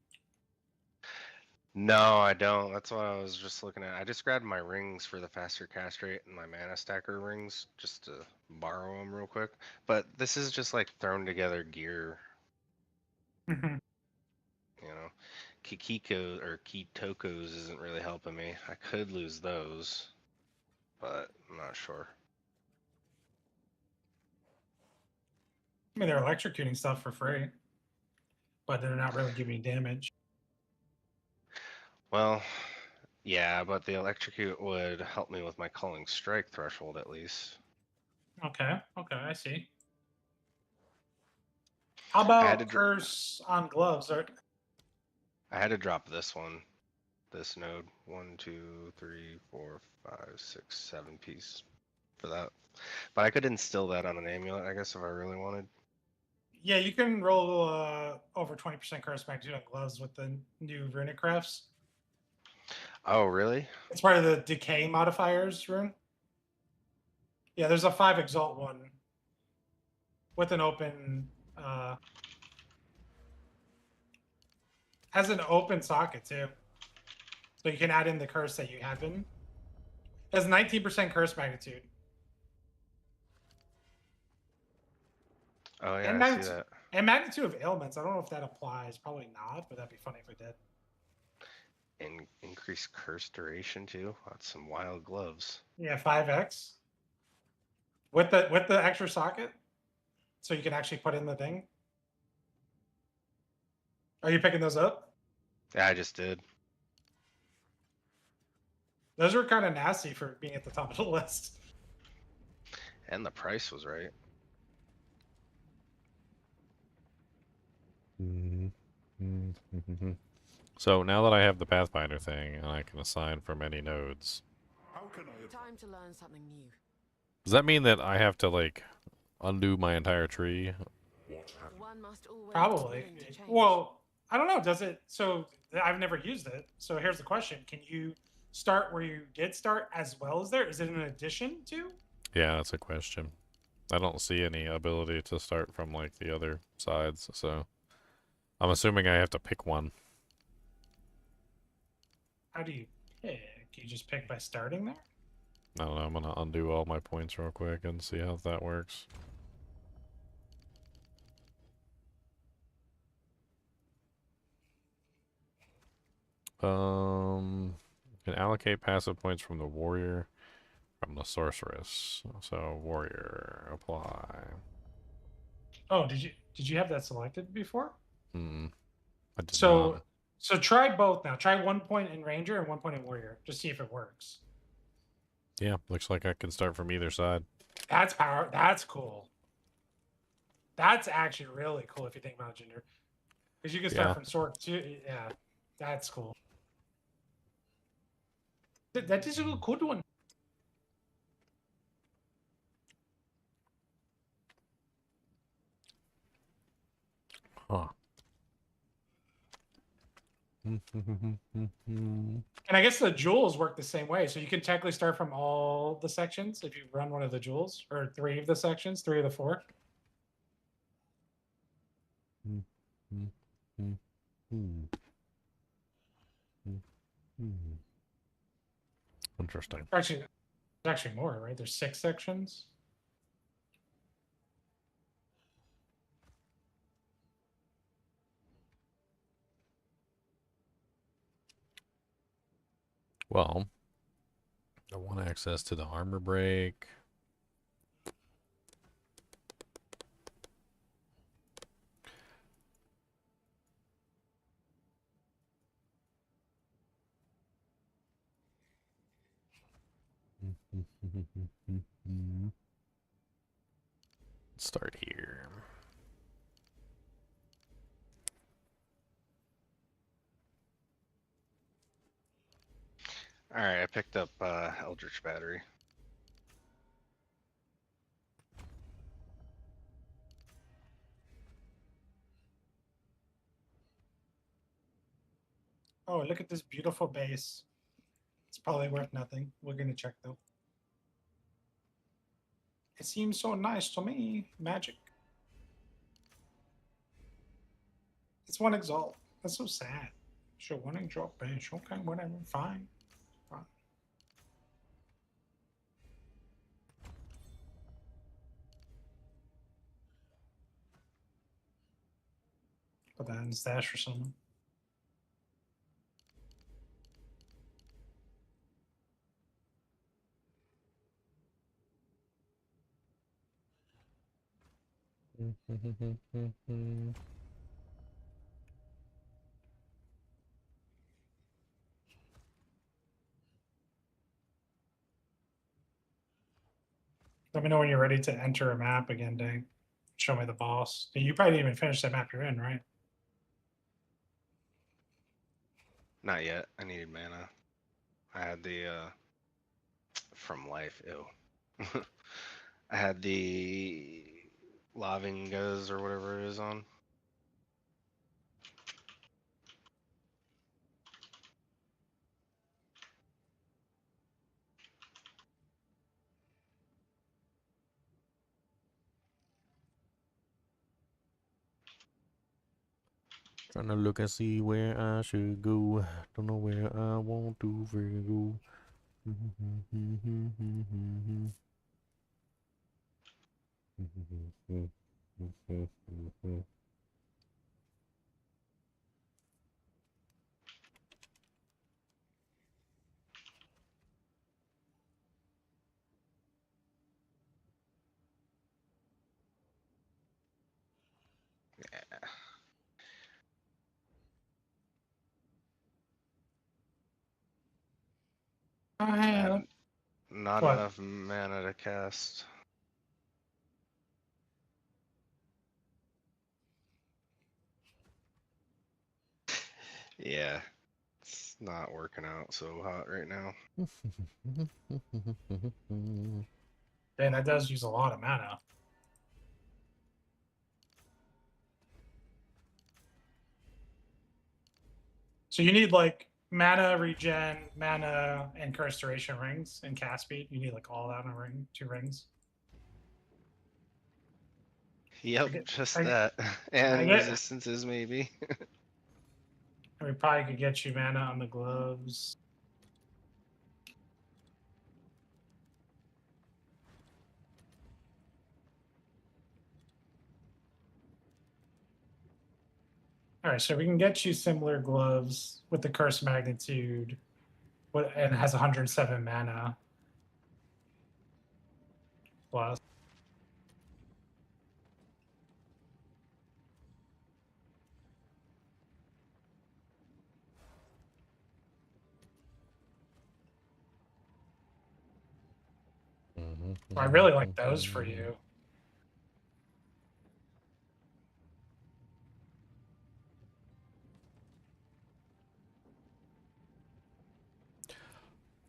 No, I don't. That's what I was just looking at. I just grabbed my rings for the faster cast rate and my mana stacker rings just to borrow them real quick. But this is just like thrown together gear, Mhm. you know. Kikiko or Kitokos isn't really helping me. I could lose those, but I'm not sure. I mean, they're electrocuting stuff for free, but they're not really giving you damage. Well, yeah, but the electrocute would help me with my culling strike threshold at least. Okay, okay, I see. How I had about to curse on gloves? I had to drop this one, this node. 1, 2, 3, 4, 5, 6, 7 piece for that. But I could instill that on an amulet, I guess, if I really wanted. Yeah, you can roll over 20% curse magnitude on gloves with the new runic crafts. Oh, really? It's part of the decay modifiers rune. Yeah, there's a 5 exalt one with an open has an open socket too. So you can add in the curse that you have in. It has 19% curse magnitude. Oh, yeah, And I see that. And magnitude of ailments. I don't know if that applies. Probably not, but that'd be funny if it did. And increased curse duration too. That's some wild gloves. Yeah, 5x. With the extra socket. So you can actually put in the thing. Are you picking those up? Yeah, I just did. Those are kind of nasty for being at the top of the list. And the price was right. So now that I have the Pathfinder thing, and I can assign from any nodes, Time to learn something new. does that mean that I have to, like, undo my entire tree? One must always Probably. be willing to change. Well, I don't know. Does it? So I've never used it. So here's the question: can you start where you did start as well as there? Is it an addition to? Yeah, that's a question. I don't see any ability to start from, like, the other sides, so I'm assuming I have to pick one. How do you pick? Can you just pick by starting there? I don't know, I'm gonna undo all my points real quick and see how that works. Can allocate passive points from the warrior, from the sorceress. So warrior, apply. Oh, did you have that selected before? Hmm. I did So not. so try both now. Try 1 point in ranger and 1 point in warrior. Just see if it works. Yeah, looks like I can start from either side. That's power. That's cool. That's actually really cool if you think about gender, because you can start Yeah. from sword too. Yeah, that's cool. That is a good one. Huh. And I guess the jewels work the same way. So you can technically start from all the sections if you run one of the jewels, or 3 of the sections, 3 of the 4. Interesting. Actually, there's actually more, right? There's 6 sections. Well, I want access to the armor break. Let's start here. All right, I picked up Eldritch Battery. Oh, look at this beautiful base. It's probably worth nothing. We're gonna check though. It seems so nice to me. Magic. It's 1 exalt. That's so sad. Sure, 1 exalt base. Okay, whatever. Fine. Fine. Put that in the stash for someone. Let me know when you're ready to enter a map again, Dang. Show me the boss. You probably didn't even finish that map you're in, right? Not yet. I needed mana. I had the from life. Ew. I had the Lavingas or whatever it is on. Trying to look and see where I should go. Don't know where I want to go. Yeah. I had not What? enough mana to cast. Yeah, it's not working out so hot right now. Dang, that does use a lot of mana. So you need like mana regen, mana, and curse duration rings and cast speed. You need like all that in a ring, 2 rings. Yep, just I- that. And get- resistances maybe. And we probably could get you mana on the gloves. All right, so we can get you similar gloves with the curse magnitude, and it has 107 mana. Plus. I really like those for you.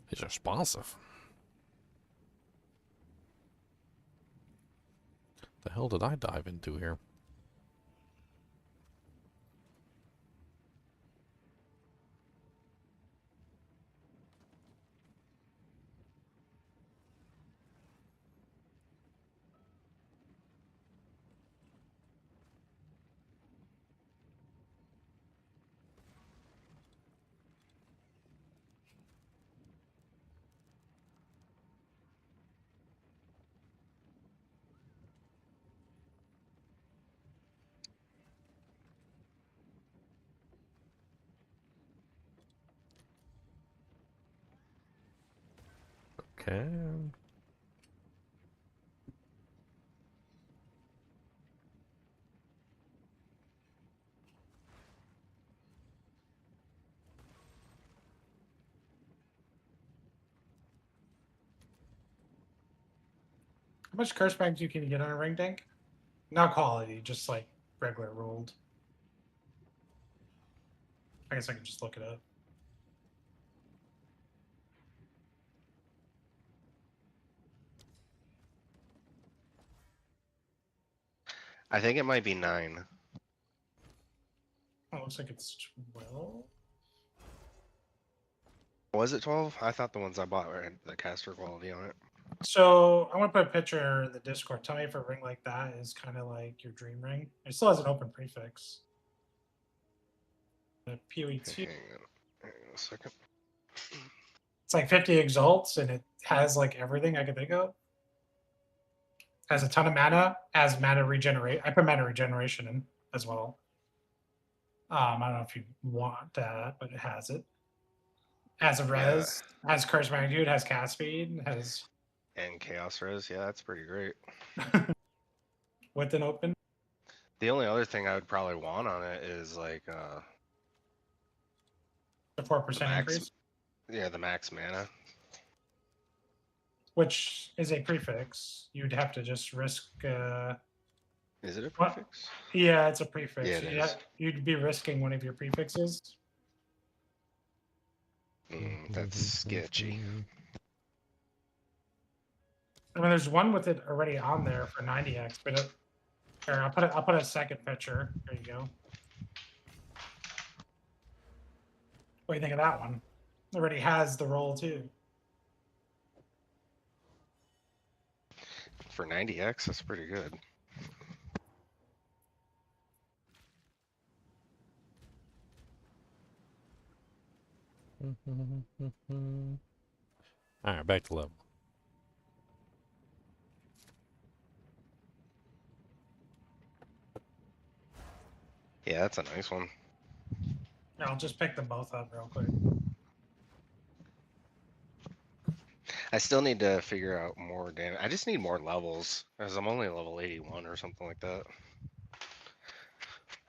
He's responsive. The hell did I dive into here? Okay. How much curse magnitude can you get on a ring tank? Not quality, just like regular rolled. I guess I can just look it up. I think it might be 9. Oh, it looks like it's 12. Was it 12? I thought the ones I bought were the caster quality on it. So I want to put a picture in the Discord. Tell me if a ring like that is kind of like your dream ring. It still has an open prefix. The PoE2. Hang on a second. It's like 50 exalts, and it has like everything I could think of. Has a ton of mana, has mana regenerate. I put mana regeneration in as well. I don't know if you want that, but it has it. Has a res, has curse magnitude, has cast speed, has And chaos res, yeah, that's pretty great. with an open. The only other thing I would probably want on it is like The 4% increase. Yeah, the max mana. Which is a prefix. You'd have to just risk. Is it a prefix? Yeah, it's a prefix. Yeah, it is. You'd be risking one of your prefixes. That's sketchy. I mean, there's one with it already on there for 90x, but here, I'll put a second picture. There you go. What do you think of that one? It already has the roll too. For 90x, that's pretty good. Alright, back to level. Yeah, that's a nice one. Yeah, I'll just pick them both up real quick. I still need to figure out more damage. I just need more levels, as I'm only level 81 or something like that.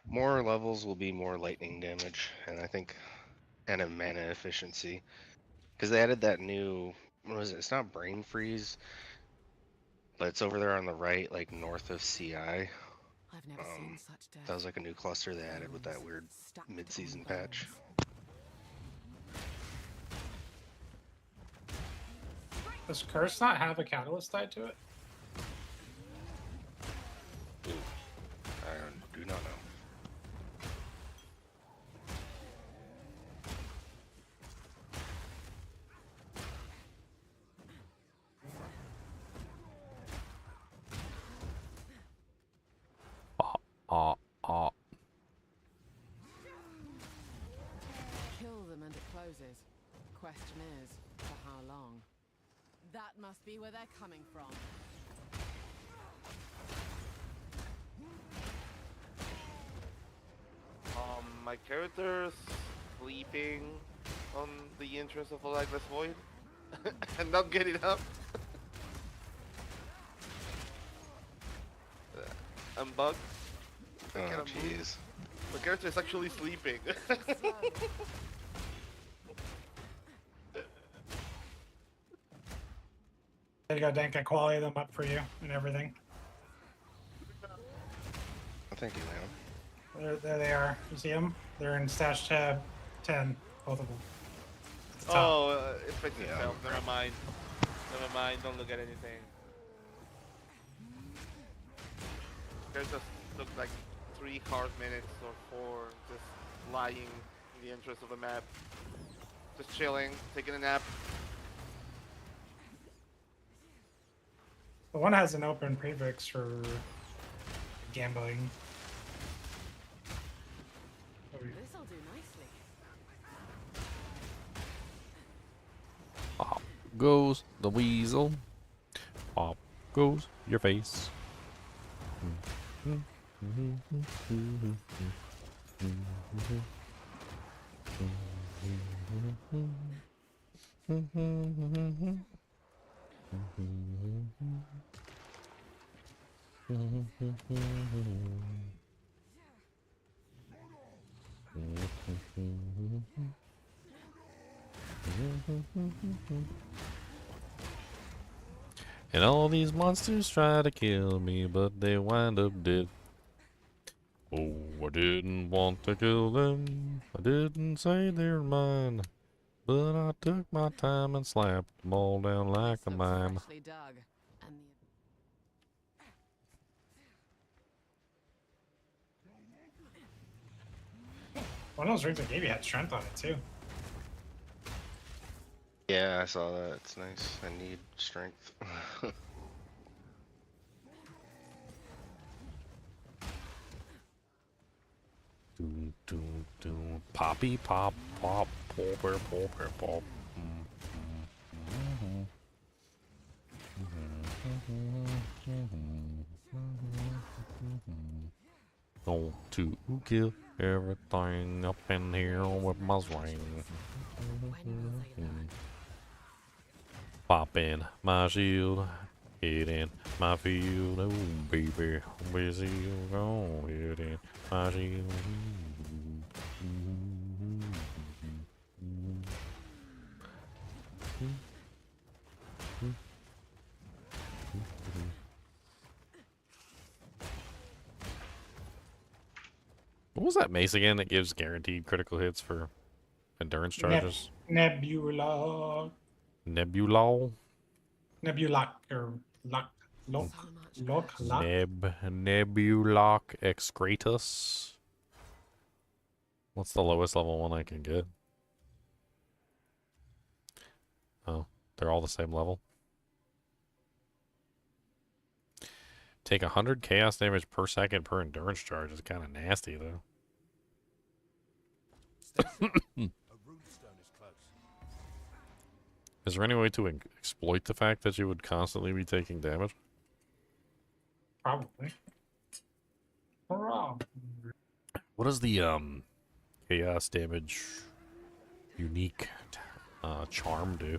More levels will be more lightning damage, and I think, and a mana efficiency. Because they added that new, what was it? It's not brain freeze, but it's over there on the right, like north of CI. I've never seen such death. That was like a new cluster they added with that weird mid-season patch. Does curse not have a catalyst tied to it? Ooh, I do not know. Kill them and it closes. Question is, for how long? That must be where they're coming from. My character's sleeping on the entrance of a lightless void and not getting up. I'm bugged. I Oh, cannot move. jeez. My character is actually sleeping. There you go, Dank. I quality them up for you and everything. Thank you, man. There they are. You see them? They're in stash tab 10, both of them. At the top. Oh, it fixed itself. Never mind. Never mind. Don't look at anything. There's just took like 3 hard minutes or 4 just lying in the entrance of the map. Just chilling, taking a nap. The one has an open prefix for gambling. This'll do nicely. Pop goes the weasel. Pop goes your face. And all these monsters try to kill me, but they wind up dead. Oh, I didn't want to kill them. I didn't say they're mine. But I took my time and slapped them all down like a mime. Freshly dug. And One of those rings I gave you had strength on it too. Yeah, I saw that. It's nice. I need strength. Doom, doom, doom. Poppy, pop, pop, popper, popper, pop. Going to kill everything up in here with my swing. Pop in my shield, hit in my field, oh baby, where's you gone? Hit in my shield. What was that mace again that gives guaranteed critical hits for endurance charges? Nebula. Nebulol? Nebulac or luck. Lock. Nebuloc excretus. What's the lowest level one I can get? Oh, they're all the same level. Take 100 chaos damage per second per endurance charge is kind of nasty, though. Is there any way to exploit the fact that you would constantly be taking damage? Probably. What does the chaos damage unique charm do?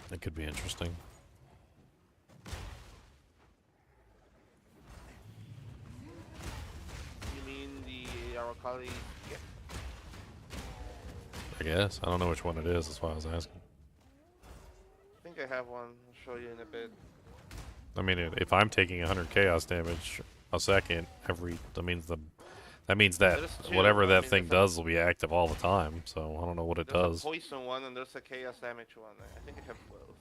That could be interesting. You mean the Arakali gift? I guess. I don't know which one it is, that's why I was asking. I think I have one. I'll show you in a bit. I mean, if I'm taking 100 chaos damage a second that means that There's two, whatever I that mean, thing there's does will be active all the time. So I don't know what it There's does. a poison one and there's a chaos damage one. I think I have both.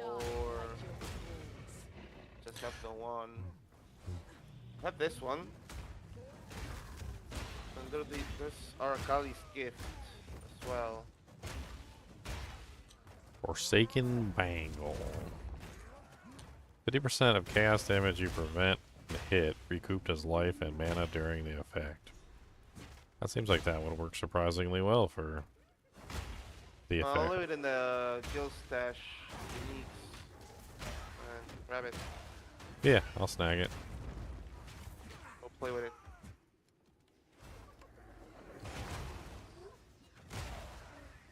Or just have the one. I have this one. And there's Arakali's gift as well. Forsaken Bangle. 50% of chaos damage you prevent the hit recouped as life and mana during the effect. That seems like that would work surprisingly well for the effect. I'll leave it in the guild stash uniques. Grab it. Yeah, I'll snag it. Go play with it.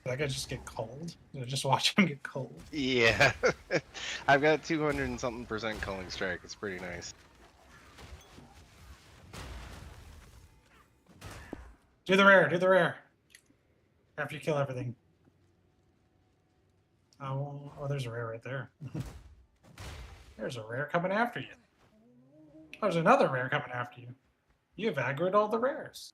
Did that guy just get cold? Did I just watch him get cold? Yeah. I've got 200 and something % culling strike. It's pretty nice. Do the rare, do the rare. After you kill everything. Oh, there's a rare right there. There's a rare coming after you. There's another rare coming after you. You've aggroed all the rares.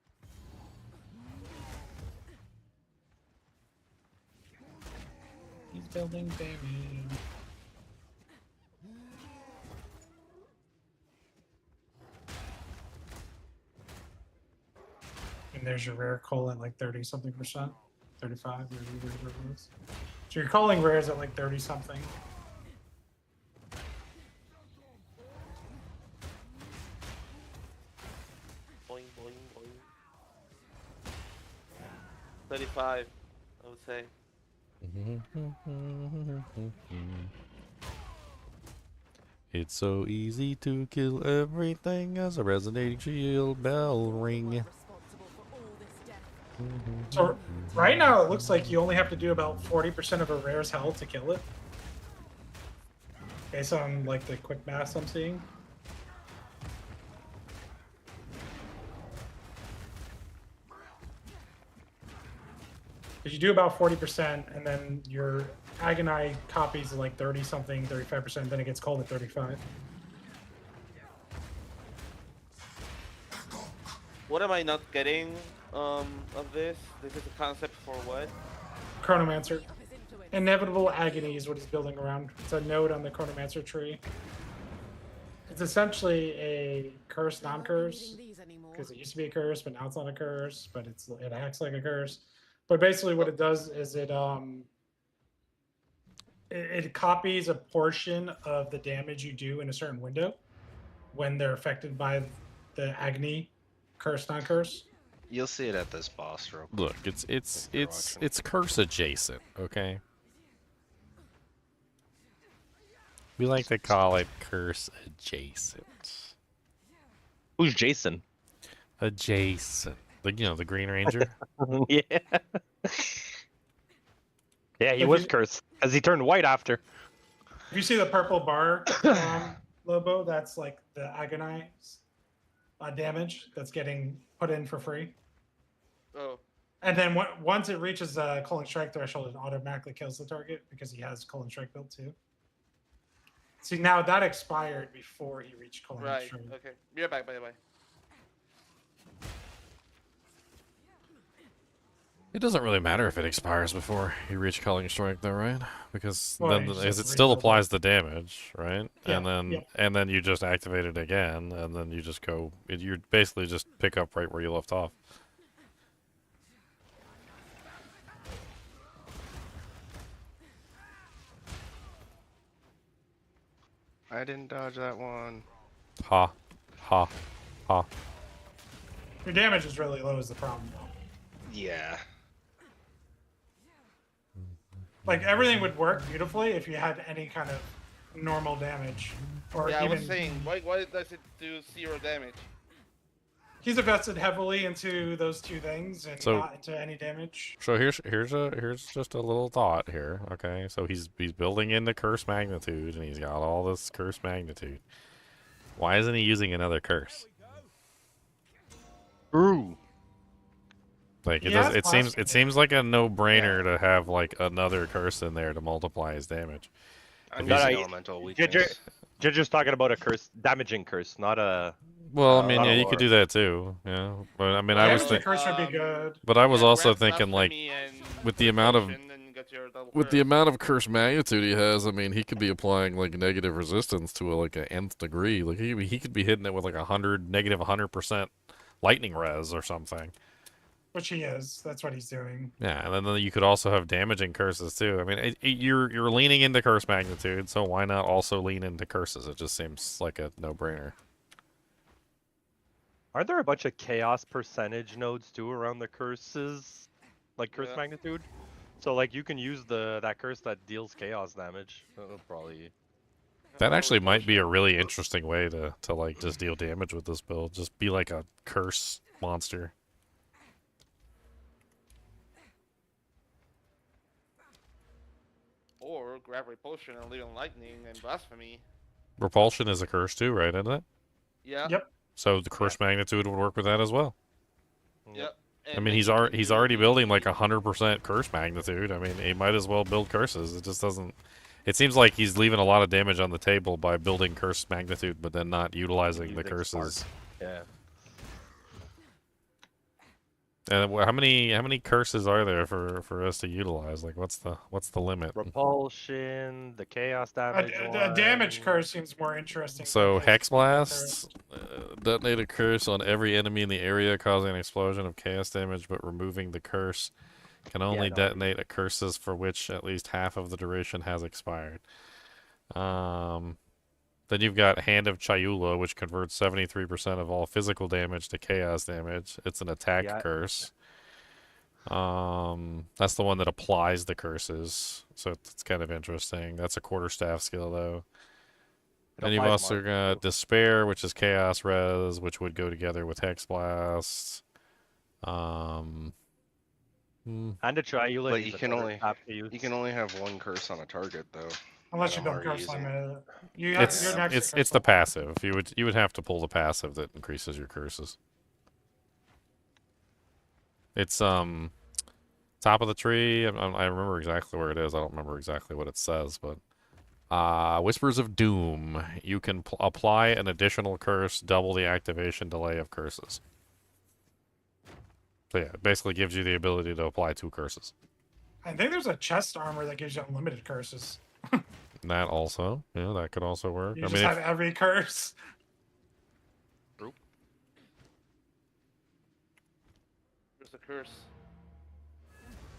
He's building baby. And there's your rare coal at like 30 something %. 35, whatever it was. So you're calling rares at like 30 something. Boing, boing, boing. 35, I would say. It's so easy to kill everything as a resonating shield bell ring. So right now it looks like you only have to do about 40% of a rare's health to kill it. Based on like the quick math I'm seeing. If you do about 40% and then your Agonai copies are like 30 something, 35%, then it gets called at 35. What am I not getting of this? This is a concept for what? Chronomancer. Inevitable Agony is what he's building around. It's a node on the Chronomancer tree. It's essentially a curse, non-curse. Because it used to be a curse, but now it's not a curse, but it acts like a curse. But basically what it does is it copies a portion of the damage you do in a certain window when they're affected by the Agony, curse, non-curse. You'll see it at this boss real quick. Look, it's curse adjacent, okay? We like to call it curse adjacent. Who's Jason? Adjacent. The Green Ranger? Yeah. Yeah, he was cursed as he turned white after. If you see the purple bar, Lobo, that's like the Agonize damage that's getting put in for free. Oh. And then once it reaches the Colon Strike threshold, it automatically kills the target because he has Colon Strike built too. See, now that expired before he reached Colon Right, Strike. okay. Be right back, by the way. It doesn't really matter if it expires before you reach Culling Strike, though, right? Because Well, then you just as have it to still rebuild applies the damage, right? Yeah, And then you just activate it again, and then you just go. You basically just pick up right where you left off. I didn't dodge that one. Ha, ha, ha. Your damage is really low is the problem, though. Yeah. Like, everything would work beautifully if you had any kind of normal damage. Or Yeah, even... I was saying, why does it do 0 damage? He's invested heavily into those two things and So- not into any damage. So here's just a little thought here. Okay, so he's building in the curse magnitude, and he's got all this curse magnitude. Why isn't he using another curse? Ooh. Like He has it seems like a no-brainer to have like another curse in there to multiply his damage. I'm If he's- using elemental weakness. Giger's talking about a curse, damaging curse, not a. Well, I mean, not yeah, a you could do that too. Yeah, but I mean, I was Damaging thinking, curse would be good. but I was Yeah, also grab thinking like, blasphemy and with the amount of potion, then you get your double with the curse. amount of curse magnitude he has, I mean, he could be applying like negative resistance to like an nth degree. Like he could be hitting it with like negative 100% lightning res or something. Which he is. That's what he's doing. Yeah, and then you could also have damaging curses too. I mean, you're leaning into curse magnitude, so why not also lean into curses? It just seems like a no-brainer. Aren't there a bunch of chaos percentage nodes too around the curses, like curse Yeah. magnitude? So like you can use that curse that deals chaos damage. That'll probably That actually might be a really interesting way to like just deal damage with this build. Just be like a curse monster. Or grab repulsion and lead on lightning and blasphemy. Repulsion is a curse too, right? Isn't it? Yeah. Yep. So the curse magnitude would work with that as well. Yep. I mean, he's already building like 100% curse magnitude. I mean, he might as well build curses. It just doesn't. It seems like he's leaving a lot of damage on the table by building curse magnitude, but then not utilizing the curses. Yeah. And how many curses are there for us to utilize? Like, what's the limit? Repulsion, the chaos damage. A damage curse seems more interesting. So because Hex Blast, detonate a curse on every enemy in the area, causing an explosion of chaos damage, but removing the curse. Can only detonate a curses for which at least half of the duration has expired. Then you've got Hand of Chinchilla, which converts 73% of all physical damage to chaos damage. It's an attack curse. That's the one that applies the curses, so it's kind of interesting. That's a quarterstaff skill, though. Then you've also got Despair, which is Chaos Res, which would go together with Hex Blast. And a Chinchilla. But you can only have one curse on a target, though. Unless you no build matter curse using- limit. It's the passive. You would have to pull the passive that increases your curses. It's top of the tree. I remember exactly where it is. I don't remember exactly what it says, but Whispers of Doom. You can apply an additional curse, double the activation delay of curses. So yeah, it basically gives you the ability to apply 2 curses. I think there's a chest armor that gives you unlimited curses. That also, yeah, that could also work. You just have every curse. There's a curse.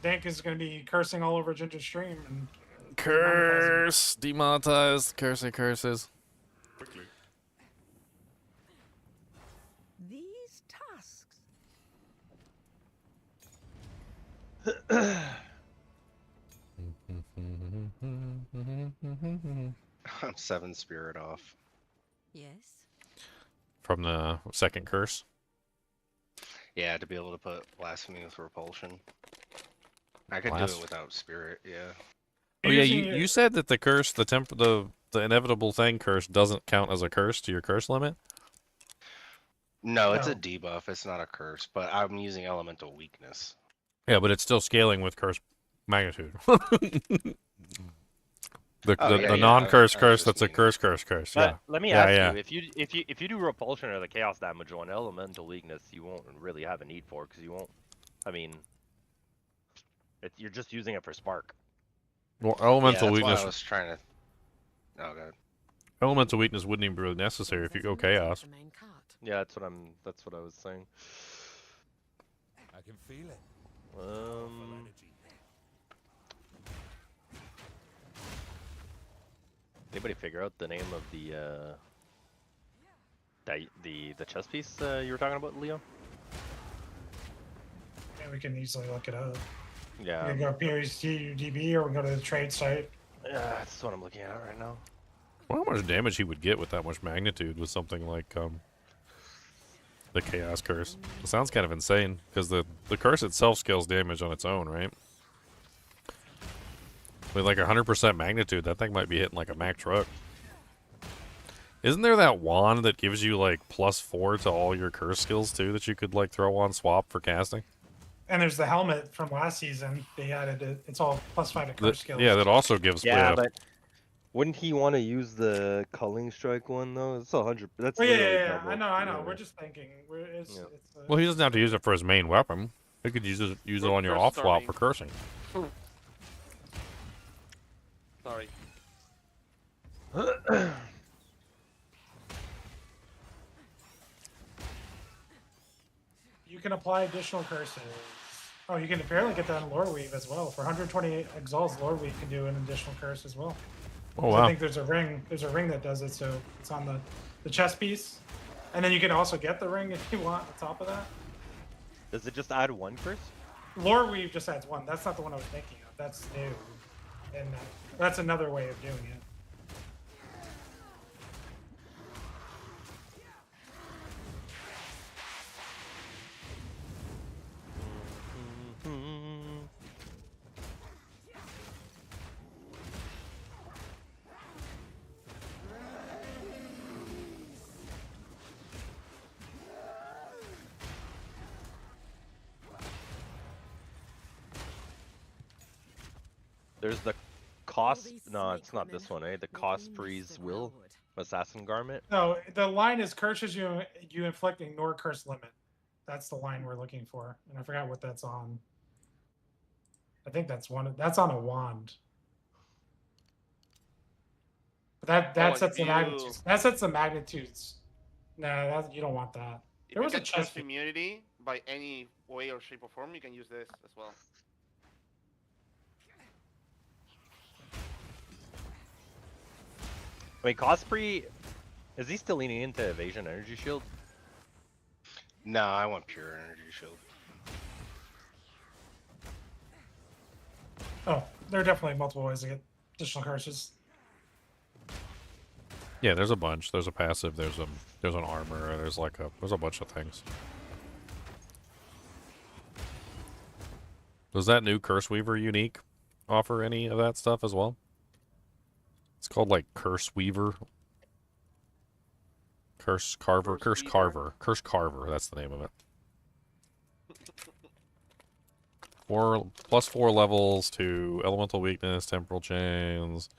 Dank is going to be cursing all over Ginger Stream. And Curse! Demonetized. Cursing curses. These tasks. I'm 7 spirit off. Yes. From the second curse? Yeah, to be able to put blasphemy with repulsion. I could do it without spirit, yeah. Oh yeah, you said that the curse, the inevitable thing curse doesn't count as a curse to your curse limit? No, it's a debuff, it's not a curse, but I'm using elemental weakness. Yeah, but it's still scaling with curse magnitude. The non-curse curse that's a curse. Yeah. Let me ask you, if you do repulsion or the chaos damage on elemental weakness, you won't really have a need for, because you won't. I mean, you're just using it for spark. Well, elemental that's weakness. Why I was trying to. Oh god. Elemental weakness wouldn't even be really necessary if you go chaos. Yeah, that's what I was saying. I can feel it. Anybody figure out the name of the chess piece you were talking about, Leo? Yeah, we can easily look it up. Yeah. We can go PhDB or we can go to the trade site. Yeah, that's what I'm looking at right now. Well, how much damage he would get with that much magnitude with something like the Chaos Curse? It sounds kind of insane, because the curse itself scales damage on its own, right? With like 100% magnitude, that thing might be hitting like a Mack truck. Isn't there that wand that gives you like +4 to all your curse skills too, that you could like throw on swap for casting? And there's the helmet from last season. They added it. It's all +5 to curse skills. Yeah, that also gives. Yeah, but wouldn't he want to use the culling strike one though? It's 100. That's yeah. I know. We're just thinking. Well, he doesn't have to use it for his main weapon. He could use it on your off swap for cursing. Sorry. You can apply additional curses. Oh, you can apparently get that in Lore Weave as well. For 128 Exalts, Lore Weave can do an additional curse as well. Oh wow! I think there's a ring. There's a ring that does it, so it's on the chest piece, and then you can also get the ring if you want on top of that. Does it just add 1 curse? Lore Weave just adds 1. That's not the one I was thinking of. That's new, and that's another way of doing it. There's the cost. No, it's not this one, eh? The cost freeze will assassin garment. No, the line is curses you inflicting nor curse limit. That's the line we're looking for, and I forgot what that's on. I think that's one. That's on a wand. But that sets the magnitudes. That sets the magnitudes. No, you don't want that. If you can chest immunity by any way or shape or form, you can use this as well. Wait, Cosprey, is he still leaning into evasion energy shield? No, I want pure energy shield. Oh, there are definitely multiple ways to get additional curses. Yeah, there's a bunch. There's a passive. There's an armor. There's a bunch of things. Does that new Curse Weaver unique offer any of that stuff as well? It's called like Curse Weaver. Curse Carver. Curse Carver. Curse Carver. That's the name of it. +4 levels to elemental weakness, temporal chains.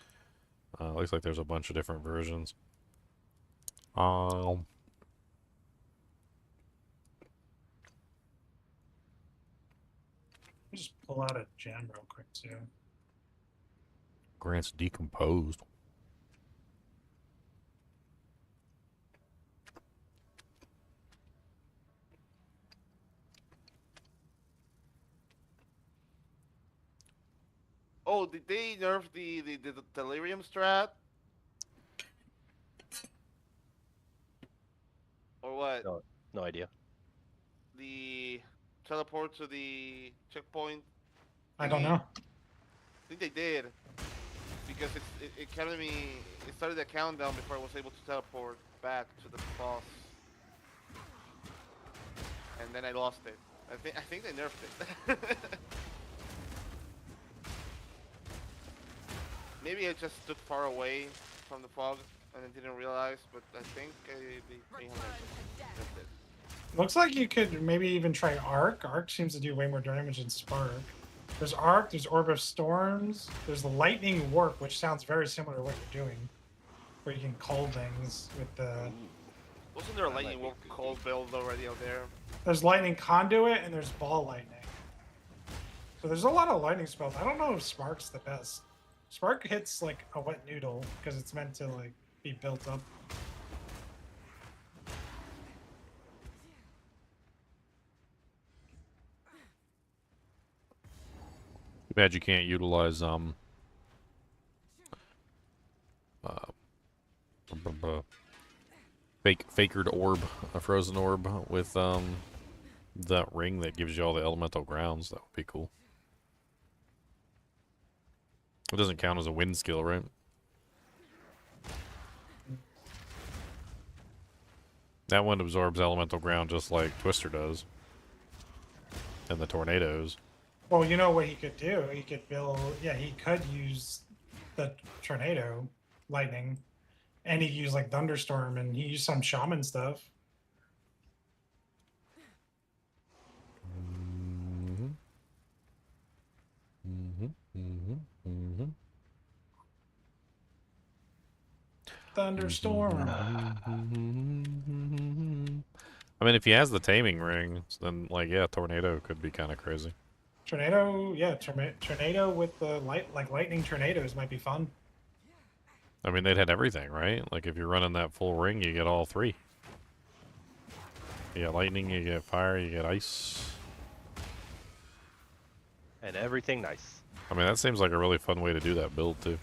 Looks like there's a bunch of different versions. Just pull out a gem real quick too. Grant's decomposed. Oh, did they nerf the delirium strat? Or what? No idea. The teleport to the checkpoint? I don't know. I think they did. Because it counted me, it started the countdown before I was able to teleport back to the boss. And then I lost it. I think they nerfed it. Maybe I just stood far away from the fog and I didn't realize, but I think they nerfed it. Looks like you could maybe even try Arc. Arc seems to do way more damage than Spark. There's Arc, there's Orb of Storms, there's the Lightning Warp, which sounds very similar to what you're doing. Where you can call things with the... Wasn't there a Lightning Warp cold build already out there? There's Lightning Conduit and there's Ball Lightning. So there's a lot of lightning spells. I don't know if Spark's the best. Spark hits like a wet noodle because it's meant to like be built up. Too bad you can't utilize fakered orb, a frozen orb with that ring that gives you all the elemental grounds. That would be cool. It doesn't count as a wind skill, right? That one absorbs elemental ground just like Twister does. And the tornadoes. Well, you know what he could do? He could build... Yeah, he could use the tornado lightning. And he used like thunderstorm and he used some shaman stuff. Thunderstorm. I mean, if he has the taming ring, then like yeah, tornado could be kind of crazy. Tornado, yeah, tornado with the lightning tornadoes might be fun. I mean, they'd had everything, right? Like if you're running that full ring, you get all three. You get lightning, you get fire, you get ice. And everything nice. I mean, that seems like a really fun way to do that build, too.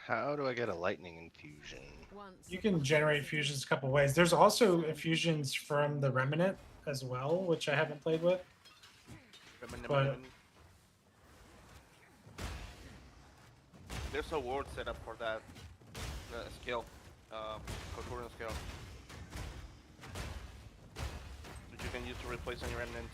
How do I get a lightning infusion? You can generate fusions a couple ways. There's also infusions from the Remnant as well, which I haven't played with. But there's a word set up for that skill, concurrent skill, which you can use to replace any remnant.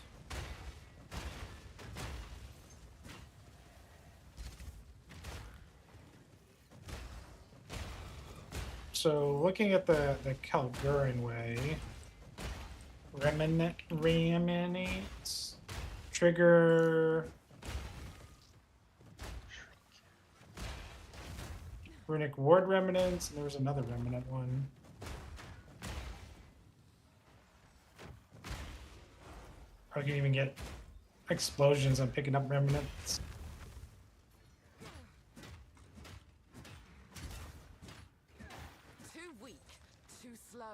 so looking at the Kalgurin way, reminates trigger runic ward remnants, and there was another remnant one. I can even get explosions on picking up remnants. Too weak, too slow.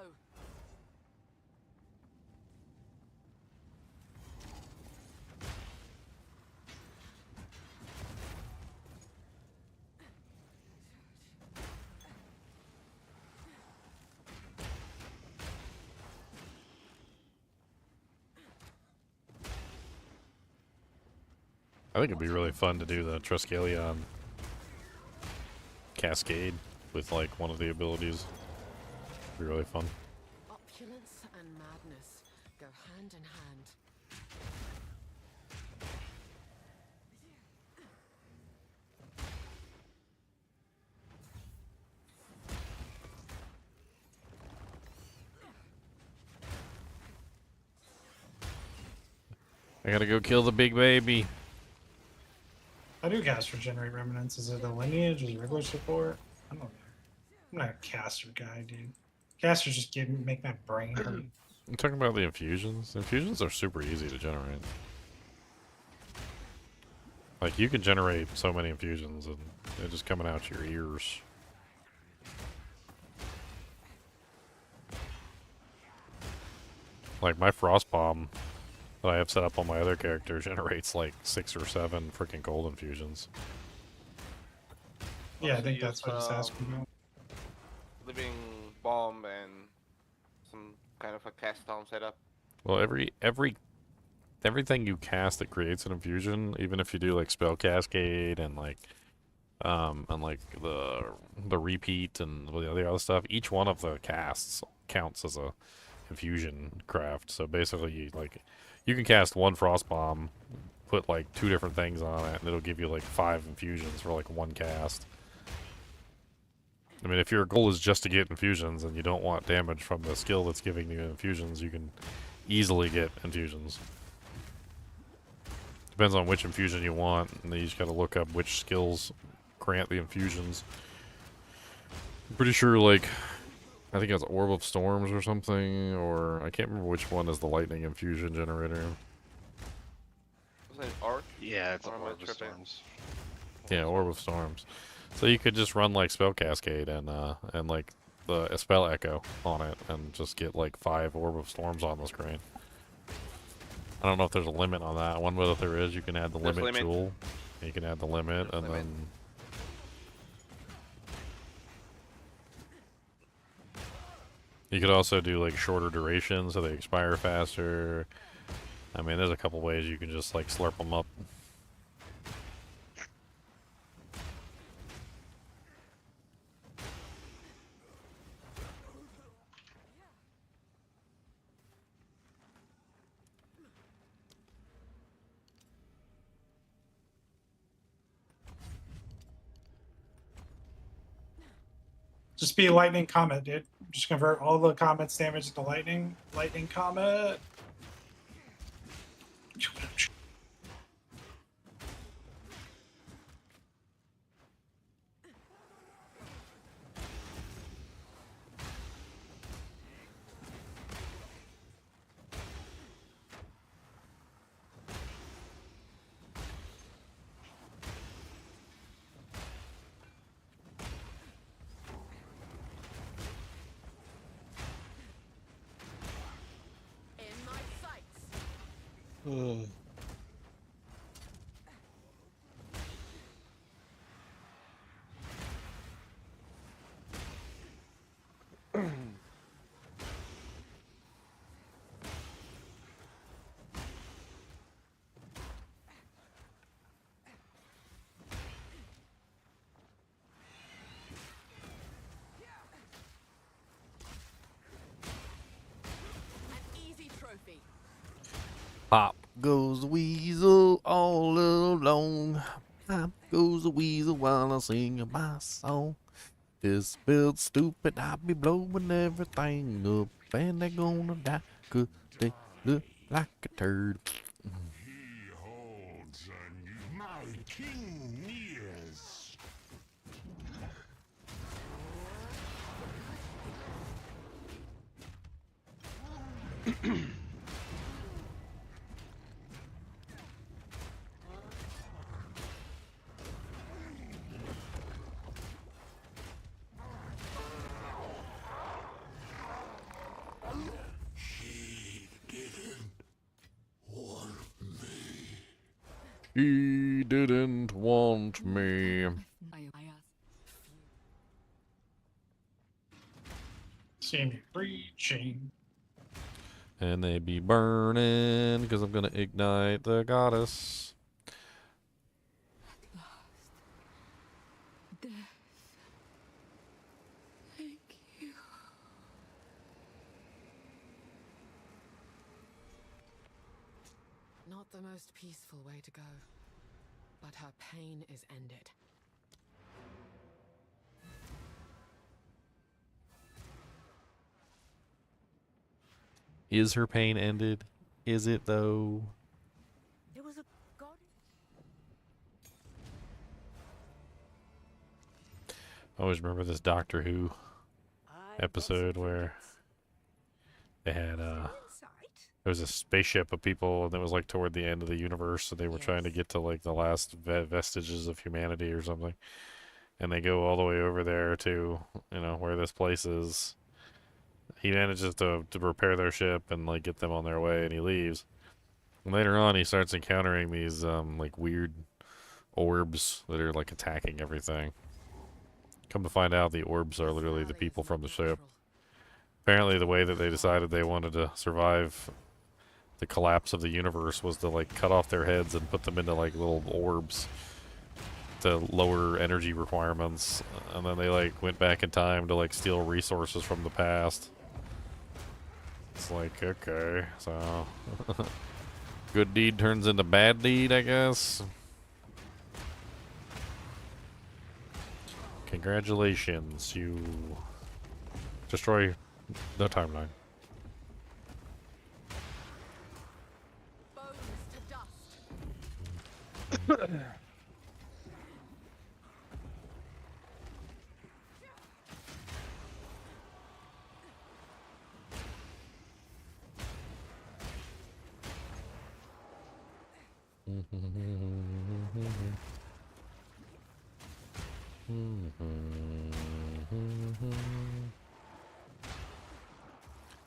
I think it'd be really fun to do the Triskelion cascade with like one of the abilities. It'd be really fun. Opulence and madness go hand in hand. I gotta go kill the big baby. I do cast regenerate remnants. Is it a lineage? Is it regular support? I don't know. I'm not a caster guy, dude. Casters just make my brain hurt. I'm talking about the infusions. Infusions are super easy to generate. Like, you can generate so many infusions and they're just coming out your ears. Like, my Frost Bomb that I have set up on my other character generates like 6 or 7 freaking gold infusions. Yeah, I Also think use, that's what he's asking about. Living bomb and some kind of a cast down setup. Well, everything you cast that creates an infusion, even if you do like spell cascade and like the repeat and the other stuff, each one of the casts counts as a infusion craft. So basically, you can cast one Frost Bomb, put like 2 different things on it, and it'll give you like 5 infusions for like one cast. I mean, if your goal is just to get infusions and you don't want damage from the skill that's giving you infusions, you can easily get infusions. Depends on which infusion you want, and then you just gotta look up which skills grant the infusions. I'm pretty sure, like, I think it's Orb of Storms or something, or I can't remember which one is the lightning infusion generator. Was it Arc? Yeah, it's Or am I Orb of tripping? Storms. Yeah, Orb of Storms. So you could just run like Spell Cascade and like a Spell Echo on it and just get like 5 Orb of Storms on the screen. I don't know if there's a limit on that one, but if there is, you can add the There's limit limit. tool. You can add the limit, There's and limit. then you could also do like shorter duration so they expire faster. I mean, there's a couple ways you can just like slurp them up. Just be lightning comet, dude. Just convert all the comet's damage into lightning. Lightning comet. In my sights. goes the weasel all alone. Up goes the weasel while I sing my song. This build stupid, I be blowing everything up. And they're gonna die 'cause they look like a turd. He holds my king nears. He didn't want me. See me preaching. And they be burning because I'm gonna ignite the goddess. Thank you. Not the most peaceful way to go, but her pain is ended. Is her pain ended? Is it though? There was a god. I always remember this Doctor Who episode where they had there was a spaceship of people, and it was like toward the end of the universe, so they were trying to get to like the last vestiges of humanity or something, and they go all the way over there to, you know, where this place is. He manages to repair their ship and like get them on their way, and he leaves. And later on, he starts encountering these like weird orbs that are like attacking everything. Come to find out, the orbs are literally the people from the ship. Apparently, the way that they decided they wanted to survive the collapse of the universe was to like cut off their heads and put them into like little orbs to lower energy requirements, and then they like went back in time to like steal resources from the past. It's like, okay, so good deed turns into bad deed, I guess. Congratulations, you destroy the timeline. Bones to dust.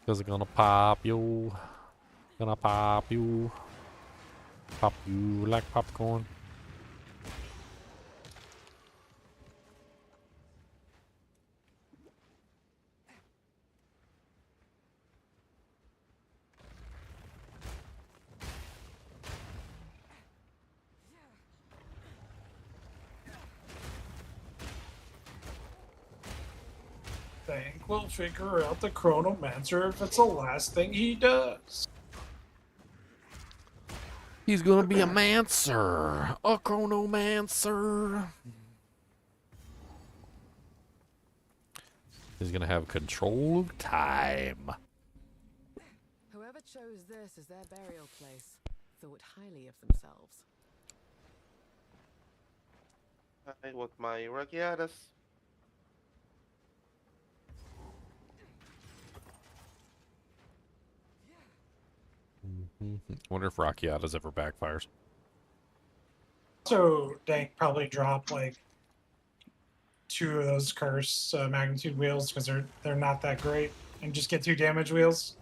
Cause it's gonna pop you. Gonna pop you. Pop you like popcorn. Think we'll figure out the Chronomancer if it's the last thing he does. He's gonna be a mancer. A chronomancer. He's gonna have control of time. Whoever chose this as their burial place thought highly of themselves. I with my Rakiatas. Wonder if Rakiata's ever backfires. So Dank probably drop like 2 of those curse magnitude wheels because they're not that great, and just get 2 damage wheels.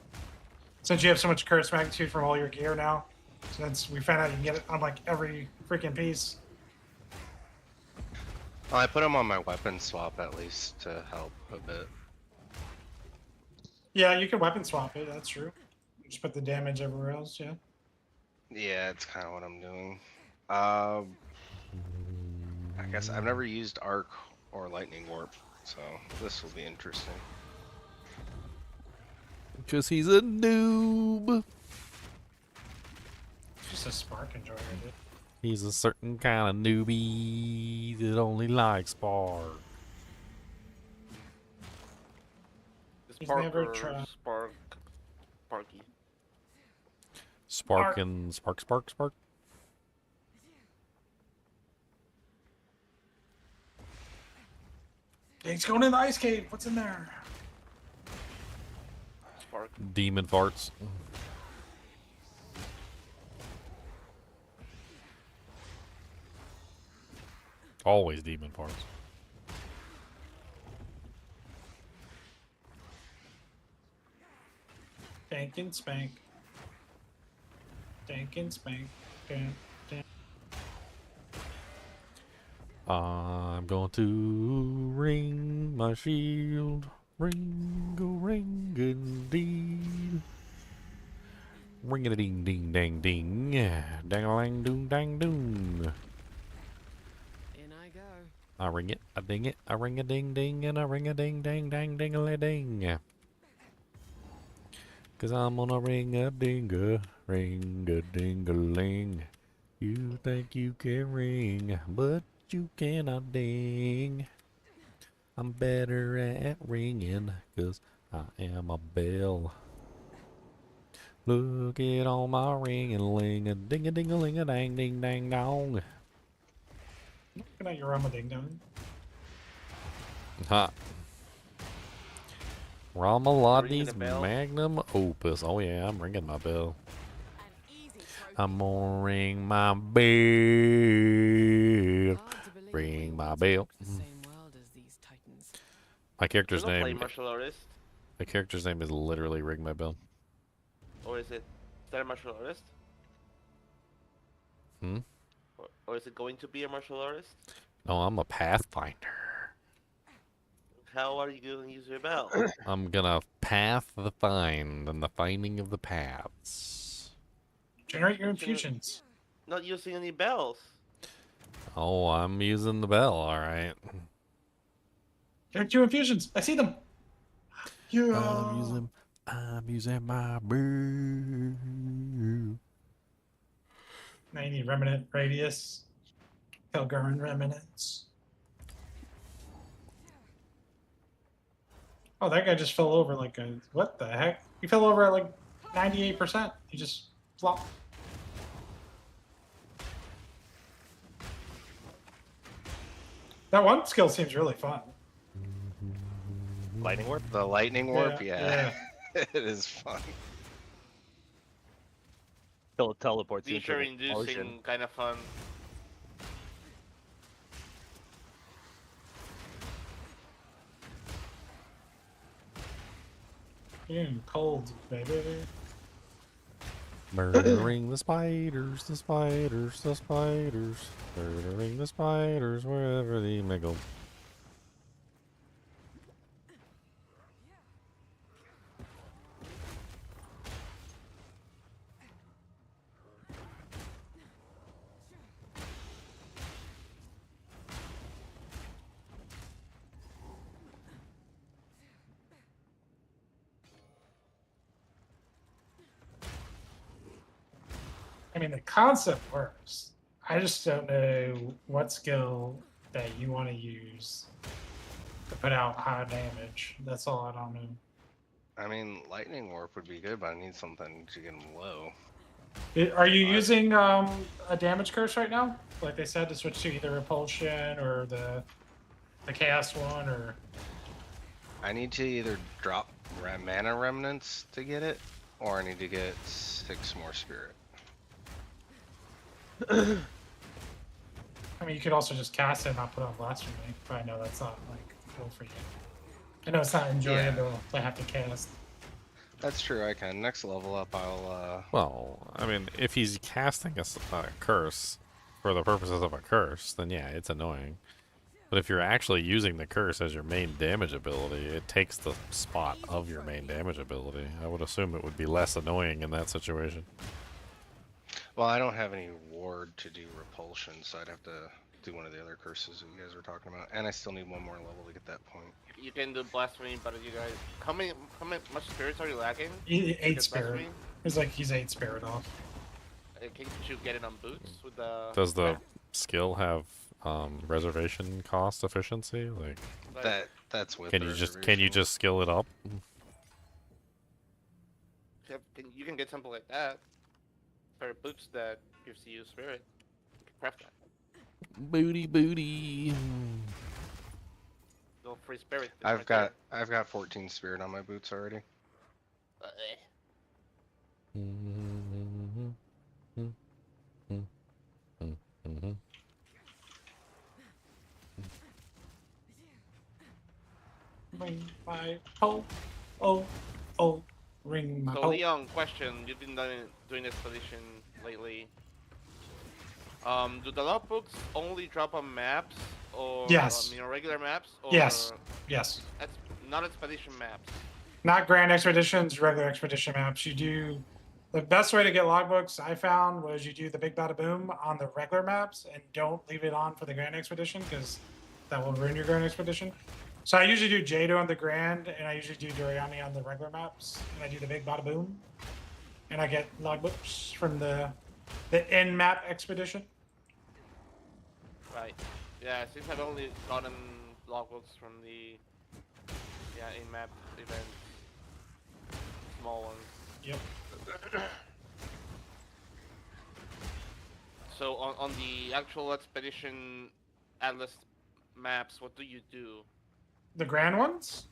Since you have so much curse magnitude from all your gear now, since we found out you can get it on like every freaking piece. Well, I put them on my weapon swap at least to help a bit. Yeah, you can weapon swap it. That's true. Just put the damage everywhere else. Yeah. Yeah, it's kind of what I'm doing. I guess I've never used Arc or Lightning Warp, so this will be interesting. Because he's a noob. just a Spark enjoyer, dude. He's a certain kind of newbie that only likes Spark. He's never Spark, tried. Sparky. Spark and Spark. He's going in the ice cave. What's in there? Spark. Demon farts. Always demon farts. Dank and spank. Dank and spank. Dan, dan. I'm going to ring my shield. Ring indeed. Ring a ding ding dang ding. Dang a lang doong dang doong. In I go. I ring it, I ding it, I ring a ding ding, and I ring a ding dang dang ding a ding. Cause I'm gonna ring a ding a ling. You think you can ring, but you cannot ding. I'm better at ringing, cause I am a bell. Look at all my ring and ling a ding a ling a dang ding dang dong. Looking at your Rama Ding Dong. Ha. Ringing Ramaladi's the bell. magnum opus. Oh yeah, I'm ringing my bell. I'm gonna ring my bell. Ring my bell. Same world as these titans. My character's You don't play name. martial artist, My character's name is literally Ring My Bell. or is that a martial artist? Hmm? Or is it going to be a martial artist? No, I'm a pathfinder. How are you going to use your bell? I'm gonna path the find and the finding of the paths. Generate your infusions. Not using any bells. Oh, I'm using the bell, alright. Generate your infusions. I see them. Yeah. I'm using my bell. Now you need Remnant Radius. Pelgarin Remnants. Oh, that guy just fell over like a... What the heck? He fell over at like 98%. He just flopped. That one skill seems really fun. Lightning warp? The lightning warp, Yeah, it is fun. Till it teleports you into Feature an explosion. inducing, kind of fun. Cold, baby. Murdering the spiders, the spiders, the spiders. Murdering the spiders wherever they may go. I mean, the concept works. I just don't know what skill that you want to use to put out high damage. That's all I don't know. I mean, lightning warp would be good, but I need something to get him low. Are you using a damage curse right now? Like they said, to switch to either repulsion or the chaos one, or I need to either drop mana remnants to get it, or I need to get 6 more spirit. I mean, you could also just cast it and not put on blasphemy. But I know that's not like cool for you. I know it's not enjoyable to have to cast. That's true, I can. Next level up, I'll, Well, I mean, if he's casting a curse for the purposes of a curse, then yeah, it's annoying. But if you're actually using the curse as your main damage ability, it takes the spot of your main damage ability. I would assume it would be less annoying in that situation. Well, I don't have any ward to do repulsion, so I'd have to do one of the other curses that you guys were talking about. And I still need one more level to get that point. You can do blasphemy, but you guys, how much spirits are you lacking? 8 Get spirit. blasphemy? It's like he's 8 spirit off. can't you get it on boots with the? Does the skill have reservation cost efficiency? Like that's with can the you reservation. just skill it up? You can get something like that. Pair of boots that gives you spirit. You can craft that. Booty. No free spirit. I've got 14 spirit on my boots already. Ring my ring my So Leon, question: you've been doing expedition lately. Do the logbooks only drop on maps, or Yes. regular maps? Or Yes. Not expedition maps. Not grand expeditions, regular expedition maps. You do the best way to get logbooks I found was you do the big bada boom on the regular maps and don't leave it on for the grand expedition because that will ruin your grand expedition. So I usually do Jado on the grand and I usually do Doriani on the regular maps and I do the big bada boom and I get logbooks from the in-map expedition. Right. Yeah, since I've only gotten logbooks from the in-map events, small ones. Yep. So on the actual expedition Atlas maps, what do you do? The grand ones?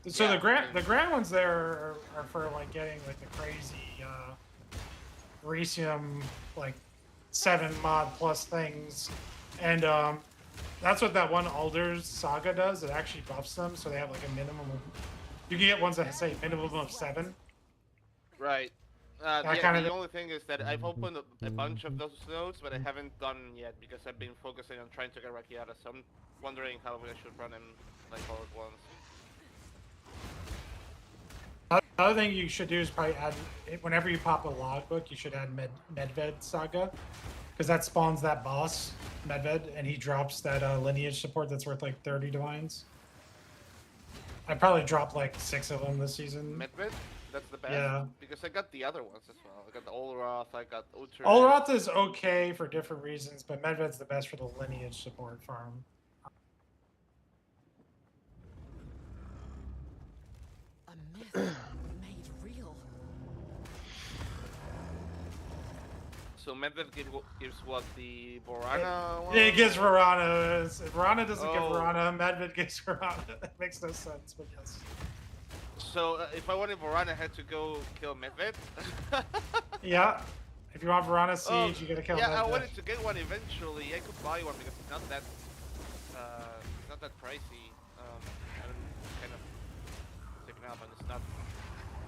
So Yeah, the grand ones there are for like getting like the crazy Resium like 7 mod plus things. And that's what that one Alder's Saga does. It actually buffs them so they have like a minimum of, you can get ones that say minimum of 7. Right. The only thing is that I've opened a bunch of those nodes, but I haven't done yet because I've been focusing on trying to get Rakiata, so I'm wondering how I should run them like all at once. The other thing you should do is probably add, whenever you pop a logbook, you should add Medved Saga, because that spawns that boss, Medved, and he drops that lineage support that's worth like 30 divines. I probably dropped like 6 of them this season. Medved? That's the best? Yeah. Because I got the other ones as well. I got the Olroth, I got Uther. Olroth is okay for different reasons, but Medved's the best for the lineage support farm. A myth made real. So Medved gives what, the Borana one? It gives Verana. Verana doesn't give Oh. Verana. Medved gives Verana. That makes no sense, but yes. So if I wanted Borana, I had to go kill Medved? Yeah. If you want Verana Siege, you gotta kill Yeah, Medved. I wanted to get one eventually. I could buy one because it's not that pricey. I'm kind of taken up and it's not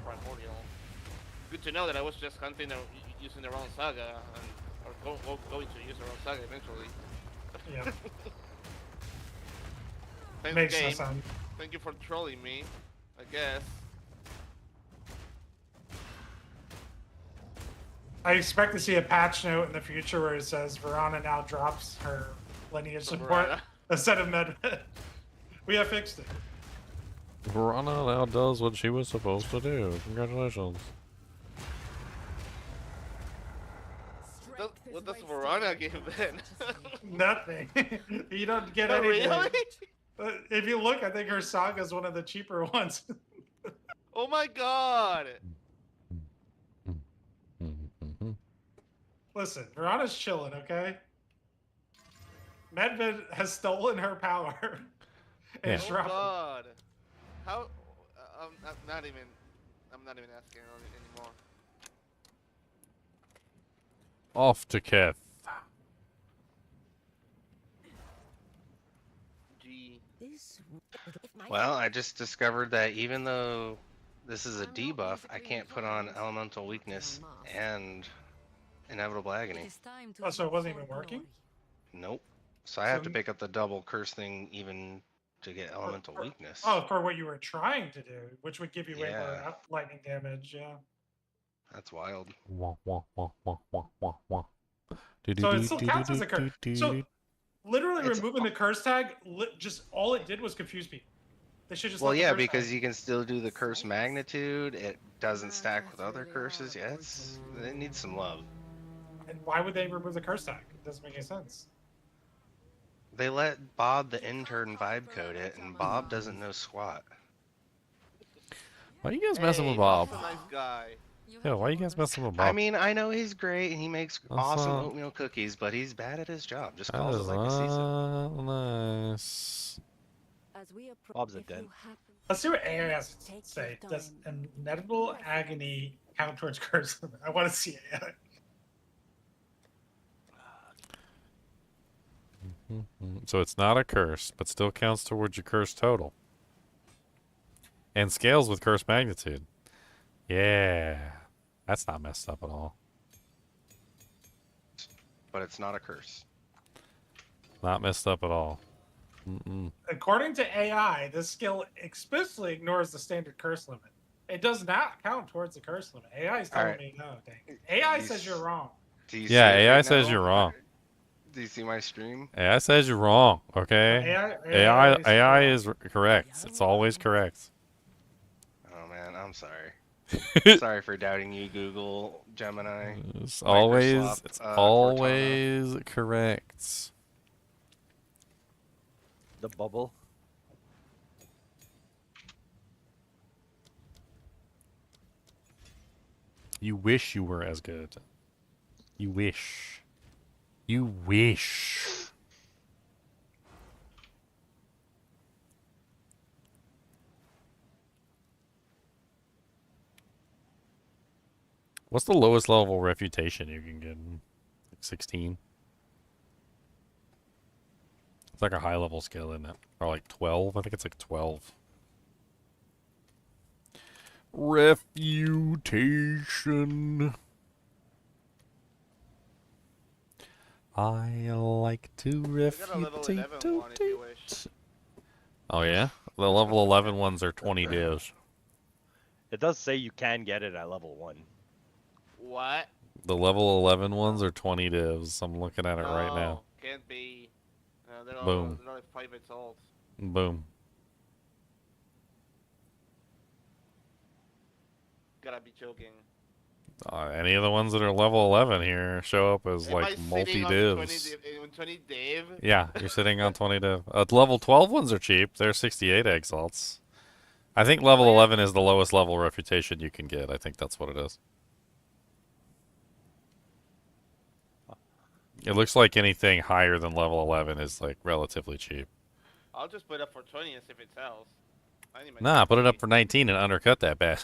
primordial. Good to know that I was just hunting or using the wrong saga or going to use the wrong saga eventually. Yeah. Thanks, Makes no game. sense. Thank you for trolling me, I guess. I expect to see a patch note in the future where it says Verana now drops her lineage support Verana. instead of Medved. We have fixed it. Verana now does what she was supposed to do. Congratulations. What does Verana give then? Nothing. You don't get Oh, anything. really? If you look, I think her saga is one of the cheaper ones. Oh my god! Listen, Verana's chilling, okay? Medved has stolen her power. And it's Oh dropping. god! How? I'm not even asking anymore. Off to Keth. Gee. Well, I just discovered that even though this is a debuff, I can't put on elemental weakness and inevitable agony. Oh, so it wasn't even working? Nope. So I have to pick up the double curse thing even to get elemental weakness. Oh, for what you were trying to do, which would give you way Yeah. more lightning damage, yeah. That's wild. Wah, wah, wah, wah, wah, wah, wah. So it still counts as a curse. So literally It's- removing the curse tag, just all it did was confuse people. They should just Well, let the yeah, curse because tag. you can still do the curse magnitude. It doesn't stack with other curses. Yeah, it needs some love. And why would they remove the curse tag? It doesn't make any sense. They let Bob the intern vibe code it, and Bob doesn't know squat. Why are you guys messing with Bob's Bob? a nice guy. Yeah, why are you guys messing with Bob? I mean, I know he's great and he makes awesome not- oatmeal cookies, but he's bad at his job. Just That calls it is like he sees it. not nice. Bob's a dent. Let's see what AI has to say. Does inevitable agony count towards curse limit? I want to see AI. So it's not a curse, but still counts towards your curse total. And scales with curse magnitude. Yeah. That's not messed up at all. But it's not a curse. Not messed up at all. Mm-mm. According to AI, this skill explicitly ignores the standard curse limit. It does not count towards the curse limit. AI is telling Alright. me no. Dang. AI says you're wrong. Do you Yeah, see it AI right says now? you're wrong. Do you see my stream? AI says you're wrong, okay? AI is correct. It's always correct. Oh man, I'm sorry. Sorry for doubting you, Google, Gemini. It's Microsoft, Cortana. always correct. The bubble. You wish you were as good. You wish. You wish. What's the lowest level refutation you can get? Like 16? It's like a high level skill, isn't it? Or like 12? I think it's like 12. Refutation. I like to refutate. Oh yeah? The level 11 ones are 20 divs. It does say you can get it at level 1. What? The level 11 ones are 20 divs. I'm looking at it right now. No, can't be. They're Boom. They're only 5 years old. Boom. Gotta be joking. Any of the ones that are level 11 here show up as Am like I sitting multi on divs. 20 div? Yeah, you're sitting on 20 div. Level 12 ones are cheap. They're 68 exalts. I think level 11 is the lowest level refutation you can get. I think that's what it is. It looks like anything higher than level 11 is like relatively cheap. I'll just put it up for 20 and see if it sells. I need my Nah, put it up for 19 and undercut that bad.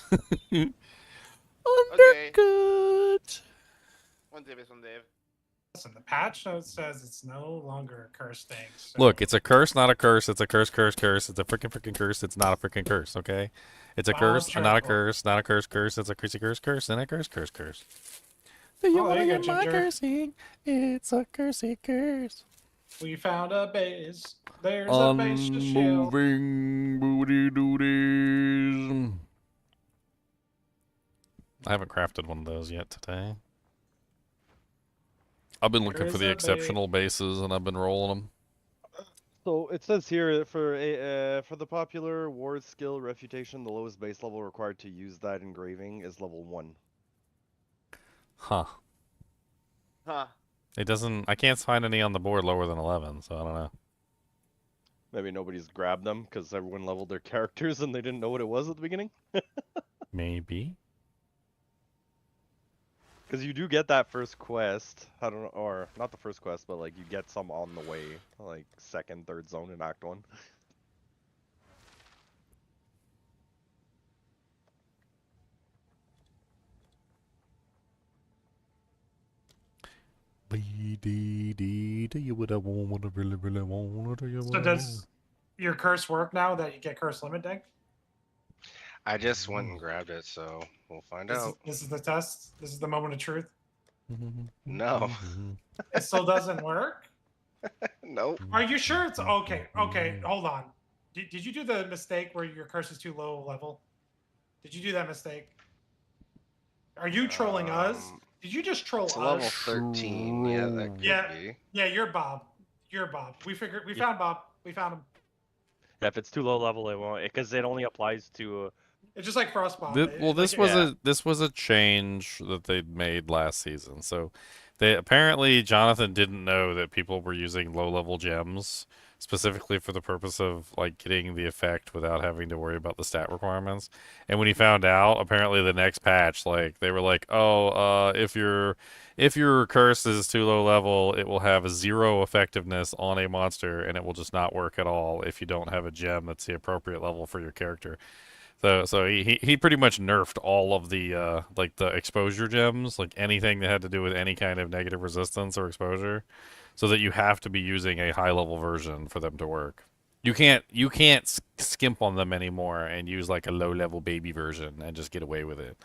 Undercut. One div is one div. Listen, the patch note says it's no longer a curse thing. So Look, it's a curse, not a curse. It's a curse, curse, curse. It's a freaking curse. It's not a freaking curse, okay? It's a curse, not a curse, not a curse, curse. It's a cursey curse, curse, and a curse, curse, curse. Do you Oh, there want to you get go, my Ginger. cursing? It's a cursey curse. we found a base. There's a base to shield. Unmoving booty dooties. I haven't crafted one of those yet today. I've been looking for the exceptional bases and I've been rolling them. So it says here for the popular ward skill refutation, the lowest base level required to use that engraving is level 1. Huh. Huh. It doesn't. I can't find any on the board lower than 11, so I don't know. Maybe nobody's grabbed them because everyone leveled their characters and they didn't know what it was at the beginning. Maybe. Because you do get that first quest. I don't know, or not the first quest, but like you get some on the way, like second, third zone in Act 1. Do you what I want? What I really, really want? Do you So what I does your curse work now that you get curse limit deck? I just went and grabbed it, so we'll find This is, out. this is the test. This is the moment of truth. No. It still doesn't work. Nope. Are you sure it's okay? Okay, hold on. Did you do the mistake where your curse is too low level? Did you do that mistake? Are you trolling us? Did you just troll It's us? level 13. Yeah, that could Yeah, be. yeah, you're Bob. You're Bob. We found Bob. We found him. Yeah, if it's too low level, it won't, because it only applies to. It's just like Frostbomb. Well, this like, was a change that they made last season. So They apparently Jonathan didn't know that people were using low-level gems specifically for the purpose of like getting the effect without having to worry about the stat requirements. And when he found out, apparently the next patch, like they were like, "Oh, if your curse is too low level, it will have a 0 effectiveness on a monster, and it will just not work at all if you don't have a gem that's the appropriate level for your character." So he pretty much nerfed all of the like the exposure gems, like anything that had to do with any kind of negative resistance or exposure, so that you have to be using a high level version for them to work. You can't skimp on them anymore and use like a low level baby version and just get away with it.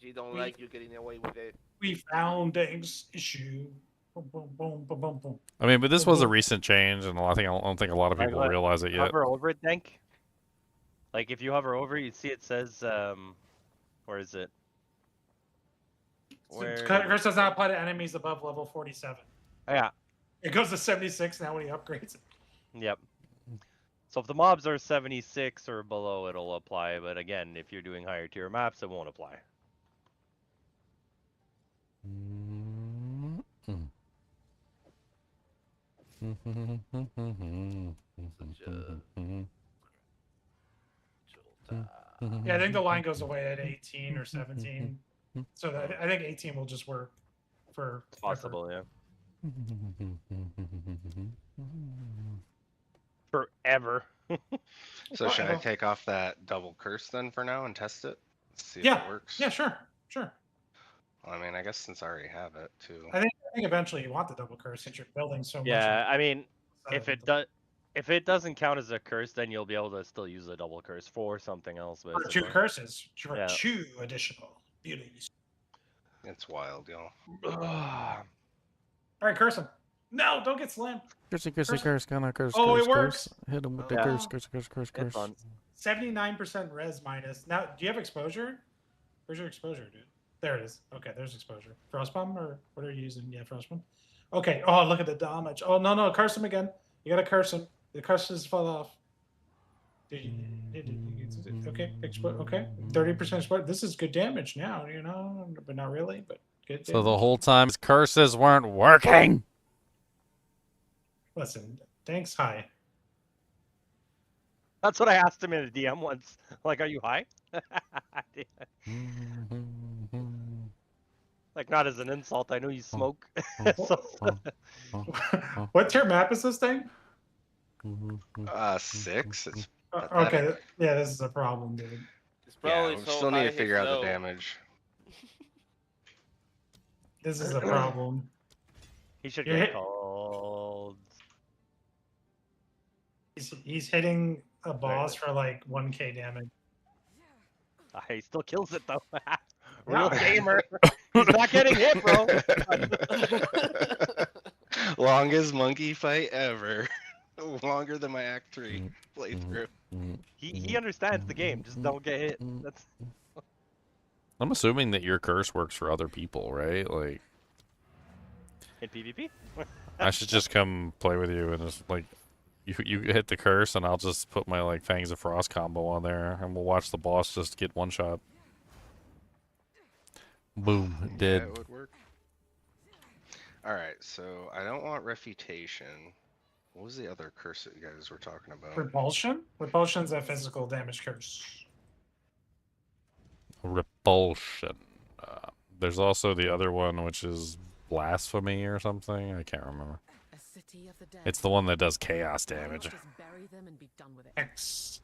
You don't like you getting away with it. We found an issue. Boom, boom, boom, boom, boom, boom. I mean, but this Boom, was a boom. recent change, and I don't think a lot of people realize it yet. Hover over it, Dank. Like if you hover over, you see it says, where is it? Curse does not apply to enemies above level 47. Yeah. It goes to 76 now when he upgrades it. Yep. So if the mobs are 76 or below, it'll apply. But again, if you're doing higher tier maps, it won't apply. Yeah, I think the line goes away at 18 or 17. So that, I think 18 will just work for Possible, yeah. Forever. So should I take off that double curse then for now and test it? See if Yeah. it works. Yeah, sure. Sure. Well, I mean, I guess since I already have it too. I think eventually you want the double curse since you're building so much. Yeah, I mean, if it doesn't count as a curse, then you'll be able to still use a double curse for something else. For 2 basically. curses, for Yeah. 2 additional beauties. It's wild, y'all. All right, curse him. No, don't get slammed. Curse, gonna curse. Oh, curse, it works. curse. Hit him with the Yeah. curse. 79% res minus. Now, do you have exposure? Where's your exposure, dude? There it is. Okay, there's exposure. Frostbomb, or what are you using? Yeah, Frostbomb. Okay. Oh, look at the damage. Oh, no, curse him again. You gotta curse him. The curses fall off. Okay, okay. 30% exposure. This is good damage now, you know, but not really, but good damage. So the whole time his curses weren't working. Listen, thanks, high. That's what I asked him in a DM once. Like, are you high? Like, not as an insult. I know you smoke. What tier map is this thing? 6. It's Okay, yeah, this is a problem, dude. yeah, we still need to figure out the damage. This is a problem. He should You're get hit- called. He's hitting a boss for like 1k damage. He still kills it though. Real gamer. He's not getting hit, bro. Longest monkey fight ever. Longer than my Act 3 playthrough. He understands the game. Just don't get hit. That's. I'm assuming that your curse works for other people, right? Like, In PvP? I should just come play with you and just like, you hit the curse and I'll just put my like Fangs of Frost combo on there and we'll watch the boss just get one shot. Boom, dead. Yeah, it would work. Alright, so I don't want Refutation. What was the other curse that you guys were talking about? Repulsion? Repulsion's a physical damage curse. Repulsion. There's also the other one, which is Blasphemy or something. I can't remember. It's the one that does chaos damage. X.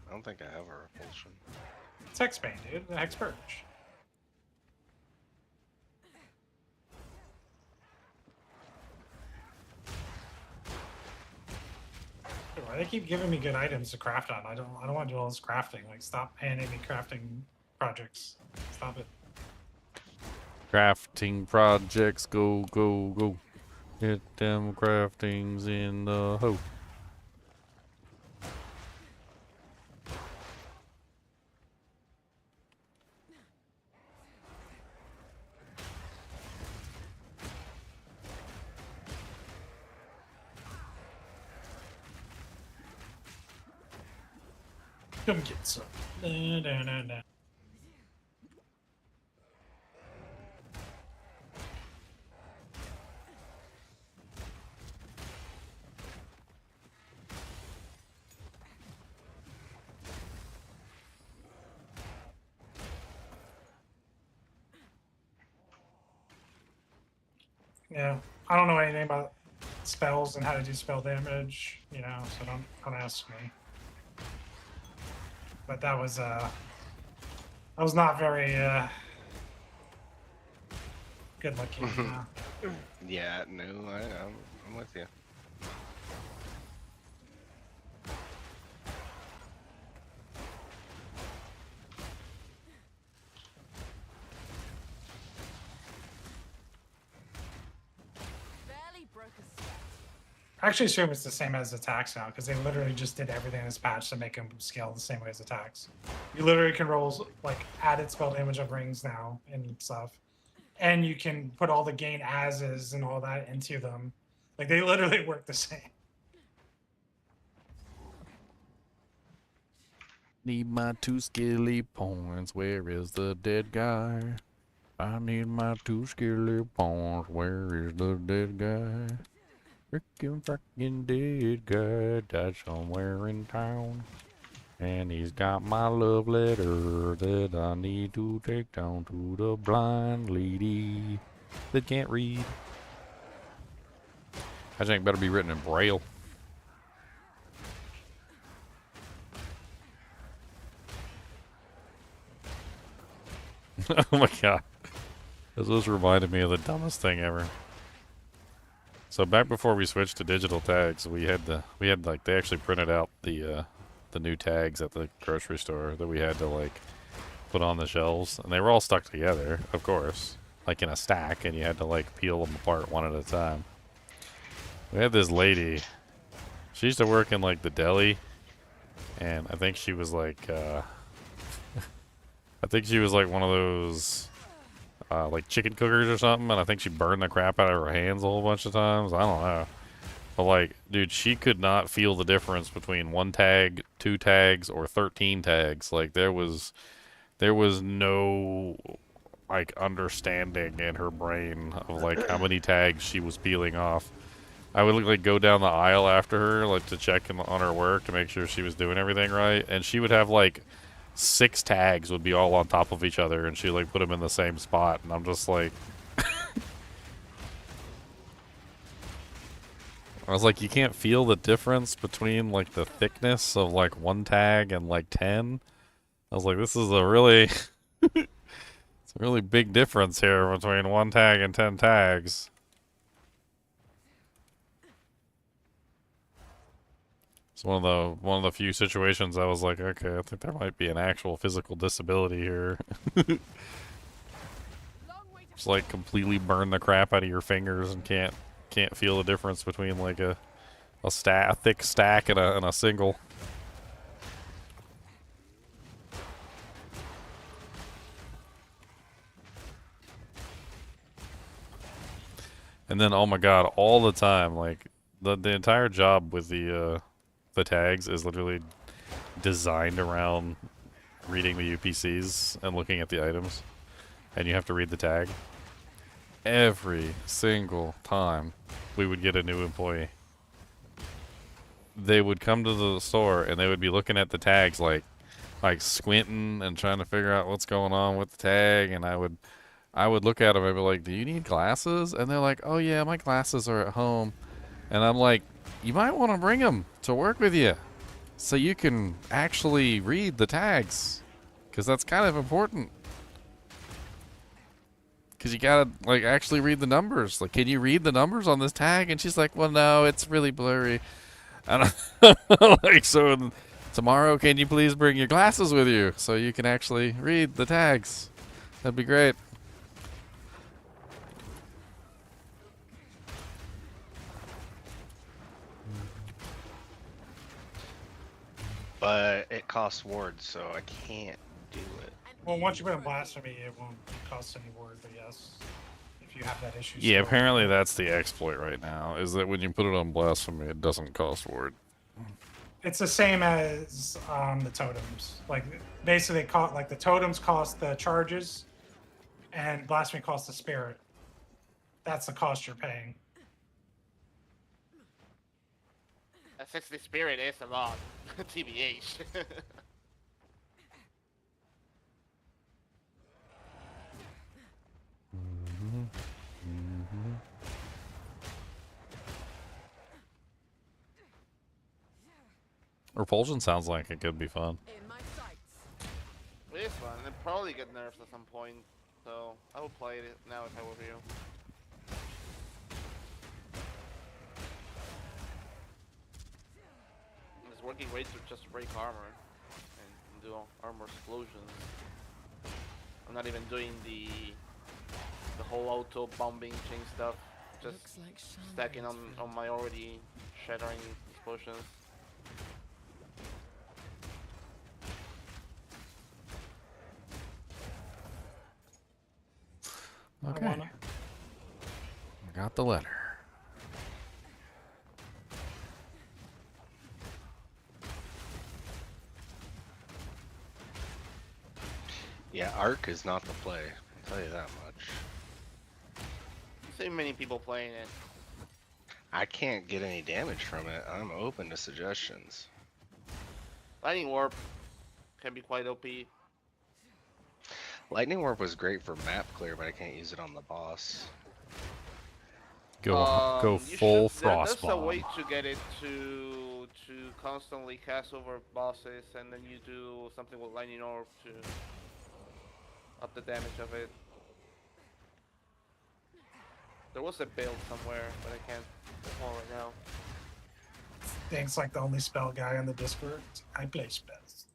I don't think I have a Repulsion. It's Hexbane, dude. The Hex Purge. Dude, why they keep giving me good items to craft on? I don't want to do all this crafting. Like, stop handing me crafting projects. Stop it. Crafting projects, go, go, go. Get them craftings in the hole. Come get some. No, no, no, no. Yeah, I don't know anything about spells and how to do spell damage, you know, so don't ask me. But that was not very good looking. Yeah, no, I'm with you. I actually assume it's the same as attacks now because they literally just did everything in this patch to make them scale the same way as attacks. You literally can roll like added spell damage of rings now and stuff, and you can put all the gain ases and all that into them. Like they literally work the same. Need my 2 skilly points. Where is the dead guy? I need my 2 skilly points. Where is the dead guy? Frickin' fucking dead guy died somewhere in town. And he's got my love letter that I need to take down to the blind lady that can't read. I think it better be written in Braille. Oh my god. This just reminded me of the dumbest thing ever. So back before we switched to digital tags, we had like they actually printed out the new tags at the grocery store that we had to like put on the shelves, and they were all stuck together, of course, like in a stack, and you had to like peel them apart one at a time. We had this lady. She used to work in like the deli, and I think she was like I think she was like one of those like chicken cookers or something, and I think she burned the crap out of her hands a whole bunch of times. I don't know. But like, dude, she could not feel the difference between 1 tag, 2 tags, or 13 tags. Like there was no like understanding in her brain of like how many tags she was peeling off. I would like go down the aisle after her like to check on her work to make sure she was doing everything right, and she would have like 6 tags would be all on top of each other, and she like put them in the same spot, and I'm just like I was like, you can't feel the difference between like the thickness of like 1 tag and like 10. I was like, this is a really it's a really big difference here between 1 tag and 10 tags. It's one of the few situations I was like, okay, I think there might be an actual physical disability here. Just like completely burn the crap out of your fingers and can't feel the difference between like a thick stack and a single. And then, oh my god, all the time, like the entire job with the tags is literally designed around reading the UPCs and looking at the items, and you have to read the tag. Every single time we would get a new employee, they would come to the store and they would be looking at the tags like squinting and trying to figure out what's going on with the tag, and I would look at them and be like, do you need glasses? And they're like, oh yeah, my glasses are at home. And I'm like, you might want to bring them to work with you so you can actually read the tags, because that's kind of important. Because you gotta like actually read the numbers. Like, can you read the numbers on this tag? And she's like, well, no, it's really blurry. And I'm like, so tomorrow, can you please bring your glasses with you so you can actually read the tags? That'd be great. But it costs wards, so I can't do it. Well, once you put in blasphemy, it won't cost any ward, but yes, if you have that issue. Yeah, still. apparently that's the exploit right now, is that when you put it on blasphemy, it doesn't cost ward. It's the same as the totems. Like basically, like the totems cost the charges, and blasphemy costs the spirit. That's the cost you're paying. A 60 spirit is a lot, TBH. Repulsion sounds like it could be fun. It is fun. It'll probably get nerfed at some point, so I would play it now if I were you. It's working great to just break armor and do armor explosions. I'm not even doing the whole auto bombing chain stuff. Just stacking on my already shattering explosions. Okay. I got the letter. Yeah, Arc is not the play. I'll tell you that much. So many people playing it. I can't get any damage from it. I'm open to suggestions. Lightning Warp can be quite OP. Lightning Warp was great for map clear, but I can't use it on the boss. Go full Frost There's a Bomb. way to get it to constantly cast over bosses, and then you do something with Lightning Orb to up the damage of it. There was a build somewhere, but I can't recall right now. Thanks, like the only spell guy on the Discord. I play spells.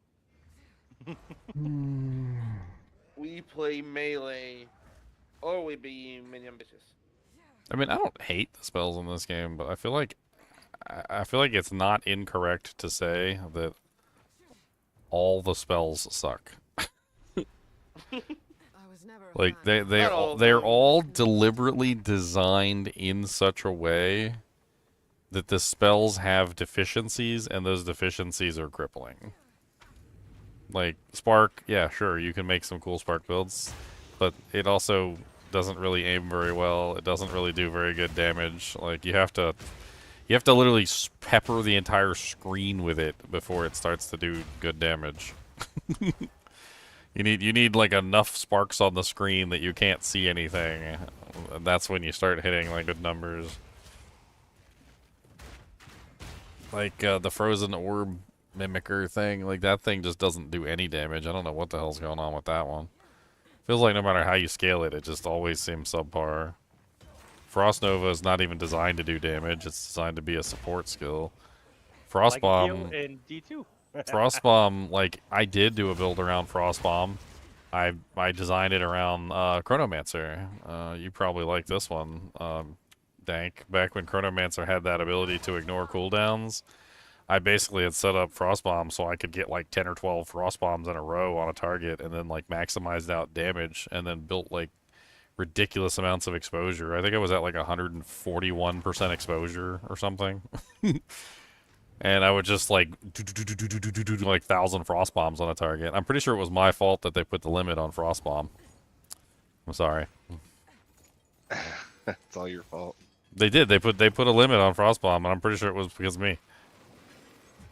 We play melee, or we be minion bitches. I mean, I don't hate the spells in this game, but I feel like it's not incorrect to say that all the spells suck. Like they're all deliberately designed in such a way that the spells have deficiencies, and those deficiencies are crippling. Like Spark, yeah, sure, you can make some cool Spark builds, but it also doesn't really aim very well. It doesn't really do very good damage. Like you have to literally pepper the entire screen with it before it starts to do good damage. You need like enough sparks on the screen that you can't see anything. And that's when you start hitting like good numbers. Like the frozen orb mimicker thing, like that thing just doesn't do any damage. I don't know what the hell's going on with that one. Feels like no matter how you scale it, it just always seems subpar. Frost Nova is not even designed to do damage. It's designed to be a support skill. Frost Bomb in D2. Frost Bomb, like I did do a build around Frost Bomb. I designed it around Chronomancer. You probably like this one, Dank. Back when Chronomancer had that ability to ignore cooldowns, I basically had set up Frost Bomb so I could get like 10 or 12 Frost Bombs in a row on a target, and then like maximized out damage, and then built like ridiculous amounts of exposure. I think I was at like 141% exposure or something. And I would just like do like 1,000 Frost Bombs on a target. I'm pretty sure it was my fault that they put the limit on Frost Bomb. I'm sorry. It's all your fault. They did. They put a limit on Frost Bomb, and I'm pretty sure it was because of me.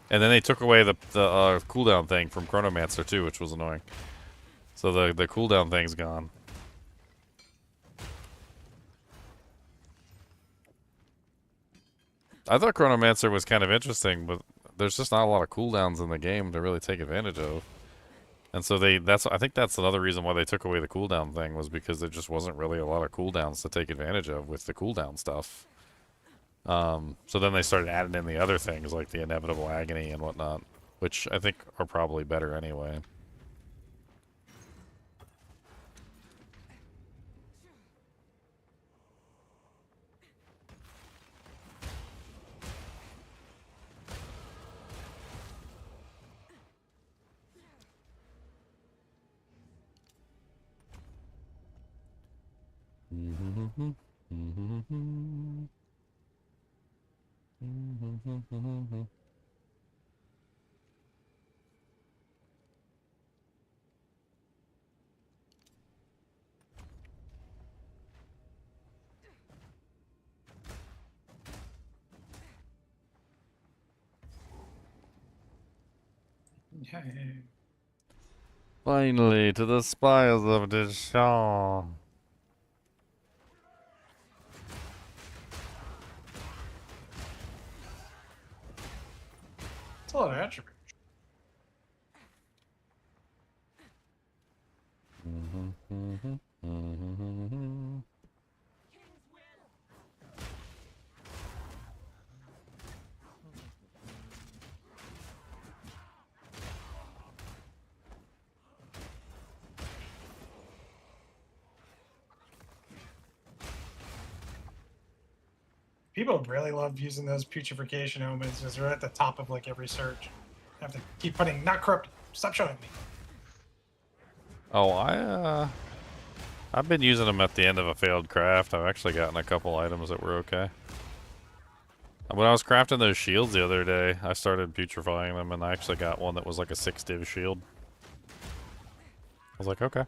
And then they took away the cooldown thing from Chronomancer too, which was annoying. So the cooldown thing's gone. I thought Chronomancer was kind of interesting, but there's just not a lot of cooldowns in the game to really take advantage of. And so I think that's another reason why they took away the cooldown thing, was because there just wasn't really a lot of cooldowns to take advantage of with the cooldown stuff. So then they started adding in the other things like the inevitable agony and whatnot, which I think are probably better anyway. Finally, to the spires of the Shah. It's a lot of attributes. People really love using those putrefaction omens because they're at the top of like every search. I have to keep putting not corrupt. Stop showing me. Oh, I've been using them at the end of a failed craft. I've actually gotten a couple items that were okay. When I was crafting those shields the other day, I started putrefying them, and I actually got one that was like a 6-div shield. I was like, okay,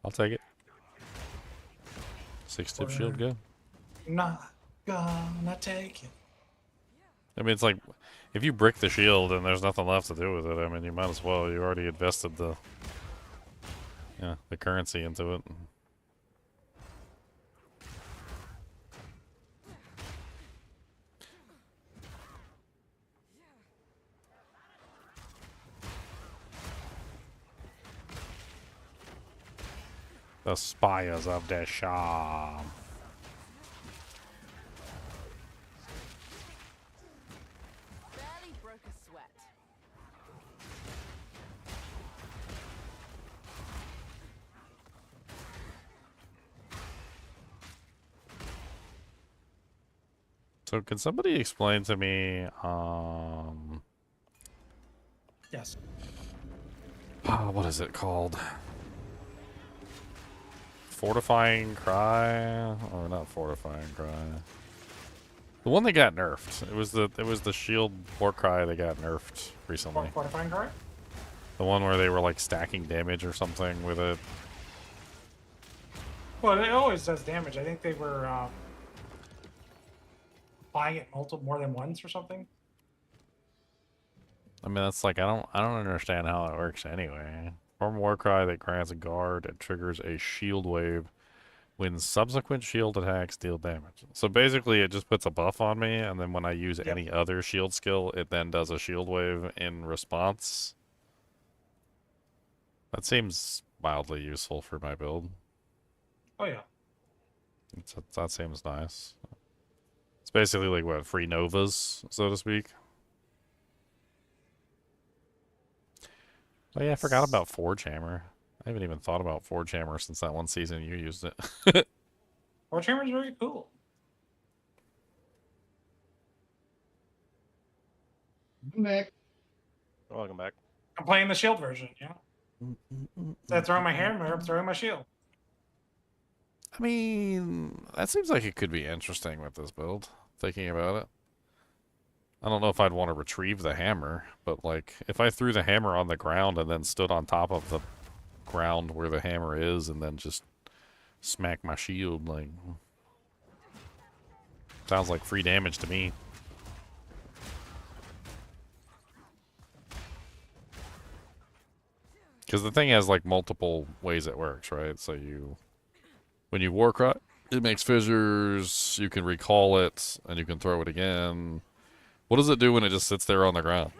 I'll take it. 6-div shield, good. Not gonna take it. I mean, it's like, if you brick the shield and there's nothing left to do with it, I mean, you might as well. You already invested the currency into it. The spires of the Shah. Barely broke a sweat. So can somebody explain to me, Yes. what is it called? Fortifying Cry? Or not Fortifying Cry. The one that got nerfed. It was the shield war cry that got nerfed recently. Fortifying cry? The one where they were like stacking damage or something with it. Well, it always does damage. I think they were applying it more than once or something. I mean, that's like, I don't understand how it works anyway. Form war cry that grants a guard and triggers a shield wave when subsequent shield attacks deal damage. So basically it just puts a buff on me, and then when I use any other shield skill, it then does a shield wave in response. That seems mildly useful for my build. Oh yeah. That seems nice. It's basically like, what, free novas, so to speak? Oh yeah, I forgot about Forge Hammer. I haven't even thought about Forge Hammer since that one season you used it. Forge Hammer is very cool. Nick. Welcome back. I'm playing the shield version, yeah. Instead of throwing my hammer, I'm throwing my shield. I mean, that seems like it could be interesting with this build, thinking about it. I don't know if I'd want to retrieve the hammer, but like, if I threw the hammer on the ground and then stood on top of the ground where the hammer is and then just smack my shield, like, sounds like free damage to me. Because the thing has like multiple ways it works, right? So when you war cry, it makes fissures, you can recall it, and you can throw it again. What does it do when it just sits there on the ground?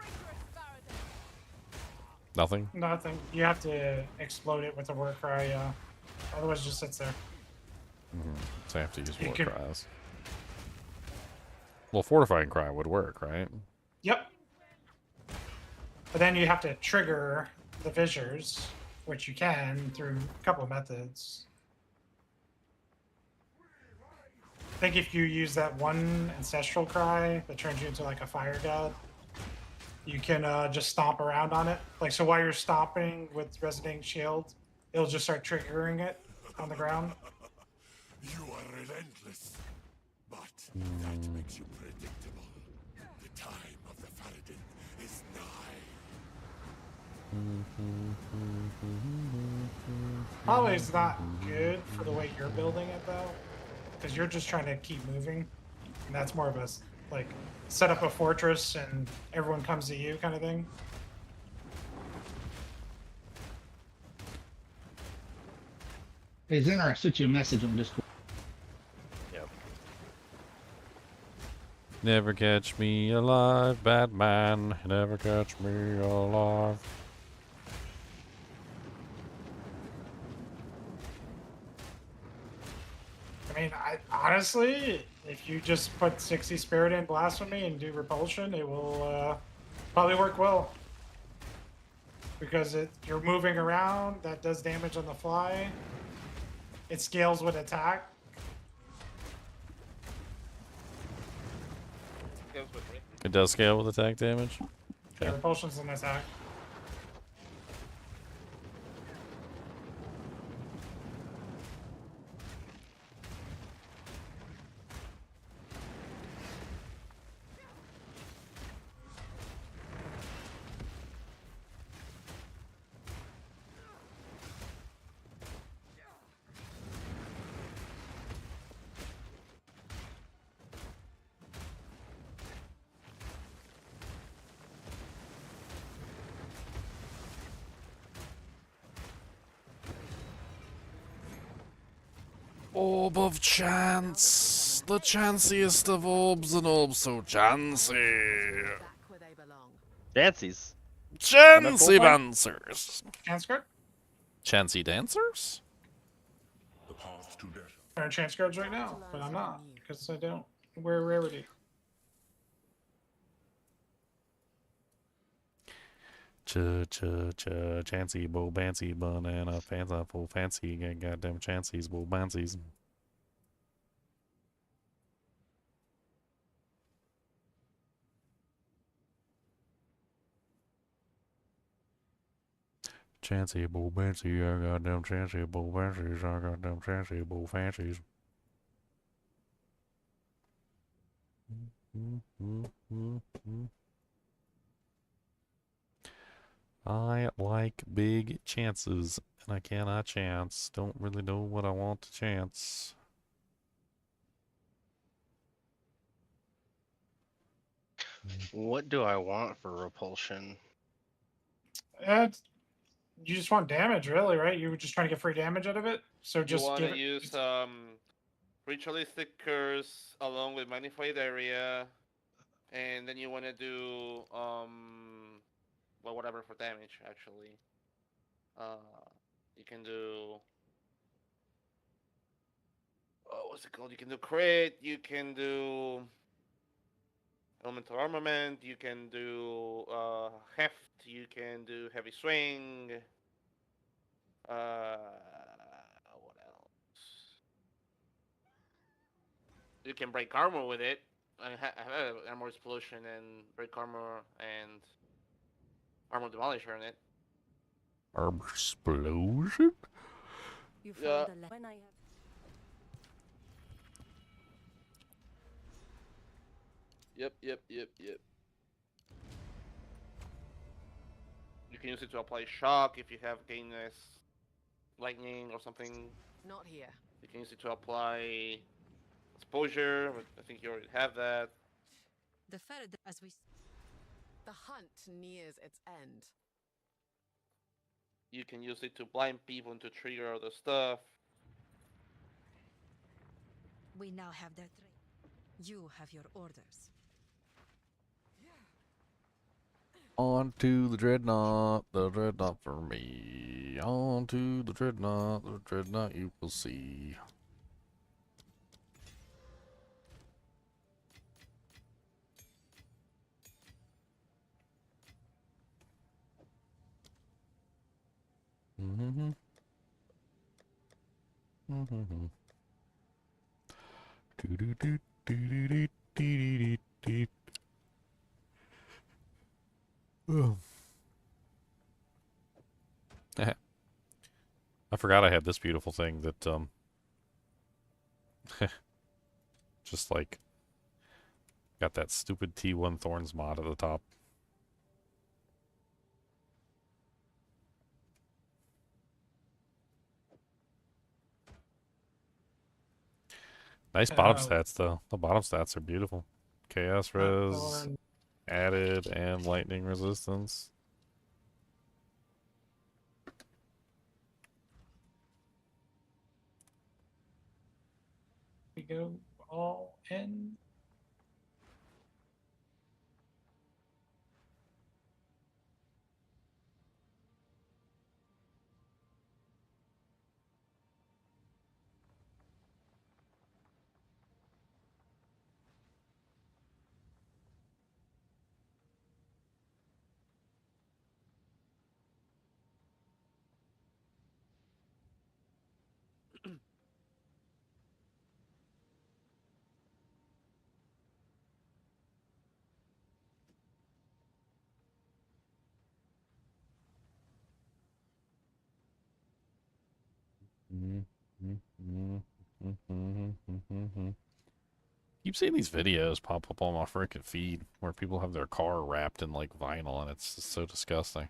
Nothing? Nothing. You have to explode it with a war cry, otherwise it just sits there. So I have to use war can... cries. Well, Fortifying Cry would work, right? Yep. But then you have to trigger the fissures, which you can through a couple of methods. I think if you use that one ancestral cry that turns you into like a fire god, you can just stomp around on it. Like, so while you're stomping with Resonating Shield, it'll just start triggering it on the ground. You are relentless, but that makes you predictable. The time of the Faradin is nigh. Probably it's not good for the way you're building it though, because you're just trying to keep moving, and that's more of a like set up a fortress and everyone comes to you kind of thing. Hey, Zenner, I sent you a message on Discord. Yep. Never catch me alive, Batman. Never catch me alive. I mean, honestly, if you just put 60 Spirit in Blasphemy and do Repulsion, it will probably work well. Because you're moving around, that does damage on the fly. It scales with attack. It does scale with attack damage? Yeah, Repulsion's an attack. Orb of Chance! The chanciest of orbs and orbs so chancy! Dancies. Chancy dancers! Chance card? Chancy dancers? The path to death. I'm chance cards right now, but I'm not because I don't wear rarity. Chancy, bo bancy, banana, fanciful, fancy, goddamn chancies, bo bancies. Chancy, bo bancy, I goddamn chancy, bo fancies, I goddamn chancy, bo fancies. I like big chances, and I cannot chance. Don't really know what I want to chance. What do I want for repulsion? You just want damage, really, right? You were just trying to get free damage out of it. So just you want give to it. use ritualistic curse along with magnified area, and then you want to do well, whatever for damage actually. You can do what's it called? You can do crit. You can do elemental armament. You can do heft. You can do heavy swing. What else? You can break armor with it. I have armor explosion and break armor and armor demolisher in it. Armor explosion? You Yeah. found when I have Yep. You can use it to apply shock if you have gainless lightning or something. not here. You can use it to apply exposure. I think you already have that. The ferret as we the hunt nears its end. You can use it to blind people and to trigger other stuff. We now have their trade. You have your orders. On to the dreadnought for me. On to the dreadnought you will see. I forgot I had this beautiful thing that just like got that stupid T1 Thorns mod at the top. Nice bottom stats though. The bottom stats are beautiful. Chaos res added and lightning resistance. go all in. Keep seeing these videos pop up on my freaking feed where people have their car wrapped in like vinyl, and it's just so disgusting.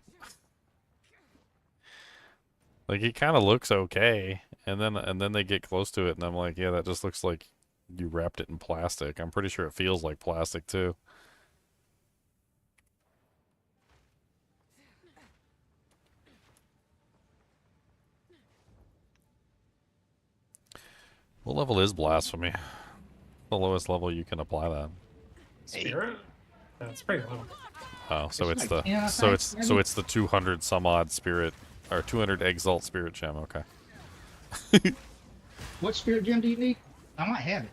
Like it kind of looks okay, and then they get close to it, and I'm like, yeah, that just looks like you wrapped it in plastic. I'm pretty sure it feels like plastic too. What level is blasphemy? The lowest level you can apply that. Spirit? That's pretty low. Oh, so it's the yeah, so thanks, it's so it's the 200 some odd spirit or 200 exalt spirit gem. Okay. What spirit gem do you need? I might have it.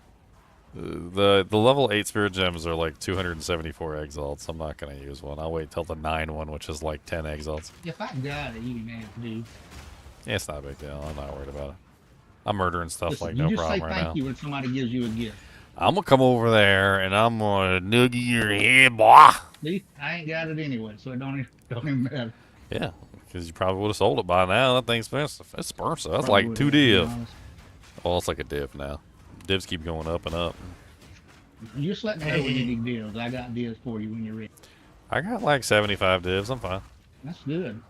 The level 8 spirit gems are like 274 exalts. I'm not gonna use one. I'll wait till the 9 one, which is like 10 exalts. If I got it, you can have it, dude. Yeah, it's not a big deal. I'm not worried about it. I'm murdering stuff Listen, like you no just problem say right thank now. you when somebody gives you a gift. I'm gonna come over there and I'm gonna noogie your head, boy. See, I ain't got it anyway, so it don't even matter. Yeah, because you probably would have sold it by now. That thing's expensive. It's expensive. That's Probably like 2 would've, to be div. honest. Oh, it's like a div now. Divs keep going up and up. You just let me know when you need deals. I got deals for you when you're ready. I got like 75 divs. I'm fine. That's good.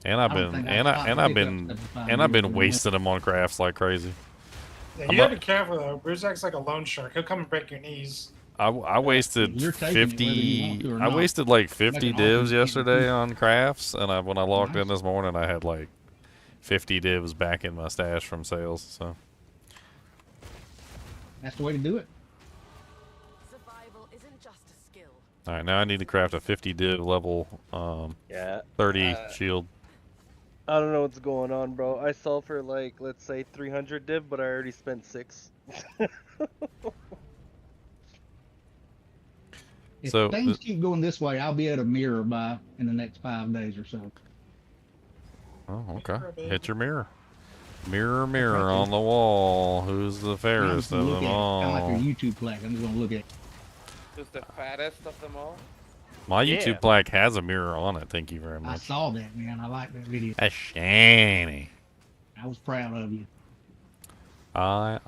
And I've I don't been think I and stopped I to and I've pick up been 75 and I've deals been in a wasting them on crafts like crazy. Yeah, I'm you gotta up- be careful though. Bruzak's like a loan shark. He'll come and break your knees. I wasted You're taking it whether you want 50. to or I not. wasted like Make 50 an offer divs you can't yesterday refuse. on crafts, and when I logged in Nice. this morning, I had like 50 divs back in my stash from sales. So That's the way to do it. Survival isn't just a skill. all right, now I need to craft a 50 div level Yeah. 30 shield. I don't know what's going on, bro. I sell for like, let's say 300 div, but I already spent 6. If So, things keep going this way, I'll be at a mirror in the next 5 days or so. Oh, okay. Hit your mirror. Mirror, mirror on the wall. Who's the I'm fairest just of gonna look them at it. Kind of like all? your YouTube plaque. I'm just gonna look at it. Who's the fattest of them all? My Yeah. YouTube plaque has a mirror on it. Thank you very I much. saw that, man. I like that video. That's shiny. I was proud of you. I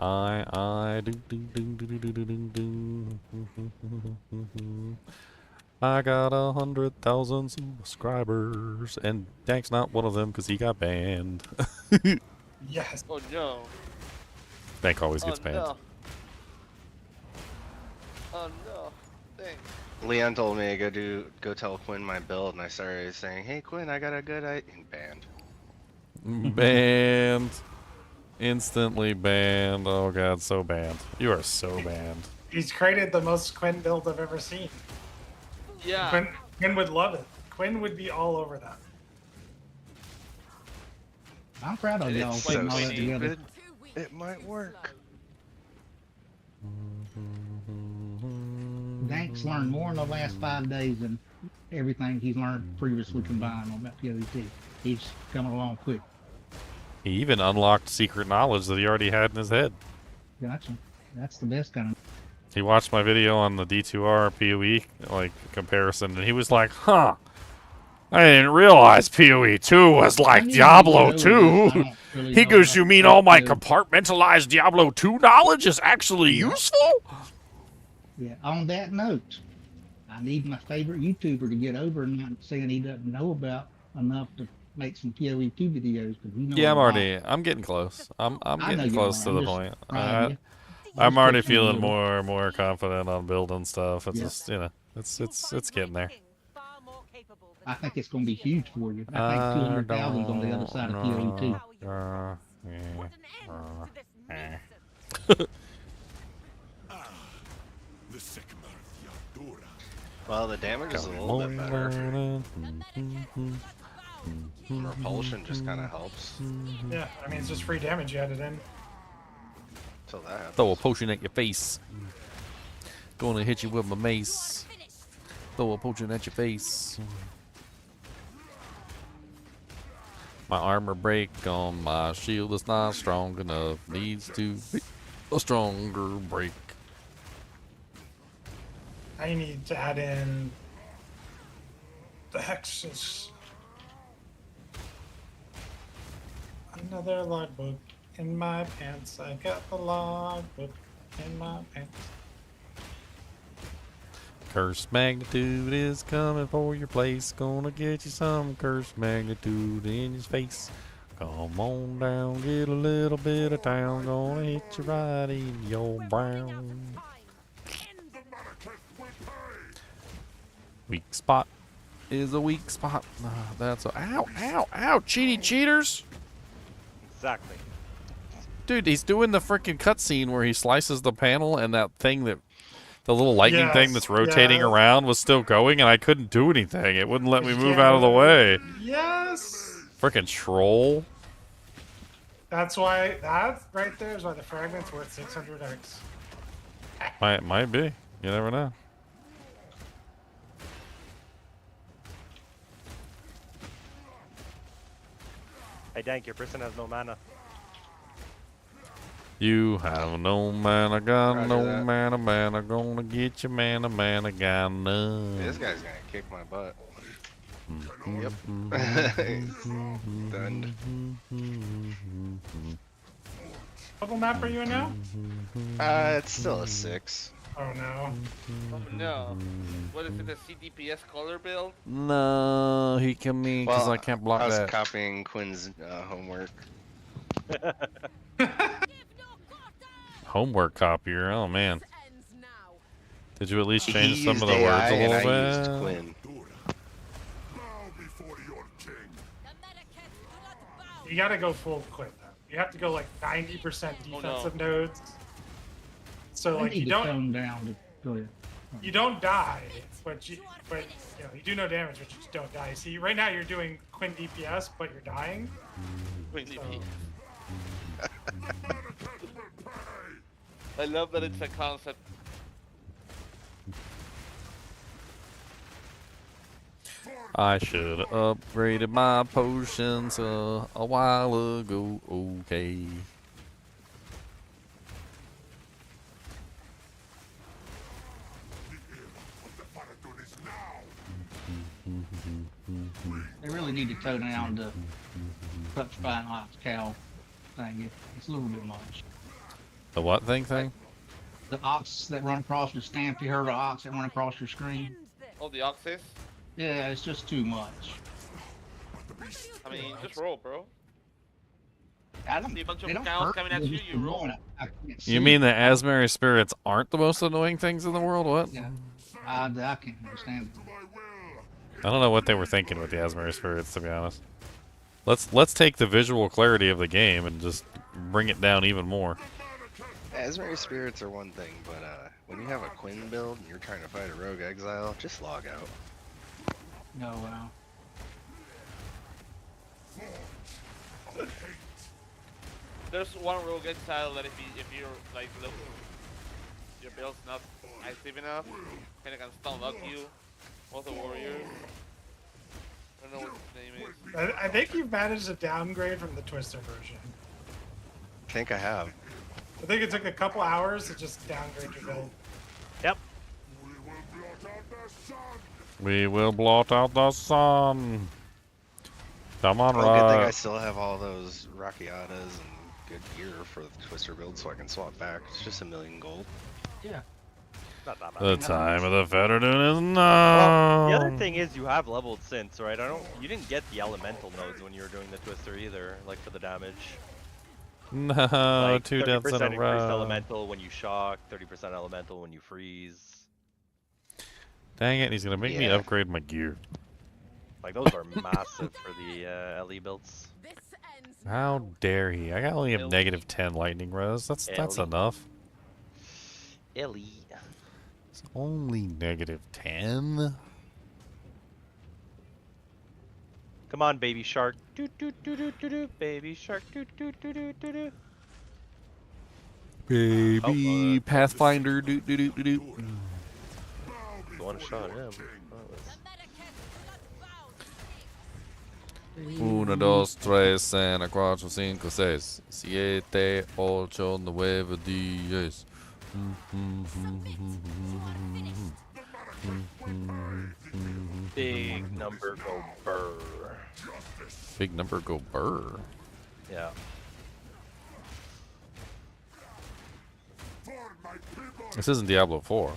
got 100,000 subscribers, and Dank's not one of them because he got banned. Yes. Oh no. Dank always gets Oh banned. no. Oh no. Thanks. Leon told me to go tell Quinn my build, and I started saying, "Hey Quinn, I got a good idea." Banned. Banned. Instantly banned. Oh god, so banned. You are so banned. He's created the most Quinn build I've ever seen. Yeah. Quinn would love it. Quinn would be all over that. I'm proud of It's y'all so putting all that together. stupid. It might work. Dank's learned more in the last 5 days than everything he's learned previously combined on that POET. He's coming along quick. He even unlocked secret knowledge that he already had in his head. Gotcha. That's the best kind of. He watched my video on the D2R PoE like comparison, and he was like, "Huh, I didn't realize PoE 2 was like Diablo 2." He goes, "You mean all my compartmentalized Diablo 2 knowledge is actually useful?" Yeah. On that note, I need my favorite YouTuber to get over and not saying he doesn't know about enough to make some PoE 2 videos. Cause you know Yeah, a lot. I'm getting close. I'm I know getting you close are. to I'm the just point. trying you. I'm Just already pushing you a feeling little. more confident on building stuff. It's Yeah. just, it's getting there. I think it's going to be huge for you. I think 200,000 is on the other side of PoE 2. Well, the damage is a little bit better. Repulsion just kind of helps. Yeah, I mean, it's just free damage you added in. Till that happens. Throw a potion at your face. Gonna hit you with my mace. Throw a potion at your face. My armor break on my shield is not strong enough. Needs to be a stronger break. I need to add in the hexes. Another logbook in my pants. I got the logbook in my pants. Cursed magnitude is coming for your place. Gonna get you some cursed magnitude in your face. Come on down, get a little bit of town. Gonna hit you right in your brown. Weak spot is a weak spot. That's a ow, ow, ow, cheaters. Exactly. Dude, he's doing the freaking cutscene where he slices the panel and that thing that the little lightning thing that's rotating around was still going and I couldn't do anything. It wouldn't let me move out of the way. Yes. Freaking troll. That's why that right there is why the fragment's worth 600x. Might be. You never know. Hey, Dank, your person has no mana. You have no mana, got Roger no that. mana, gonna get your mana, got none. This guy's gonna kick my butt. Yep. Done. What map are you in now? It's still a 6. Oh no. Oh no. What is it, the CDPS color build? No, he can me because I can't block I was that. copying Quinn's homework. Homework copier, oh man. Did you at least He change some used of the AI words a and little I bit? used Quinn. You gotta go full quit though. You have to go like 90% defensive nodes. So I like need you to don't tone down to go ahead. you don't die, but you know you do no damage, but you just don't die. See, right now you're doing Quinn DPS, but you're dying. Quinn So- DPS. I love that it's a concept. I should have upgraded my potions a while ago. Okay. They really need to tone down the touch by an ox cow thing. It's a little bit much. The what thing? The ox that run across your stamp. You heard the ox that run across your screen? Oh, the Oxys? Yeah, it's just too much. I mean, just roll, bro. I don't, See a bunch they of don't cows hurt coming at me, you, just you roll. I can't see. You mean the Asmeri spirits aren't the most annoying things in the world? What? Yeah. I can't understand. I don't know what they were thinking with the Asmeri spirits, to be honest. Let's take the visual clarity of the game and just bring it down even more. Asmeri spirits are one thing, but when you have a Quinn build and you're trying to fight a rogue exile, just log out. No, wow. There's one rogue exile that if you're like look, your build's not active enough, and it can stun lock you. All the warriors. I don't know what his name is. I think you've managed to downgrade from the Twister version. I think I have. I think it took a couple hours to just downgrade your build. Yep. We will blot out the sun. Come on, Well, good thing I Rod. still have all those Rockiatas and good gear for the Twister build, so I can swap back. It's just 1,000,000 gold. Yeah. Not that bad. The time of the Federdun is Well, now. the other thing is you have leveled since, right? You didn't get the elemental nodes when you were doing the Twister either, like for the damage. No, Like 2 deaths in a 30% increased row. elemental when you shock, 30% elemental when you freeze. Dang it, he's gonna make me Yeah. upgrade my gear. Like those are massive for the LE builds. This ends How dare he? I only have negative 10 lightning res. That's Ellie. enough. Ellie. It's only negative 10. Come on, baby shark. Do do do do do do. Baby shark. Do do do do do do. Baby Pathfinder. Do do do do do. One shot him. Uno, dos, tres, and cuatro, cinco, seis, siete, ocho, nueve, diez. Big number go burr. Big number go burr. Yeah. This isn't Diablo 4.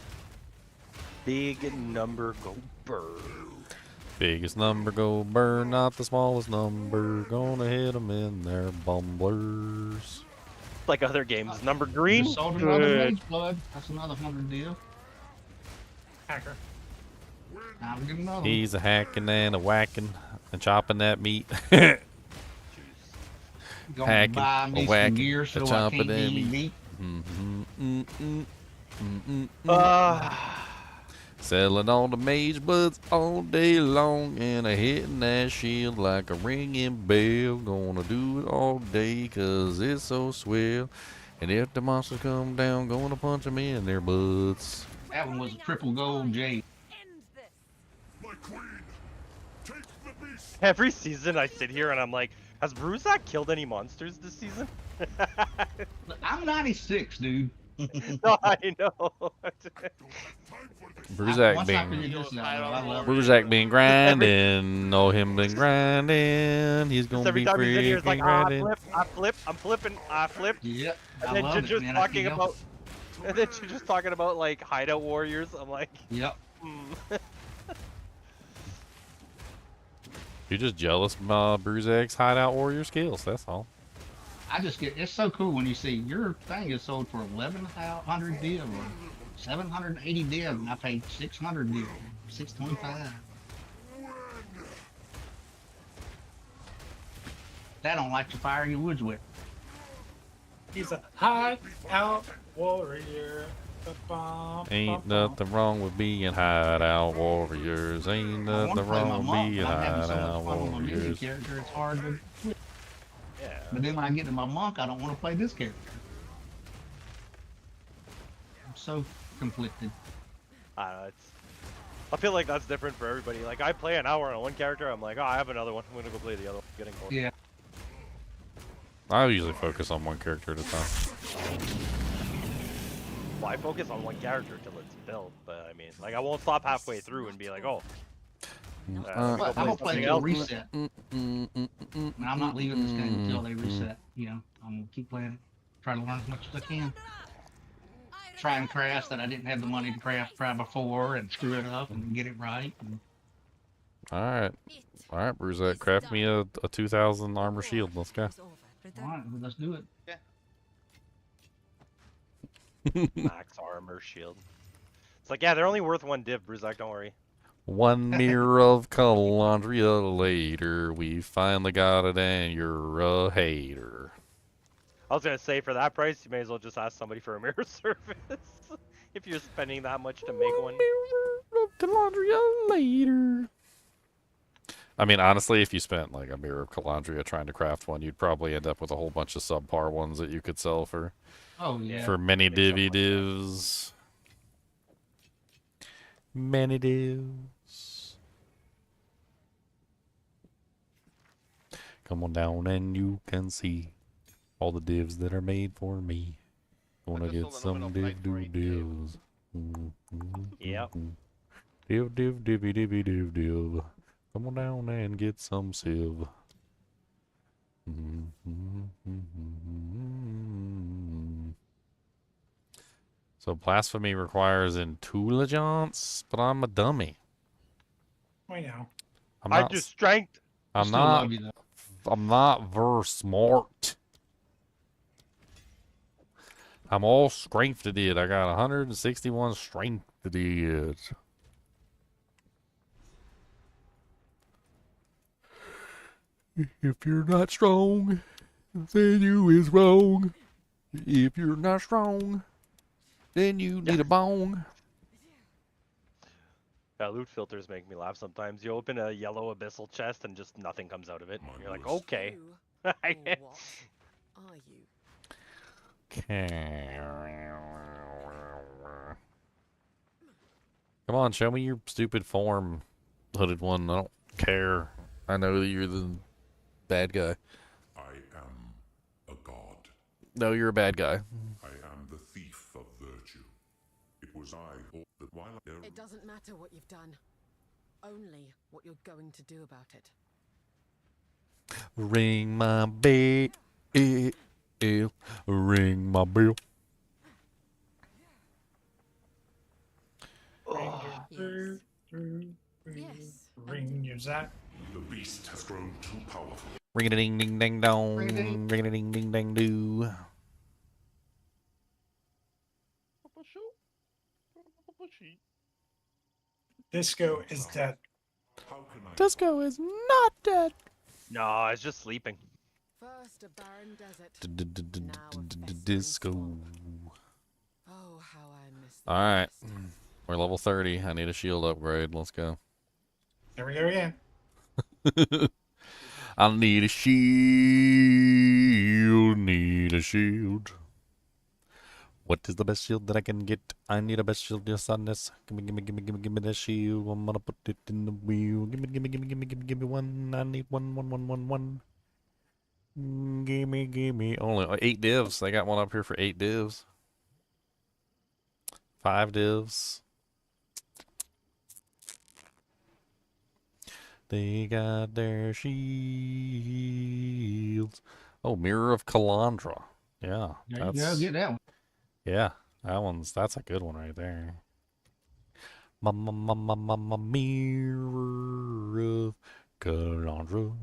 Big number go burr. Biggest number go burr, not the smallest number. Gonna hit them in their bumblers. Like other games, number green. Just sold another Rage Blood. That's another 100 deal. Hacker. Now we get another one. He's a hacking and a whacking and chopping that meat. Gonna Hacking, buy me a some whacking, gear a so I chopping can't that be meat. Selling all the mage bloods all day long, and a hitting that shield like a ringing bell. Gonna do it all day, cause it's so swell. And if the monsters come down, gonna punch them in their butts. That one was a triple gold J. Every season I sit here and I'm like, has Bruzak killed any monsters this season? I'm 96, dude. No, I know. Bruzak being grinding, know him been grinding. He's gonna every be time he's in here, it's like, grinding. I flip, I'm flipping, I flip. Yep. And then Ginger's talking about, talking about like hideout warriors. I'm like, yep. You're just jealous of Bruzak's hideout warrior skills. That's all. I just get, it's so cool when you see your thing is sold for 1,100 deal or 780 deal, and I paid 600 deal, 625. That don't like to fire your woods with. He's a hideout warrior. Ba-bum, Ain't ba-bum. nothing wrong with being hideout warriors. Ain't nothing wrong with being hideout warriors. Character, it's hard to quit. Yeah. But then when I get to my monk, I don't want to play this character. I'm so conflicted. I don't know, I feel like that's different for everybody. Like I play an hour on one character, I'm like, oh, I have another one. I'm gonna go play the other one. Getting going. Yeah. I usually focus on one character at a time. Well, I focus on one character till it's built, but I mean, like I won't stop halfway through and be like, oh. I'm gonna play something a else. reset. And I'm not leaving this game until they reset. You know, I'm gonna keep playing it. Try to learn as much as I can. Try and craft that I didn't have the money to craft before and screw it up and get it right. And... Alright, Bruzak, craft me a 2000 armor shield. Let's go. Alright, let's do it. Max armor shield. It's like, yeah, they're only worth one div, Bruzak, don't worry. One mirror of Calandria later, we finally got it, and you're a hater. I was gonna say, for that price, you may as well just ask somebody for a mirror service. If you're spending that much to make one. Mirror of Calandria later. I mean, honestly, if you spent like a mirror of Calandria trying to craft one, you'd probably end up with a whole bunch of subpar ones that you could sell for. Oh yeah. For many divvy divs. Many divs. Come on down and you can see all the divs that are made for me. Wanna get some div divs. Yep. Div divvy divvy div. Come on down and get some civ. So blasphemy requires intelligence, but I'm a dummy. We know. I do strength. I'm not very smart. I'm all strength to it. I got 161 strength to it. If you're not strong, Then you is wrong. If you're not strong, then you need a bong. Yeah, loot filters make me laugh sometimes. You open a yellow abyssal chest and just nothing comes out of it. And you're like, okay. Or what are you? Come on, show me your stupid form, hooded one. I don't care. I know that you're the bad guy. I am a god. No, you're a bad guy. I am the thief of virtue. It was I who, that while It doesn't matter what you've done. Only what you're going to do about it. Ring my bell. Ring my bell. Yes. Ring your zap. the beast has grown too powerful. Ring a ding ding ding dong. Ring a ding ding ding doo. Disco is dead. Disco is not dead. No, it's just sleeping. First a barren desert. Disco. Oh, how I miss All right, we're level 30. I need a shield upgrade. Let's go. There we go again. I need a shield. Need a shield. What is the best shield that I can get? I need a best shield, yes, on this. Give me that shield. I'm gonna put it in the wheel. Give me one. I need one. Give me. Only 8 divs. They got one up here for 8 divs. 5 divs. They got their shields. Oh, Mirror of Kalandra. Yeah. There you go, get that one. Yeah, that's a good one right there. Mirror of Kalandra.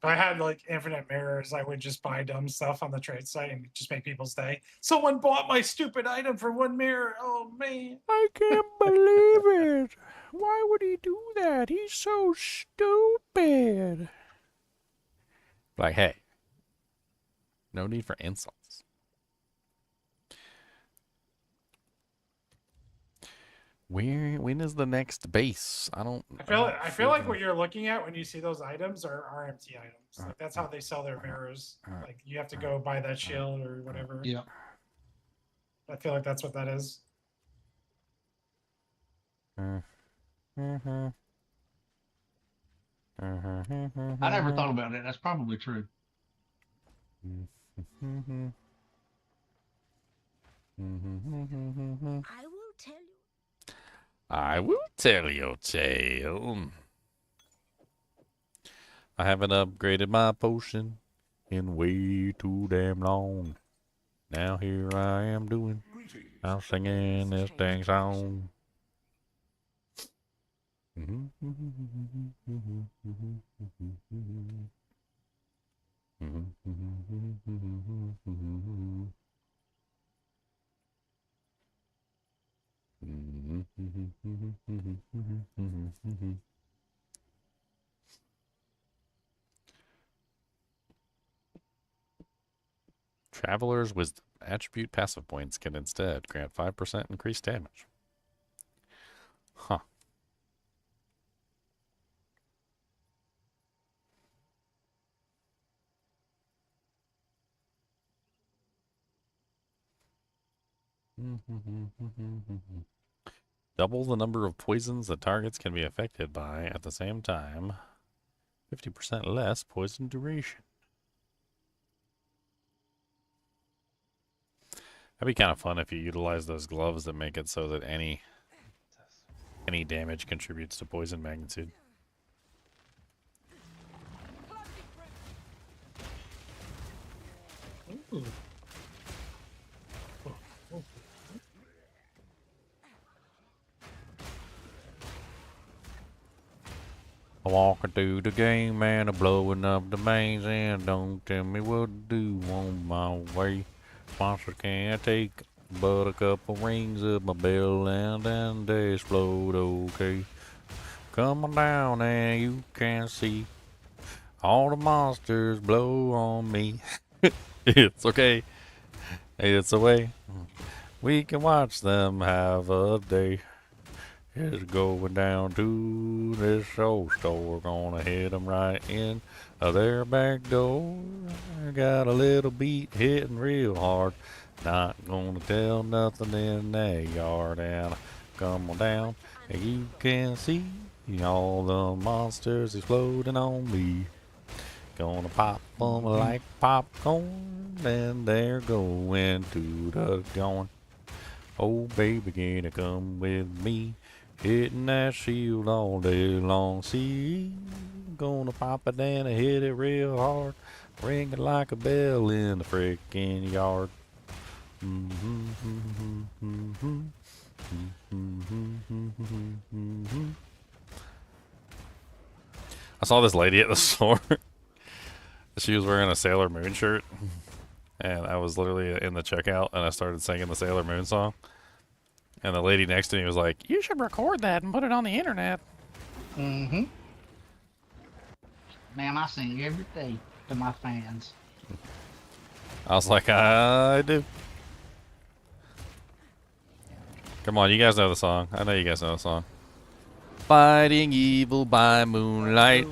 If I had like infinite mirrors, I would just buy dumb stuff on the trade site and just make people stay. Someone bought my stupid item for 1 mirror. Oh man. I can't believe it. Why would he do that? He's so stupid. Like, hey. No need for insults. When is the next base? I feel like what you're looking at when you see those items are RMT items. Like that's how they sell their mirrors. Like you have to go buy that shield or whatever. Yeah. I feel like that's what that is. I never thought about it. That's probably true. I will tell you. I will tell your tale. I haven't upgraded my potion in way too damn long. Now here I am I'm singing this dang song. Traveler's Wisdom. Attribute passive points can instead grant 5% increased damage. Huh. Double the number of poisons that targets can be affected by at the same time. 50% less poison duration. That'd be kind of fun if you utilize those gloves that make it so that any damage contributes to poison magnitude. Ooh. I'm walking through the game man, I'm blowing up the mains and don't tell me what to do on my way. Monster can't take but a couple rings of my bell and then they explode, okay. Come on down and you can see All the monsters blow on me. It's okay. It's a way. We can watch them have a day. It's going down to this old store. Gonna hit 'em right in their back door. Got a little beat hitting real hard. Not gonna tell nothing in that yard. And come on down, and you can see all the monsters exploding on me. Gonna pop 'em like popcorn, and they're going to the going. Oh, baby, can you come with me? Hitting that shield all day long. See, gonna pop it and hit it real hard. Ring it like a bell in the frickin' yard. I saw this lady at the store. She was wearing a Sailor Moon shirt. And I was literally in the checkout and I started singing the Sailor Moon song. And the lady next to me was like, "You should record that and put it on the internet." Mm-hmm. Man, I sing every day to my fans. I was like, I do. Come on, you guys know the song. I know you guys know the song. Fighting evil by moonlight.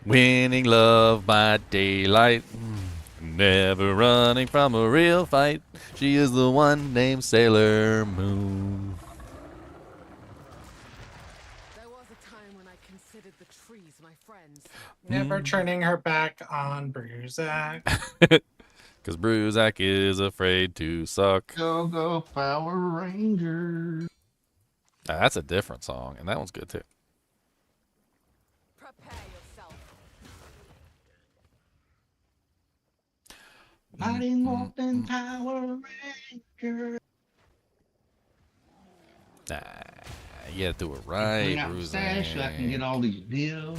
Winning love by daylight. Never running from a real fight. She is the one named Sailor Moon. There was a time when I considered the trees my friends. Never turning her back on Bruzak. Because Bruzak is afraid to suck. Go, go, Power Rangers. Now, that's a different song, and that one's good too. Prepare yourself. Mighty Morphin Power Rangers. Nah, you gotta do it right, Bring out the stash so I can get Bruzak. all these bills.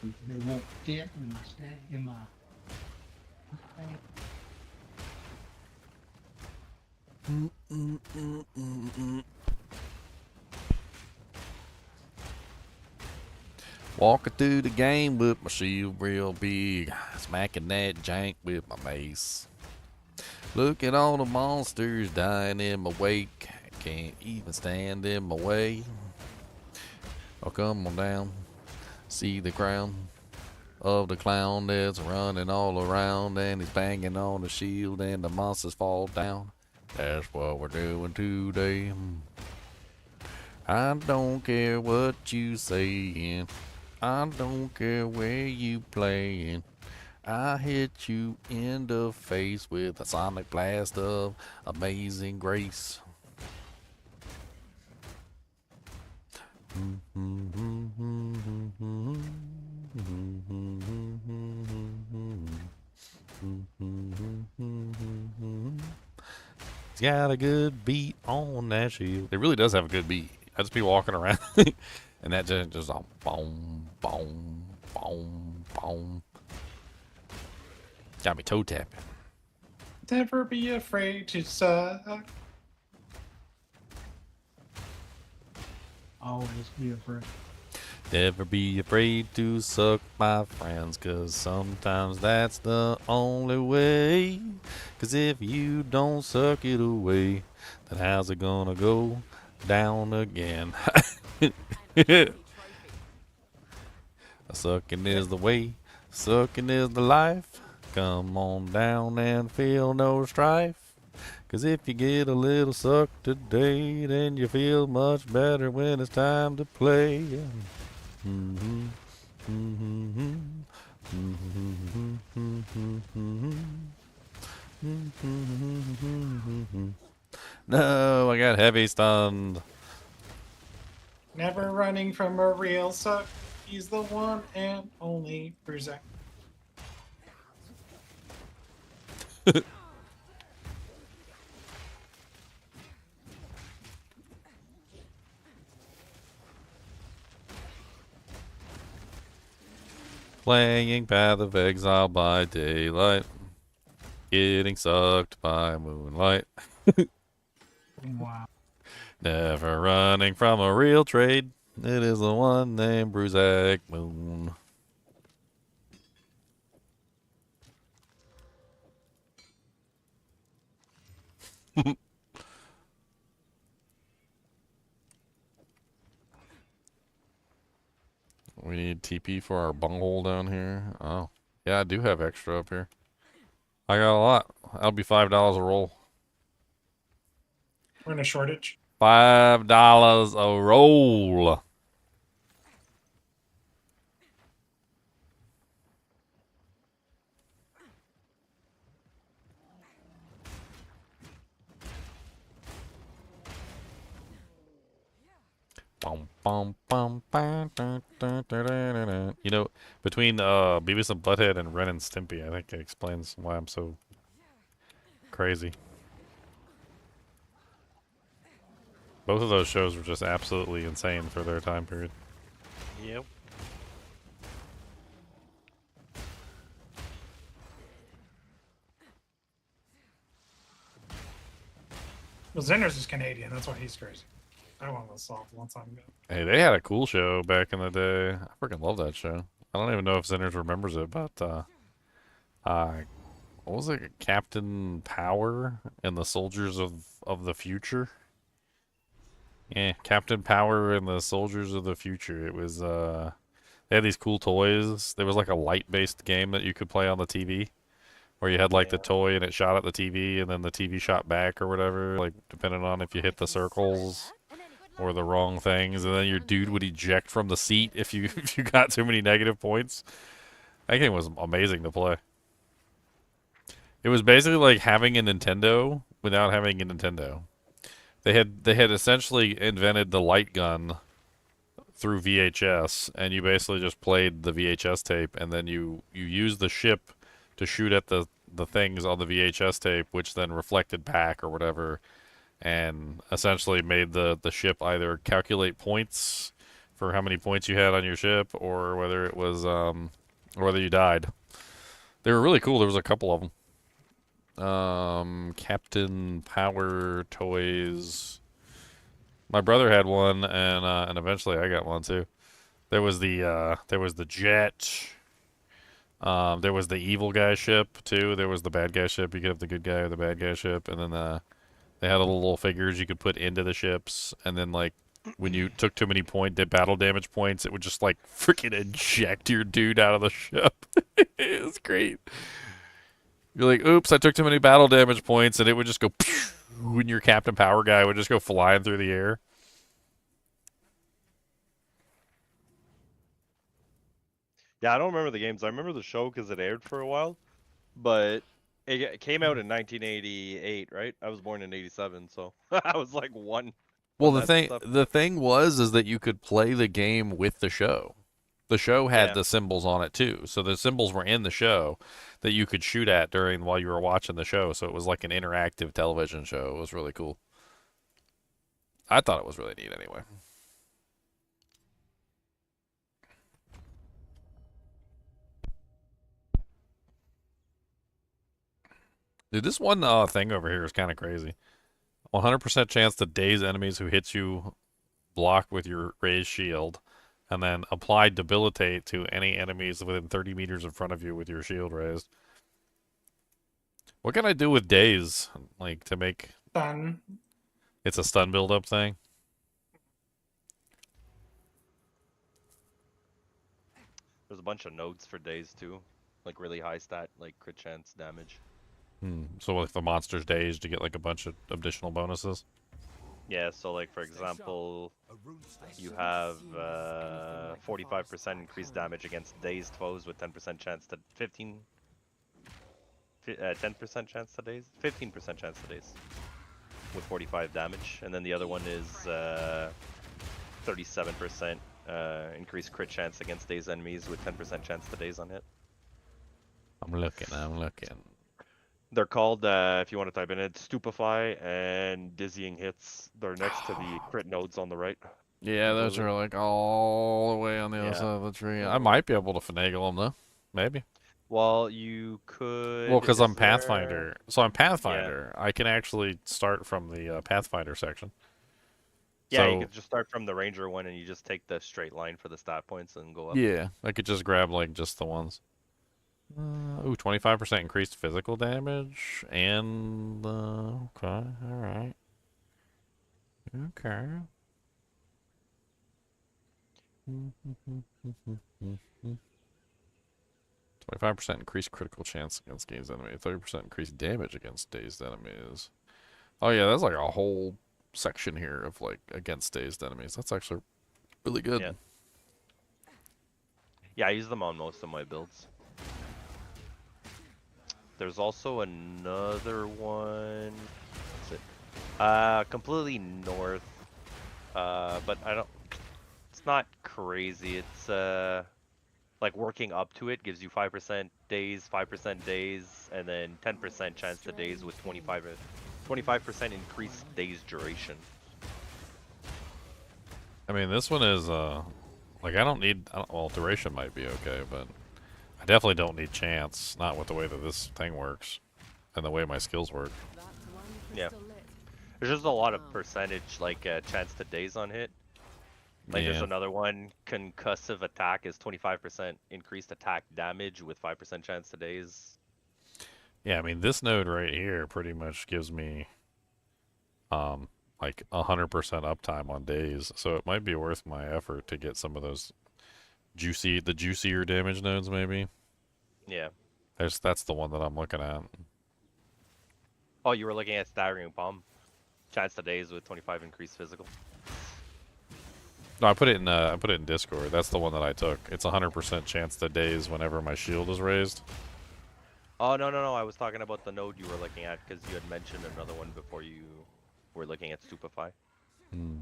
They won't fit in my stash, in my. Walking through the game with my shield real big, smacking that jank with my mace. Look at all the monsters dying in my wake, can't even stand in my way. Oh, come on down, see the crown of the clown that's running all around, and he's banging on the shield and the monsters fall down. That's what we're doing today. I don't care what you saying, I don't care where you playing. I hit you in the face with a sonic blast of amazing grace. It's got a good beat on that shield. It really does have a good beat. I just be walking around and that just all boom, boom, boom, boom. Got me toe tapping. Never be afraid to suck. Always be afraid. Never be afraid to suck, my friends, 'cause sometimes that's the only way. 'Cause if you don't suck it away, then how's it gonna go down again? Sucking is the way, sucking is the life. Come on down and feel no strife. 'Cause if you get a little sucked today, then you feel much better when it's time to play. No, I got heavy stunned. Never running from a real suck. He's the one and only Bruzak. Playing Path of Exile by daylight, getting sucked by moonlight. Wow. Never running from a real trade. It is the one named Bruzak Moon. We need TP for our bunghole down here. Oh. Yeah, I do have extra up here. I got a lot. That'll be $5 a roll. We're in a shortage. $5 a roll. You know, between Beavis and Butthead and Ren and Stimpy, I think it explains why I'm so crazy. Both of those shows were just absolutely insane for their time period. Yep. Well, Zenner's is Canadian. That's why he's crazy. That one was solved a long time ago. Hey, they had a cool show back in the day. I freaking love that show. I don't even know if Zenners remembers it, but what was it? Captain Power and the Soldiers of the Future? Yeah, Captain Power and the Soldiers of the Future. It was they had these cool toys. There was like a light-based game that you could play on the TV where you had like the toy and it shot at the TV and then the TV shot back or whatever, like depending on if you hit the circles or the wrong things, and then your dude would eject from the seat if you if you got too many negative points. That game was amazing to play. It was basically like having a Nintendo without having a Nintendo. They had essentially invented the light gun through VHS, and you basically just played the VHS tape, and then you used the ship to shoot at the things on the VHS tape, which then reflected back or whatever, and essentially made the ship either calculate points for how many points you had on your ship, or whether it was or whether you died. They were really cool. There was a couple of them. Captain Power toys. My brother had one, and eventually I got one too. There was the jet. There was the evil guy ship too. There was the bad guy ship. You could have the good guy or the bad guy ship, and then they had little figures you could put into the ships, and then like when you took too many battle damage points, it would just like freaking eject your dude out of the ship. It was great. You're like, oops, I took too many battle damage points, and it would just go, when your Captain Power guy would just go flying through the air. Yeah, I don't remember the games. I remember the show because it aired for a while, but it came out in 1988, right? I was born in '87, so I was like one. Well, the thing was that you could play the game with the show. The show had the symbols on it too, so the symbols were in the show that you could shoot at while you were watching the show. So it was like an interactive television show. It was really cool. I thought it was really neat anyway. Dude, this one thing over here is kind of crazy. 100% chance to daze enemies who hit you block with your raised shield, and then apply debilitate to any enemies within 30 meters in front of you with your shield raised. What can I do with daze, like to make stun? It's a stun build-up thing. There's a bunch of nodes for days too, like really high stat, like crit chance damage. So if the monster's dazed, you get like a bunch of additional bonuses. Yeah, so like for example, you have 45% increased damage against dazed foes with 10% chance to 10% chance to daze, 15% chance to daze with 45 damage, and then the other one is 37% increased crit chance against dazed enemies with 10% chance to daze on hit. I'm looking. They're called, if you want to type in it, Stupefy and Dizzying Hits. They're next to the crit nodes on the right. Yeah, those are like all the way on the other side of the tree. I might be able to finagle them though. Maybe. Well, you could. Well, because I'm Pathfinder. So I'm Pathfinder. Yeah. I can actually start from the Pathfinder section. Yeah, So, you could just start from the ranger one, and you just take the straight line for the stat points and go up. yeah, I could just grab like just the ones. Ooh, 25% increased physical damage, and okay, all right, okay. 25% increased critical chance against dazed enemies. 30% increased damage against dazed enemies. Oh yeah, that's like a whole section here of like against dazed enemies. That's actually really good. Yeah. Yeah, I use them on most of my builds. There's also another one. What's it? Completely north. But I don't. It's not crazy. It's like working up to it gives you 5% days, 5% days, and then 10% chance to days with 25% increased days duration. I mean, this one is like well, duration might be okay, but I definitely don't need chance. Not with the way that this thing works, and the way my skills work. Yeah. There's just a lot of percentage, like chance to days on hit. Like there's Yeah. another one, concussive attack is 25% increased attack damage with 5% chance to days. Yeah, I mean, this node right here pretty much gives me like 100% uptime on days, so it might be worth my effort to get some of those juicier damage nodes maybe. Yeah. That's the one that I'm looking at. Oh, you were looking at staggering bomb. Chance to days with 25 increased physical. No, I put it in Discord. That's the one that I took. It's 100% chance to daze whenever my shield is raised. Oh, no. I was talking about the node you were looking at because you had mentioned another one before you were looking at Stupefy. Hmm.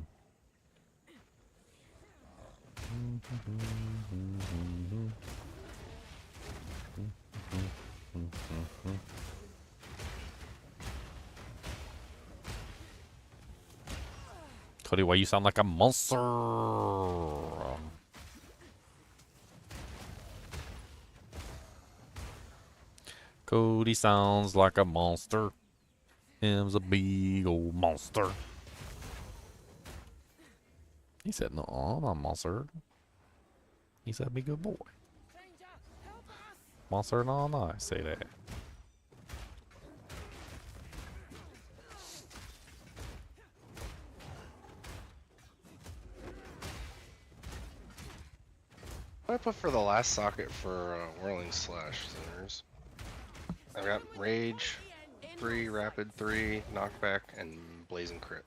Cody, why you sound like a monster? Cody sounds like a monster. Him's a big old monster. He said, no, I'm not a monster. He said, be a good boy. Monster, no, I say that. What do I put for the last socket for Whirling Slash Centers? I've got Rage 3, Rapid 3, Knockback, and Blazing Crit.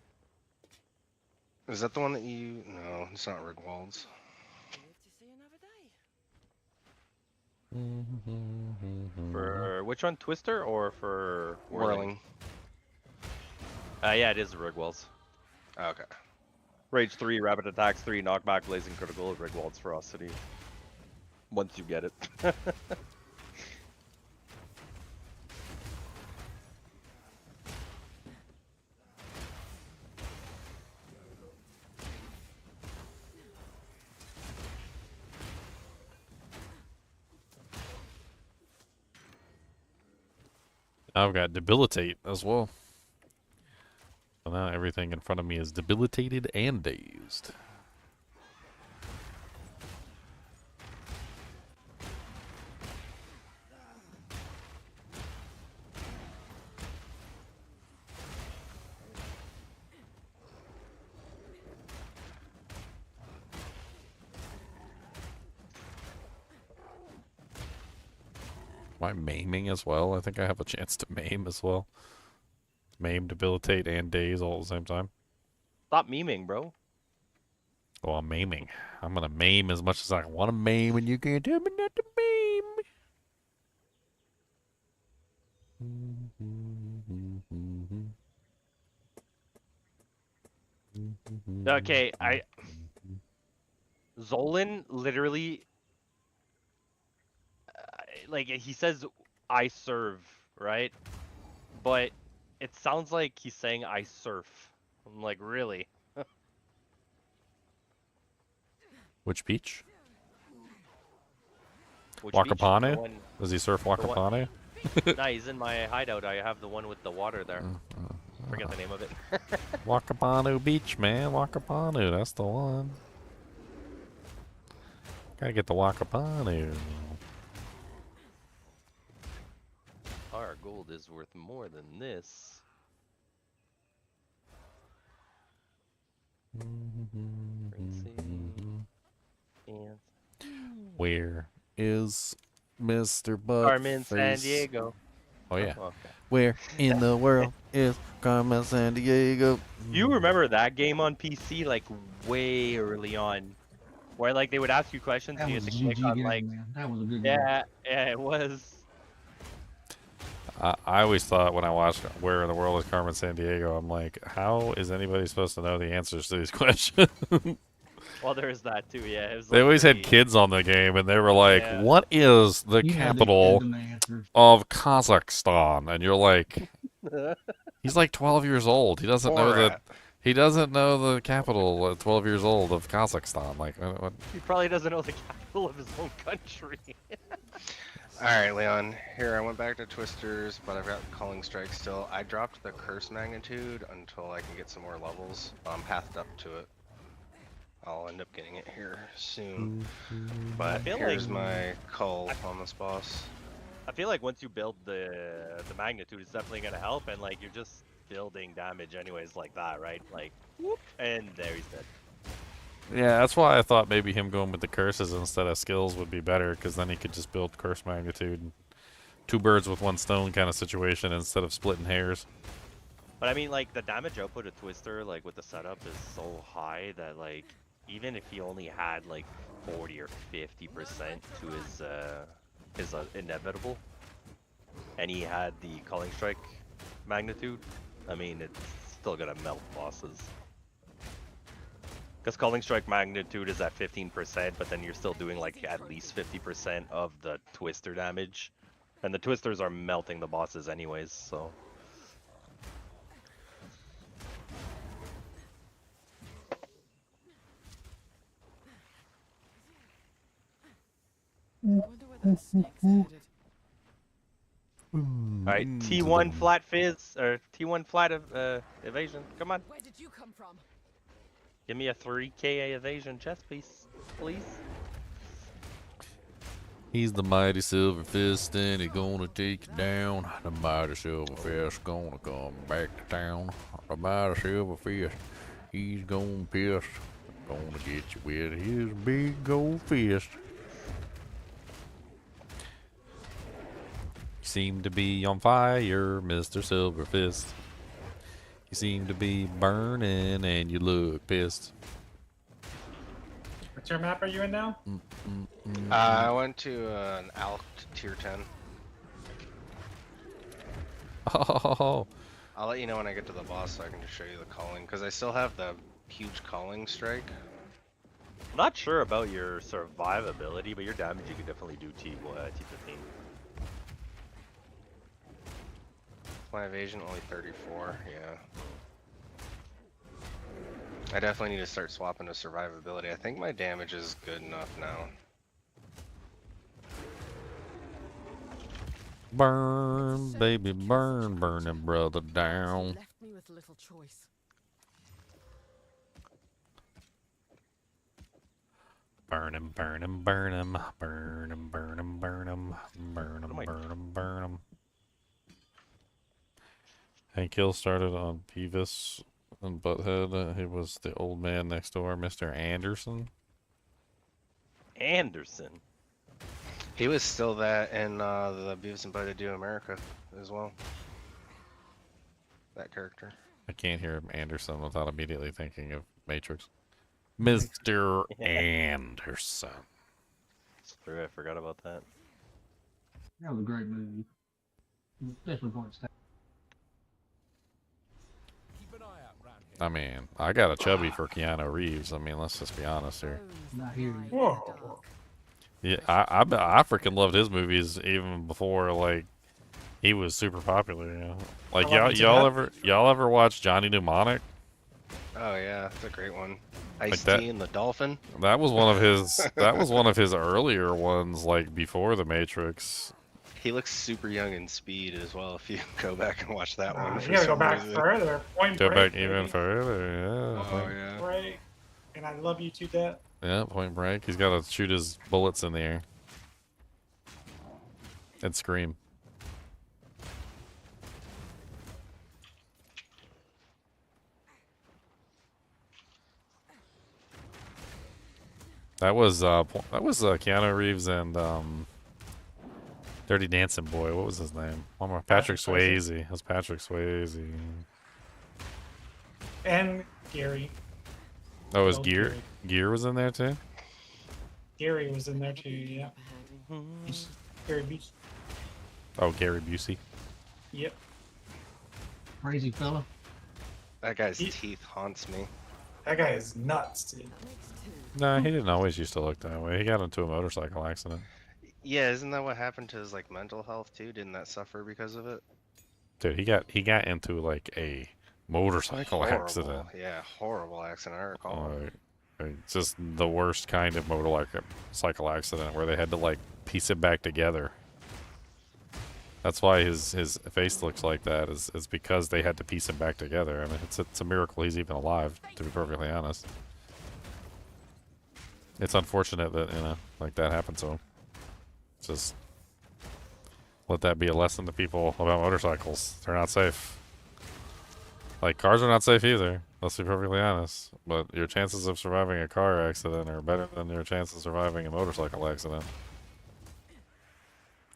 Is that the one that you... No, it's not Rigwald's. For which one, Twister or for Whirling? Yeah, it is Rigwald's. Okay. Rage 3, Rapid Attacks 3, Knockback, Blazing Critical, Rigwald's Ferocity. Once you get it. I've got Debilitate as well. So now everything in front of me is debilitated and dazed. Am I maiming as well? I think I have a chance to maim as well. Maim, debilitate, and daze all at the same time. Stop memeing, bro. Oh, I'm maiming. I'm gonna maim as much as I want to maim, and you can't tell me not to maim. Okay, Zolan literally, like, he says, I serve, right? But it sounds like he's saying I surf. I'm like, really? Which beach? Which beach? The Wakapane? one- Does he surf the one- Wakapane? Nah, he's in my hideout. I have the one with the water there. Forget the name of it. Wakapanu Beach, man. Wakapanu, that's the one. Gotta get the Wakapanu. Our gold is worth more than this. Where is Mr. Buttface? Carmen San Diego. Oh yeah. Oh, okay. Where in the world is Carmen San Diego? You remember that game on PC like way early on, where like they would ask you questions That and you was had a to click GG on game, like man. That was a good game. yeah, it was. I always thought when I watched Where in the World is Carmen San Diego, I'm like, how is anybody supposed to know the answers to these questions? Well, there is that too. Yeah, it was. They Like always pretty... had kids on the game, and they were like, Yeah. "What is the You know they capital gave them the answers. of Kazakhstan?" And you're like, he's like 12 years old. He doesn't know Borat. He doesn't know the capital at 12 years old of Kazakhstan. Like, what? He probably doesn't know the capital of his own country. Alright, Leon. Here, I went back to Twisters, but I've got Calling Strike still. I dropped the Curse Magnitude until I can get some more levels. I'm pathed up to it. I'll end up getting it here soon. But feel here's like- my call on this boss. I feel like once you build the magnitude, it's definitely gonna help, and like you're just building damage anyways like that, right? Like, whoop, and there he's dead. Yeah, that's why I thought maybe him going with the curses instead of skills would be better, because then he could just build curse magnitude. Two birds with one stone kind of situation instead of splitting hairs. But I mean, like the damage output of Twister, like with the setup, is so high that like even if he only had like 40 or 50% to his inevitable, and he had the Calling Strike magnitude, I mean, it's still gonna melt bosses. Because Calling Strike magnitude is at 15%, but then you're still doing like at least 50% of the Twister damage, and the Twisters are melting the bosses anyways, so. Wonder where that snake's headed. Alright, T1 flat fizz, or T1 flat evasion. Come on. Where did you come from? Give me a 3k evasion chest piece, please. He's the mighty silver fist, and he's gonna take you down. The mighty silver fist gonna come back to town. The mighty silver fist, he's gonna piss. Gonna get you with his big gold fist. You seem to be on fire, Mr. Silverfist. You seem to be burning, and you look pissed. What tier map are you in now? I went to an Alk tier 10. Oh. I'll let you know when I get to the boss so I can just show you the calling, because I still have the huge calling strike. I'm not sure about your survivability, but your damage you can definitely do T15. My evasion only 34, yeah. I definitely need to start swapping to survivability. I think my damage is good enough now. Burn, baby, burn, burn them brother down. Left me with little choice. Burn him, burn him, burn him, burn him, burn him, burn him, burn him, burn him, burn him. Hank Hill started on Beavis and Butthead. He was the old man next door, Mr. Anderson. Anderson? He was still that in the Beavis and Butthead Do America as well. That character. I can't hear Anderson without immediately thinking of Matrix. Mr. Anderson. It's true, I forgot about that. That was a great movie. Definitely going to stay. I mean, I got a chubby for Keanu Reeves. I mean, let's just be honest here. Not here. Whoa. Yeah, I freaking loved his movies even before like he was super popular. You know, like y'all ever watch Johnny Mnemonic? Oh yeah, that's a great one. Like Ice-T and the Dolphin. That was one of his. That was one of his earlier ones, like before the Matrix He looks super young in Speed as well. If you go back and watch that one, You for gotta go some back reason. further. Point Go Break, back even baby. further, yeah. Oh yeah. Break. And I love you to death. Yeah, Point Break. He's got to shoot his bullets in the air. And scream. That was Keanu Reeves and Dirty Dancing Boy. What was his name? Patrick Swayze. It was Patrick Swayze. And Gary. Oh, was Old Gear? Gary. Gear was in there too. Gary was in there too, yeah. Gary Busey. Oh, Gary Busey. Yep. Crazy fella. That guy's teeth haunts me. That guy is nuts, dude. No, he didn't always used to look that way. He got into a motorcycle accident. Yeah, isn't that what happened to his like mental health too? Didn't that suffer because of it? Dude, he got into like a motorcycle accident. Yeah, horrible accident. I recall. Like, just the worst kind of motorcycle accident where they had to like piece it back together. That's why his face looks like that is because they had to piece him back together. I mean, it's a miracle he's even alive, to be perfectly honest. It's unfortunate that, like that happened to him. Just let that be a lesson to people about motorcycles. They're not safe. Like, cars are not safe either, let's be perfectly honest. But your chances of surviving a car accident are better than your chances of surviving a motorcycle accident.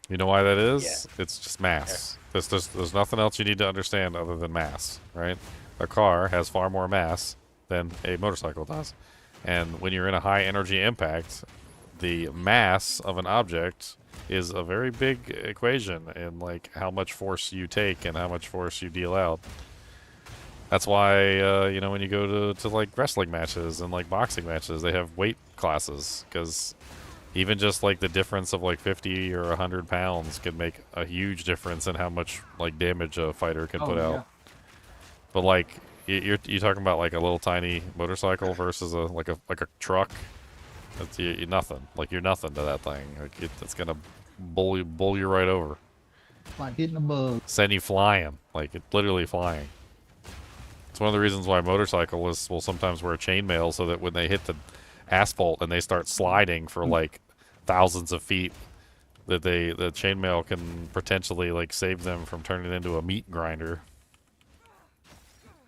You know why that is? Yeah. It's just mass. There's nothing else you need to understand other than mass, right? A car has far more mass than a motorcycle does. And when you're in a high energy impact, the mass of an object is a very big equation in like how much force you take and how much force you deal out. That's why, when you go to like wrestling matches and like boxing matches, they have weight classes, because even just like the difference of like 50 or 100 pounds can make a huge difference in how much like damage a fighter can put out. But like you're talking about like a little tiny motorcycle versus a truck. That's nothing. Like you're nothing to that thing. Like it's gonna bowl you right over. Like hitting a bug. Send you flying. Like it's literally flying. It's one of the reasons why motorcyclists will sometimes wear chainmail, so that when they hit the asphalt and they start sliding for like thousands of feet, that the chainmail can potentially like save them from turning into a meat grinder.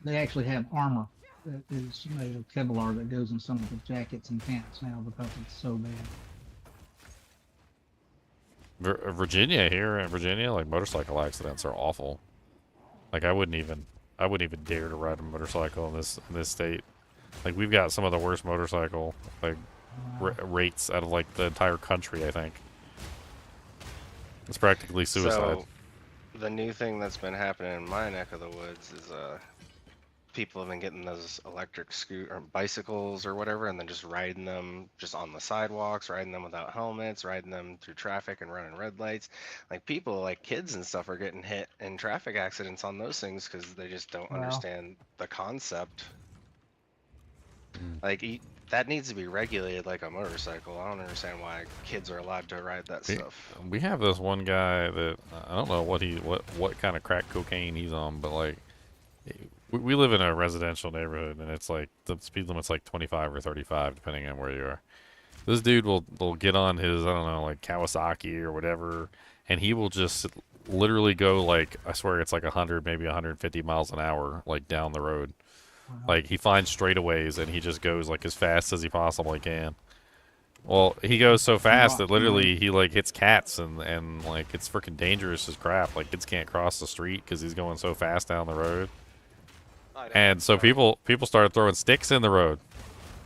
They actually have armor that is made of Kevlar that goes in some of the jackets and pants now because it's so bad. Virginia, like motorcycle accidents are awful. Like I wouldn't even dare to ride a motorcycle in this state. Like we've got some of the worst motorcycle like rates out of like the entire country. I think it's practically suicide. So, the new thing that's been happening in my neck of the woods is people have been getting those electric or bicycles or whatever, and then just riding them just on the sidewalks, riding them without helmets, riding them through traffic and running red lights. Like people, like kids and stuff, are getting hit in traffic accidents on those things because they just don't understand the concept. Like that needs to be regulated like a motorcycle. I don't understand why kids are allowed to ride that stuff. We have this one guy that I don't know what kind of crack cocaine he's on, but like we live in a residential neighborhood, and it's like the speed limit's like 25 or 35 depending on where you are. This dude will get on his, I don't know, like Kawasaki or whatever, and he will just literally go like, I swear it's like 100, maybe 150 miles an hour, like down the road. Like he finds straightaways and he just goes like as fast as he possibly can. Well, he goes so fast that literally he like hits cats and like it's freaking dangerous as crap. Like kids can't cross the street because he's going so fast down the road. And so people started throwing sticks in the road.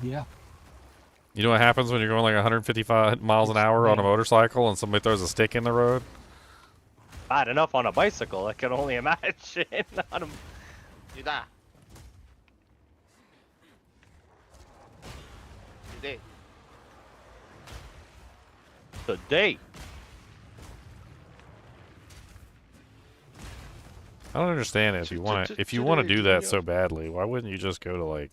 Yeah. You know what happens when you're going like 155 miles an hour on a motorcycle and somebody throws a stick in the road? Bad enough on a bicycle, I can only imagine on a... You die. Today. I don't understand it. If you want to do that so badly, why wouldn't you just go to like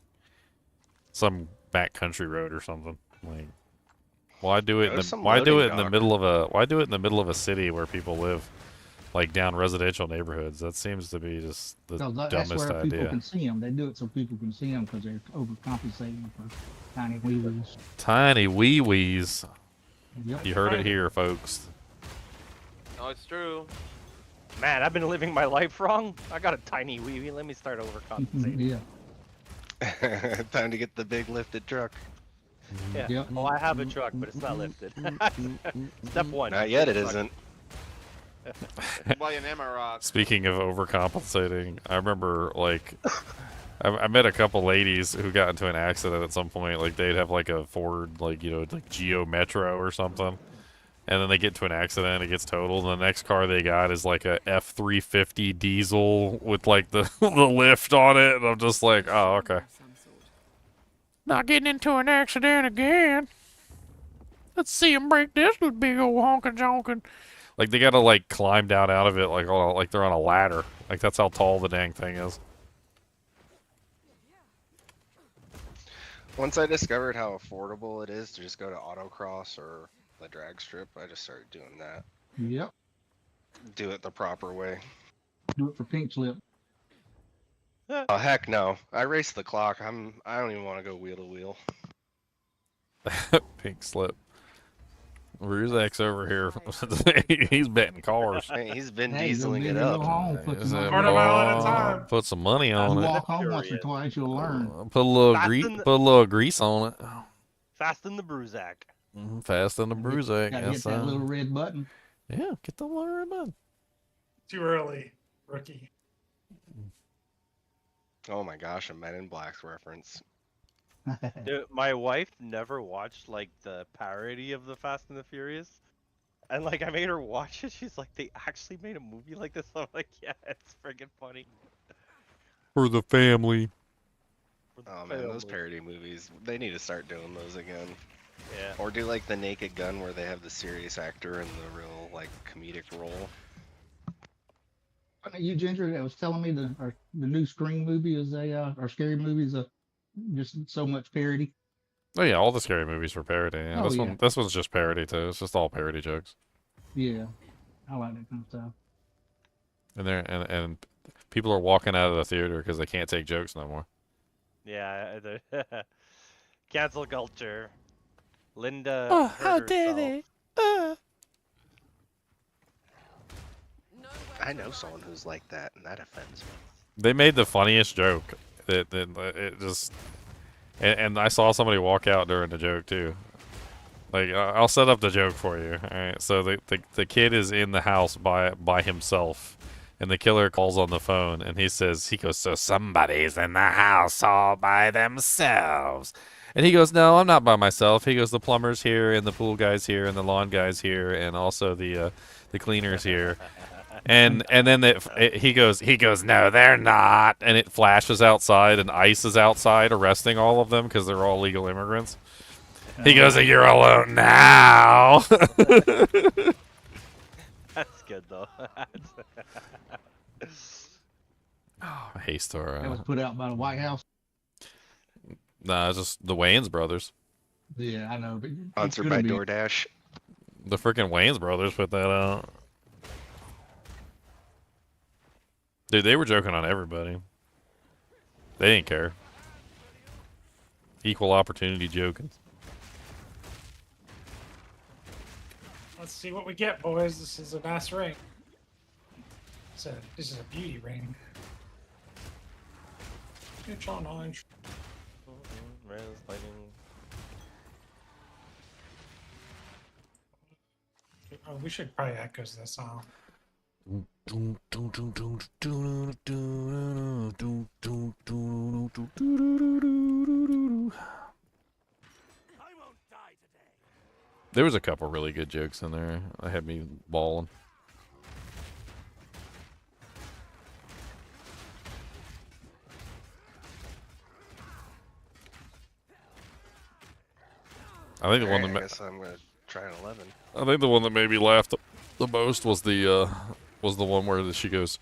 some back country road or something? Like Why do it in There's the some why do loading it in the dock. middle of a why do it in the middle of a city where people live, like down residential neighborhoods? That seems to be just the Because that's dumbest where people idea. can see them. They do it so people can see them because they're overcompensating for tiny wheels. Tiny wee wees. Yep. You heard it here, folks. No, it's true. Man, I've been living my life wrong. I got a tiny wee. Let me start overcompensating. Yeah. Time to get the big lifted truck. Yeah. Yep. Oh, I have a truck, but it's not lifted. Step one. Not yet, it Truck. isn't. Buy an Amarok. Speaking of overcompensating, I remember like I met a couple ladies who got into an accident at some point. Like they'd have like a Ford, like like Geo Metro or something, and then they get into an accident, it gets totaled, and the next car they got is like a F350 diesel with like the the lift on it, and I'm just like, oh okay. Not getting into an accident again. Let's see him break this with big old honkin' jonkin'. Like they gotta like climb down out of it like they're on a ladder. Like that's how tall the dang thing is. Once I discovered how affordable it is to just go to autocross or the drag strip, I just started doing that. Yep. Do it the proper way. Do it for pink slip. Oh heck no! I race the clock. I don't even want to go wheel to wheel. Pink slip. Ruzak's over here. He's betting cars. Hey, he's been Hey, go dieseling big it or up. go home, put Is some it- money- Quarter mile at a time. Put some money You on it. walk home once or twice, you'll learn. Put a little Fasten the- put a little grease on it. Fasten the Bruzak. Fast in the Bruzak. Gotta hit Yes, that little red button. yeah, get the little red button. Too early, rookie. Oh my gosh, a Men in Black reference. Dude, my wife never watched like the parody of the Fast and the Furious, and like I made her watch it. She's like, they actually made a movie like this. I'm like, yeah, it's friggin' funny. For the family. Oh man, those parody movies, they need to start doing those again. Yeah. Or do like the Naked Gun where they have the serious actor and the real like comedic role. You Ginger that was telling me the new Scream movie is or scary movie is just so much parody. Oh yeah, all the scary movies were parody. Yeah, Oh, this yeah. this one's just parody too. It's just all parody jokes. Yeah, I like that kind of stuff. And and people are walking out of the theater because they can't take jokes no more. Yeah. Cancel culture. Linda. Oh, hurt how dare herself. they? I know someone who's like that, and that offends me. They made the funniest joke. That it just, and I saw somebody walk out during the joke too. Like I'll set up the joke for you. All right, so the kid is in the house by himself, and the killer calls on the phone, and he goes, so somebody's in the house all by themselves. And he goes, no, I'm not by myself. He goes, the plumber's here, and the pool guy's here, and the lawn guy's here, and also the cleaner's here. And then he goes, no, they're not. And it flashes outside, and ICE is outside arresting all of them because they're all legal immigrants. He goes, you're alone now. That's good though. Haste or That was put out by the White House. nah, it's just the Wayans brothers. Yeah, I know. But it's Sponsored gonna by be- DoorDash. The freaking Wayans brothers put that out. Dude, they were joking on everybody. They didn't care. Equal opportunity joking. Let's see what we get, boys. This is a nice ring. This is a beauty ring. It's on orange. Oh, we should probably echoes this song. There was a couple really good jokes in there. That had me balling. I think the one Alright, I that guess I'm gonna try an 11. I think the one that made me laugh the most was the one where she goes,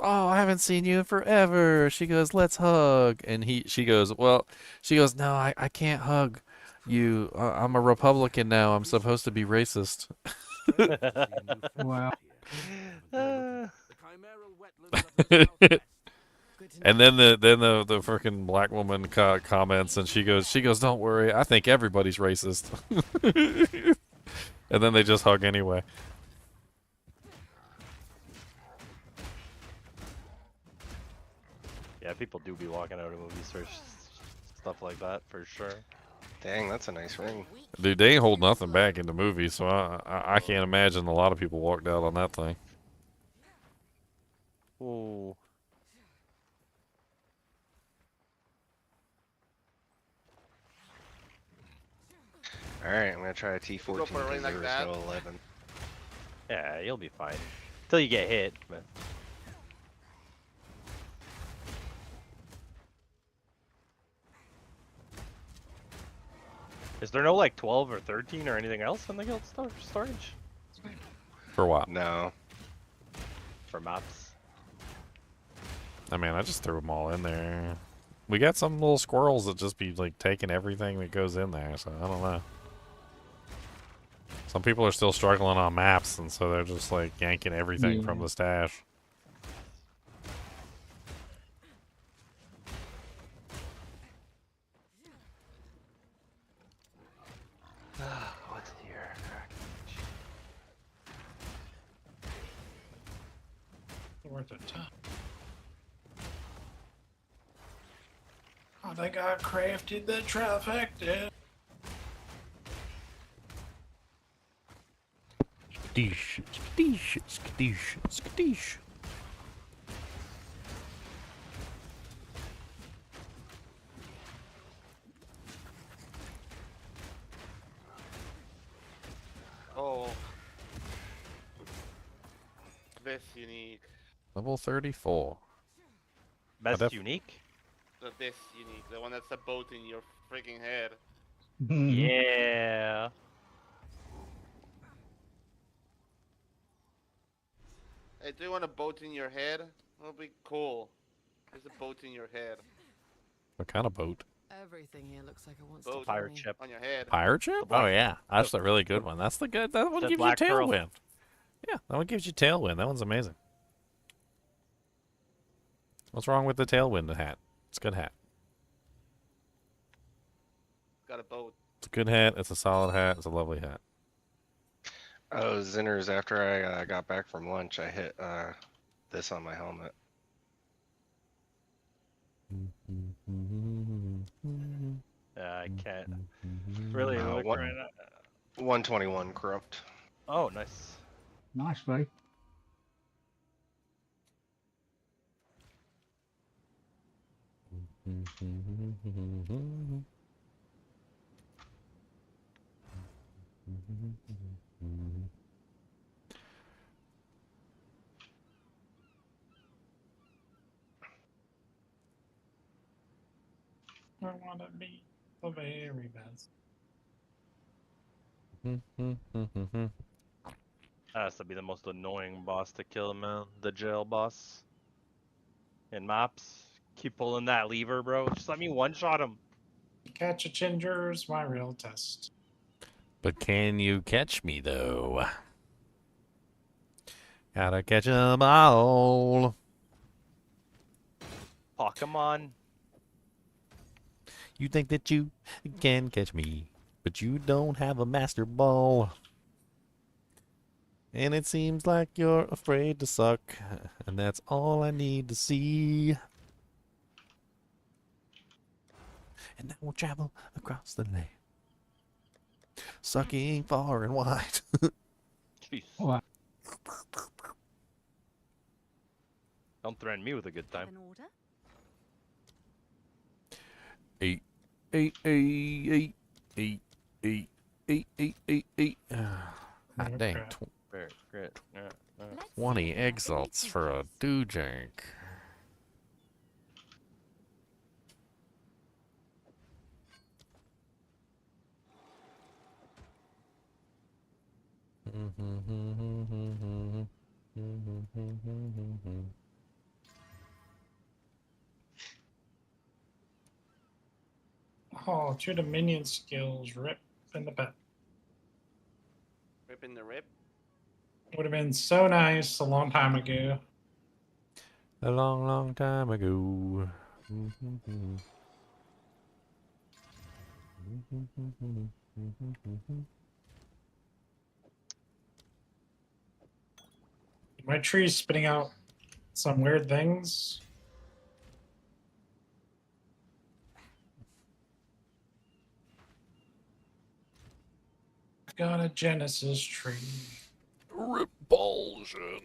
oh, I haven't seen you in forever. She goes, let's hug. And she goes, no, I can't hug. I'm a Republican now. I'm supposed to be racist. Wow. And then the freaking black woman comments, and she goes, "Don't worry, I think everybody's racist." And then they just hug anyway. Yeah, people do be walking out of movies for stuff like that, for sure. Dang, that's a nice ring. Dude, they ain't hold nothing back in the movie, so I can't imagine a lot of people walked out on that thing. Ooh. Alright, I'm gonna try a T14 Go for a ring because like there that. was no 11. Yeah, you'll be fine. Until you get hit, but... Is there no, like, 12 or 13 or anything else in the guild storage? For what? No. For maps? I mean, I just threw them all in there. We got some little squirrels that just be, like, taking everything that goes in there, so I don't know. Some people are still struggling on maps, and so they're just, like, yanking everything from the stash. What's here? Worth a ton. I think I crafted the trifecta. Skadoosh, skadoosh, skadoosh, skadoosh. Oh. This unique. Level 34. Best unique? This unique. The one that's a boat in your freaking head. Yeah. Hey, do you want a boat in your head? That'll be cool. There's a boat in your head. What kind of boat? Everything here looks like it wants Boat to Pirate ship. on your head. Pirate ship? Oh yeah, that's a really good one. That's the good. That one The gives you Black Pearl. tailwind. Yeah, that one gives you tailwind. That one's amazing. What's wrong with the tailwind hat? It's a good hat. Got a boat. It's a good hat. It's a solid hat. It's a lovely hat. Oh, Zinners, after I got back from lunch, I hit this on my helmet. I can't really look right now. 121 corrupt. Oh, nice. Nice, buddy. I want to be the very best. That has to be the most annoying boss to kill, man. The jail boss. In maps. Keep pulling that lever, bro. Just let me one-shot him. Catch a Ginger's my real test. But can you catch me though? Gotta catch 'em all. Pokemon. You think that you can catch me, but you don't have a master ball. And it seems like you're afraid to suck, and that's all I need to see. And now we'll travel across the land, sucking far and wide. Jeez. Wow. Don't threaten me with a good time. An order? Eight, eight, eight, eight, eight, eight, eight, eight, eight. Hot dang, Great. Yeah. 20 exalts for a doojank. Oh, to the minion skills. Rip in the butt. Rip in the rip. Would have been so nice a long time ago. A long, long time ago. My tree's spitting out some weird things. Got a Genesis tree. Repulsion.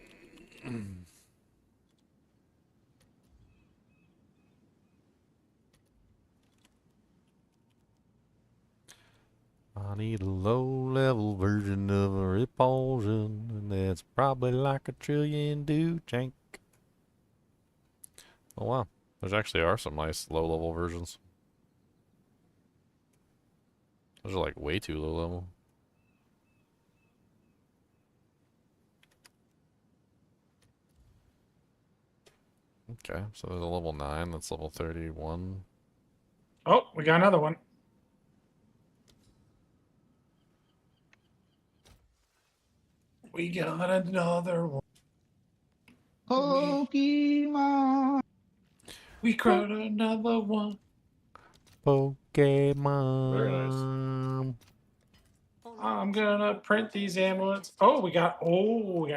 I need a low-level version of a repulsion, and that's probably like a trillion do jank. Oh wow, there actually are some nice low-level versions. Those are like way too low-level. Okay, so there's a level 9, that's level 31. Oh, we got another one. We got another one. Pokemon. We caught another one. Pokemon. I'm gonna print these amulets. We got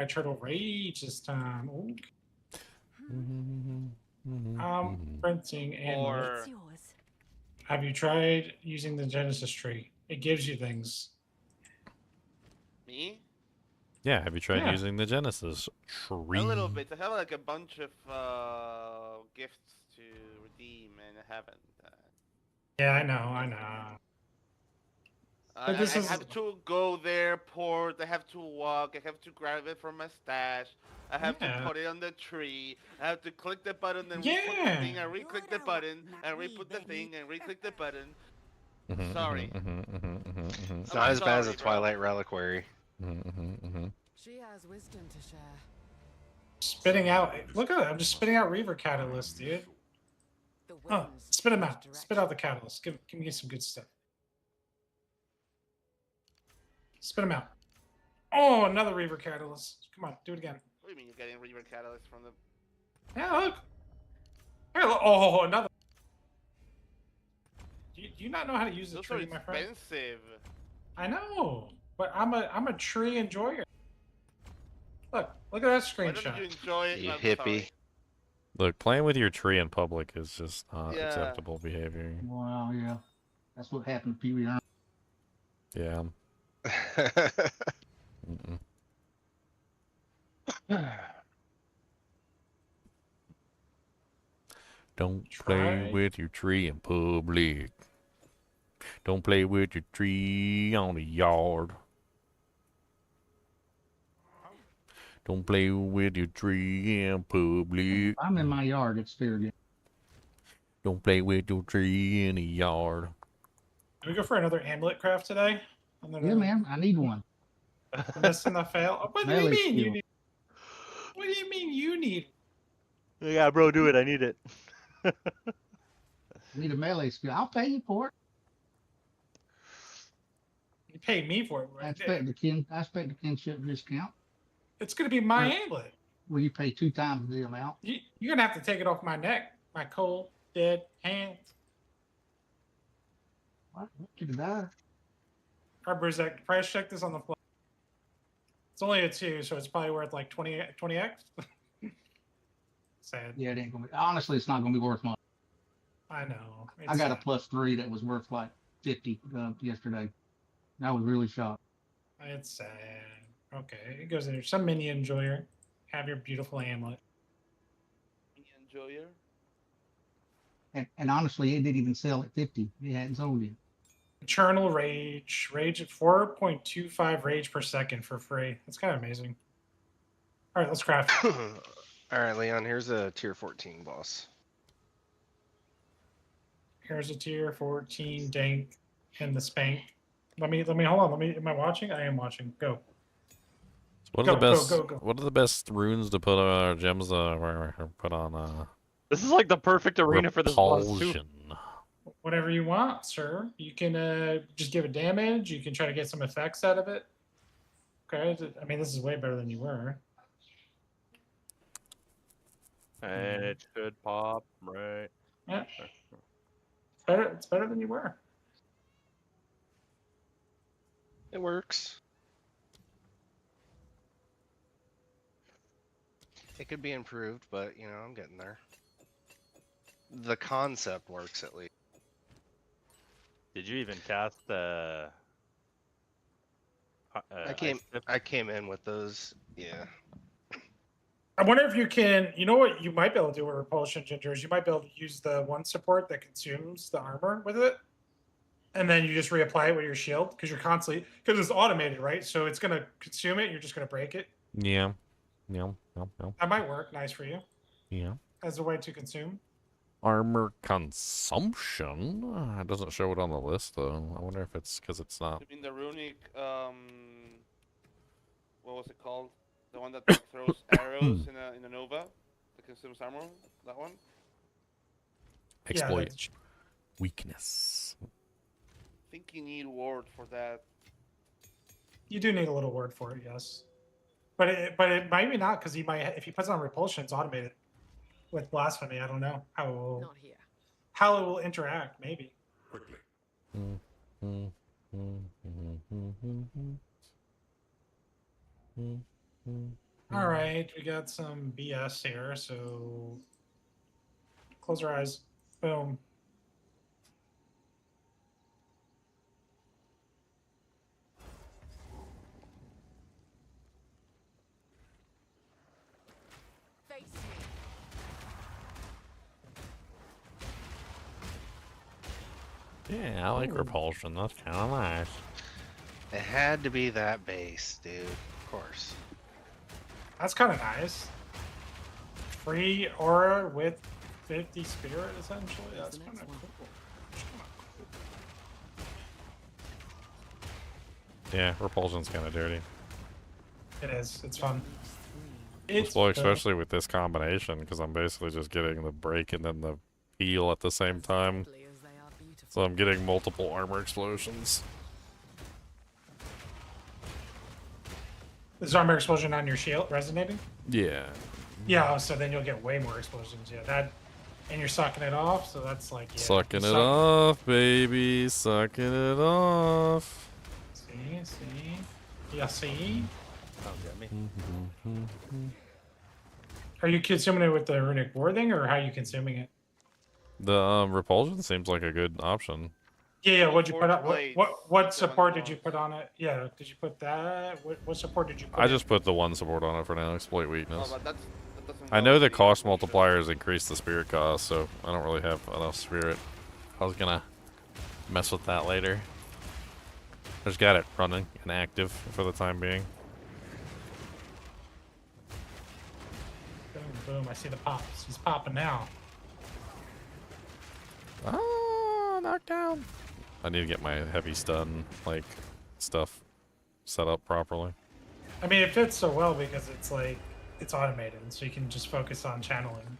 Turtle Rage this time. Ooh. I'm printing amulets. Have you tried using the Genesis tree? It gives you things. Me? Yeah, have you tried using the Genesis tree? A little bit. I have like a bunch of gifts to redeem, and I haven't. Yeah, I know. I have to go there, port. I have to walk. I have to grab it from my stash. I have to put it on the tree. I have to click the button and re-put the thing. And re-click the button and re-put the thing and re-click the button. Sorry. It's not as bad as a Twilight Reliquary. She has wisdom to share. Spitting out. Look at it. I'm just spitting out Reaver Catalyst, dude. Oh, spit them out. Spit out the catalyst. Give me some good stuff. Spit them out. Oh, another Reaver Catalyst. Come on, do it again. What do you mean you're getting Reaver Catalyst from the... Yeah, look. Here, look. Oh, another. Do you not know how to use the tree, my friend? Expensive. I know, but I'm a tree enjoyer. Look at that screenshot. Why don't you enjoy it? You I'm hippie. sorry. Look, playing with your tree in public is just not acceptable behavior. Wow, yeah. That's what happened to Pee Wee Herman. Yeah. Don't play with your tree in public. Don't play with your tree on the yard. Don't play with your tree in public. I'm in my yard. It's fair game. Don't play with your tree in the yard. Can we go for another amulet craft today? Yeah, man. I need one. Missing the fail. Oh, what do you mean you need? What do you mean you need? Yeah, bro, do it. I need it. I need a melee skill. I'll pay you for it. You paid me for it. I expect the kinship discount. It's gonna be my amulet. Well, you pay 2 times the amount. You're gonna have to take it off my neck, my cold dead hands. What? You can die. Brizek, price check this on the floor. It's only a 2, so it's probably worth like 20x. Sad. Yeah, it ain't gonna be. Honestly, it's not gonna be worth much. I know. I got a +3 that was worth like 50 yesterday. I was really shocked. It's sad. Okay, it goes in there. Some mini enjoyer. Have your beautiful amulet. Enjoyer. And honestly, it didn't even sell at 50. It hadn't sold yet. Eternal Rage. Rage at 4.25 rage per second for free. That's kind of amazing. All right, let's craft. All right, Leon, here's a tier 14 boss. Here's a tier 14 dank and the spank. Let me hold on. Am I watching? I am watching. Go. What are the best? What are the best runes to put on our gems? Put on. This is like the perfect arena for this boss too. Repulsion. Whatever you want, sir. You can just give it damage. You can try to get some effects out of it. Okay. I mean, this is way better than you were. It should pop, right? Yeah. Better. It's better than you were. It works. It could be improved, but you know, I'm getting there. The concept works at least. Did you even cast the? I came in with those. Yeah. I wonder if you can. You know what you might be able to do with Repulsion Ginger is you might be able to use the one support that consumes the armor with it, and then you just reapply it with your shield because you're constantly because it's automated, right? So it's gonna consume it. You're just gonna break it. Yeah. Yeah. That might work. Nice for you. Yeah. As a way to consume. Armor consumption? It doesn't show it on the list, though. I wonder if it's because it's not. In the runic, what was it called? The one that throws arrows in a nova that consumes armor. That one. Exploit. Yeah, Weakness. I think you need word for that. You do need a little word for it, yes. But it might be not because he might if he puts on repulsion, it's automated. With blasphemy, I don't know how it will interact. Maybe. Quickly. All right, we got some BS here. So close your eyes. Boom. Yeah, I like repulsion. That's kind of nice. It had to be that base, dude. Of course. That's kind of nice. Free aura with 50 spirit, essentially. That's kind of cool. Yeah, repulsion's kind of dirty. It is. It's fun. Well, especially with this combination, because I'm basically just getting the break and then the heal at the same time. So I'm getting multiple armor explosions. Is armor explosion on your shield resonating? Yeah. Yeah, so then you'll get way more explosions. Yeah, that, and you're sucking it off, so that's like yeah, Sucking it off, baby. Sucking it off. See? Yeah, see? Don't get me. Are you consuming it with the runic warding, or how are you consuming it? The repulsion seems like a good option. Yeah. What'd you put on? What support did you put on it? Yeah. Did you put that? What support did you put? I just put the one support on it for now. Exploit weakness. Oh, but that doesn't I know the cost multipliers increase the spirit cost, so I don't really have enough spirit. I was gonna mess with that later. I just got it running and active for the time being. Boom, boom. I see the pops. He's popping now. Ah, knockdown. I need to get my heavy stun, like, stuff set up properly. I mean, it fits so well because it's like, it's automated, so you can just focus on channeling.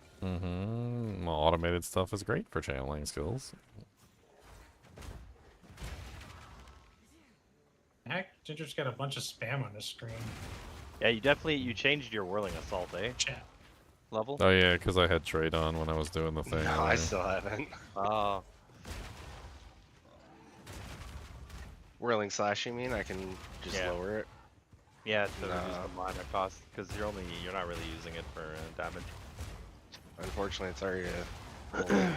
Well, automated stuff is great for channeling skills. Heck, Ginger's got a bunch of spam on his screen. Yeah, you changed your whirling assault, eh? Chat. Level? Oh yeah, because I had trade on when I was doing the thing. No, I still haven't. Oh. Whirling slash, you mean? I can just lower it. Yeah, to reduce the mana cost, because you're not really using it for damage. Unfortunately, it's already a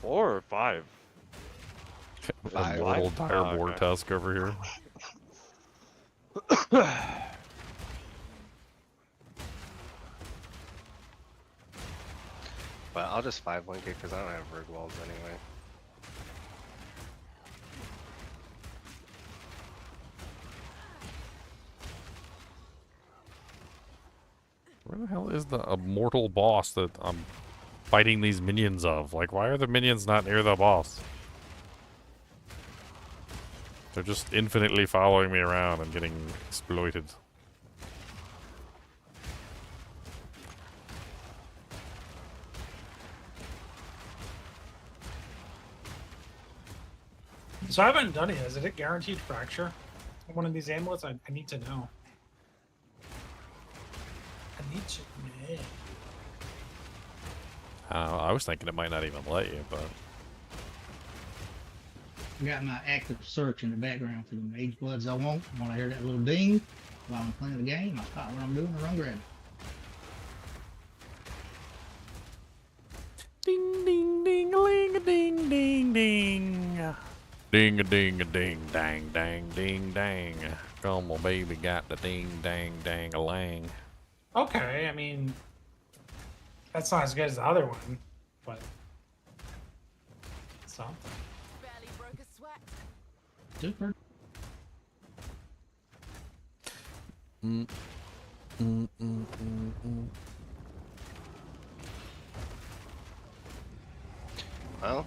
4 or 5? A little direboar tusk over here. But I'll just 5-link it because I don't have rig walls anyway. Where the hell is the immortal boss that I'm fighting these minions of? Like, why are the minions not near the boss? They're just infinitely following me around and getting exploited. So I haven't done it yet. Is it a guaranteed fracture? One of these amulets? I need to know. I need to know. I was thinking it might not even let you, but I got my active search in the background for the mage bloods I want. When I hear that little ding while I'm playing the game, I stop what I'm doing and run grab it. ding ding ding a ling a ding ding ding. Ding a ding a ding dang dang ding dang. Come on baby, got the ding dang dang a lang. Okay, I mean, that's not as good as the other one, but something. Barely broke a sweat. Super. Well,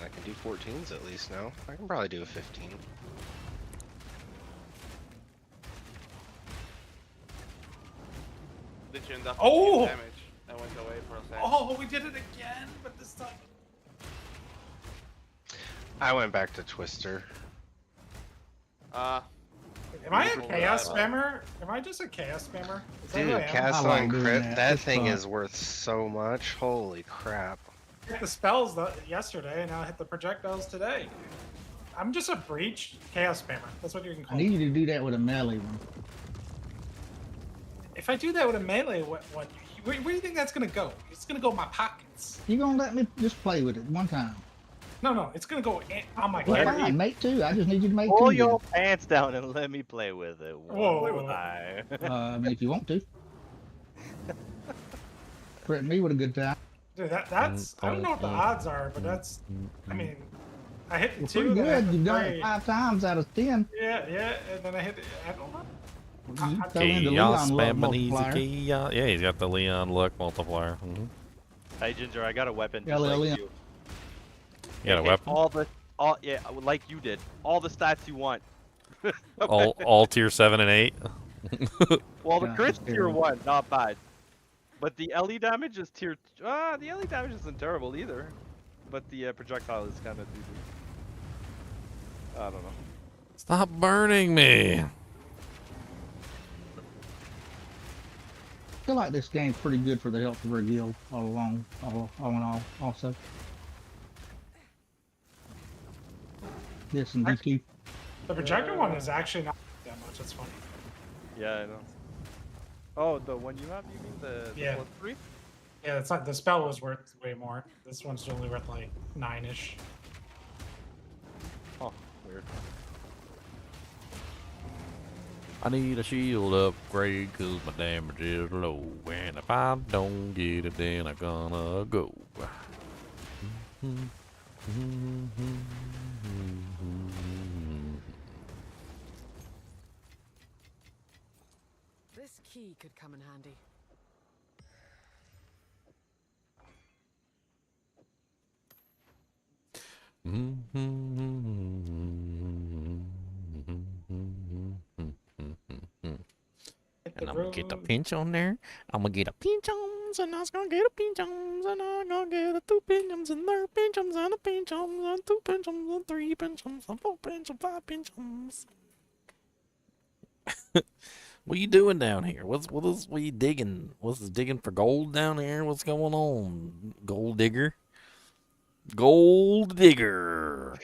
I can do 14s at least now. I can probably do a 15. Did you end up Oh! taking damage? I went away for a second. Oh, we did it again, but this time. I went back to Twister. Uh, Am I a chaos spammer? Am I just a chaos spammer? Is that who I Dude, am? cast I like on doing crit, that. that It's thing fun. is worth so much. Holy crap. I hit the spells yesterday, and now I hit the projectiles today. I'm just a breach chaos spammer. That's what you can I call need me. you to do that with a melee one. If I do that with a melee, where do you think that's gonna go? It's gonna go in my pockets. You gonna let me just play with it one time? No, it's gonna go on my Well, carry. fine, make two. I just need you to make Pull two. your pants down and let me play with it. Whoa. I mean, if you want to. Threaten me with a good time. Dude, that's I don't know what the odds are, but that's I mean, I hit the Well, two. pretty then I hit good. the You've done three. it 5 times out of 10. Yeah, and then I hit. I don't know. You throw in the Chaos Leon luck spamming easy multiplier. chaos. Yeah, he's got the Leon luck multiplier. Hey Ginger, I got a weapon Yeah, just like Leon. you. You got a Hit weapon? yeah, like you did. All the stats you want. all tier 7 and 8. Well, the Yeah, crit's that's tier terrible. 1, not bad. But the LE damage is tier. The LE damage isn't terrible either. But the projectile is kind of doo-doo. I don't know. Stop burning me. I feel like this game's pretty good for the health of our guild all along, all in all, also. This and DQ. The projector one is actually not that much. It's funny. Yeah, I know. Oh, the one you have? You mean the Yeah. +3? Yeah, it's not. The spell was worth way more. This one's only worth like 9-ish. Oh, weird. I need a shield upgrade cause my damage is low. And if I don't get it, then I'm gonna go. This key could come in handy. And I'm gonna get the pinch on there. I'm gonna get a pinch ons, and I was gonna get a pinch ons, and I'm gonna get a 2 pinchums, and 3 pinchums, and a pinchums, and 2 pinchums, and 3 pinchums, and 4 pinchums, 5 pinchums. What are you doing down here? What are you digging? What's this digging for gold down here? What's going on? Gold digger? Gold digger.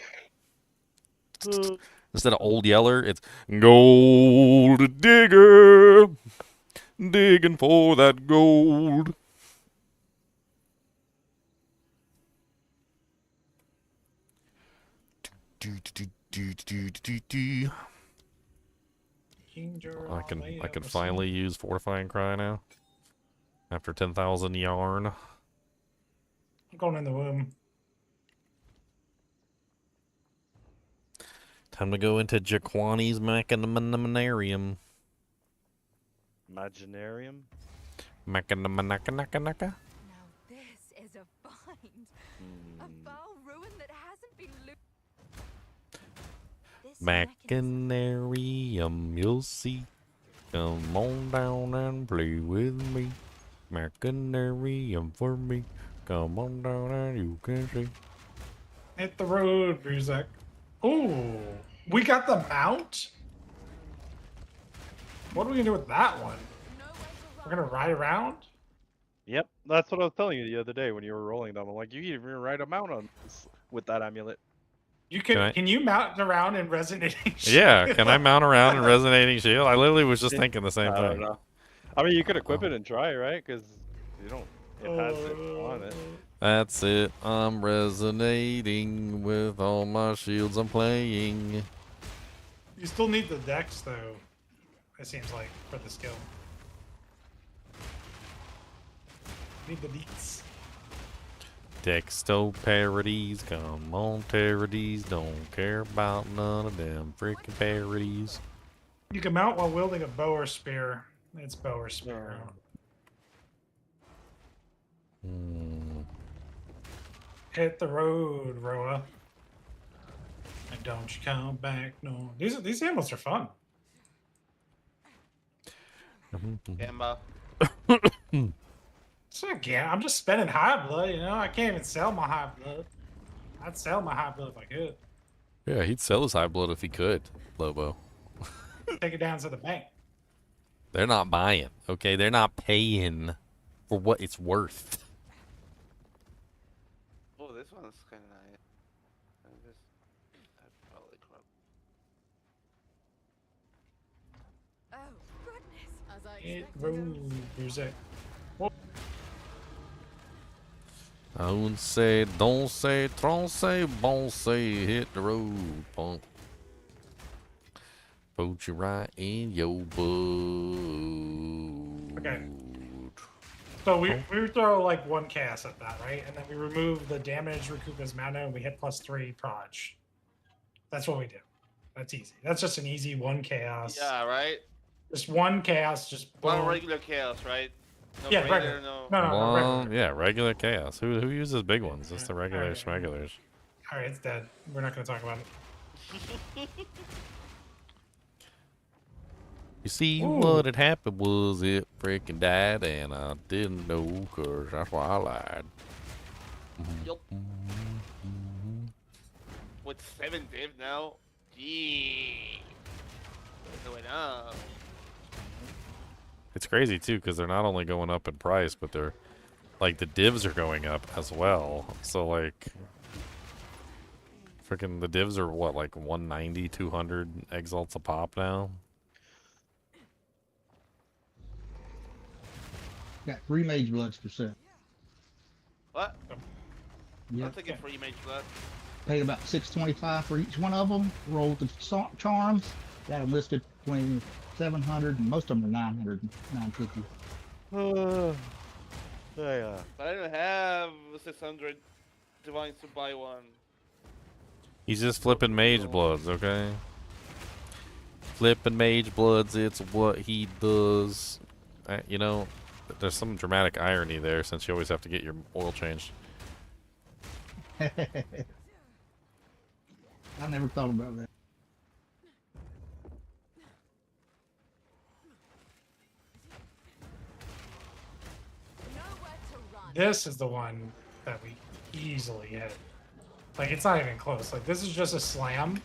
Instead of old yeller, it's gold digger. Digging for that gold. I can finally use fortifying cry now. After 10,000 yarn. I'm going in the womb. Time to go into Jaquani's Macanamanarium. Imaginarium? Macanamanaka. Now this is a find. A foul ruin that hasn't been Macanaarium, you'll see. Come on down and play with me. Macanaarium for me. Come on down and you can see. Hit the road, Ruzek. Ooh, we got the mount. What are we gonna do with that one? We're gonna ride around. Yep, that's what I was telling you the other day when you were rolling them. I'm like, you can even ride a mount on this with that amulet. You can. Can I- Can you mount around in resonating? Yeah, Shield? can I mount around in resonating shield? I literally was just thinking the same I don't thing. know. I mean, you could equip it and try, right? Because you don't. It has it on it. That's it. I'm resonating with all my shields I'm playing. You still need the dex though. It seems like for the skill. Need the deets. Dexto parodies, come on, parodies. Don't care about none of them freaking parodies. You can mount while wielding a bow or spear. It's bow or spear. Hit the road, RotA. And don't you come back, no. These amulets are fun. Gamba. So again, I'm just spending high blood, you know. I can't even sell my high blood. I'd sell my high blood if I could. Yeah, he'd sell his high blood if he could, Lobo. Take it down to the bank. They're not buying, okay? They're not paying for what it's worth. Oh, this one's kind of nice. I'd probably crop. Oh, goodness. As I Hit expected. road, music. I wouldn't say, don't say, tron say, bon say, hit the road, punk. Put you right in your boot. Okay. So we throw like one chaos at that, right? And then we remove the damage, recoup his mana, and we hit +3 proj. That's what we do. That's easy. That's just an easy one chaos. Yeah, right? Just one chaos, just One boom. regular chaos, right? No Yeah, greater, regular. no. No, regular. Yeah, regular chaos. Who uses big ones? Just the regulars, regulars. All right, it's dead. We're not going to talk about it. You see, Ooh. what had happened was it freaking died, and I didn't know, cause that's why I lied. Yup. With 7 div now? Gee. What's going on? It's crazy too, because they're not only going up in price, but they're like the divs are going up as well. So like, freaking the divs are what, like 190, 200 exalts a pop now. Got 3 mage bloods for sale. What? Yep. I'll take it for you, Mage Blood. Paid about $625 for each one of them. Rolled the charms. Got them listed between 700 and most of them are 900, 950. Yeah. But I don't have 600 divines to buy one. He's just flipping mage bloods, okay? Flipping mage bloods, it's what he does. You know, there's some dramatic irony there since you always have to get your oil changed. I never thought about that. This is the one that we easily hit. Like, it's not even close. Like, this is just a slam.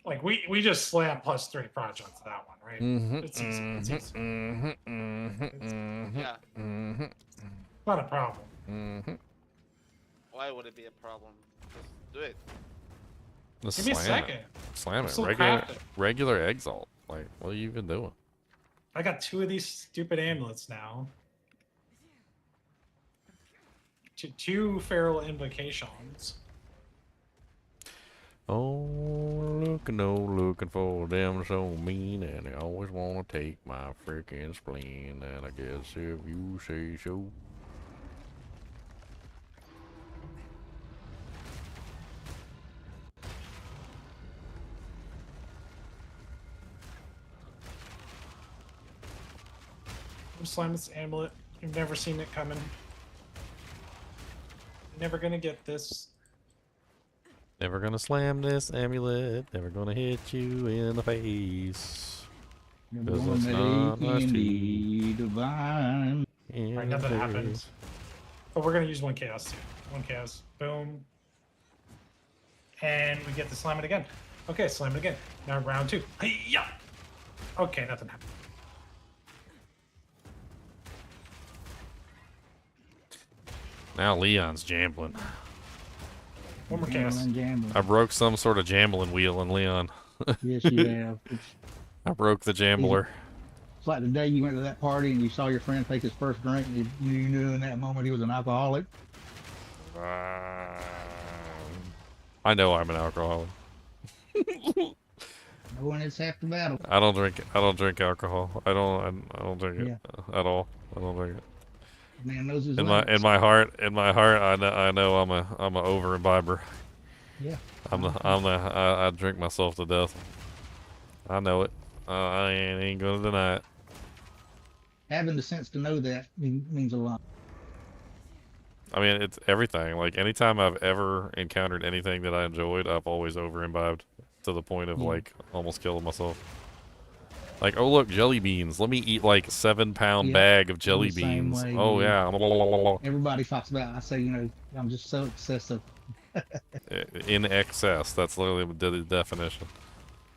Like, we just slam +3 proj onto that one, right? It's easy. It's easy. Yeah. Not a problem. Why would it be a problem? Just do it. Just Give me a slam second. it. Slam I'm it. still Regular, crafting. regular exalt. Like, what are you even doing? I got 2 of these stupid amulets now. 2 feral invocations. Oh, looking for them so mean, and they always want to take my freaking spleen, and I guess if you say so. I'm slamming this amulet. You've never seen it coming. Never gonna get this. Never gonna slam this amulet, never gonna hit you in the face. Cause it's not nice to divine. Alright, nothing happened. But we're gonna use 1 chaos too. 1 chaos. Boom. And we get to slam it again. Okay, slam it again. Now round 2. Hey-ya! Okay, nothing happened. Now Leon's jambling. One more cast. Gambling. I broke some sort of jambling wheel in Leon. Yes, you have. I broke the jambler. It's like the day you went to that party and you saw your friend take his first drink and you knew in that moment he was an alcoholic. I know I'm an alcoholic. When it's half the battle. I don't drink alcohol. I don't drink it at all. I don't drink it. Man knows his In limits. my heart, I know I'm a over imbiber. Yeah. I drink myself to death. I know it. I ain't gonna deny it. Having the sense to know that means a lot. I mean, it's everything. Like, anytime I've ever encountered anything that I enjoyed, I've always over imbibed to the point of like almost killing myself. Like, oh look, jelly beans. Let me eat like 7-pound bag of jelly beans. Way, oh yeah. Everybody talks about. I say, you know, I'm just so excessive. In excess. That's literally the definition.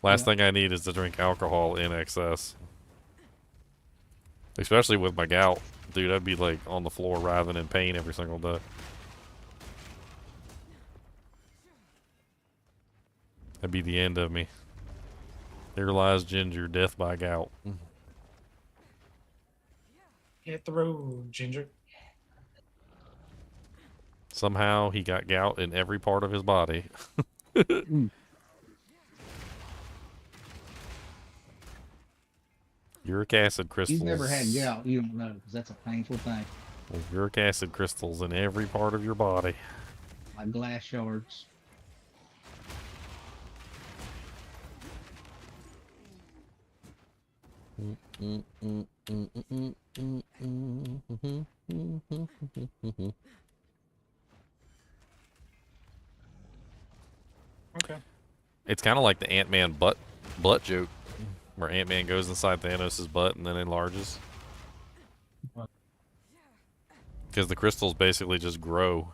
Last thing I need is to drink alcohol in excess. Especially with my gout. Dude, I'd be like on the floor writhing in pain every single day. That'd be the end of me. Here lies Ginger, death by gout. Hit the road, Ginger. Somehow he got gout in every part of his body. Uric acid crystals. He's never had gout. You don't know, because that's a painful thing. Well, uric acid crystals in every part of your body. Like glass shards. Okay. It's kind of like the Ant-Man butt joke, where Ant-Man goes inside Thanos' butt and then enlarges. Because the crystals basically just grow,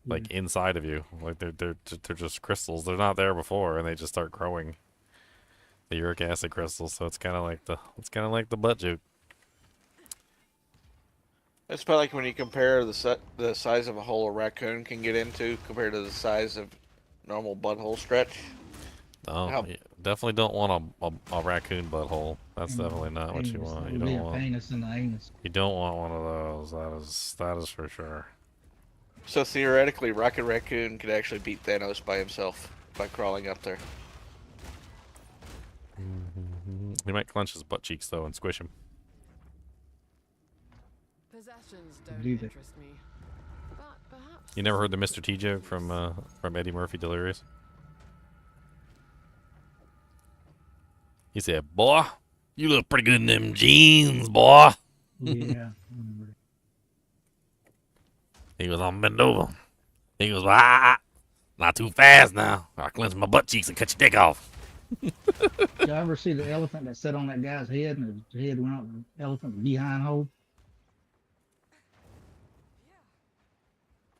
like inside of you. Like they're just crystals. They're not there before, and they just start growing. The uric acid crystals. So it's kind of like the butt joke. It's about like when you compare the size of a hole a raccoon can get into compared to the size of normal butthole stretch. No, you definitely don't want a raccoon butthole. That's definitely not what you want. You don't want penis in the anus. You don't want one of those. That is for sure. So theoretically, Rocket Raccoon could actually beat Thanos by himself by crawling up there. He might clench his butt cheeks though and squish him. Possessions don't interest me, but perhaps You never heard the Mr. T joke from Eddie Murphy Delirious? He said, "Boy, you look pretty good in them jeans, boy." Yeah. He goes, "I'm bend over." He goes, "Ah, not too fast now. I'll clench my butt cheeks and cut your dick off." Did you ever see the elephant that sat on that guy's head and his head went out the elephant's behind hole?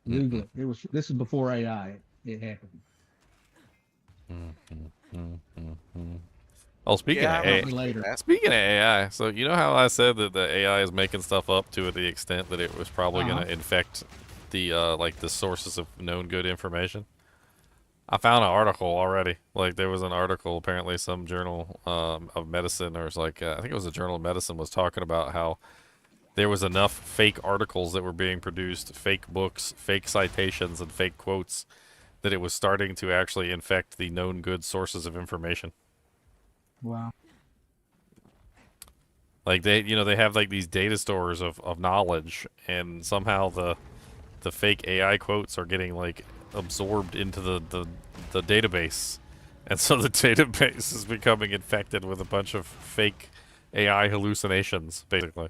Google it. This is before AI. It happened. Oh, speaking of AI, so you know how I said that the AI is making stuff up to the extent that it was probably going to infect the like the sources of known good information? I found an article already. Like there was an article, apparently some journal of medicine, or it's like I think it was a journal of medicine, was talking about how there was enough fake articles that were being produced, fake books, fake citations, and fake quotes, that it was starting to actually infect the known good sources of information. Wow. Like they have like these data stores of knowledge, and somehow the fake AI quotes are getting like absorbed into the database, and so the database is becoming infected with a bunch of fake AI hallucinations, basically.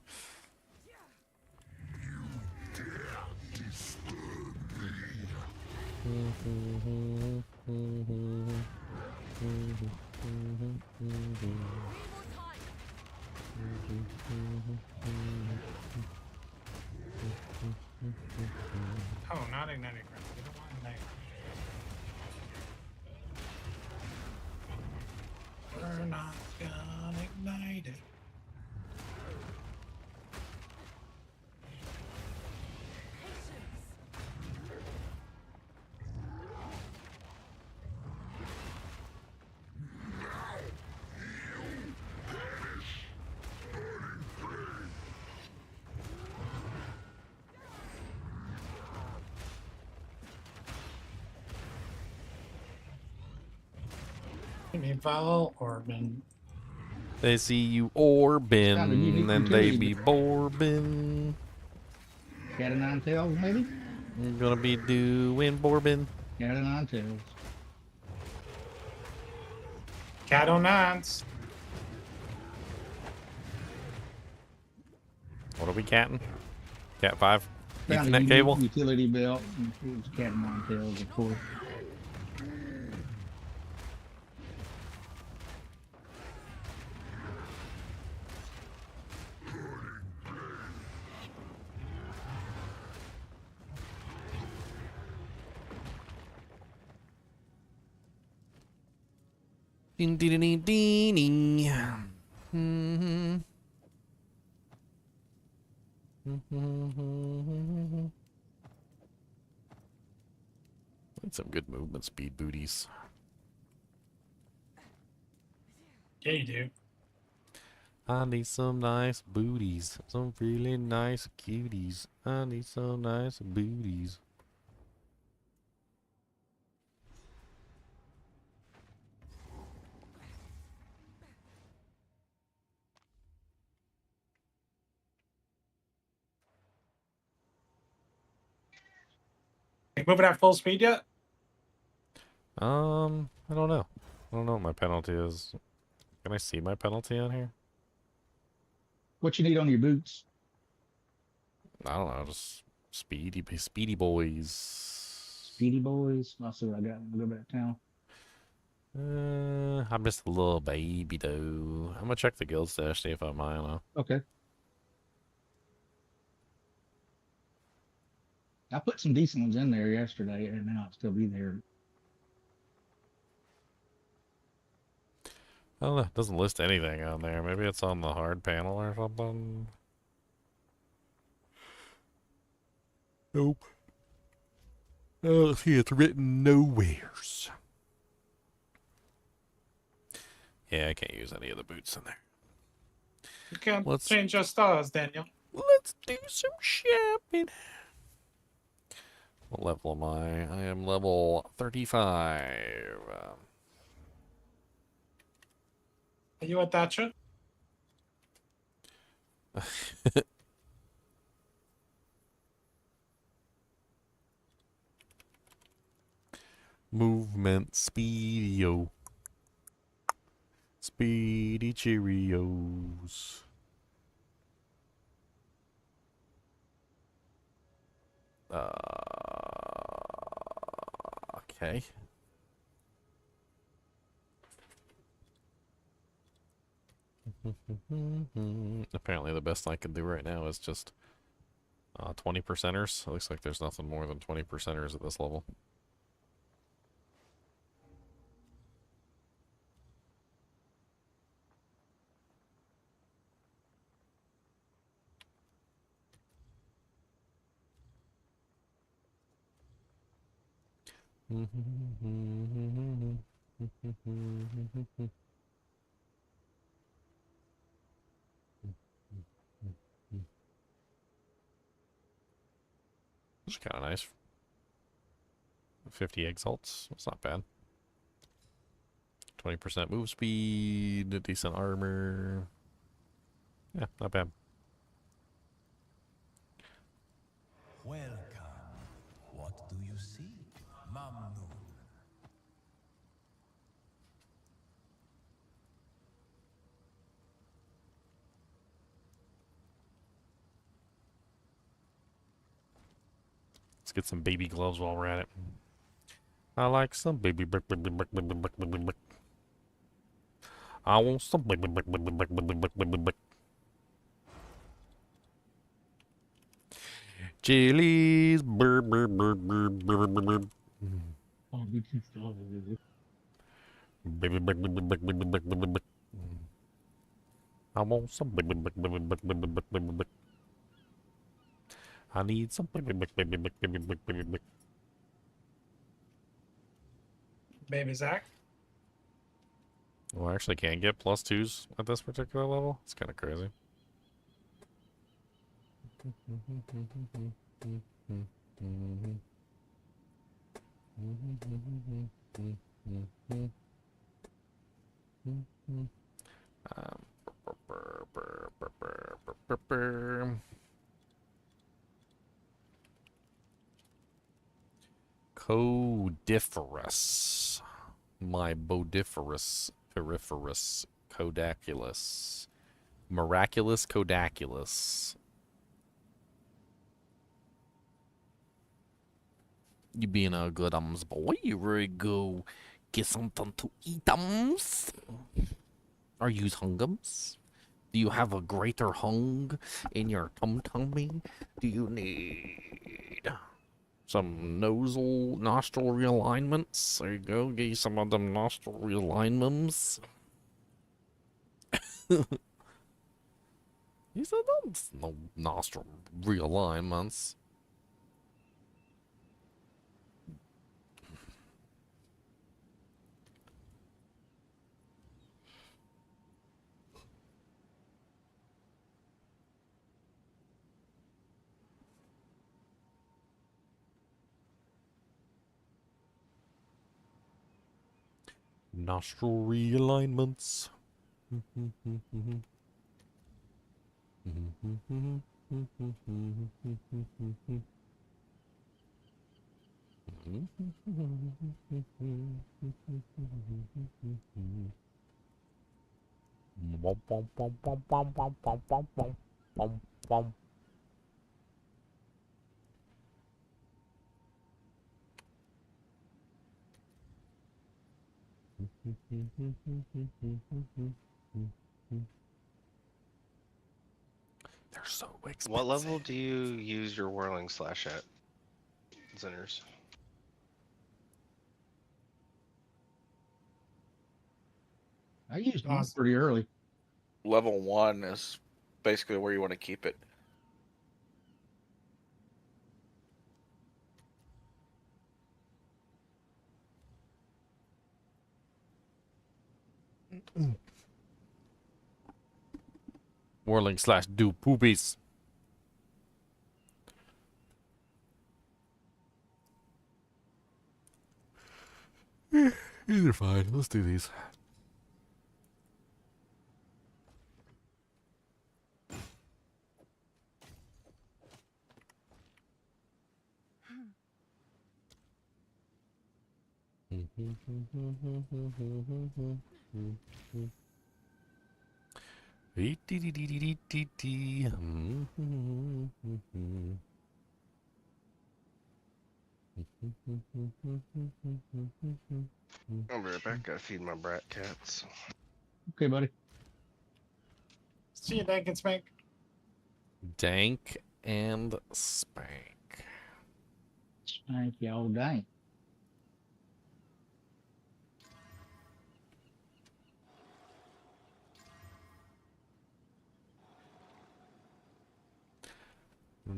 Oh, not igniting ground. We don't want igniting You mean Val Orban? They see you Kind of unique orbing, and they utility. be borbing. Cat of nine tails, maybe? You're gonna be doing borbing. Cat of nine tails. Cat o' nines. What are we catting? Cat 5? Found a Ethernet unique cable? utility belt. And it was cat of nine tails, of course. Ding ding ding ding ding. Mhm. Need some good movement speed booties. Yeah, you do. I need some nice booties. Some really nice cuties. I need some nice booties. You moving at full speed yet? I don't know. I don't know what my penalty is. Can I see my penalty on here? What you need on your boots? I don't know. Just speedy boys. Speedy boys. I'll see what I got when I go back to town. I'm just a little baby though. I'm gonna check the guild stash, see if I'm high enough. Okay. I put some decent ones in there yesterday, and now I'll still be there. I don't know. It doesn't list anything on there. Maybe it's on the hard panel or something. Nope. Oh, see, it's written nowheres. Yeah, I can't use any of the boots in there. You can't Let's- change your stars, Daniel. Let's do some shopping. What level am I? I am level 35. Are you a Thatcher? Movement speedio. Speedy Cheerios. Okay. Apparently the best I can do right now is just 20 percenters. It looks like there's nothing more than 20 percenters at this level. Which is kind of nice. 50 exalts. That's not bad. 20% move speed, decent armor. Yeah, not bad. Welcome. What do you see? Mamnoon. Let's get some baby gloves while we're at it. I like some baby. I want some baby. Chilies. I want some baby. I need some baby. Baby Zach. Well, I actually can't get +2s at this particular level. It's kind of crazy. Codiferous. My bodiferous periferous codaculus. Miraculous codaculus. You being a good boy, you ready to go get something to eat Are you hungums? Do you have a greater hung in your tummy? Do you need some nostril realignments? There you go, get you some of them nostril realignments. He said that's no nostril realignments. Nostril realignments. They're so expensive. What level do you use your whirling slash at, Zinners? I used mine pretty early. Level 1 is basically where you want to keep it. Whirling slash do poopies. These are fine. Let's do these. I'll be right back. Gotta feed my brat cats. Okay, buddy. See you, Dank and Spank. Dank and Spank. Spank you all day.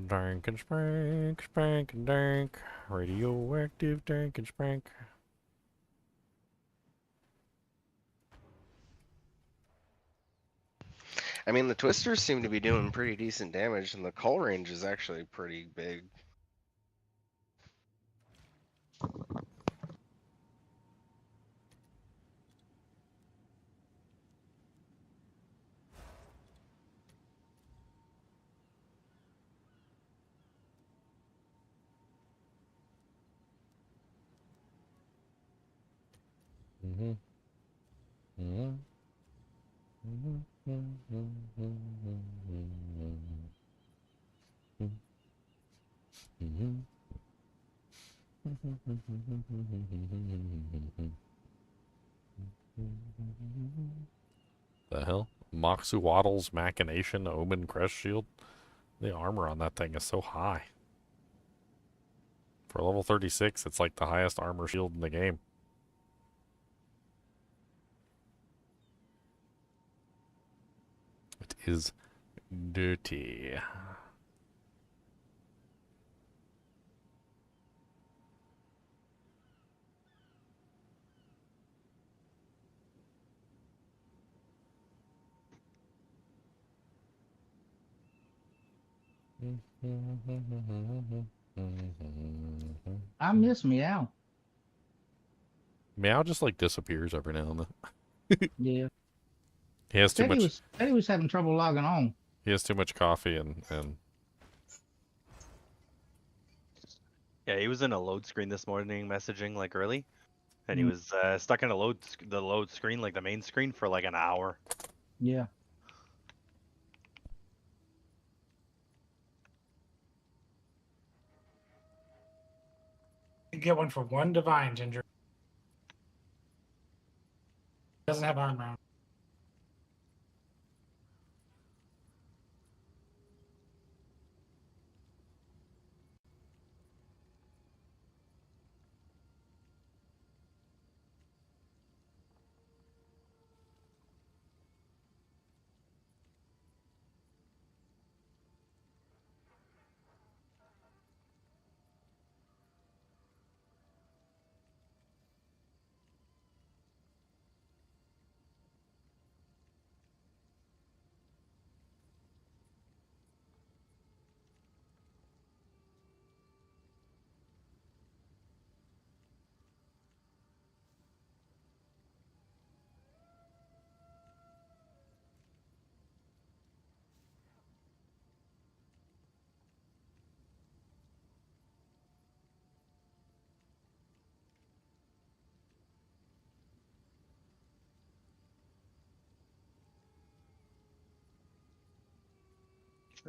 Dank and Spank, Spank and Dank. Radioactive Dank and Spank. I mean, the twisters seem to be doing pretty decent damage, and the call range is actually pretty big. The hell? Moxuwaddle's Machination Omen Crest Shield? The armor on that thing is so high. For level 36, it's like the highest armor shield in the game. It is dirty. I miss Meow. Meow just like disappears every now and then. Yeah. He has too much. Said he was having trouble logging on. He has too much coffee and Yeah, he was in a load screen this morning, messaging like early, and he Mm. was stuck in a the load screen, like the main screen, for like an hour. Yeah. You get one for one divine, Ginger. Doesn't have armor on.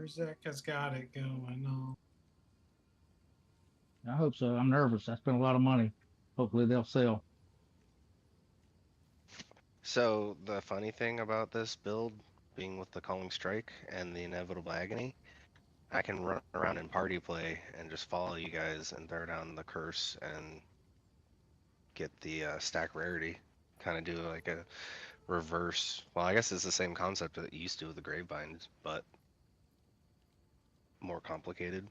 Zeka's got it going on. I hope so. I'm nervous. I spent a lot of money. Hopefully they'll sell. So the funny thing about this build being with the Calling Strike and the Inevitable Agony, I can run around and party play and just follow you guys and throw down the curse and get the stack rarity. Kind of do like a reverse. Well, I guess it's the same concept that you used to with the Gravebinds, but more complicated.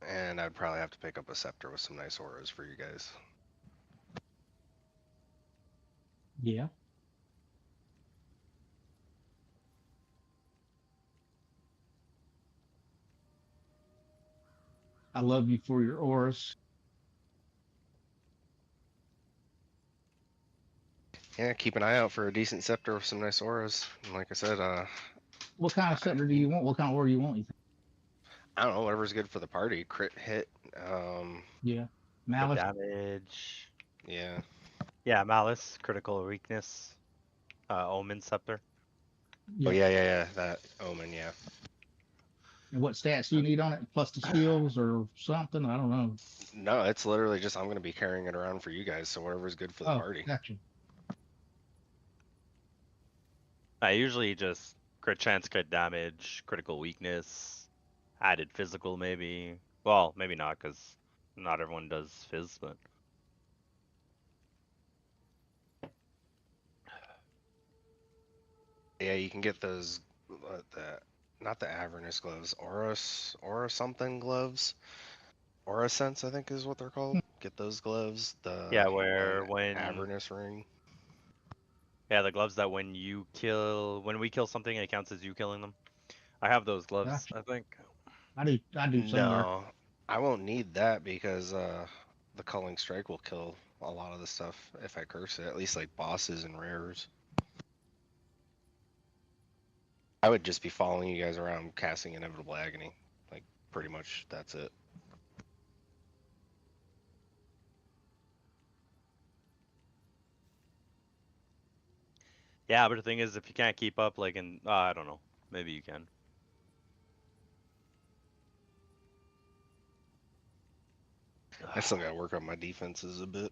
And I'd probably have to pick up a scepter with some nice auras for you guys. Yeah. I love you for your auras. Yeah, keep an eye out for a decent scepter with some nice auras. And like I said, What kind of scepter do you want? What kind of aura you want? I don't know, whatever's good for the party. Crit hit. Yeah. Crit Malice. damage. Yeah. Yeah, malice, critical weakness, omen scepter. Oh yeah. That omen, yeah. And what stats do you need on it? Plus the skills or something? I don't know. No, it's literally just I'm gonna be carrying it around for you guys, so whatever's good for the party. Gotcha. I usually just crit chance, crit damage, critical weakness, added physical maybe. Well, maybe not, because not everyone does phys, but... Yeah, you can get those, not the Avernus gloves, Aura something gloves. Aura Sense, I think is what they're called. Get those gloves. Yeah, where when... Avernus ring. Yeah, the gloves that when we kill something, it counts as you killing them. I have those gloves, Gotcha. I think. I do similar. No, I won't need that because the Culling Strike will kill a lot of the stuff if I curse it, at least like bosses and rares. I would just be following you guys around casting Inevitable Agony. Like, pretty much that's it. Yeah, but the thing is, if you can't keep up, like I don't know, maybe you can. I still gotta work on my defenses a bit.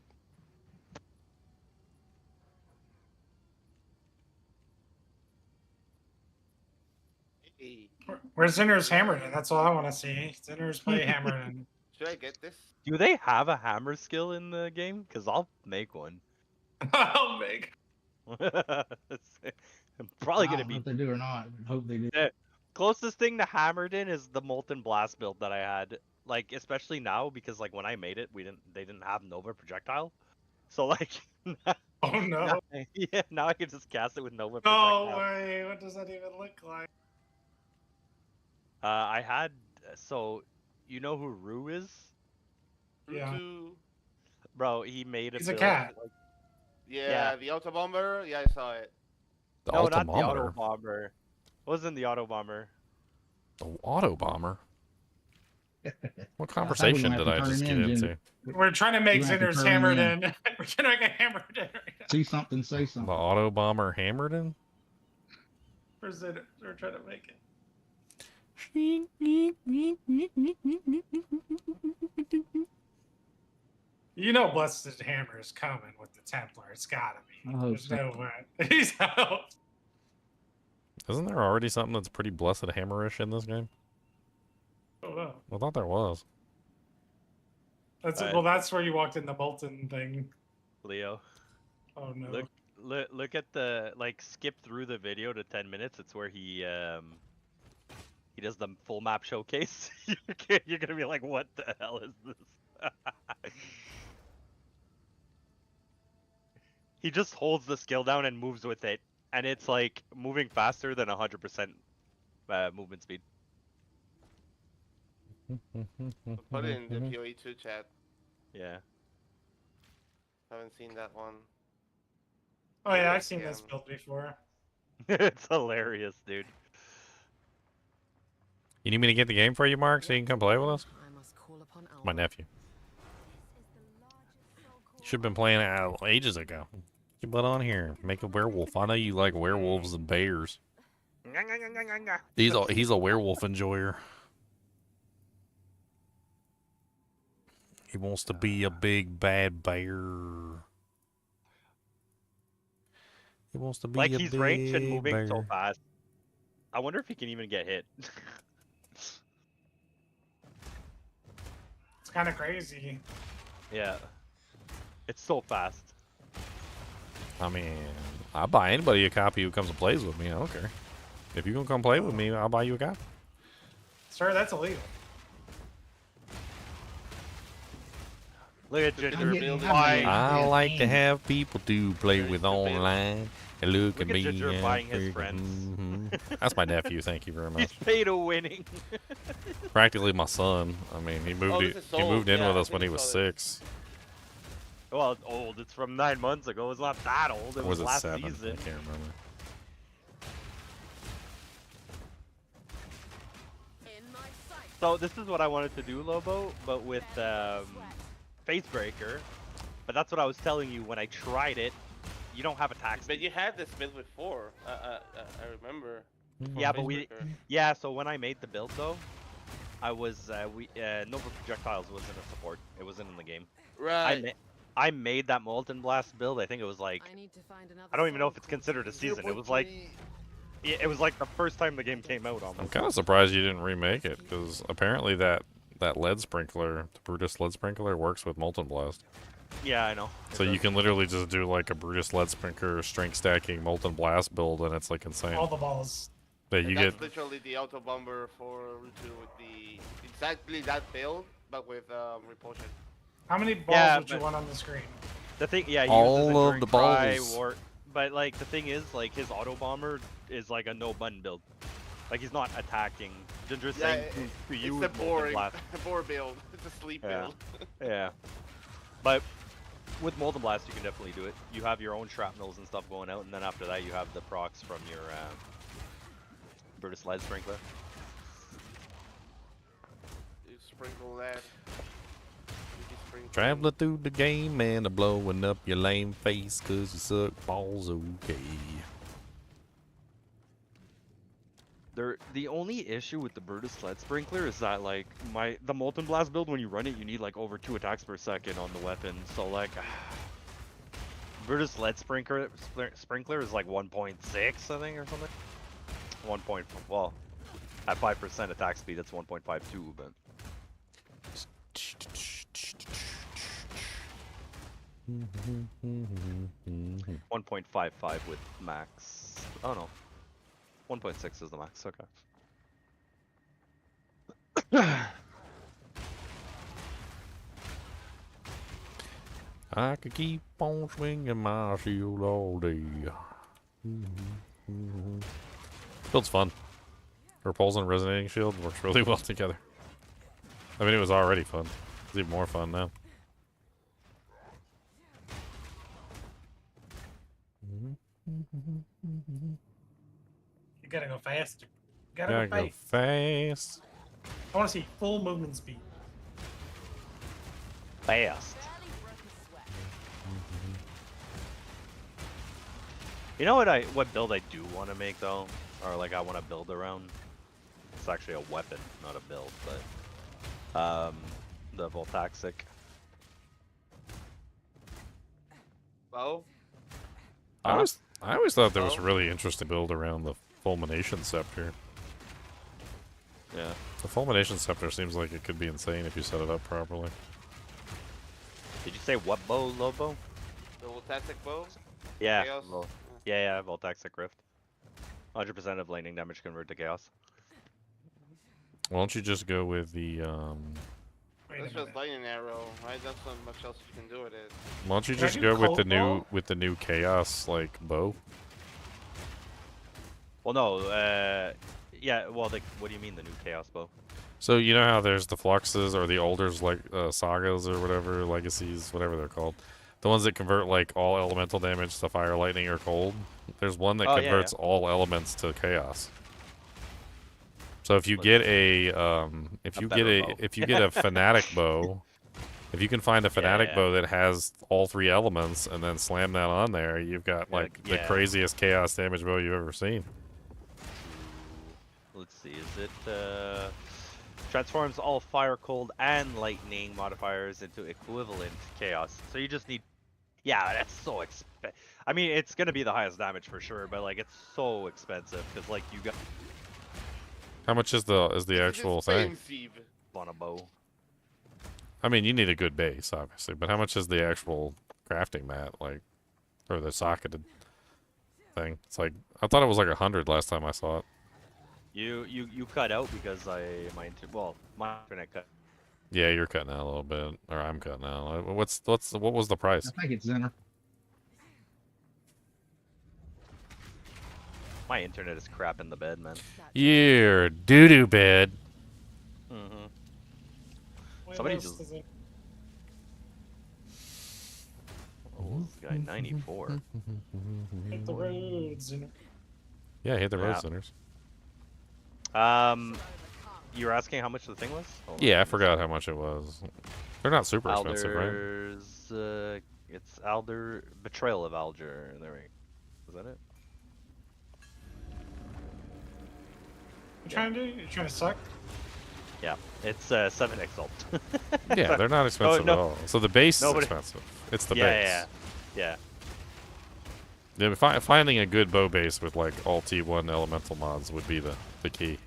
Where's Zinner's Hammerton? That's all I want to see. Zinner's play Hammerton. Should I get this? Do they have a hammer skill in the game? Because I'll make one. I'll make. I'm probably gonna I don't know be. if they do or not. I hope they do. The closest thing to hammered in is the molten blast build that I had. Like, especially now, because like when I made it, they didn't have Nova projectile. So like. Oh no. Yeah, now I can just cast it with Nova No projectile. way. What does that even look like? I had so You know who Rue is? Yeah. Rutu. Bro, he made a He's a build. cat. Like, Yeah, the auto bomber. Yeah, I saw it. The no, not the auto Automometer? bomber. Wasn't the auto bomber? The auto bomber? What I think we're conversation gonna did have I to just turn get him in, into? We're trying to make We're gonna have to Zinner's turn him hammered in. in. We're trying to make a hammered in right now. See something, say The something. auto bomber hammered in? For Zinner. We're trying to make it. You know Blessed Hammer is coming with the Templar. It's gotta be. I hope There's so. no way. He's out. Isn't there already something that's pretty blessed hammerish in this game? Oh, no. I thought there was. That's well. That's where you walked in the Bolton thing. Leo. Oh no. Look at the skip through the video to 10 minutes. It's where he does the full map showcase. You're gonna be like, what the hell is this? He just holds the skill down and moves with it, and it's like moving faster than 100% movement speed. Put it in the PoE2 chat. Yeah. Haven't seen that one. Oh yeah, I've seen this build before. It's hilarious, dude. You need me to get the game for you, Mark, so you can come play with us? My nephew. Should have been playing it ages ago. Get your butt on here. Make a werewolf. I know you like werewolves and bears. He's a werewolf enjoyer. He wants to be a big bad bear. He wants to be Like a he's big ranged and moving bear. so fast. I wonder if he can even get hit. It's kind of crazy. Yeah. It's so fast. I mean, I'll buy anybody a copy who comes and plays with me. I don't care. If you gonna come play with me, I'll buy you a copy. Sir, that's illegal. Look at Ginger getting buying. I like to have people to play with online. And look at at me. Ginger and buying his freaking- friends. Mhm. That's my nephew. Thank you very much. He's paid to winning. Practically my son. I mean, he moved this is he old. moved in Yeah, with I us when think he I was saw this. 6. Well, it's old. It's from 9 months ago. It's not that old. It Or was was it last 7? season. I can't remember. So this is what I wanted to do, Lobo, but with Facebreaker. But that's what I was telling you when I tried it. You don't have attacks. But you had this build before. I remember. Yeah, but we. Facebreaker. Yeah, so when I made the build though, I was Nova Projectiles wasn't a support. It wasn't in the game. Right. I made that Molten Blast build. I think it was like I don't even know if it's considered a season. It was like it was like the first time the game came out almost. I'm kind of surprised you didn't remake it, because apparently that lead sprinkler, the Brutus lead sprinkler, works with Molten Blast. Yeah, I know. So you can literally just do like a Brutus lead sprinkler strength stacking Molten Blast build, and it's like insane. All the balls. But And you that's get literally the auto bomber for Rutu with the exactly that build, but with repulsion. How many balls would you want on the screen? The thing, yeah, he All uses of Enduring the Cry, balls. but like the thing is, like his auto bomber is like a no button build. Like he's not attacking. Ginger's Yeah, saying to it's you a with Molten boring, Blast. bore build. It's a sleep Yeah. build. Yeah. But with Molten Blast, you can definitely do it. You have your own shrapnels and stuff going out, and then after that, you have the procs from your Brutus Lead Sprinkler. You sprinkle that. traveling through the game and blowing up your lame face, cause you suck balls, okay. The only issue with the Brutus Lead Sprinkler is that like the Molten Blast build, when you run it, you need like over 2 attacks per second on the weapon. So like Brutus Lead Sprinkler is like 1.6 I think or something. 1. Well, at 5% attack speed, it's 1.52, but 1.55 with max. Oh no. 1.6 is the max, okay. I could keep on swinging my shield all day. Build's fun. Repulse and Resonating Shield works really well together. I mean, it was already fun. It's even more fun now. You gotta go faster. You gotta Gotta go go fast. fast. I want to see full movement speed. Fast. You know what build I do want to make though, or like I want to build around. It's actually a weapon, not a build, but the Voltaxic. Bow? I always thought there was a Oh. really interesting build around the Fulmination Scepter. Yeah. The Fulmination Scepter seems like it could be insane if you set it up properly. Did you say what bow, Lobo? The Voltaxic bow? Yeah. Chaos? Yeah, Voltaxic Rift. 100% of lightning damage convert to chaos. Why don't you just go with the That's just lightning arrow, right? That's not much else you can do with it. Why don't you Can I just do go with cold the new chaos like bow? Well, no. Yeah. Well, what do you mean the new chaos bow? So you know how there's the fluxes or the olders like sagas or whatever, legacies, whatever they're called. The ones that convert like all elemental damage to fire, lightning, or cold. There's one that Oh, converts yeah. all elements to chaos. So if you get a if you get a fanatic bow, if you can find a fanatic bow that has all 3 elements and then slam that on there, you've got like the craziest chaos damage bow you've ever seen. Let's see. Is it transforms all fire, cold, and lightning modifiers into equivalent chaos? So you just need. Yeah, that's so expensive. I mean, it's gonna be the highest damage for sure, but like it's so expensive because like you got. How much is the actual thing? On a bow. I mean, you need a good base, obviously, but how much is the actual crafting mat, like, or the socketed thing? It's like I thought it was like 100 last time I saw it. You cut out because my internet cut. Yeah, you're cutting out a little bit, or I'm cutting out. What was the price? I think it's Zenner. My internet is crap in the bed, man. You're doo-doo bed. Mm-hmm. What Somebody else just. does it- Oh, this guy 94. Hit the roads. And... Yeah, hit the road Yeah. centers. You were asking how much the thing was? Hold Yeah, on. I forgot how much it was. They're not super expensive, right? Alder's, it's Alder Betrayal of Alger. There we go. Is that it? You trying to do? You trying to suck? Yeah, it's 7 Exalt. Yeah, they're not expensive at all. So the base is expensive. It's the base. Yeah. Yeah, finding a good bow base with like all T1 elemental mods would be the key.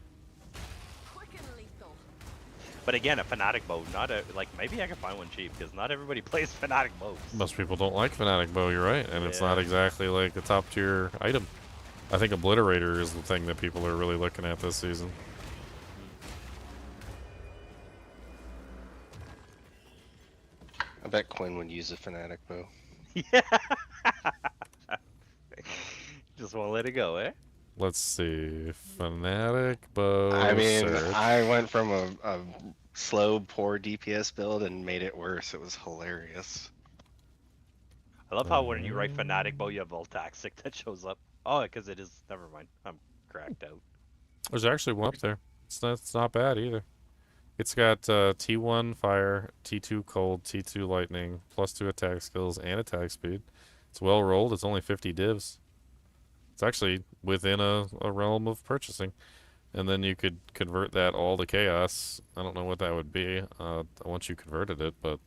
But again, a Fanatic bow, not a maybe I can find one cheap because not everybody plays Fanatic bows. Most people don't like Fanatic Bow, you're right, and it's not exactly like a top tier item. I think Obliterator is the thing that people are really looking at this season. I bet Quinn would use a Fanatic bow. Yeah. Just won't let it go, eh? Let's see. Fanatic Bow. I mean, search. I went from a slow, poor DPS build and made it worse. It was hilarious. I love how when you write Fanatic bow, you have Voltaxic that shows up. Oh, because it is. Never mind. I'm cracked out. There's actually one up there. It's not bad either. It's got T1 fire, T2 cold, T2 lightning, +2 attack skills and attack speed. It's well rolled. It's only 50 divs. It's actually within a realm of purchasing. And then you could convert that all to chaos. I don't know what that would be once you converted it, but...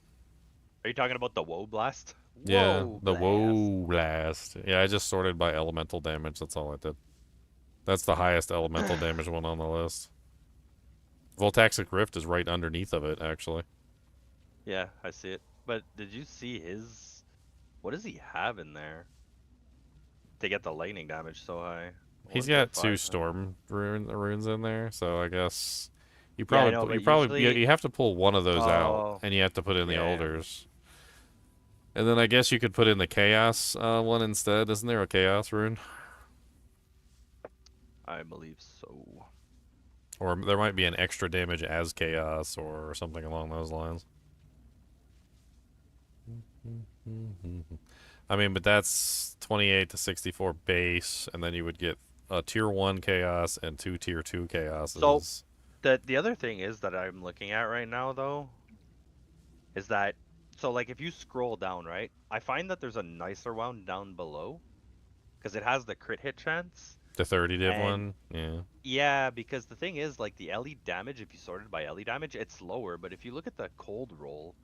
Are you talking about the Woe Blast? Yeah, Woe the Blast. Woe Blast. Yeah, I just sorted by elemental damage. That's all I did. That's the highest elemental damage one on the list. Voltaxic Rift is right underneath of it, actually. Yeah, I see it. But did you see his? What does he have in there to get the lightning damage so high? He's got 2 storm runes in there, so I guess you probably you have to pull one of those out, and you have to put in the Elders. And then I guess you could put in the Chaos one instead. Isn't there a Chaos rune? I believe so. Or there might be an extra damage as chaos or something along those lines. I mean, but that's 28 to 64 base, and then you would get a tier 1 chaos and 2 tier 2 chaoses. So the other thing is that I'm looking at right now though is that so like if you scroll down, right? I find that there's a nicer one down below because it has the crit hit chance. The 30 div and one, yeah. Yeah, because the thing is like the LE damage, if you sorted by LE damage, it's lower, but if you look at the cold roll,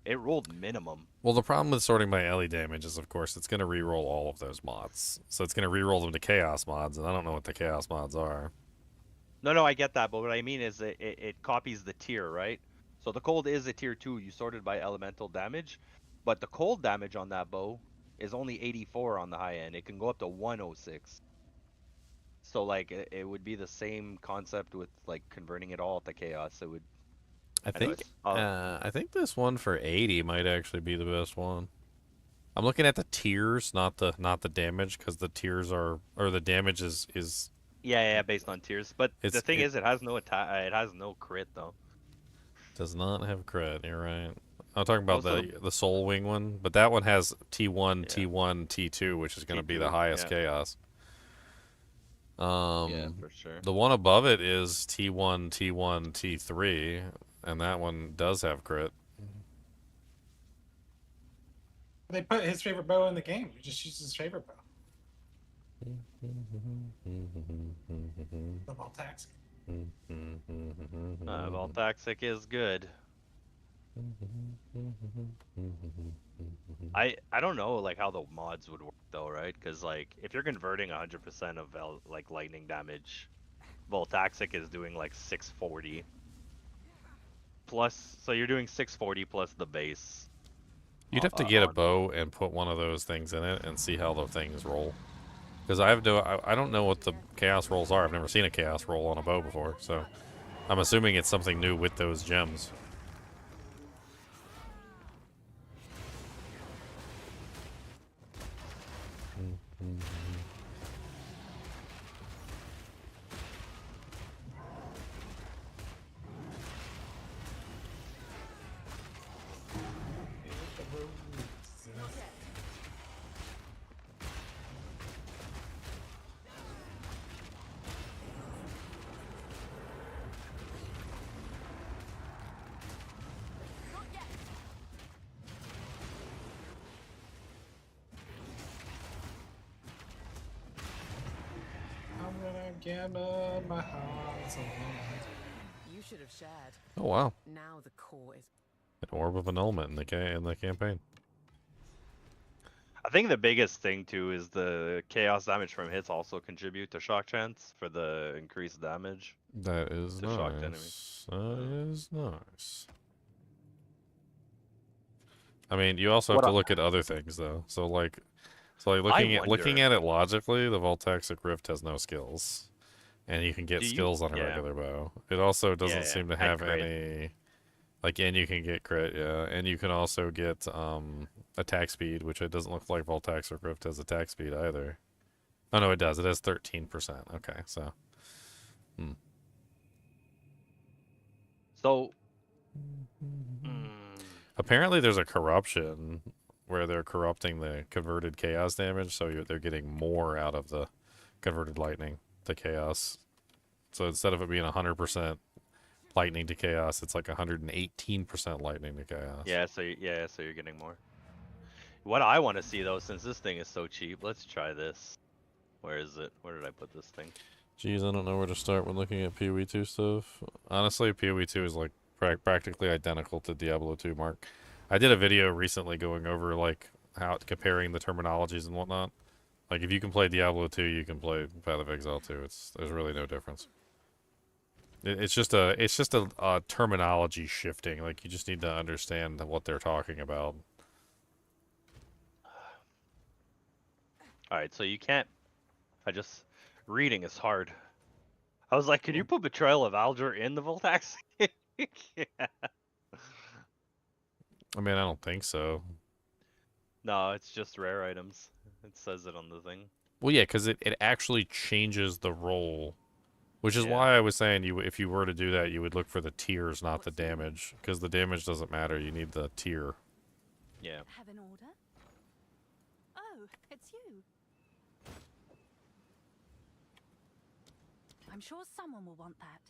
it rolled minimum. Well, the problem with sorting by LE damage is, of course, it's going to reroll all of those mods. So it's going to reroll them to chaos mods, and I don't know what the chaos mods are. No, I get that, but what I mean is it copies the tier, right? So the cold is a tier 2, you sorted by elemental damage, but the cold damage on that bow is only 84 on the high end. It can go up to 106. So like it would be the same concept with like converting it all to chaos. It would. I think this one for 80 might actually be the best one. I'm looking at the tiers, not the damage, because the tiers are, or the damage is Yeah, based on tiers. But the thing is, it has no attack. It has no crit though. Does not have crit. You're right. I'm talking about Also, the Soul Wing one, but that one has T1, T1, T2, which is going to be the highest chaos. Yeah, for sure. The one above it is T1, T1, T3, and that one does have crit. They put his favorite bow in the game. You just use his favorite bow. The Voltaxic. Voltaxic is good. I don't know like how the mods would work though, right? Because like if you're converting 100% of like lightning damage, Voltaxic is doing like 640 plus. So you're doing 640 plus the base. You'd have to get a bow and put one of those things in it and see how the things roll. Because I don't know what the chaos rolls are. I've never seen a chaos roll on a bow before, so I'm assuming it's something new with those gems. My heart's You should have shared. Oh wow! Now the core is An orb of annulment in the campaign. I think the biggest thing too is the chaos damage from hits also contribute to shock chance for the increased damage. That is to shocked enemies. nice. That is nice. I mean, you also have to look at other things though. So like looking at it logically, the Voltaxic Rift has no skills, and you can get skills on a regular bow. It also doesn't seem to have any, like, and you can get crit, and you can also get attack speed, which it doesn't look like Voltaxic Rift has attack speed either. Oh no, it does. It has 13%. Okay, so. So. Apparently, there's a corruption where they're corrupting the converted chaos damage, so they're getting more out of the converted lightning to chaos. So instead of it being 100% lightning to chaos, it's like 118% lightning to chaos. Yeah, so you're getting more. What I want to see though, since this thing is so cheap, let's try this. Where is it? Where did I put this thing? Jeez, I don't know where to start when looking at PoE 2 stuff. Honestly, PoE 2 is like practically identical to Diablo 2, Mark. I did a video recently going over like how comparing the terminologies and whatnot. Like if you can play Diablo 2, you can play Path of Exile 2. There's really no difference. It's just a terminology shifting. Like you just need to understand what they're talking about. All right, so you can't. Reading is hard. I was like, could you put Betrayal of Alger in the Voltax? Yeah. I mean, I don't think so. No, it's just rare items. It says it on the thing. Well, yeah, because it actually changes the roll Which is Yeah. why I was saying if you were to do that, you would look for the tiers, not the damage, because the damage doesn't matter. You need the tier. Yeah. Have an order? Oh, it's you. I'm sure someone will want that.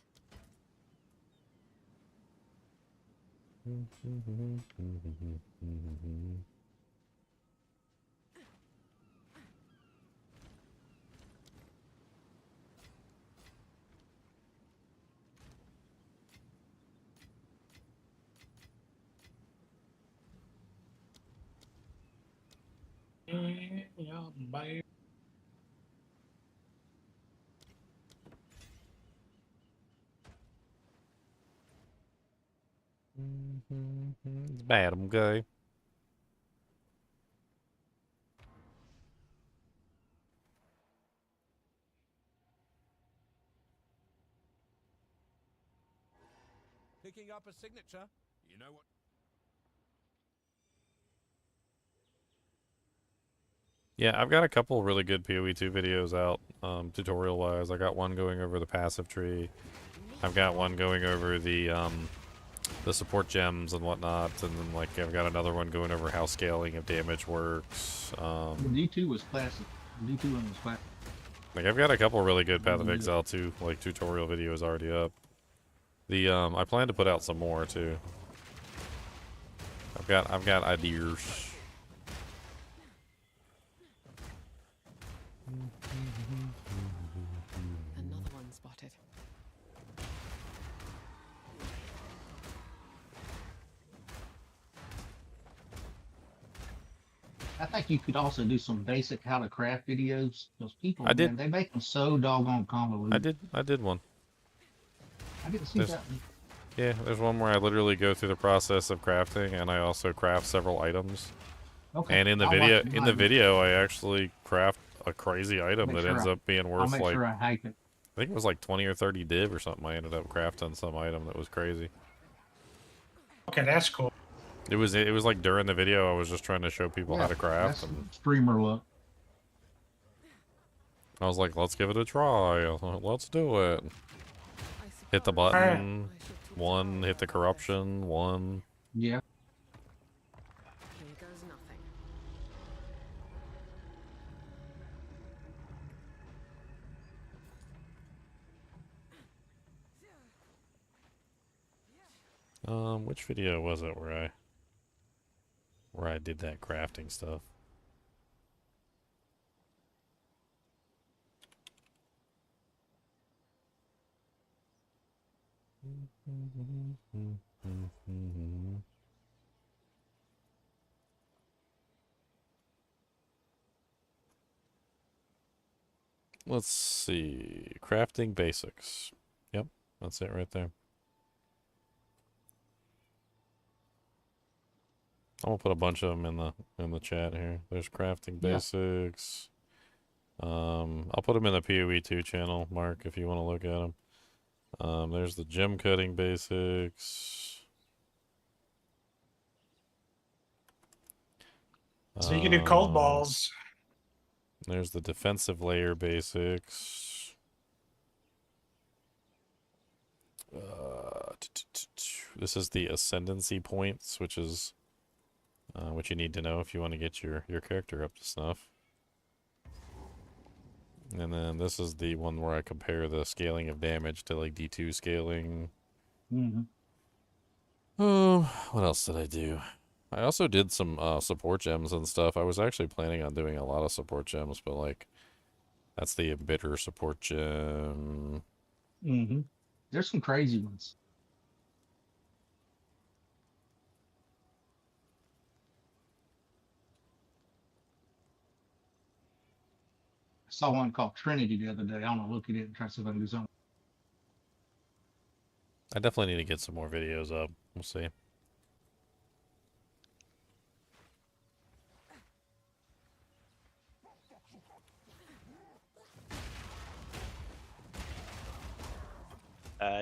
Yeah, bye. It's bad, I'm gay. Picking up a signature. You know what? Yeah, I've got a couple really good PoE2 videos out, tutorial-wise. I got one going over the passive tree. I've got one going over the support gems and whatnot, and then like I've got another one going over how scaling of damage works. The D2 was classic. The D2 one was classic. Like I've got a couple really good Path of Exile 2 like tutorial videos already up. The I plan to put out some more too. I've got ideas. Another one spotted. I think you could also do some basic how to craft videos. Those people, I did. man, they make them so doggone convoluted. I did one. I didn't see There's- that one. Yeah, there's one where I literally go through the process of crafting, and I also craft several items. Okay. And in the I'll video, watch it. in the video, I actually craft a crazy item Make that sure ends I- up being I'll worth make like sure I hype it. I think it was like 20 or 30 div or something. I ended up crafting some item that was crazy. Okay, that's cool. It was like during the video, I was just trying to show people how to craft. That's And streamer look. I was like, let's give it a try. Let's do it. Hit the button. One, hit the corruption. One. Yeah. Here goes nothing. Which video was it where I did that crafting stuff? Let's see. Crafting basics. Yep, that's it right there. I'm gonna put a bunch of them in the chat here. There's crafting Yeah. basics. I'll put them in the PoE2 channel, Mark, if you want to look at them. There's the gem cutting basics. So you can do cold balls. There's the defensive layer basics. This is the ascendancy points, which is what you need to know if you want to get your character up to snuff. And then this is the one where I compare the scaling of damage to like D2 scaling. Mm-hmm. Oh, what else did I do? I also did some support gems and stuff. I was actually planning on doing a lot of support gems, but like that's the bitter support gem. Mm-hmm. There's some crazy ones. I saw one called Trinity the other day. I want to look at it and try to see if I can do something. I definitely need to get some more videos up. We'll see.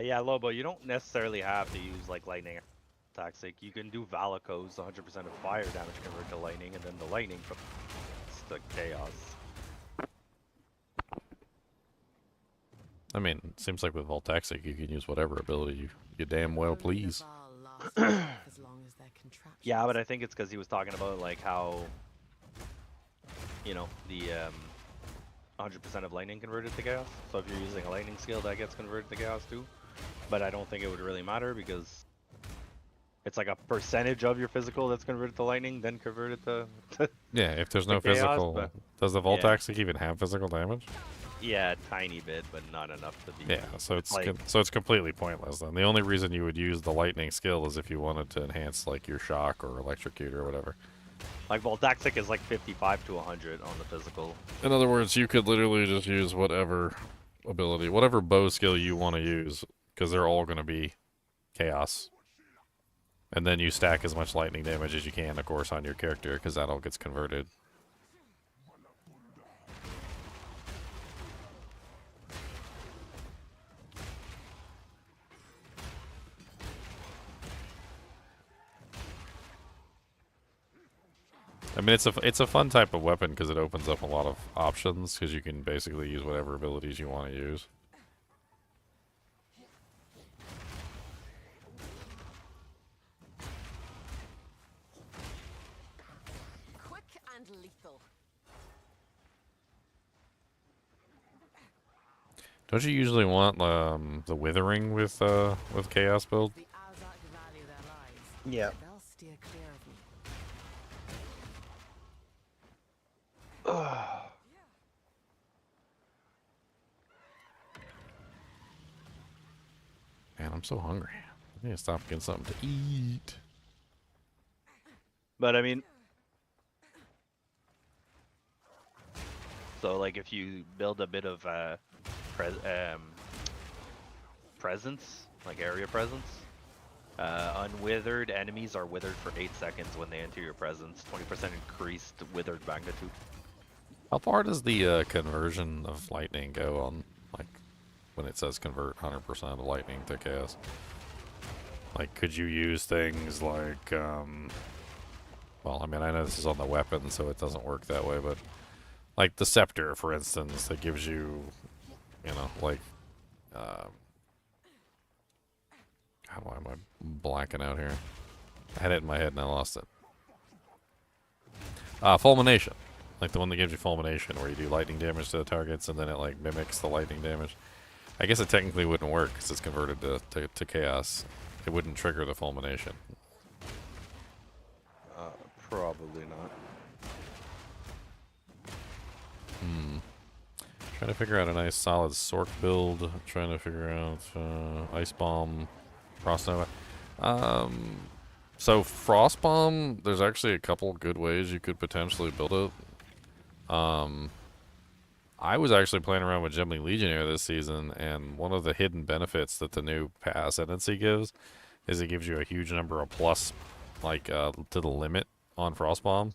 Yeah, Lobo, you don't necessarily have to use like lightning toxic. You can do Valakos, 100% of fire damage convert to lightning, and then the lightning from the chaos. I mean, it seems like with Voltaxic, you can use whatever ability you damn well please. Yeah, but I think it's because he was talking about like how, you know, the 100% of lightning converted to chaos. So if you're using a lightning skill, that gets converted to chaos too. But I don't think it would really matter because it's like a percentage of your physical that's converted to lightning, then converted to Yeah, if there's no chaos, physical, but does the yeah. Voltaxic even have physical damage? Yeah, a tiny bit, but not enough to be. Yeah, so it's like, so it's completely pointless then. The only reason you would use the lightning skill is if you wanted to enhance like your shock or electrocute or whatever. like Voltaxic is like 55 to 100 on the physical. In other words, you could literally just use whatever ability, whatever bow skill you want to use, because they're all going to be chaos. And then you stack as much lightning damage as you can, of course, on your character, because that all gets converted. I mean, it's a fun type of weapon because it opens up a lot of options because you can basically use whatever abilities you want to use. Quick and lethal. Don't you usually want the withering with chaos build? Yeah. They'll steer clear of me. Man, I'm so hungry. I need to stop getting something to eat. But I mean, so like if you build a bit of presence, like area presence, unwithered enemies are withered for 8 seconds when they enter your presence. 20% increased withered magnitude. How far does the conversion of lightning go on, like, when it says convert 100% of lightning to chaos? Like, could you use things like, well, I mean, I know this is on the weapon, so it doesn't work that way, but, like, the scepter, for instance, that gives you, you know, like, why am I blacking out here? I had it in my head and I lost it. Fulmination. Like the one that gives you fulmination, where you do lightning damage to the targets and then it like mimics the lightning damage. I guess it technically wouldn't work because it's converted to chaos. It wouldn't trigger the fulmination. Probably not. Trying to figure out a nice solid Sork build. Trying to figure out Ice Bomb, Frost Nova. So Frost Bomb, there's actually a couple good ways you could potentially build it. I was actually playing around with Gemini Legionnaire this season, and one of the hidden benefits that the new Ascendancy gives is it gives you a huge number of plus, like, to the limit on Frost Bomb.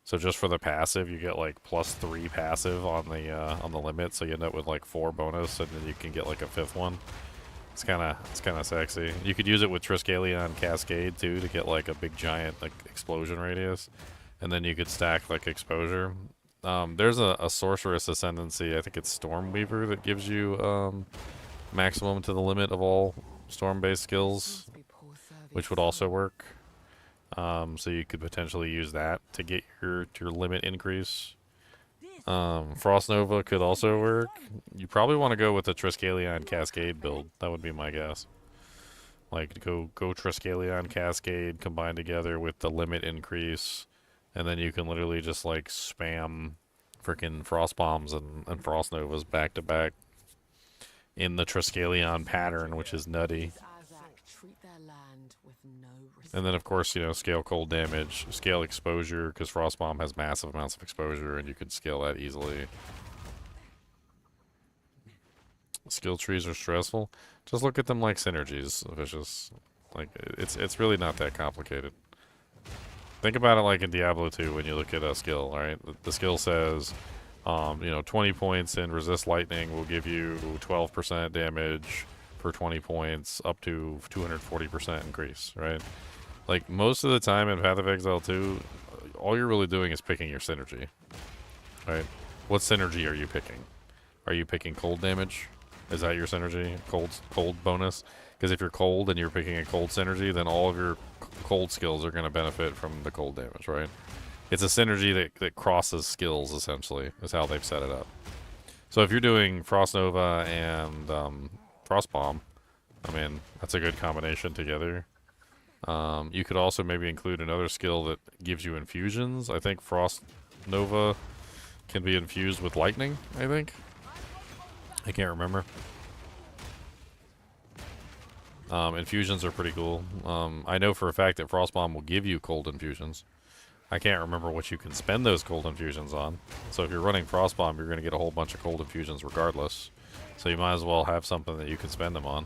So just for the passive, you get like +3 passive on the limit, so you end up with like 4 bonus, and then you can get like a 5th one. It's kind of sexy. You could use it with Triskelion Cascade too to get like a big giant like explosion radius, and then you could stack like exposure. There's a sorceress ascendancy. I think it's Stormweaver that gives you maximum to the limit of all storm-based skills, which would also work. So you could potentially use that to get your limit increase. Frost Nova could also work. You probably want to go with the Triskelion Cascade build. That would be my guess. Like go Triskelion Cascade combined together with the limit increase, and then you can literally just like spam freaking Frost Bombs and Frost Novas back to back in the Triskelion pattern, which is nutty. And then, of course, you know, scale cold damage, scale exposure, because Frost Bomb has massive amounts of exposure, and you can scale that easily. Skill trees are stressful. Just look at them like synergies, Vicious. Like, it's really not that complicated. Think about it like in Diablo 2 when you look at a skill, alright? The skill says, you know, 20 points in resist lightning will give you 12% damage for 20 points up to 240% increase, right? Like, most of the time in Path of Exile 2, all you're really doing is picking your synergy, right? What synergy are you picking? Are you picking cold damage? Is that your synergy? Cold bonus? Because if you're cold and you're picking a cold synergy, then all of your cold skills are going to benefit from the cold damage, right? It's a synergy that crosses skills, essentially, is how they've set it up. So if you're doing Frost Nova and Frost Bomb, I mean, that's a good combination together. You could also maybe include another skill that gives you infusions. I think Frost Nova can be infused with lightning, I think. I can't remember. Infusions are pretty cool. I know for a fact that Frost Bomb will give you cold infusions. I can't remember what you can spend those cold infusions on. So if you're running Frost Bomb, you're going to get a whole bunch of cold infusions regardless. So you might as well have something that you can spend them on.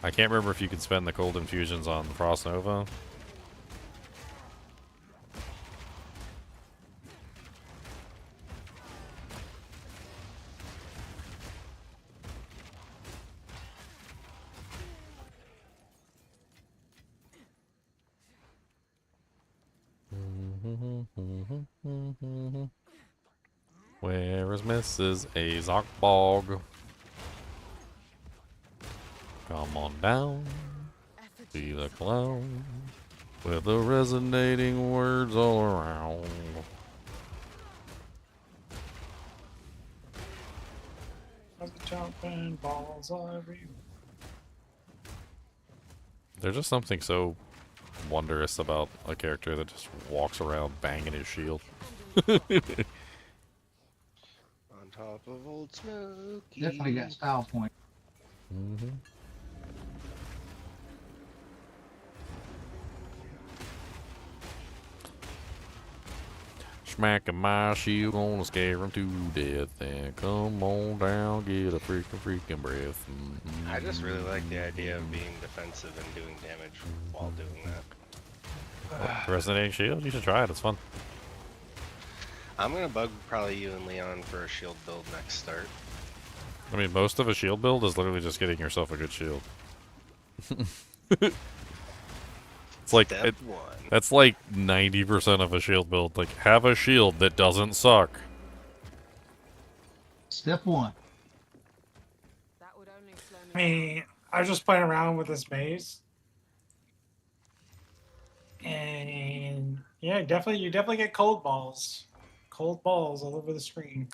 I can't remember if you can spend the cold infusions on Frost Nova. Where is Mrs. Azokbog? Come on down, be the clown, with the resonating words all around. Jumping balls everywhere. There's just something so wondrous about a character that just walks around banging his shield. On top of Old Smoky. Definitely got style point. Mm-hmm. Smacking my shield, gonna scare him to death. And come on down, get a freaking breath. Mm-hmm. I just really like the idea of being defensive and doing damage while doing that. Resonating shield? You should try it, it's fun. I'm gonna bug probably you and Leon for a shield build next start. I mean, most of a shield build is literally just getting yourself a good shield. It's like that's like 90% of a shield build. Like, have a shield that doesn't suck. Step one. I mean, I was just playing around with this maze. And yeah, you definitely get cold balls. Cold balls all over the screen.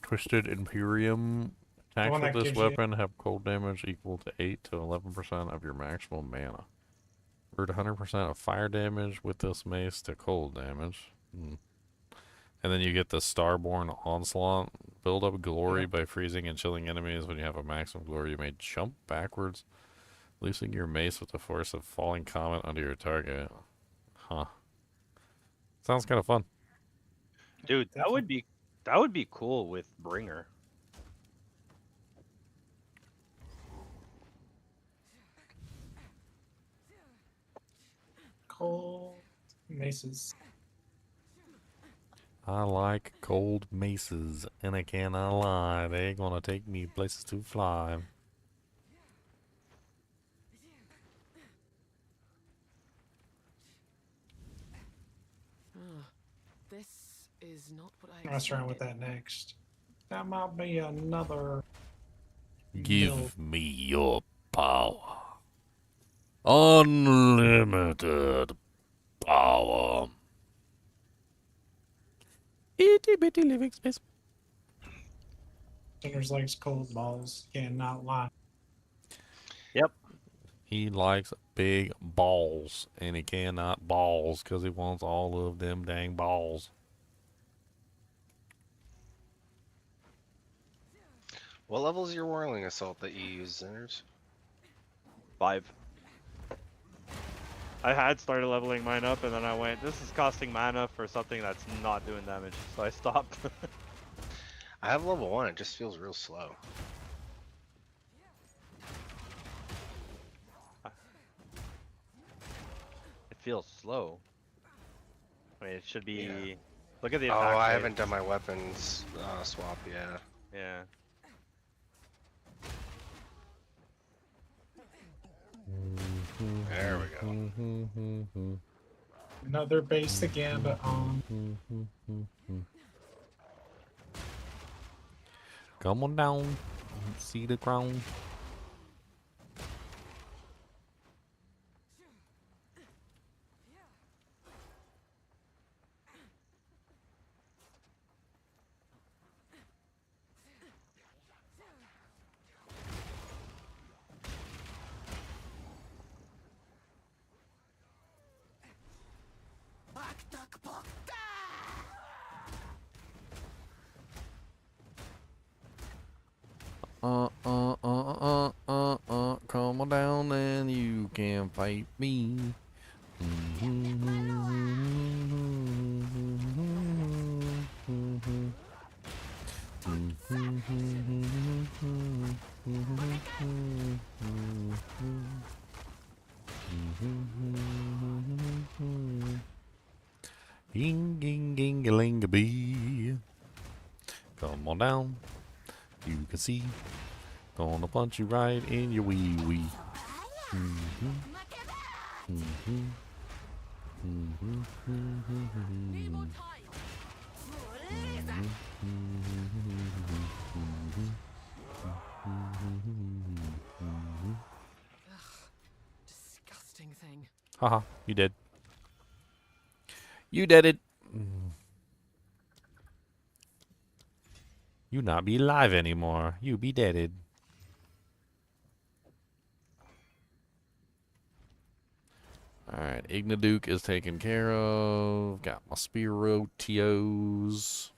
Twisted Imperium attacks one with that this gives you- weapon have cold damage equal to 8 to 11% of your maximum mana. Root 100% of fire damage with this mace to cold damage. And then you get the Starborn Onslaught. Build up glory by freezing and chilling enemies. When you have a maximum glory, you may jump backwards, loosing your mace with the force of falling comet under your target. Huh. Sounds kind of fun. Dude, that would be cool with Bringer. Cold maces. I like cold maces, and I cannot lie, they gonna take me places to fly. This is not what I Mess around with that next. That might be another. Give build. me your power. Unlimited power. Itty bitty living space. Singers likes cold balls. Cannot lie. Yep. He likes big balls, and he cannot balls because he wants all of them dang balls. What level is your Whirling Assault that you use, Zinners? 5. I had started leveling mine up, and then I went, this is costing mana for something that's not doing damage, so I stopped. I have level 1, it just feels real slow. It feels slow. I mean, it should be... Yeah. Look at the Oh, attack I rate. haven't done my weapons swap, yeah. Yeah. There we go. Another base again, but Come on down, See the crown. Come on down and you can fight me. Ging-ging-ging-a-ling-a-bee. Come on down. You can see. Gonna punch you right in your wee wee. Disgusting thing. Haha, you did. You did it. You not be alive anymore. You be deaded. Alright, Ignaduke is taken care of. Got my Spiro TOs.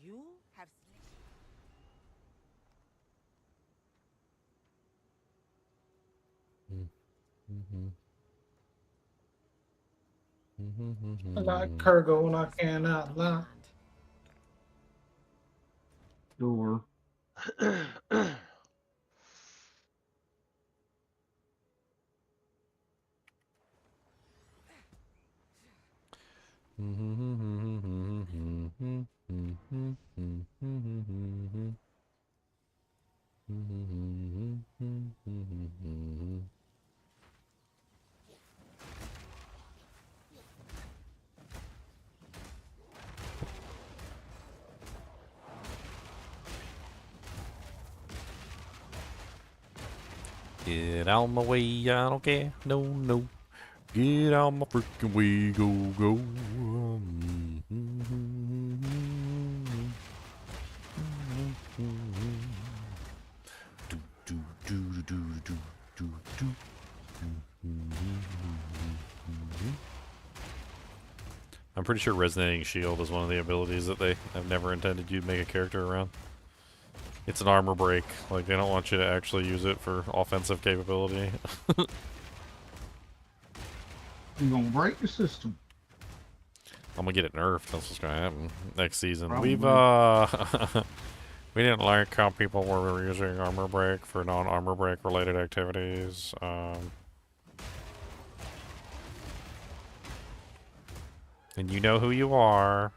You have I like Kurgo and I cannot lie. Door. Get out my way, I don't care. No, no. Get out my freaking way, go, go. I'm pretty sure Resonating Shield is one of the abilities that they have never intended you to make a character around. It's an armor break. Like, they don't want you to actually use it for offensive capability. You're gonna break the system. I'm gonna get it nerfed. That's what's gonna happen next season. Probably. We've we didn't like how people were using armor break for non-armor break related activities. And you know who you are.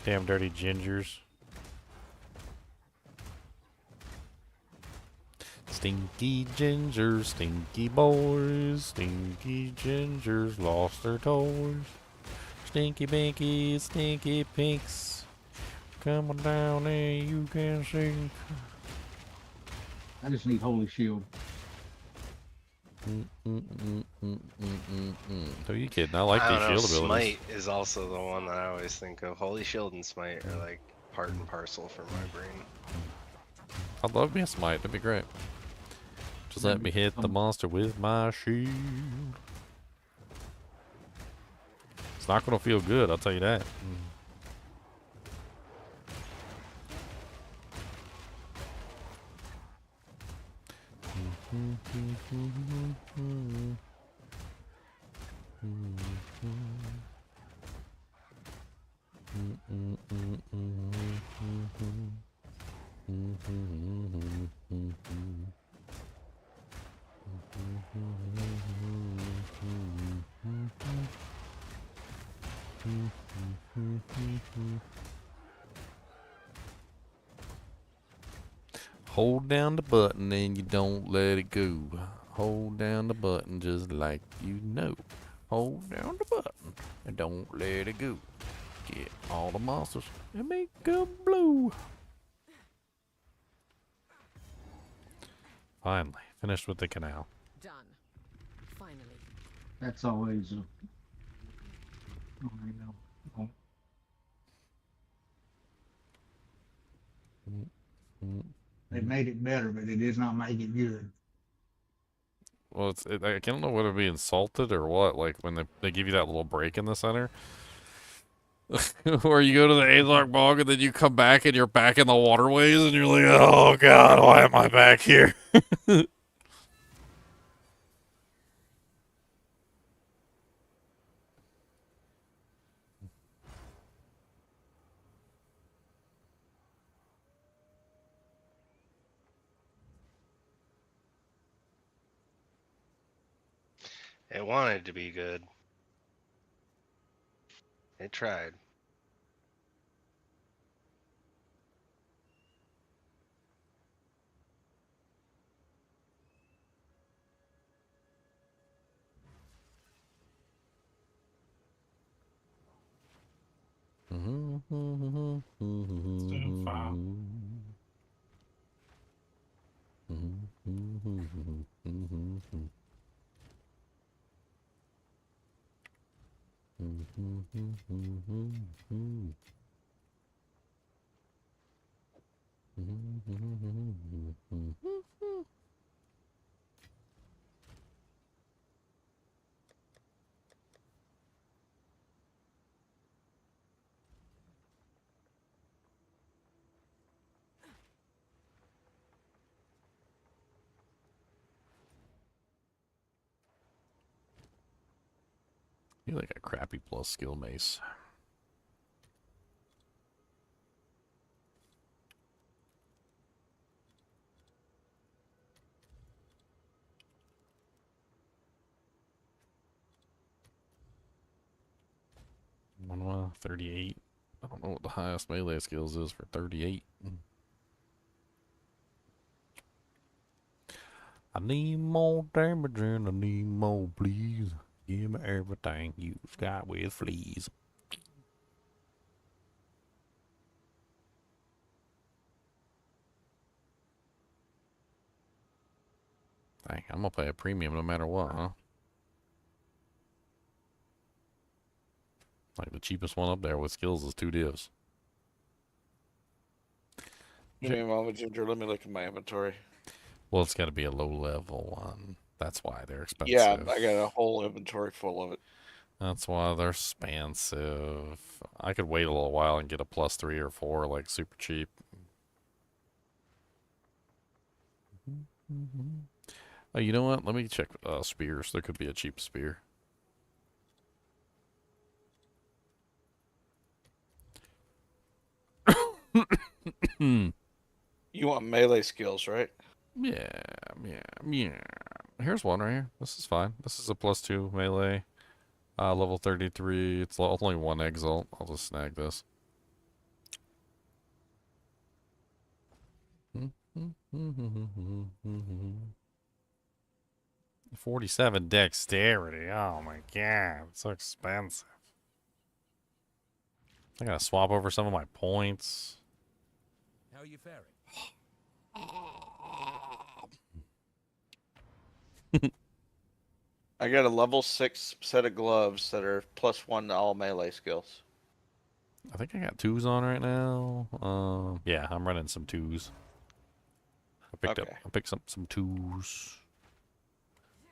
Damn dirty gingers. Stinky gingers, stinky boys, stinky gingers lost their toys. Stinky binky, stinky pinks, come on down and you can sing. I just need Holy Shield. Who are you kidding? I like these shield abilities. Smite is also the one that I always think of. Holy Shield and Smite are like part and parcel for my brain. I'd love me a smite, that'd be great. Just let me hit the monster with my shield. It's not gonna feel good, I'll tell you that. Hold down the button and you don't let it go. Hold down the button just like you know. Hold down the button and don't let it go. Get all the monsters and make them blow. Finally, finished with the canal. Done. Finally. That's always a. Oh, I know. Oh. They made it better, but it does not make it good. Well, I don't know whether to be insulted or what. Like when they give you that little break in the center, where you go to the Azog bog and then you come back and you're back in the waterways and you're like, oh god, why am I back here? It wanted to be good. It tried. You're like a crappy plus skill mace. I don't know, 38. I don't know what the highest melee skills is for 38. I need more damage and I need more, please. Give me everything you've got with fleas. Dang, I'm gonna pay a premium no matter what, huh? Like the cheapest one up there with skills is 2 divs. Give me a moment, Ginger. Let me look at my inventory. Well, it's got to be a low level one. That's why they're expensive. Yeah, I got a whole inventory full of it. That's why they're expensive. I could wait a little while and get a +3 or 4, like super cheap. Oh, you know what? Let me check spears. There could be a cheap spear. You want melee skills, right? Yeah. Here's one right here. This is fine. This is a +2 melee. Level 33. It's only 1 exalt. I'll just snag this. 47 dexterity. Oh my god, it's so expensive. I gotta swap over some of my points. How are you faring? I got a level 6 set of gloves that are +1 to all melee skills. I think I got 2s on right now. Yeah, I'm running some 2s. I picked up some 2s.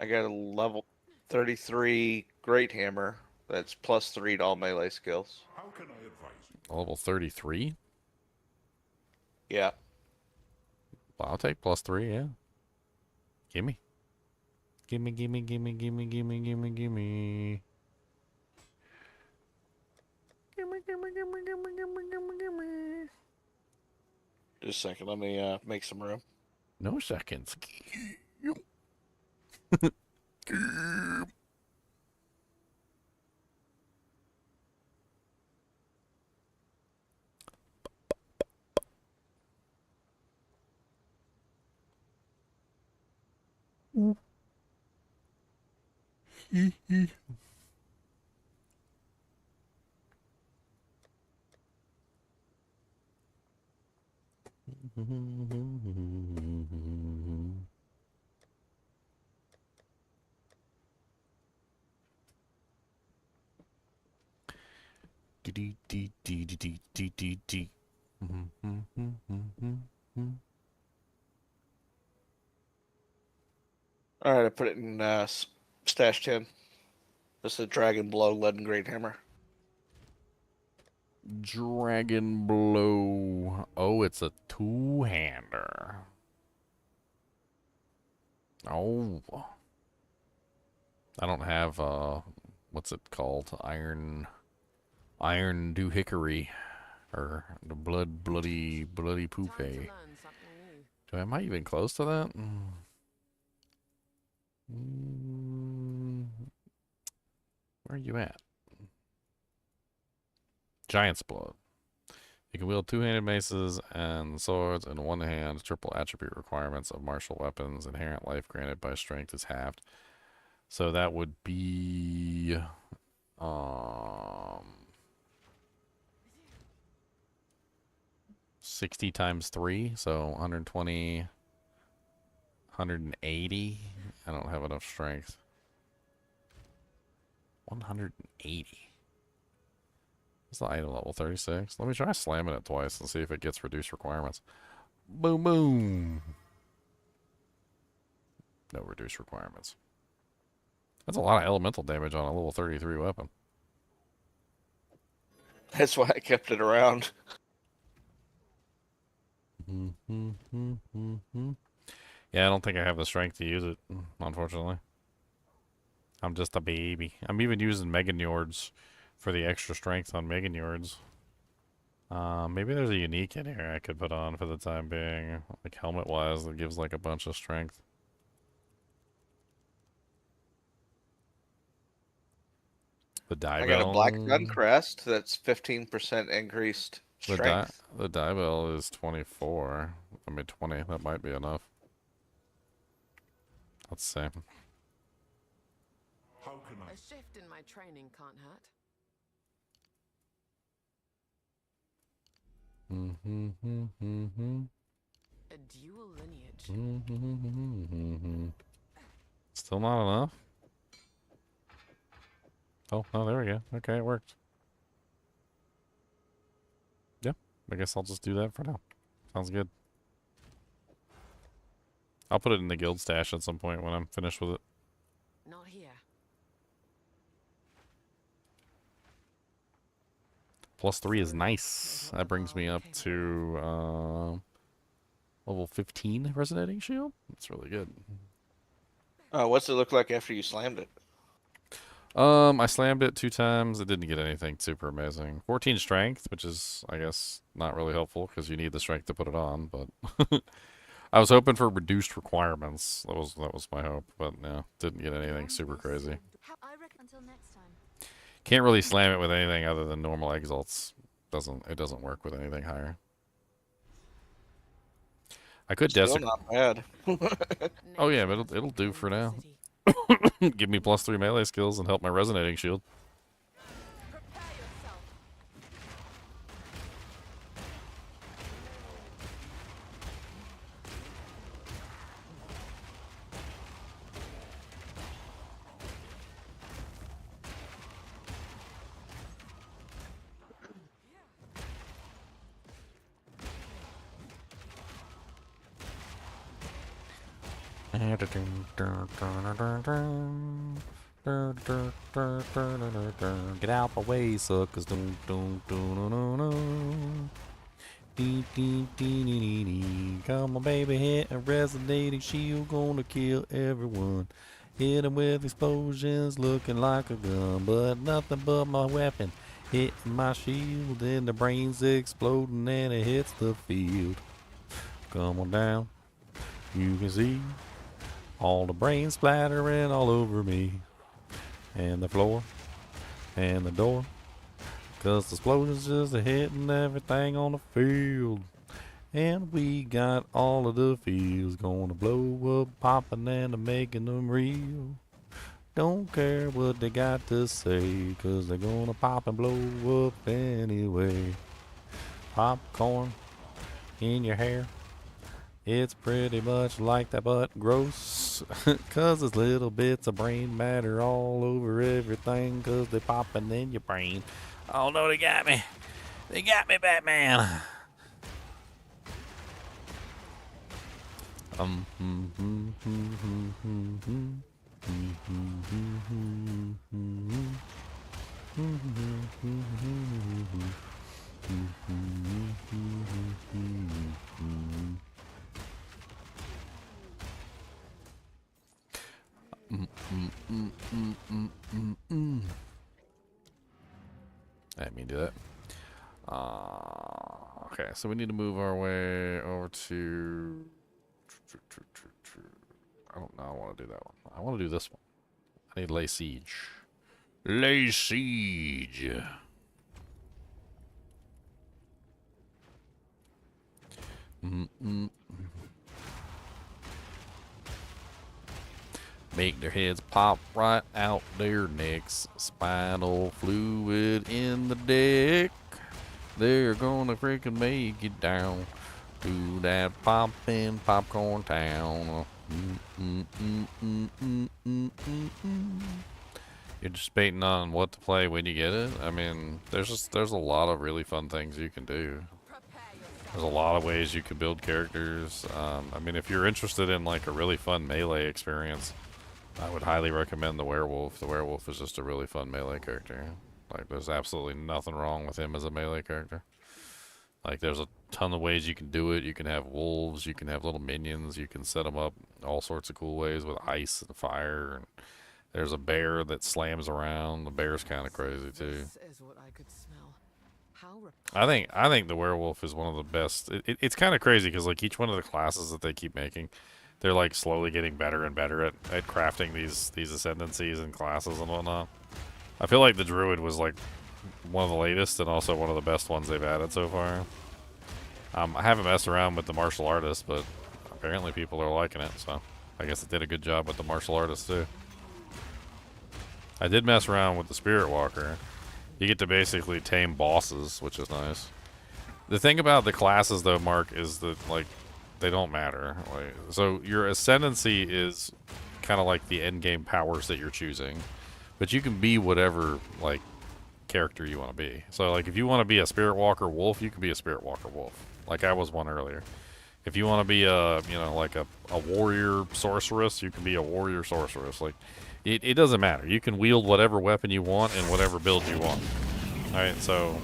I got a level 33 Great Hammer that's +3 to all melee skills. How can I advise you? Level 33? Yeah. Well, I'll take +3, yeah. Gimme. Gimme. Just a second, let me make some room. No seconds. Alright, I put it in stash 10. This is a Dragon Blow Lead and Great Hammer. Dragon Blow. Oh, it's a two-hander. Oh. I don't have, what's it called? Iron Doohickory. Or the bloody poupe. Am I even close to that? Where are you at? Giant's Blood. You can wield two-handed maces and swords in one hand. Triple attribute requirements of martial weapons. Inherent life granted by strength is halved. So that would be 60 times 3, so 120, 180. I don't have enough strength. 180. What's the item level? 36. Let me try slamming it twice and see if it gets reduced requirements. Boom, boom. No reduced requirements. That's a lot of elemental damage on a level 33 weapon. That's why I kept it around. Yeah, I don't think I have the strength to use it, unfortunately. I'm just a baby. I'm even using Meganyords for the extra strength on Meganyords. Maybe there's a unique in here I could put on for the time being, like helmet-wise, that gives like a bunch of strength. The die I got a bell. Black Gun Crest that's 15% increased strength. The die bell is 24. I mean 20. That might be enough. Let's see. A shift in my training can't hurt. A dual lineage. Still not enough? Oh, there we go. Okay, it worked. Yep, I guess I'll just do that for now. Sounds good. I'll put it in the guild stash at some point when I'm finished with it. Not here. +3 is nice. That brings me up to level 15 Resonating Shield. That's really good. What's it look like after you slammed it? I slammed it 2 times. It didn't get anything super amazing. 14 strength, which is, I guess, not really helpful because you need the strength to put it on. But I was hoping for reduced requirements. That was my hope. But no, didn't get anything super crazy. Until next time. Can't really slam it with anything other than normal exalts. It doesn't work with anything higher. I could Still not bad. Oh yeah, but it'll do for now. Give me +3 melee skills and help my resonating shield. Get out my way, suckers. Come on, baby, hit a resonating shield, gonna kill everyone. Hit 'em with explosions, looking like a gun, but nothing but my weapon hitting my shield, and the brains exploding, and it hits the field. Come on down, you can see all the brains splattering all over me, and the floor, and the door, 'cause the explosions just hitting everything on the field. And we got all of the fields gonna blow up, popping and making them real. Don't care what they got to say, 'cause they're gonna pop and blow up anyway. Popcorn in your hair. It's pretty much like that, but gross. 'Cause there's little bits of brain matter all over everything, 'cause they popping in your brain. Oh no, they got me. They got me, Batman. I didn't mean to do that. Okay, so we need to move our way over to... I don't know, I want to do that one. I want to do this one. I need lay siege. Lay siege. Make their heads pop right out their necks. Spinal fluid in the deck. They're gonna freaking make it down to that poppin' popcorn town. You're just debating on what to play when you get it. I mean, there's a lot of really fun things you can do. There's a lot of ways you can build characters. I mean, if you're interested in like a really fun melee experience, I would highly recommend the werewolf. The werewolf is just a really fun melee character. Like, there's absolutely nothing wrong with him as a melee character. Like, there's a ton of ways you can do it. You can have wolves, you can have little minions, you can set them up all sorts of cool ways with ice and fire. And there's a bear that slams around. The bear's kind of crazy too. I think the werewolf is one of the best. It's kind of crazy because like each one of the classes that they keep making, they're like slowly getting better and better at crafting these ascendancies and classes and whatnot. I feel like the druid was like one of the latest and also one of the best ones they've added so far. I haven't messed around with the martial artist, but apparently people are liking it, so I guess it did a good job with the martial artist too. I did mess around with the spirit walker. You get to basically tame bosses, which is nice. The thing about the classes though, Mark, is that like they don't matter. Like, so your ascendancy is kind of like the end game powers that you're choosing, but you can be whatever like character you want to be. So like if you want to be a spirit walker wolf, you can be a spirit walker wolf. Like I was one earlier. If you want to be a, you know, like a warrior sorceress, you can be a warrior sorceress. Like it doesn't matter. You can wield whatever weapon you want and whatever build you want. All right, so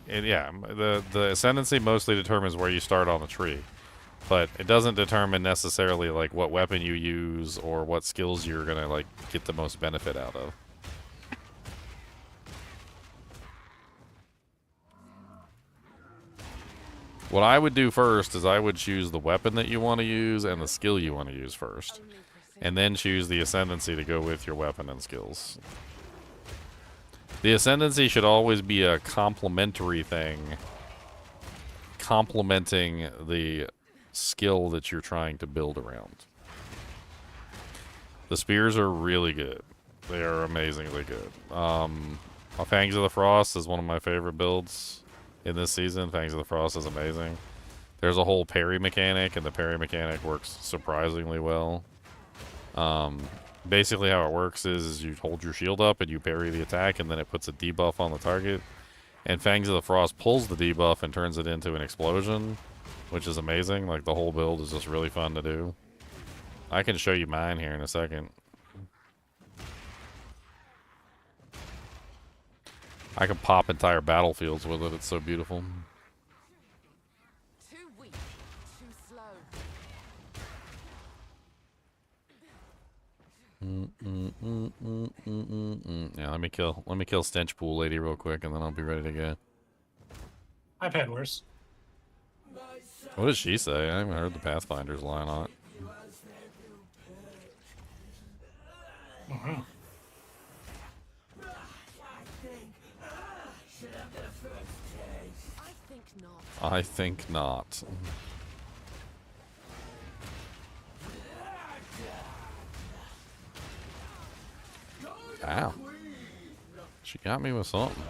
yeah, the ascendancy mostly determines where you start on the tree, but it doesn't determine necessarily like what weapon you use or what skills you're gonna like get the most benefit out of. What I would do first is I would choose the weapon that you want to use and the skill you want to use first, and then choose the ascendancy to go with your weapon and skills. The ascendancy should always be a complementary thing, complementing the skill that you're trying to build around. The spears are really good. They are amazingly good. Fangs of the Frost is one of my favorite builds in this season. Fangs of the Frost is amazing. There's a whole parry mechanic, and the parry mechanic works surprisingly well. Basically how it works is you hold your shield up and you parry the attack, and then it puts a debuff on the target. And Fangs of the Frost pulls the debuff and turns it into an explosion, which is amazing. Like, the whole build is just really fun to do. I can show you mine here in a second. I can pop entire battlefields with it. It's so beautiful. Too weak, too slow. Yeah, let me kill Stench Pool Lady real quick, and then I'll be ready to go. I've had worse. What does she say? I haven't heard the Pathfinder's line on it. Mm-hmm. I think not. I think not. Ow. She got me with something.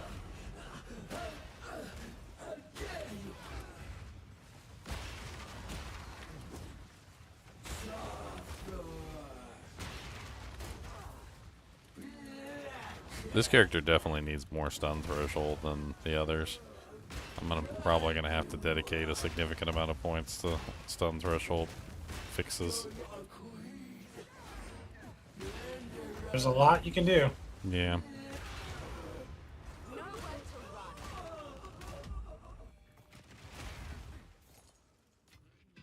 This character definitely needs more stun threshold than the others. Probably gonna have to dedicate a significant amount of points to stun threshold fixes. There's a lot you can do. Yeah.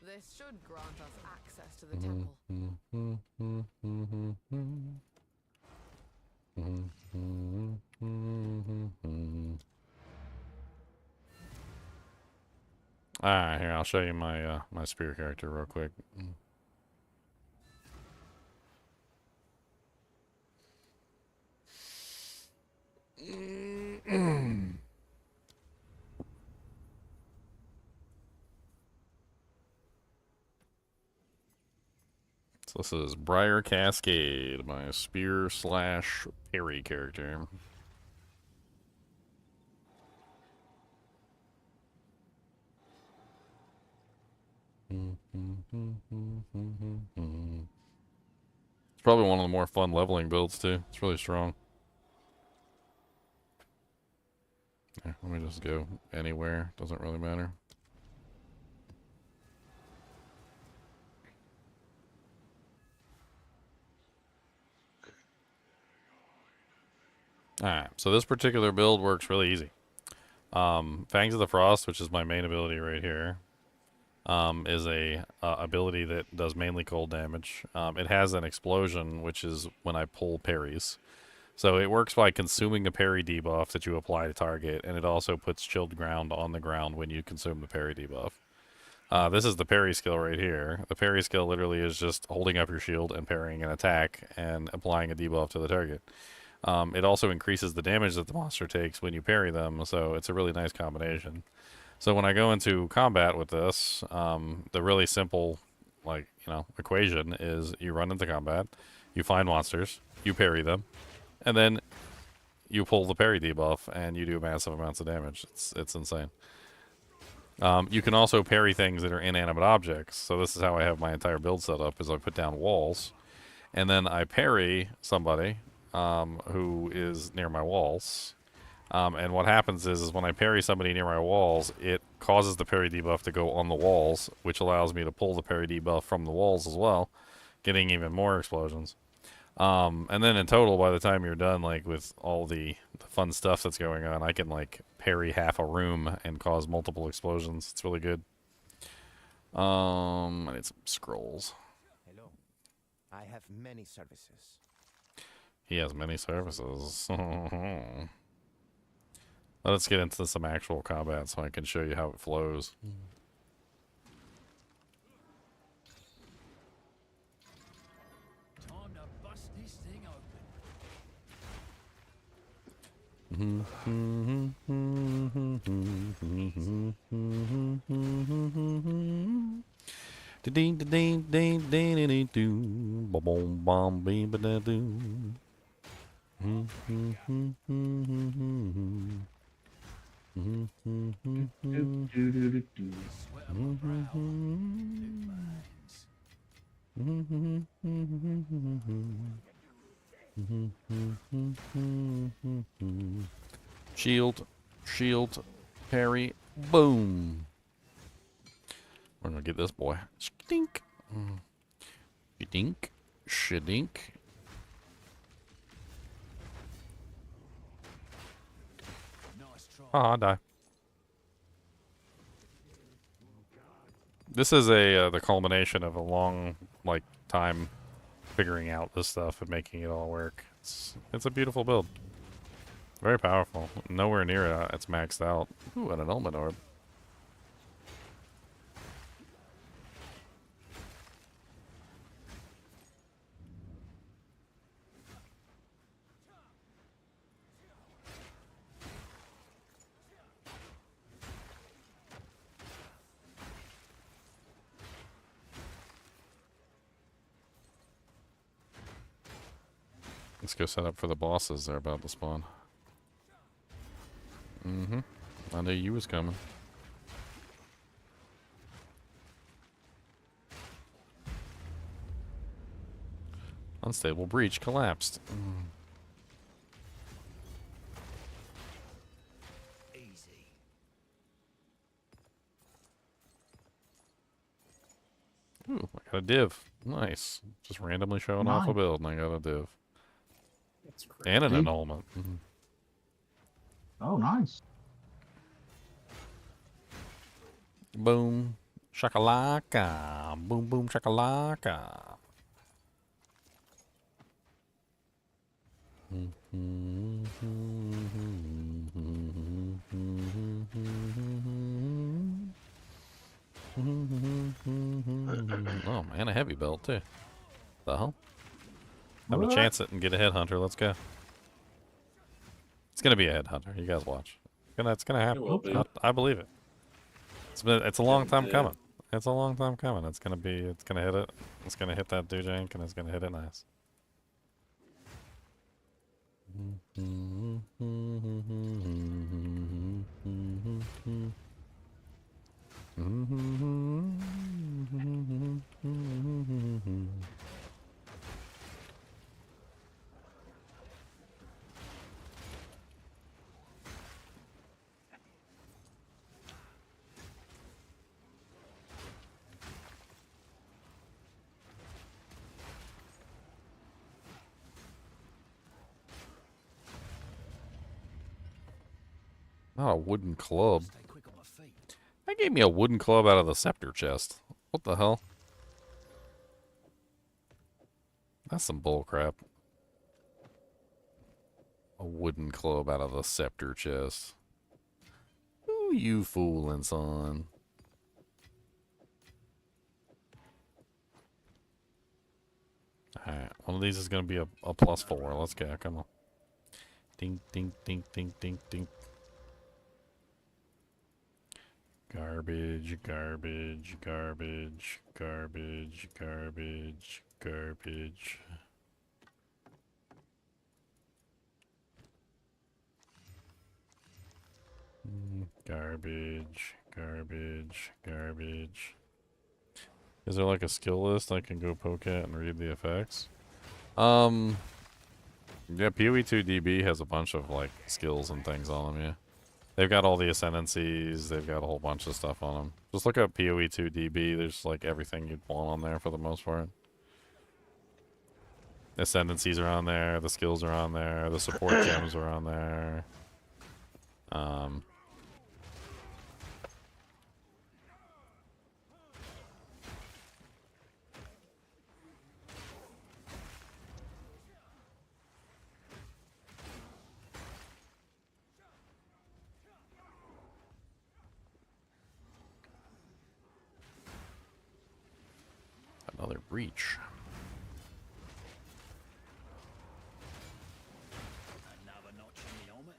This should grant us access to the temple. Alright, here, I'll show you my my spear character real quick. So this is Briar Cascade, my spear slash parry character. It's probably one of the more fun leveling builds too. It's really strong. Yeah, let me just go anywhere. Doesn't really matter. Alright, so this particular build works really easy. Fangs of the Frost, which is my main ability right here, is a ability that does mainly cold damage. It has an explosion, which is when I pull parries. So it works by consuming a parry debuff that you apply to target, and it also puts chilled ground on the ground when you consume the parry debuff. This is the parry skill right here. The parry skill literally is just holding up your shield and parrying an attack and applying a debuff to the target. It also increases the damage that the monster takes when you parry them, so it's a really nice combination. So when I go into combat with this, the really simple, equation is you run into combat, you find monsters, you parry them, and then you pull the parry debuff and you do massive amounts of damage. It's insane. You can also parry things that are inanimate objects. So this is how I have my entire build set up, is I put down walls, and then I parry somebody who is near my walls. And what happens is when I parry somebody near my walls, it causes the parry debuff to go on the walls, which allows me to pull the parry debuff from the walls as well, getting even more explosions. And then in total, by the time you're done, with all the fun stuff that's going on, I can, parry half a room and cause multiple explosions. It's really good. I need some scrolls. Hello. I have many services. He has many services. Let's get into some actual combat so I can show you how it flows. Time to bust this thing open. Shield, shield, parry, boom. We're gonna get this boy. Shadink. Shadink. Shadink. Oh, I die. This is the culmination of a long time figuring out this stuff and making it all work. It's a beautiful build. Very powerful. Nowhere near it's maxed out. Ooh, and an element orb. Let's go set up for the bosses. They're about to spawn. Mm-hmm. I knew you was coming. Unstable breach collapsed. Ooh, I got a div. Nice. Just randomly showing off a Nice. build, and I got a div. That's great. And an See? annulment. Oh, nice. Boom. Shakalaka. Boom, boom, shakalaka. Oh man, a heavy belt too. The hell? I'm gonna What? chance it and get a headhunter. Let's go. It's gonna be a headhunter. You guys watch. It's gonna happen. It will be. I believe it. It's a long time coming. It's a long time coming. It's gonna hit it. It's gonna hit that Dujank and it's gonna hit it nice. Not a wooden club. That gave me a wooden club out of the scepter chest. What the hell? That's some bull crap. A wooden club out of the scepter chest. Who you fooling, son? Alright, one of these is going to be a +4. Let's go, come on. Ding, ding, ding, ding, ding, ding. Garbage, garbage, garbage, garbage, garbage, garbage. Garbage, garbage, garbage. Is there like a skill list I can go poke at and read the effects? Yeah, PoE2DB has a bunch of like skills and things on them, yeah. They've got all the ascendancies, they've got a whole bunch of stuff on them. Just look up PoE2DB, there's like everything you'd want on there for the most part. Ascendancies are on there, the skills are on there, the support gems are on there. Another breach. Another notch on the helmet.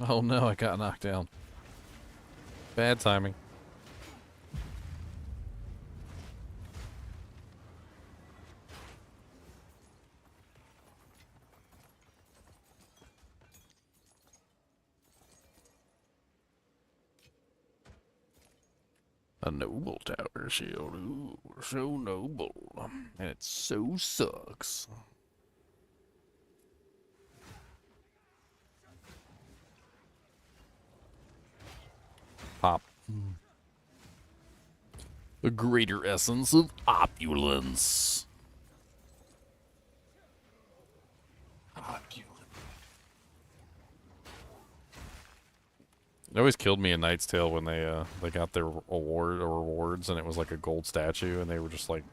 Oh no, I got knocked down. Bad timing. A noble tower shield. Ooh, so noble. And it so sucks. Pop. The greater essence of opulence. It always killed me in Knight's Tale when they got their award or rewards and it was like a gold statue and they were just like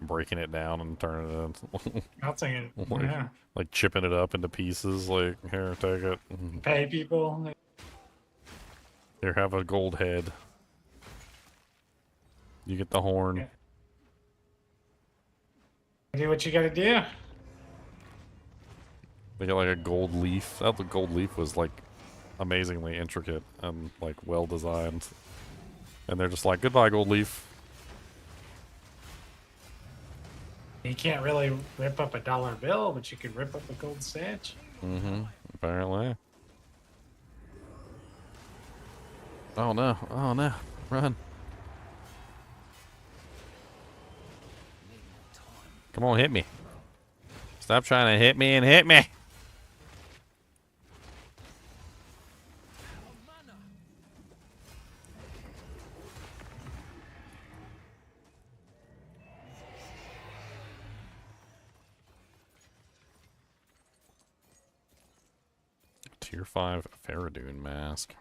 breaking it down and turning it into Melting it. like, Yeah. like chipping it up into pieces. Like, here, take it. Pay people. Here, have a gold head. You get the horn. Yeah. Do what you gotta do. They got like a gold leaf. I thought the gold leaf was like amazingly intricate and like well designed. And they're just like, goodbye, gold leaf. You can't really rip up a dollar bill, but you could rip up a gold sandwich. Mm-hmm. Apparently. Oh no. Oh no. Run. Come on, hit me. Stop trying to hit me and hit me. Tier 5 Faradune mask.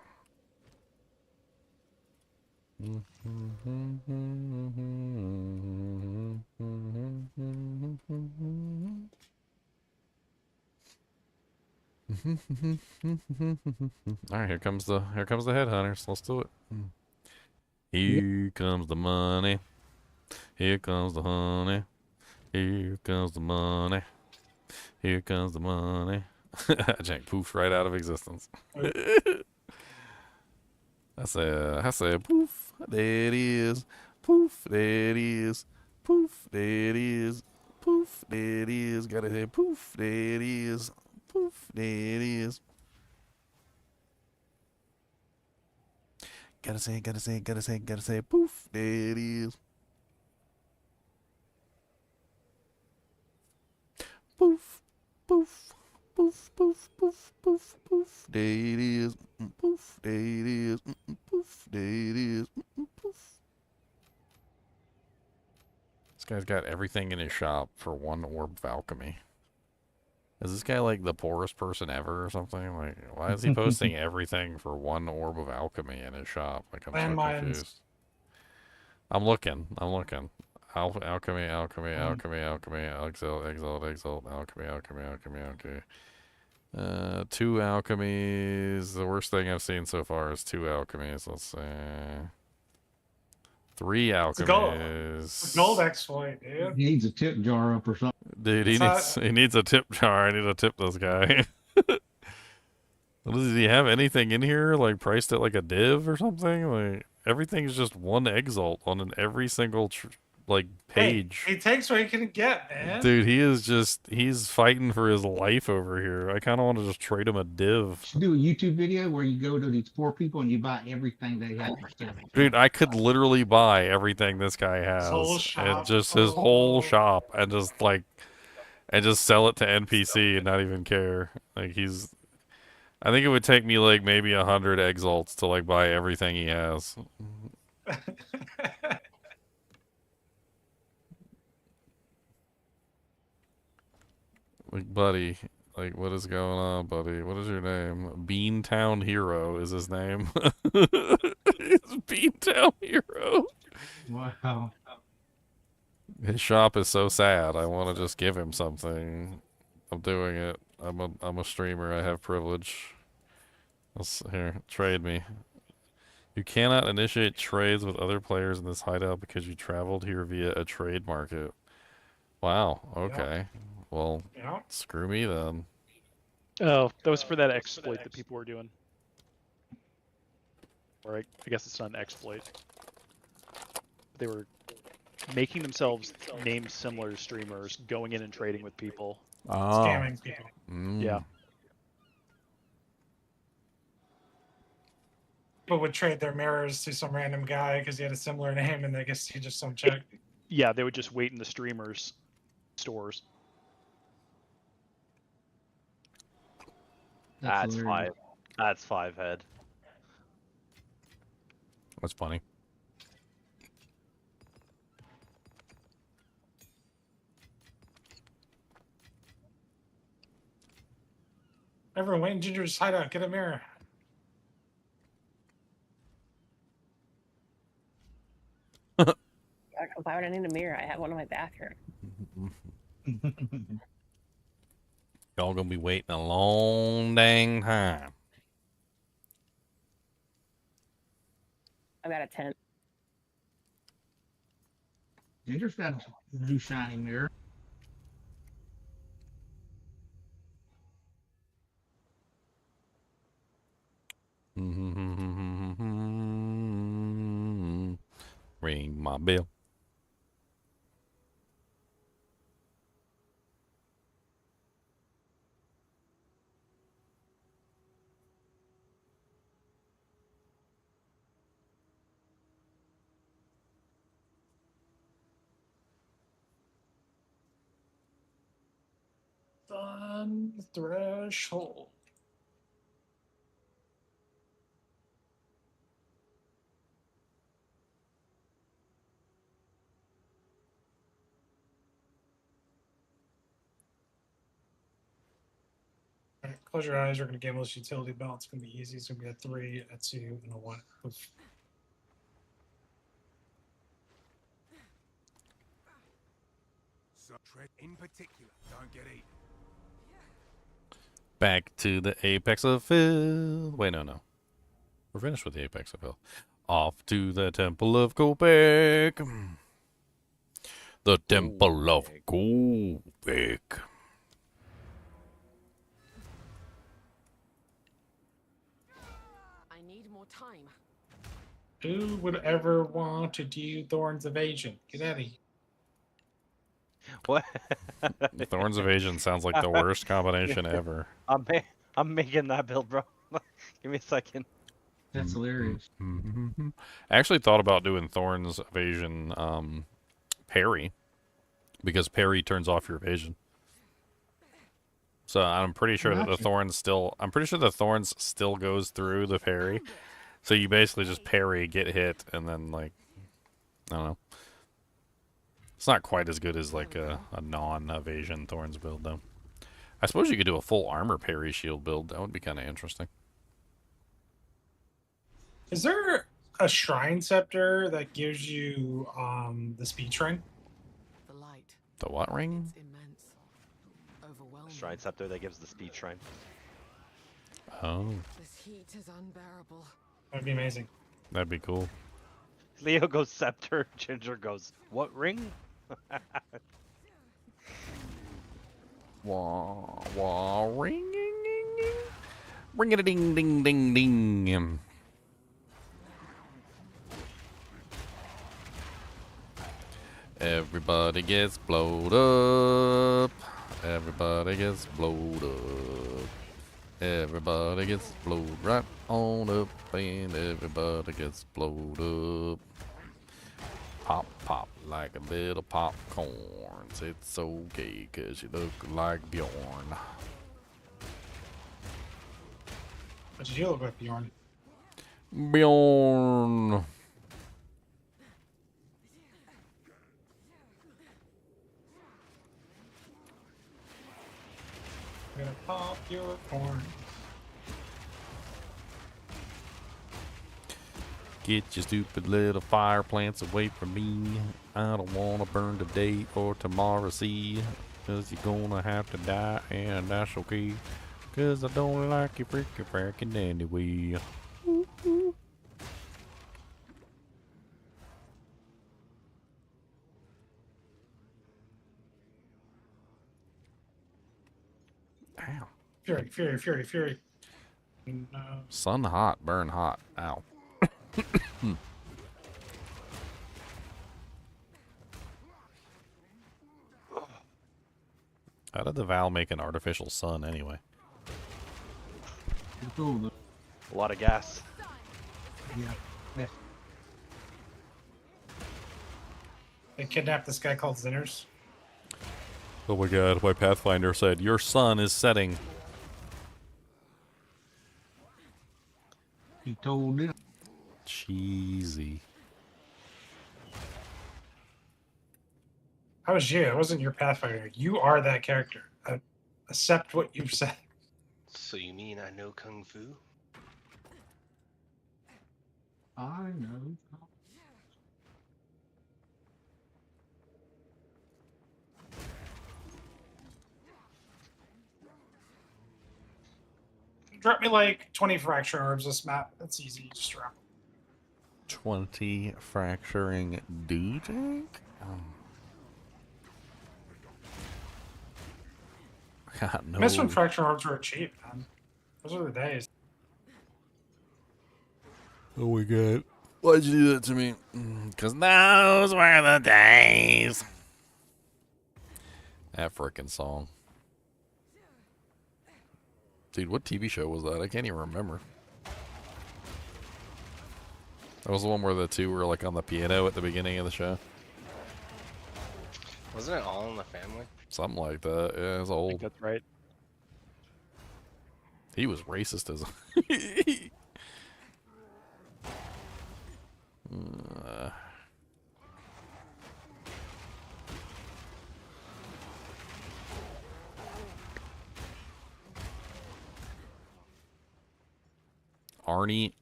Alright, here comes the headhunters. Let's do it. Here comes the money. Here comes the honey. Here comes the money. Here comes the money. Jank poofed right out of existence. I say poof, there it is. Poof, there it is. Poof, there it is. Poof, there it is. Gotta say poof, there it is. Poof, there it is. Gotta say, poof, there it is. Poof, poof, poof, poof, poof, poof, poof, there it is. Poof, there it is. Poof, there it is. Poof. This guy's got everything in his shop for 1 orb of alchemy. Is this guy like the poorest person ever or something? Like, why is he posting everything for 1 orb of alchemy in his shop? Like, I'm so confused. I'm looking. Alchemy, exalt, alchemy. 2 alchemies. The worst thing I've seen so far is 2 alchemies. Let's see. 3 alchemies. Gold exploit, dude. He needs a tip jar up or something. Dude, he needs a tip jar. I need to tip this guy. Does he have anything in here like priced at like a div or something? Like everything's just 1 exalt on every single like page. Hey, he takes what he can get, man. Dude, he's fighting for his life over here. I kind of want to just trade him a div. Do a YouTube video where you go to these poor people and you buy everything they have for sale. Dude, I could literally buy everything this guy has. whole shop. And just his whole shop and just sell it to NPC and not even care. Like I think it would take me like maybe 100 exalts to like buy everything he has. Like, buddy, like, what is going on, buddy? What is your name? Beantown Hero is his name. It's Beantown Hero. Wow. His shop is so sad. I want to just give him something. I'm doing it. I'm a streamer. I have privilege. Here, trade me. You cannot initiate trades with other players in this hideout because you traveled here via a trade market. Wow. Okay. Well, screw me then. Oh, that was for that exploit that people were doing. Or I guess it's not an exploit. They were making themselves name similar to streamers, going in and trading with people. Oh. Scamming people. Yeah. People would trade their mirrors to some random guy because he had a similar name, and I guess he just some check. Yeah, they would just wait in the streamers' stores. That's 5. That's 5 head. That's funny. Everyone, wait in Ginger's hideout. Get a mirror. Why would I need a mirror? I have one in my bathroom. Y'all gonna be waiting a long dang time. I got a tent. Ginger's got a new shiny mirror. Ring my bell. Sun threshold. All right, close your eyes. We're gonna gamble this utility belt. It's gonna be easy. It's gonna be a 3, a 2, and a 1. Oof. So tread in particular, don't get eaten. Back to the apex of Phil. Wait, no. We're finished with the apex of Phil. Off to the Temple of Kopek. The Temple of Kopek. I need more time. Who would ever want to do Thorns Evasion? Get out of here. What? Thorns Evasion sounds like the worst combination ever. I'm making that build, bro. Give me a second. That's hilarious. I actually thought about doing Thorns Evasion parry, because parry turns off your evasion. So I'm pretty sure that the Gotcha. Thorns still... I'm pretty sure the Thorns still goes through the parry. So you basically just parry, get hit, and then, like... I don't know. It's not quite as good as, like, a non-evasion Thorns build, though. I suppose you could do a full armor parry shield build. That would be kind of interesting. Is there a Shrine Scepter that gives you the speed ring? The light. The what ring? It's immense. Overwhelming. Shrine Scepter that gives the speed shrine. Oh. This heat is unbearable. That'd be amazing. That'd be cool. Leo goes Scepter, Ginger goes, what ring? Wah, wah, ring, ring it a ding, ding, ding, ding. Everybody gets blowed up. Everybody gets blowed up. Everybody gets blowed right on up, and everybody gets blowed up. Pop, pop like a little popcorn. It's okay, 'cause you look like Bjorn. What did you look like, Bjorn? Bjorn. I'm gonna pop your corn. Get your stupid little fire plants away from me. I don't want to burn today or tomorrow, see. 'Cause you're gonna have to die, and that's okay. 'Cause I don't like you freaking fracking anyway. Ow. Fury, fury, fury, fury. No. Sun hot, burn hot. Ow. How did the Val make an artificial sun anyway? A lot of gas. Yeah. They kidnapped this guy called Zinners. Oh my god, my Pathfinder said, your sun is setting. He told them. Cheesy. How was you? It wasn't your Pathfinder. You are that character. Accept what you've said. So you mean I know Kung Fu? I know. Drop me like 20 fracture orbs this map. That's easy. Just drop. 20 fracturing Dudek? God, no. I miss when fracture orbs were cheap, man. Those are the days. Oh my god. Why'd you do that to me? Because those were the days. That frickin' song. Dude, what TV show was that? I can't even remember. That was the one where the two were like on the piano at the beginning of the show. Wasn't it All in the Family? Something like that. Yeah, it was old. That's right. He was racist as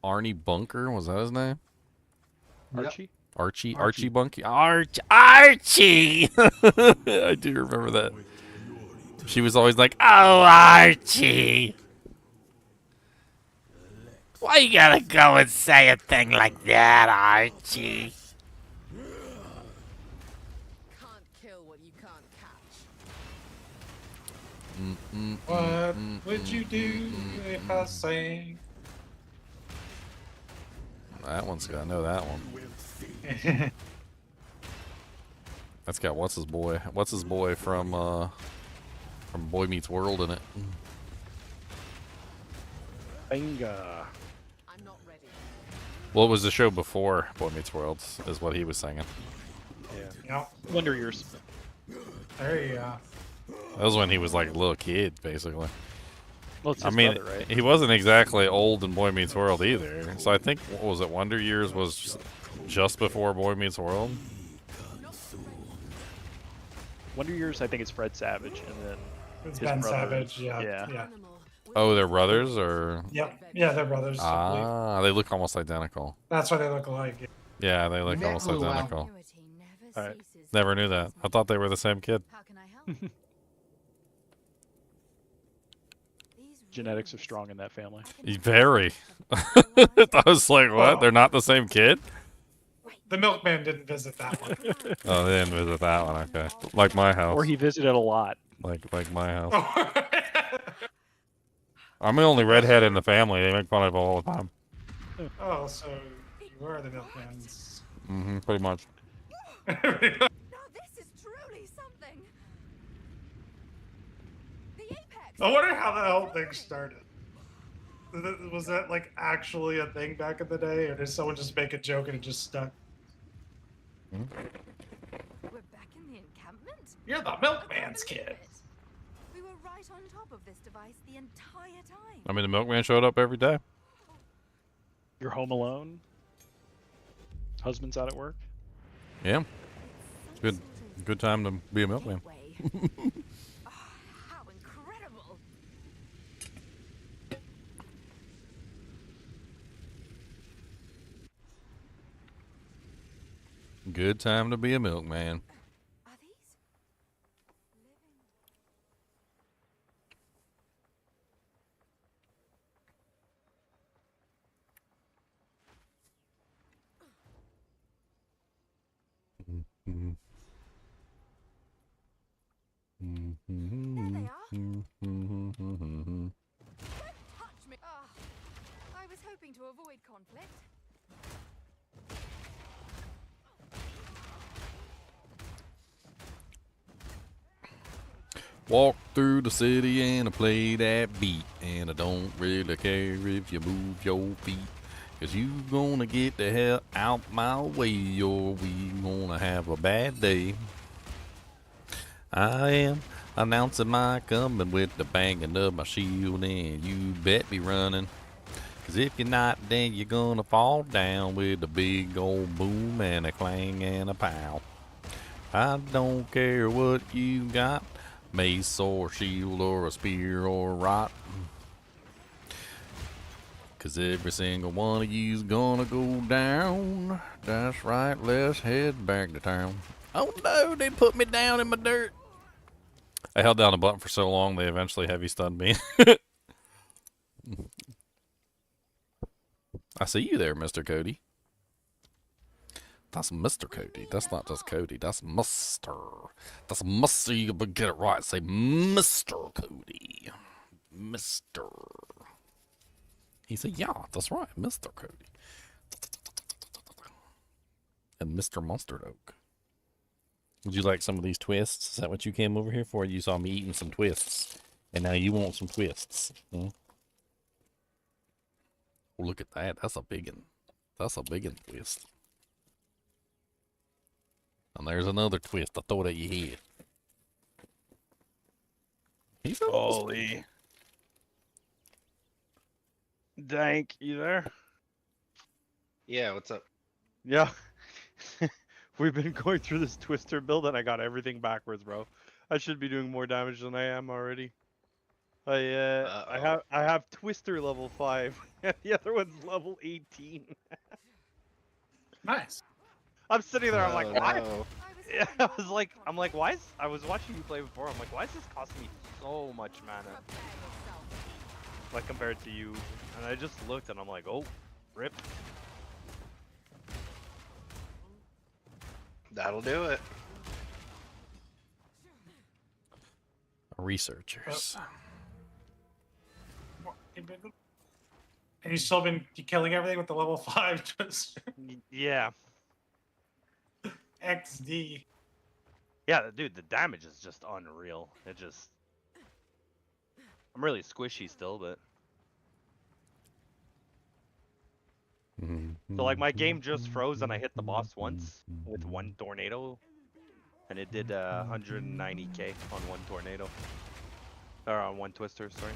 Arnie Bunker, was that his name? Archie? Archie Bunky. Archie! I do remember that. She was always like, "Oh, Archie! Why you gotta go and say a thing like that, Archie?" Can't kill what you can't catch. What would you do if I sang? That one's got, I know that one. That's got what's his boy from Boy Meets World in it. Binga. What was the show before Boy Meets World is what he was singing. Yeah. Wonder Years. There you go. That was when he was like a little kid, basically. Well, it's I his mean, brother, right? he wasn't exactly old in Boy Meets World either. So I think, what was it, Wonder Years was just before Boy Meets World? Wonder Years, I think it's Fred Savage, and then It's his Ben brother. Savage, yeah. Oh, they're brothers, or? Yep. Yeah, they're brothers. I believe. Ah, they look almost identical. That's why they look alike. Yeah, they look almost Never will. identical. Alright. Never knew that. I thought they were the same kid. Genetics are strong in that family. Very. I was like, what? They're not the same kid? The milkman didn't visit that one. Oh, they didn't visit that one. Okay, like my house. Or he visited a lot. Like my house. I'm the only redhead in the family. They make fun of it all the time. Oh, so you are the milkmans. Mm-hmm. Pretty much. Now this is truly something. I wonder how the whole thing started. Was that like actually a thing back in the day, or did someone just make a joke and it just stuck? We're back in the encampment? You're the milkman's kid. We were right on top of this device the entire time. I mean, the milkman showed up every day. You're home alone. Husband's out at work. Yeah. Good time to be a milkman. How incredible! Good time to be a milkman. Touch me! I was hoping to avoid conflict. Walk through the city and I play that beat. And I don't really care if you move your feet. Cause you gonna get the hell out my way or we gonna have a bad day. I am announcing my coming with the banging of my shield and you bet be running. Cause if you're not, then you're gonna fall down with a big old boom and a clang and a pow. I don't care what you got. Mace or shield or a spear or a rock. Cause every single one of you's gonna go down. That's right, let's head back to town. Oh no, they put me down in my dirt. I held down a button for so long they eventually heavy stunned me. I see you there, Mr. Cody. That's Mr. Cody. That's not just Cody. That's Mr. That's Mr. You better get it right. Say Mr. Cody. Mr. He said, yeah, that's right, Mr. Cody. And Mr. Mustard Oak. Would you like some of these twists? Is that what you came over here for? You saw me eating some twists. And now you want some twists. Hmm? Oh, look at that. That's a big one. That's a big one twist. And there's another twist I throw it at your head. He's Holy. Dank, you there? Yeah, what's up? Yeah. We've been going through this twister build and I got everything backwards, bro. I should be doing more damage than I am already. I have twister level 5 and the other one's level 18. Nice. I'm sitting there, I'm like, why? No. Yeah, I'm like, why is, I was watching you play before, I'm like, why is this costing me so much mana? Like compared to you. And I just looked and I'm like, oh, rip. That'll do it. Researchers. And you've still been killing everything with the level 5 twist. Yeah. XD. Yeah, dude, the damage is just unreal. It just... I'm really squishy still, but... So like my game just froze and I hit the boss once with one tornado. And it did 190k on one tornado. Or on one twister, sorry.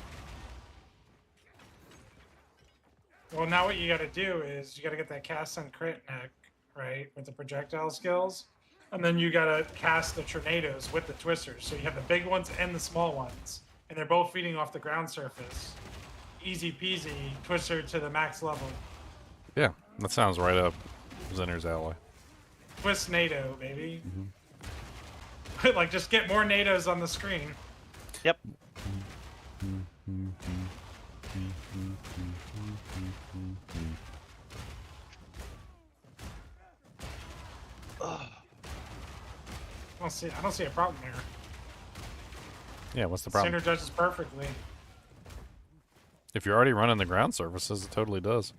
Well, now what you got to do is you got to get that cast and crit neck, right, with the projectile skills. And then you got to cast the tornadoes with the twisters. So you have the big ones and the small ones. And they're both feeding off the ground surface. Easy peasy, twister to the max level. Yeah, that sounds right up Zenner's alley. Twist NATO, baby. Like, just get more NATOs on the screen. Yep. I don't see a problem here. Yeah, what's the problem? Synergizes perfectly. If you're already running the ground surfaces, it totally does.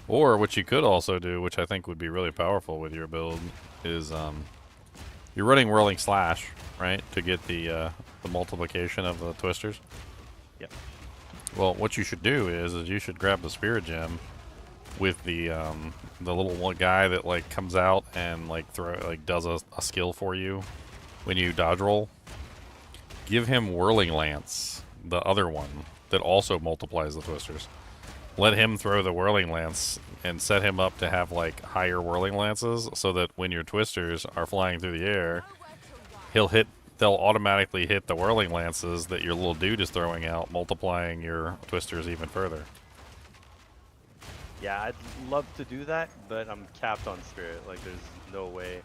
Or what you could also do, which I think would be really powerful with your build, is you're running Whirling Slash, right, to get the multiplication of the twisters. Yep. Well, what you should do is you should grab the Spirit Gem with the little one guy that like comes out and like does a skill for you when you dodge roll. Give him Whirling Lance, the other one that also multiplies the twisters. Let him throw the Whirling Lance and set him up to have like higher Whirling Lances so that when your twisters are flying through the air, they'll automatically hit the Whirling Lances that your little dude is throwing out, multiplying your twisters even further. Yeah, I'd love to do that, but I'm capped on Spirit. Like, there's no way.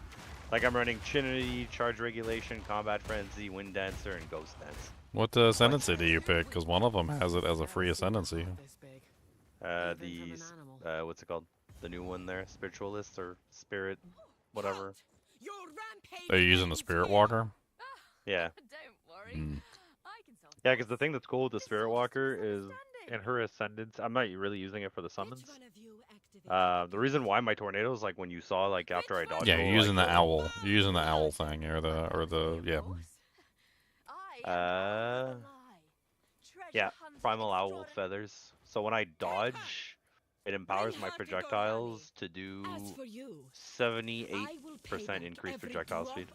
Like, I'm running Trinity, Charge Regulation, Combat Frenzy, Wind Dancer, and Ghost Dance. What ascendancy do you pick? Because one of them has it as a free ascendancy. What's it called? The new one there, Spiritualist or Spirit, whatever. Are you using the Spirit Walker? Yeah. Mm. Yeah, because the thing that's cool with the Spirit Walker is in her Ascendance, I'm not really using it for the summons. The reason why my tornadoes, like when you saw, like after I dodged. Yeah, you're using the owl. You're using the owl thing, yeah. Yeah, Primal Owl Feathers. So when I dodge, it empowers my projectiles to do 78% increased projectile speed.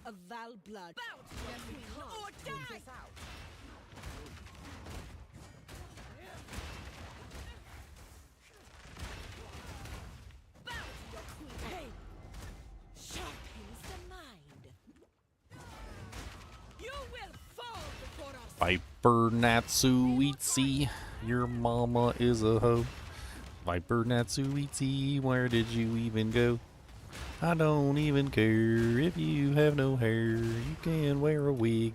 Viper Natsuitsi, your mama is a hoe. Viper Natsuitsi, where did you even go? I don't even care if you have no hair, you can wear a wig.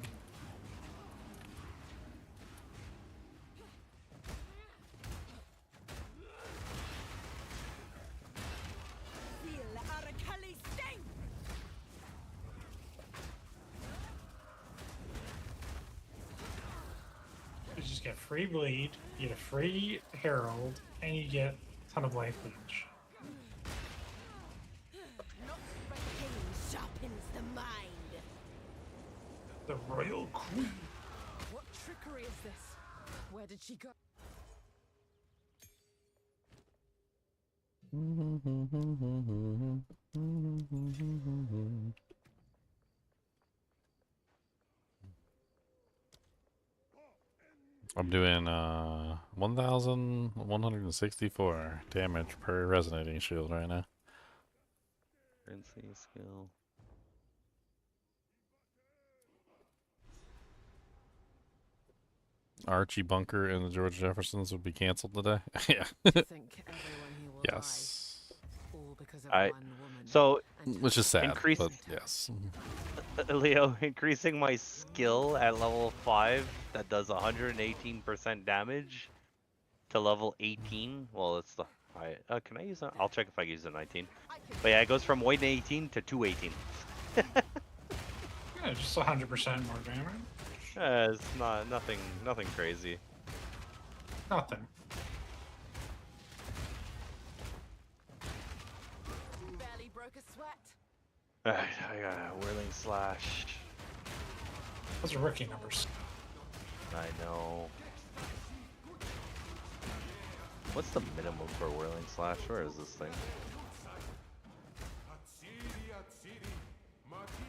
get free bleed, you get a free herald, and you get a ton of life leech. Sharpens the mind. The royal queen. What trickery is this? Where did she go? I'm doing 1,164 damage per resonating shield right now. Currency skill. Archie Bunker and the George Jeffersons would be canceled today. Yeah. Yes. So Which is sad, increase, but yes. Leo, increasing my skill at level 5 that does 118% damage to level 18. Well, it's the high. Can I use that? I'll check if I can use a 19. But yeah, it goes from 118 to 218. Yeah, just 100% more damage. It's not nothing crazy. Nothing. Barely broke a sweat. Alright, I got a whirling slash. Those are rookie numbers. I know. What's the minimum for whirling slash? Where is this thing?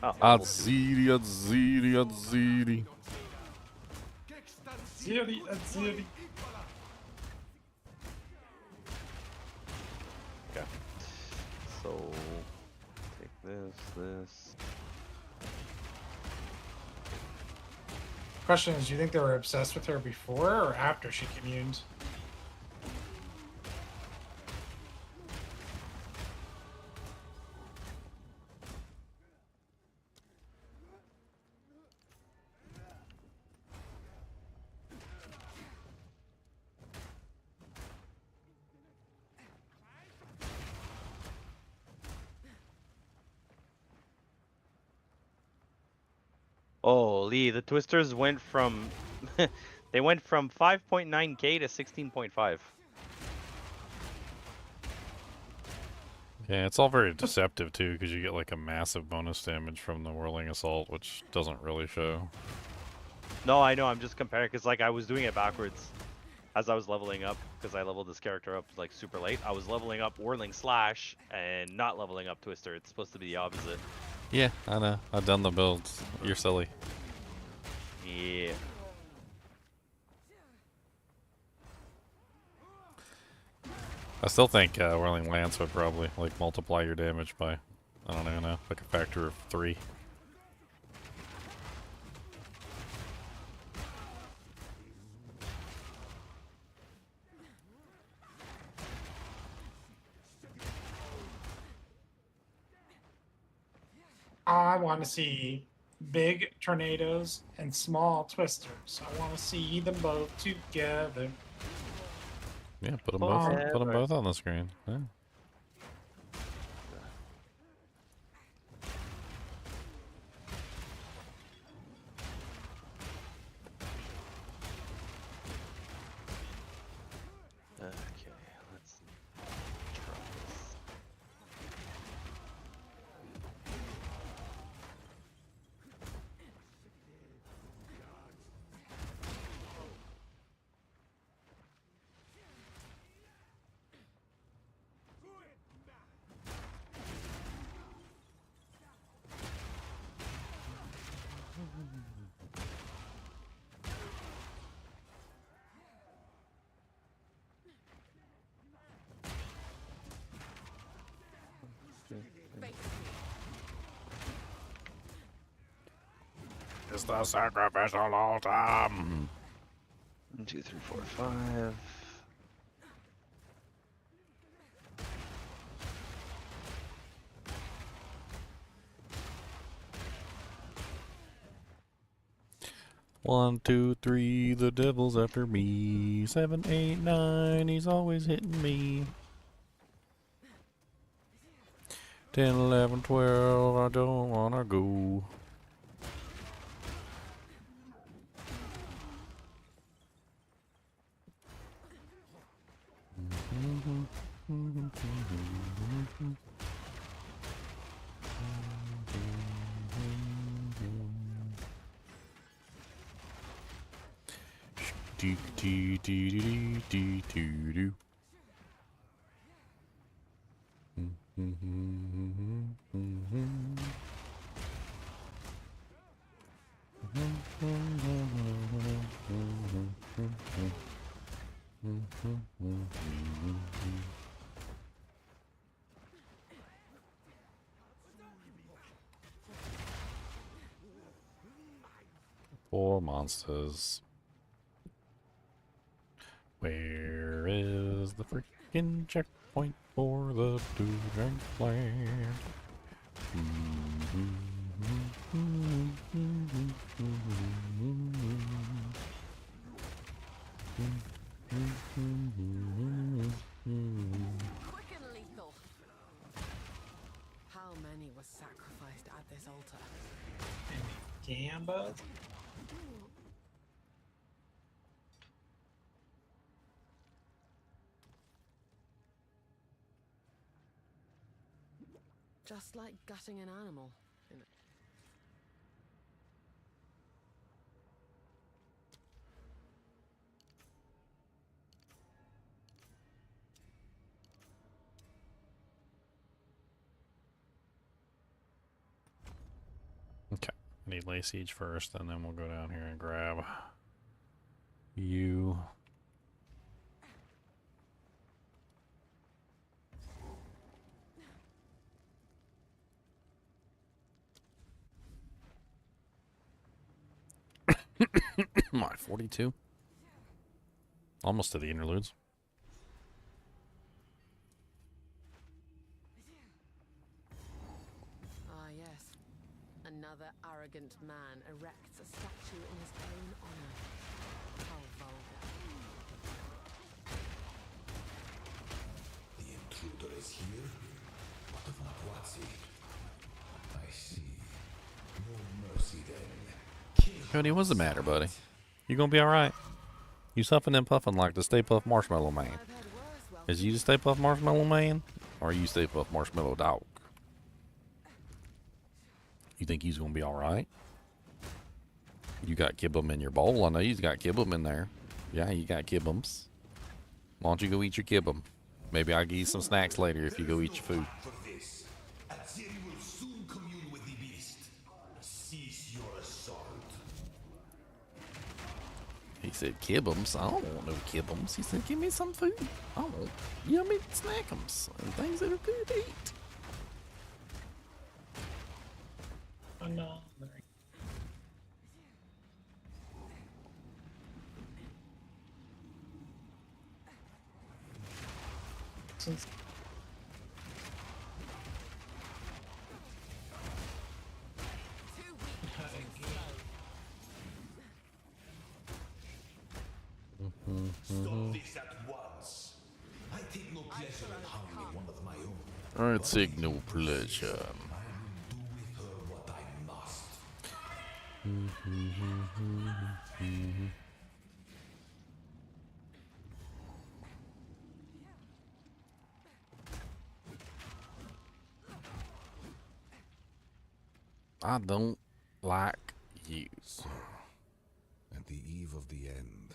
Oh, Atziri, Atziri, Atziri. Ziri, Ziri. Okay. So take this. Question is, do you think they were obsessed with her before or after she communed? Oh, Lee, the twisters went from they went from 5.9k to 16.5. Yeah, it's all very deceptive too, because you get like a massive bonus damage from the whirling assault, which doesn't really show. No, I know. I'm just comparing because like I was doing it backwards as I was leveling up because I leveled this character up like super late. I was leveling up whirling slash and not leveling up twister. It's supposed to be the opposite. Yeah, I know. I've done the builds. You're silly. Yeah. I still think Whirling Lance would probably like multiply your damage by, I don't even know, like a factor of 3. I want to see big tornadoes and small twisters. I want to see them both together. Yeah, put them both on the screen. Yeah. Okay, let's try this. It's the sacrificial altar. 1, 2, 3, 4, 5. One, two, three, the devil's after me. 7, 8, 9, he's always hitting me. 10, 11, 12, I don't wanna go. Do do do do do do do. Poor monsters. Where is the freaking checkpoint for the Drink Land? Quick and lethal. How many was sacrificed at this altar? Gamba. Just like gutting an animal. Okay, I need Lay Siege first, and then we'll go down here and grab you. My 42. Almost to the interludes. Ah, yes. Another arrogant man erects a statue in his own honor. How vulgar. The intruder is here? What of Nahuatl? I see. No mercy then. Cody, what's the matter, buddy? You gonna be alright? You huffing and puffing like the Stay Puft Marshmallow Man. Is you the Stay Puft Marshmallow Man? Or are you Stay Puft Marshmallow Dog? You think he's gonna be alright? You got kibble in your bowl. I know you've got kibble in there. Yeah, you got kibbums. Why don't you go eat your kibble? Maybe I'll give you some snacks later if you go eat your food. For this, Azeri will soon commune with the beast. Cease your assault. He said kibbles. I don't want no kibbles. He said give me some food. I want yummy snackums and things that are good to eat. Oh no. Stop this at once. I take no pleasure in harming one of my own. Alright, signal pleasure. Do with her what I must. I don't like you. At the eve of the end,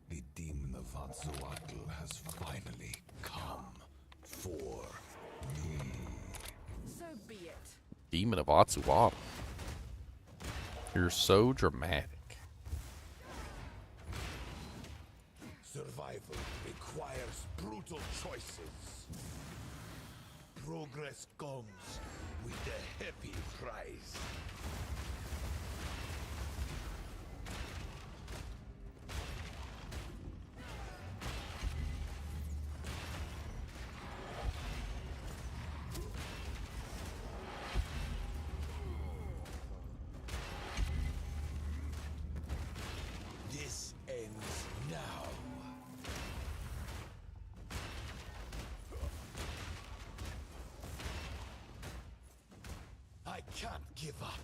the demon of Hatsuatl has finally come for me. So be it. Demon of Atsuwata. You're so dramatic. Survival requires brutal choices. Progress comes with a heavy price. This ends now. I can't give up.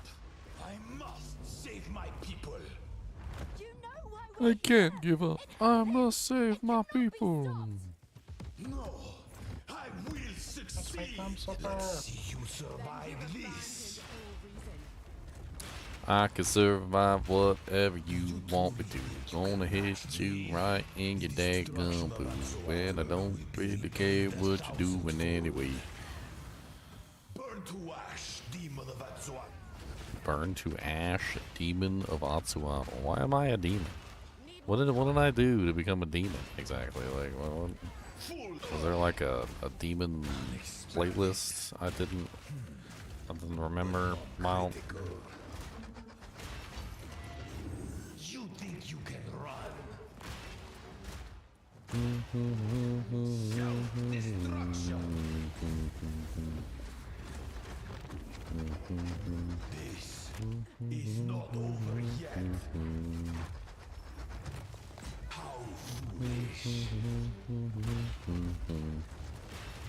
I must save my people. You know why I can't give up. I must save my people. No, I will sit Let's make them suffer. See you survive this. I can survive whatever you want me to. Gonna hit you right in your daggum poo. And I don't really care what you're doing anyway. Burn to ash, demon of Atsuat. Burn to ash, demon of Atsuat. Why am I a demon? What did I do to become a demon exactly? Like, well, was there like a demon playlist? I didn't remember. Mild. You think you can run? Self-destruction. This is not over yet. How foolish.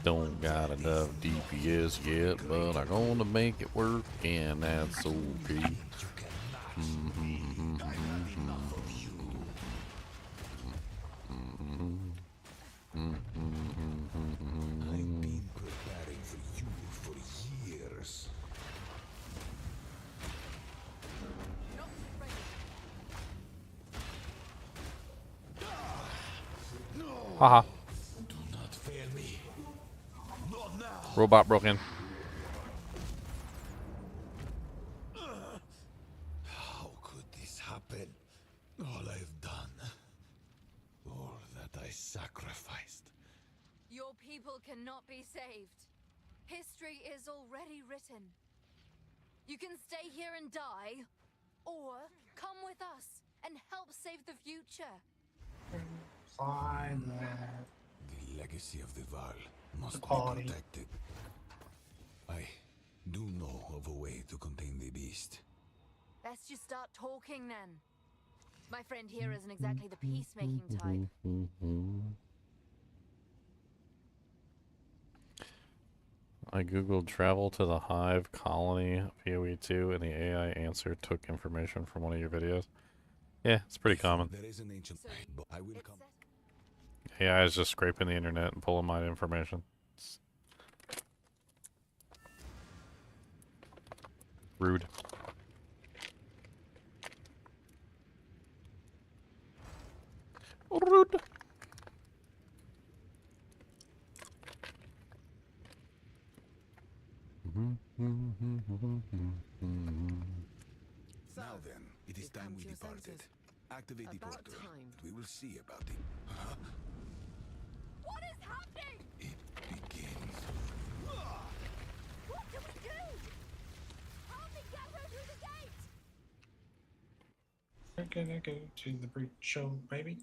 Don't got enough DPS yet, but I'm gonna make it work, and that's okay. I've been preparing for you for years. Haha. Do not fail me. Not now. Robot broken. How could this happen? All I've done. All that I sacrificed. Your people cannot be saved. History is already written. You can stay here and die, or come with us and help save the future. Fine that. The legacy of the Val must be Quality. protected. I do know of a way to contain the beast. Let's just start talking then. My friend here isn't exactly the peacemaking type. I googled travel to the Hive colony PoE2 and the AI answer took information from one of your videos. Yeah, it's pretty common. There is an ancient but I will come. AI is just scraping the internet and pulling my information. Rude. Rude. Now then, it is time we departed. Activate the portal. We will see about it. Huh? What is happening? It begins. What do we do? Help me get her through the gate! We're gonna go to the breach show, maybe.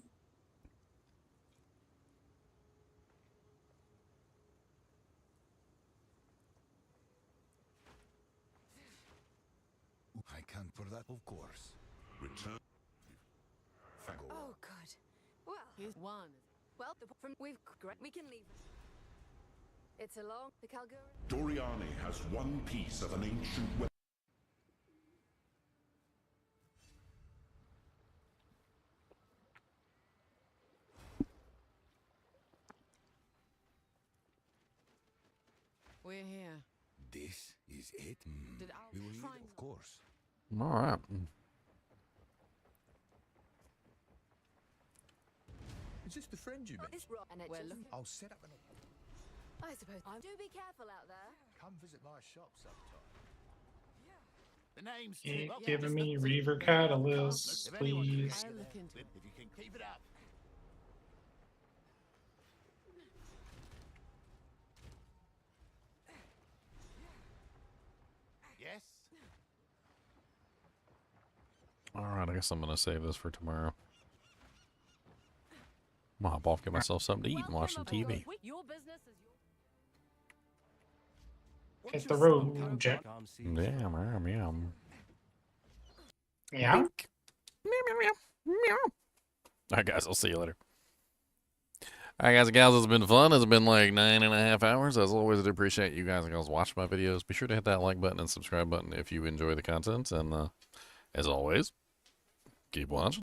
I can't for that, of course. Return. Oh, good. Well, here's one. Well, we can leave. It's along the Calgary. Doriani has one piece of an ancient weapon. We're here. This is it? Did our We will need, shrine- of course. Alright. It's just a friend you met. This rock and We're it's looking- I'll set up an. I suppose. Do be careful out there. Come visit my shop sometime. The name's Keep Tim. giving me Reaver Catalyst, please. I'll look into If you can keep it up. Yes. Alright, I guess I'm gonna save this for tomorrow. I'm gonna hop off, get myself something to eat and watch some TV. Your business is your. Hit the road, Jack. Yeah, meow. Yeah. Alright guys, I'll see you later. Alright guys and gals, it's been fun. It's been like 9.5 hours. As always, I do appreciate you guys and gals watching my videos. Be sure to hit that like button and subscribe button if you enjoy the content. And as always, keep watching.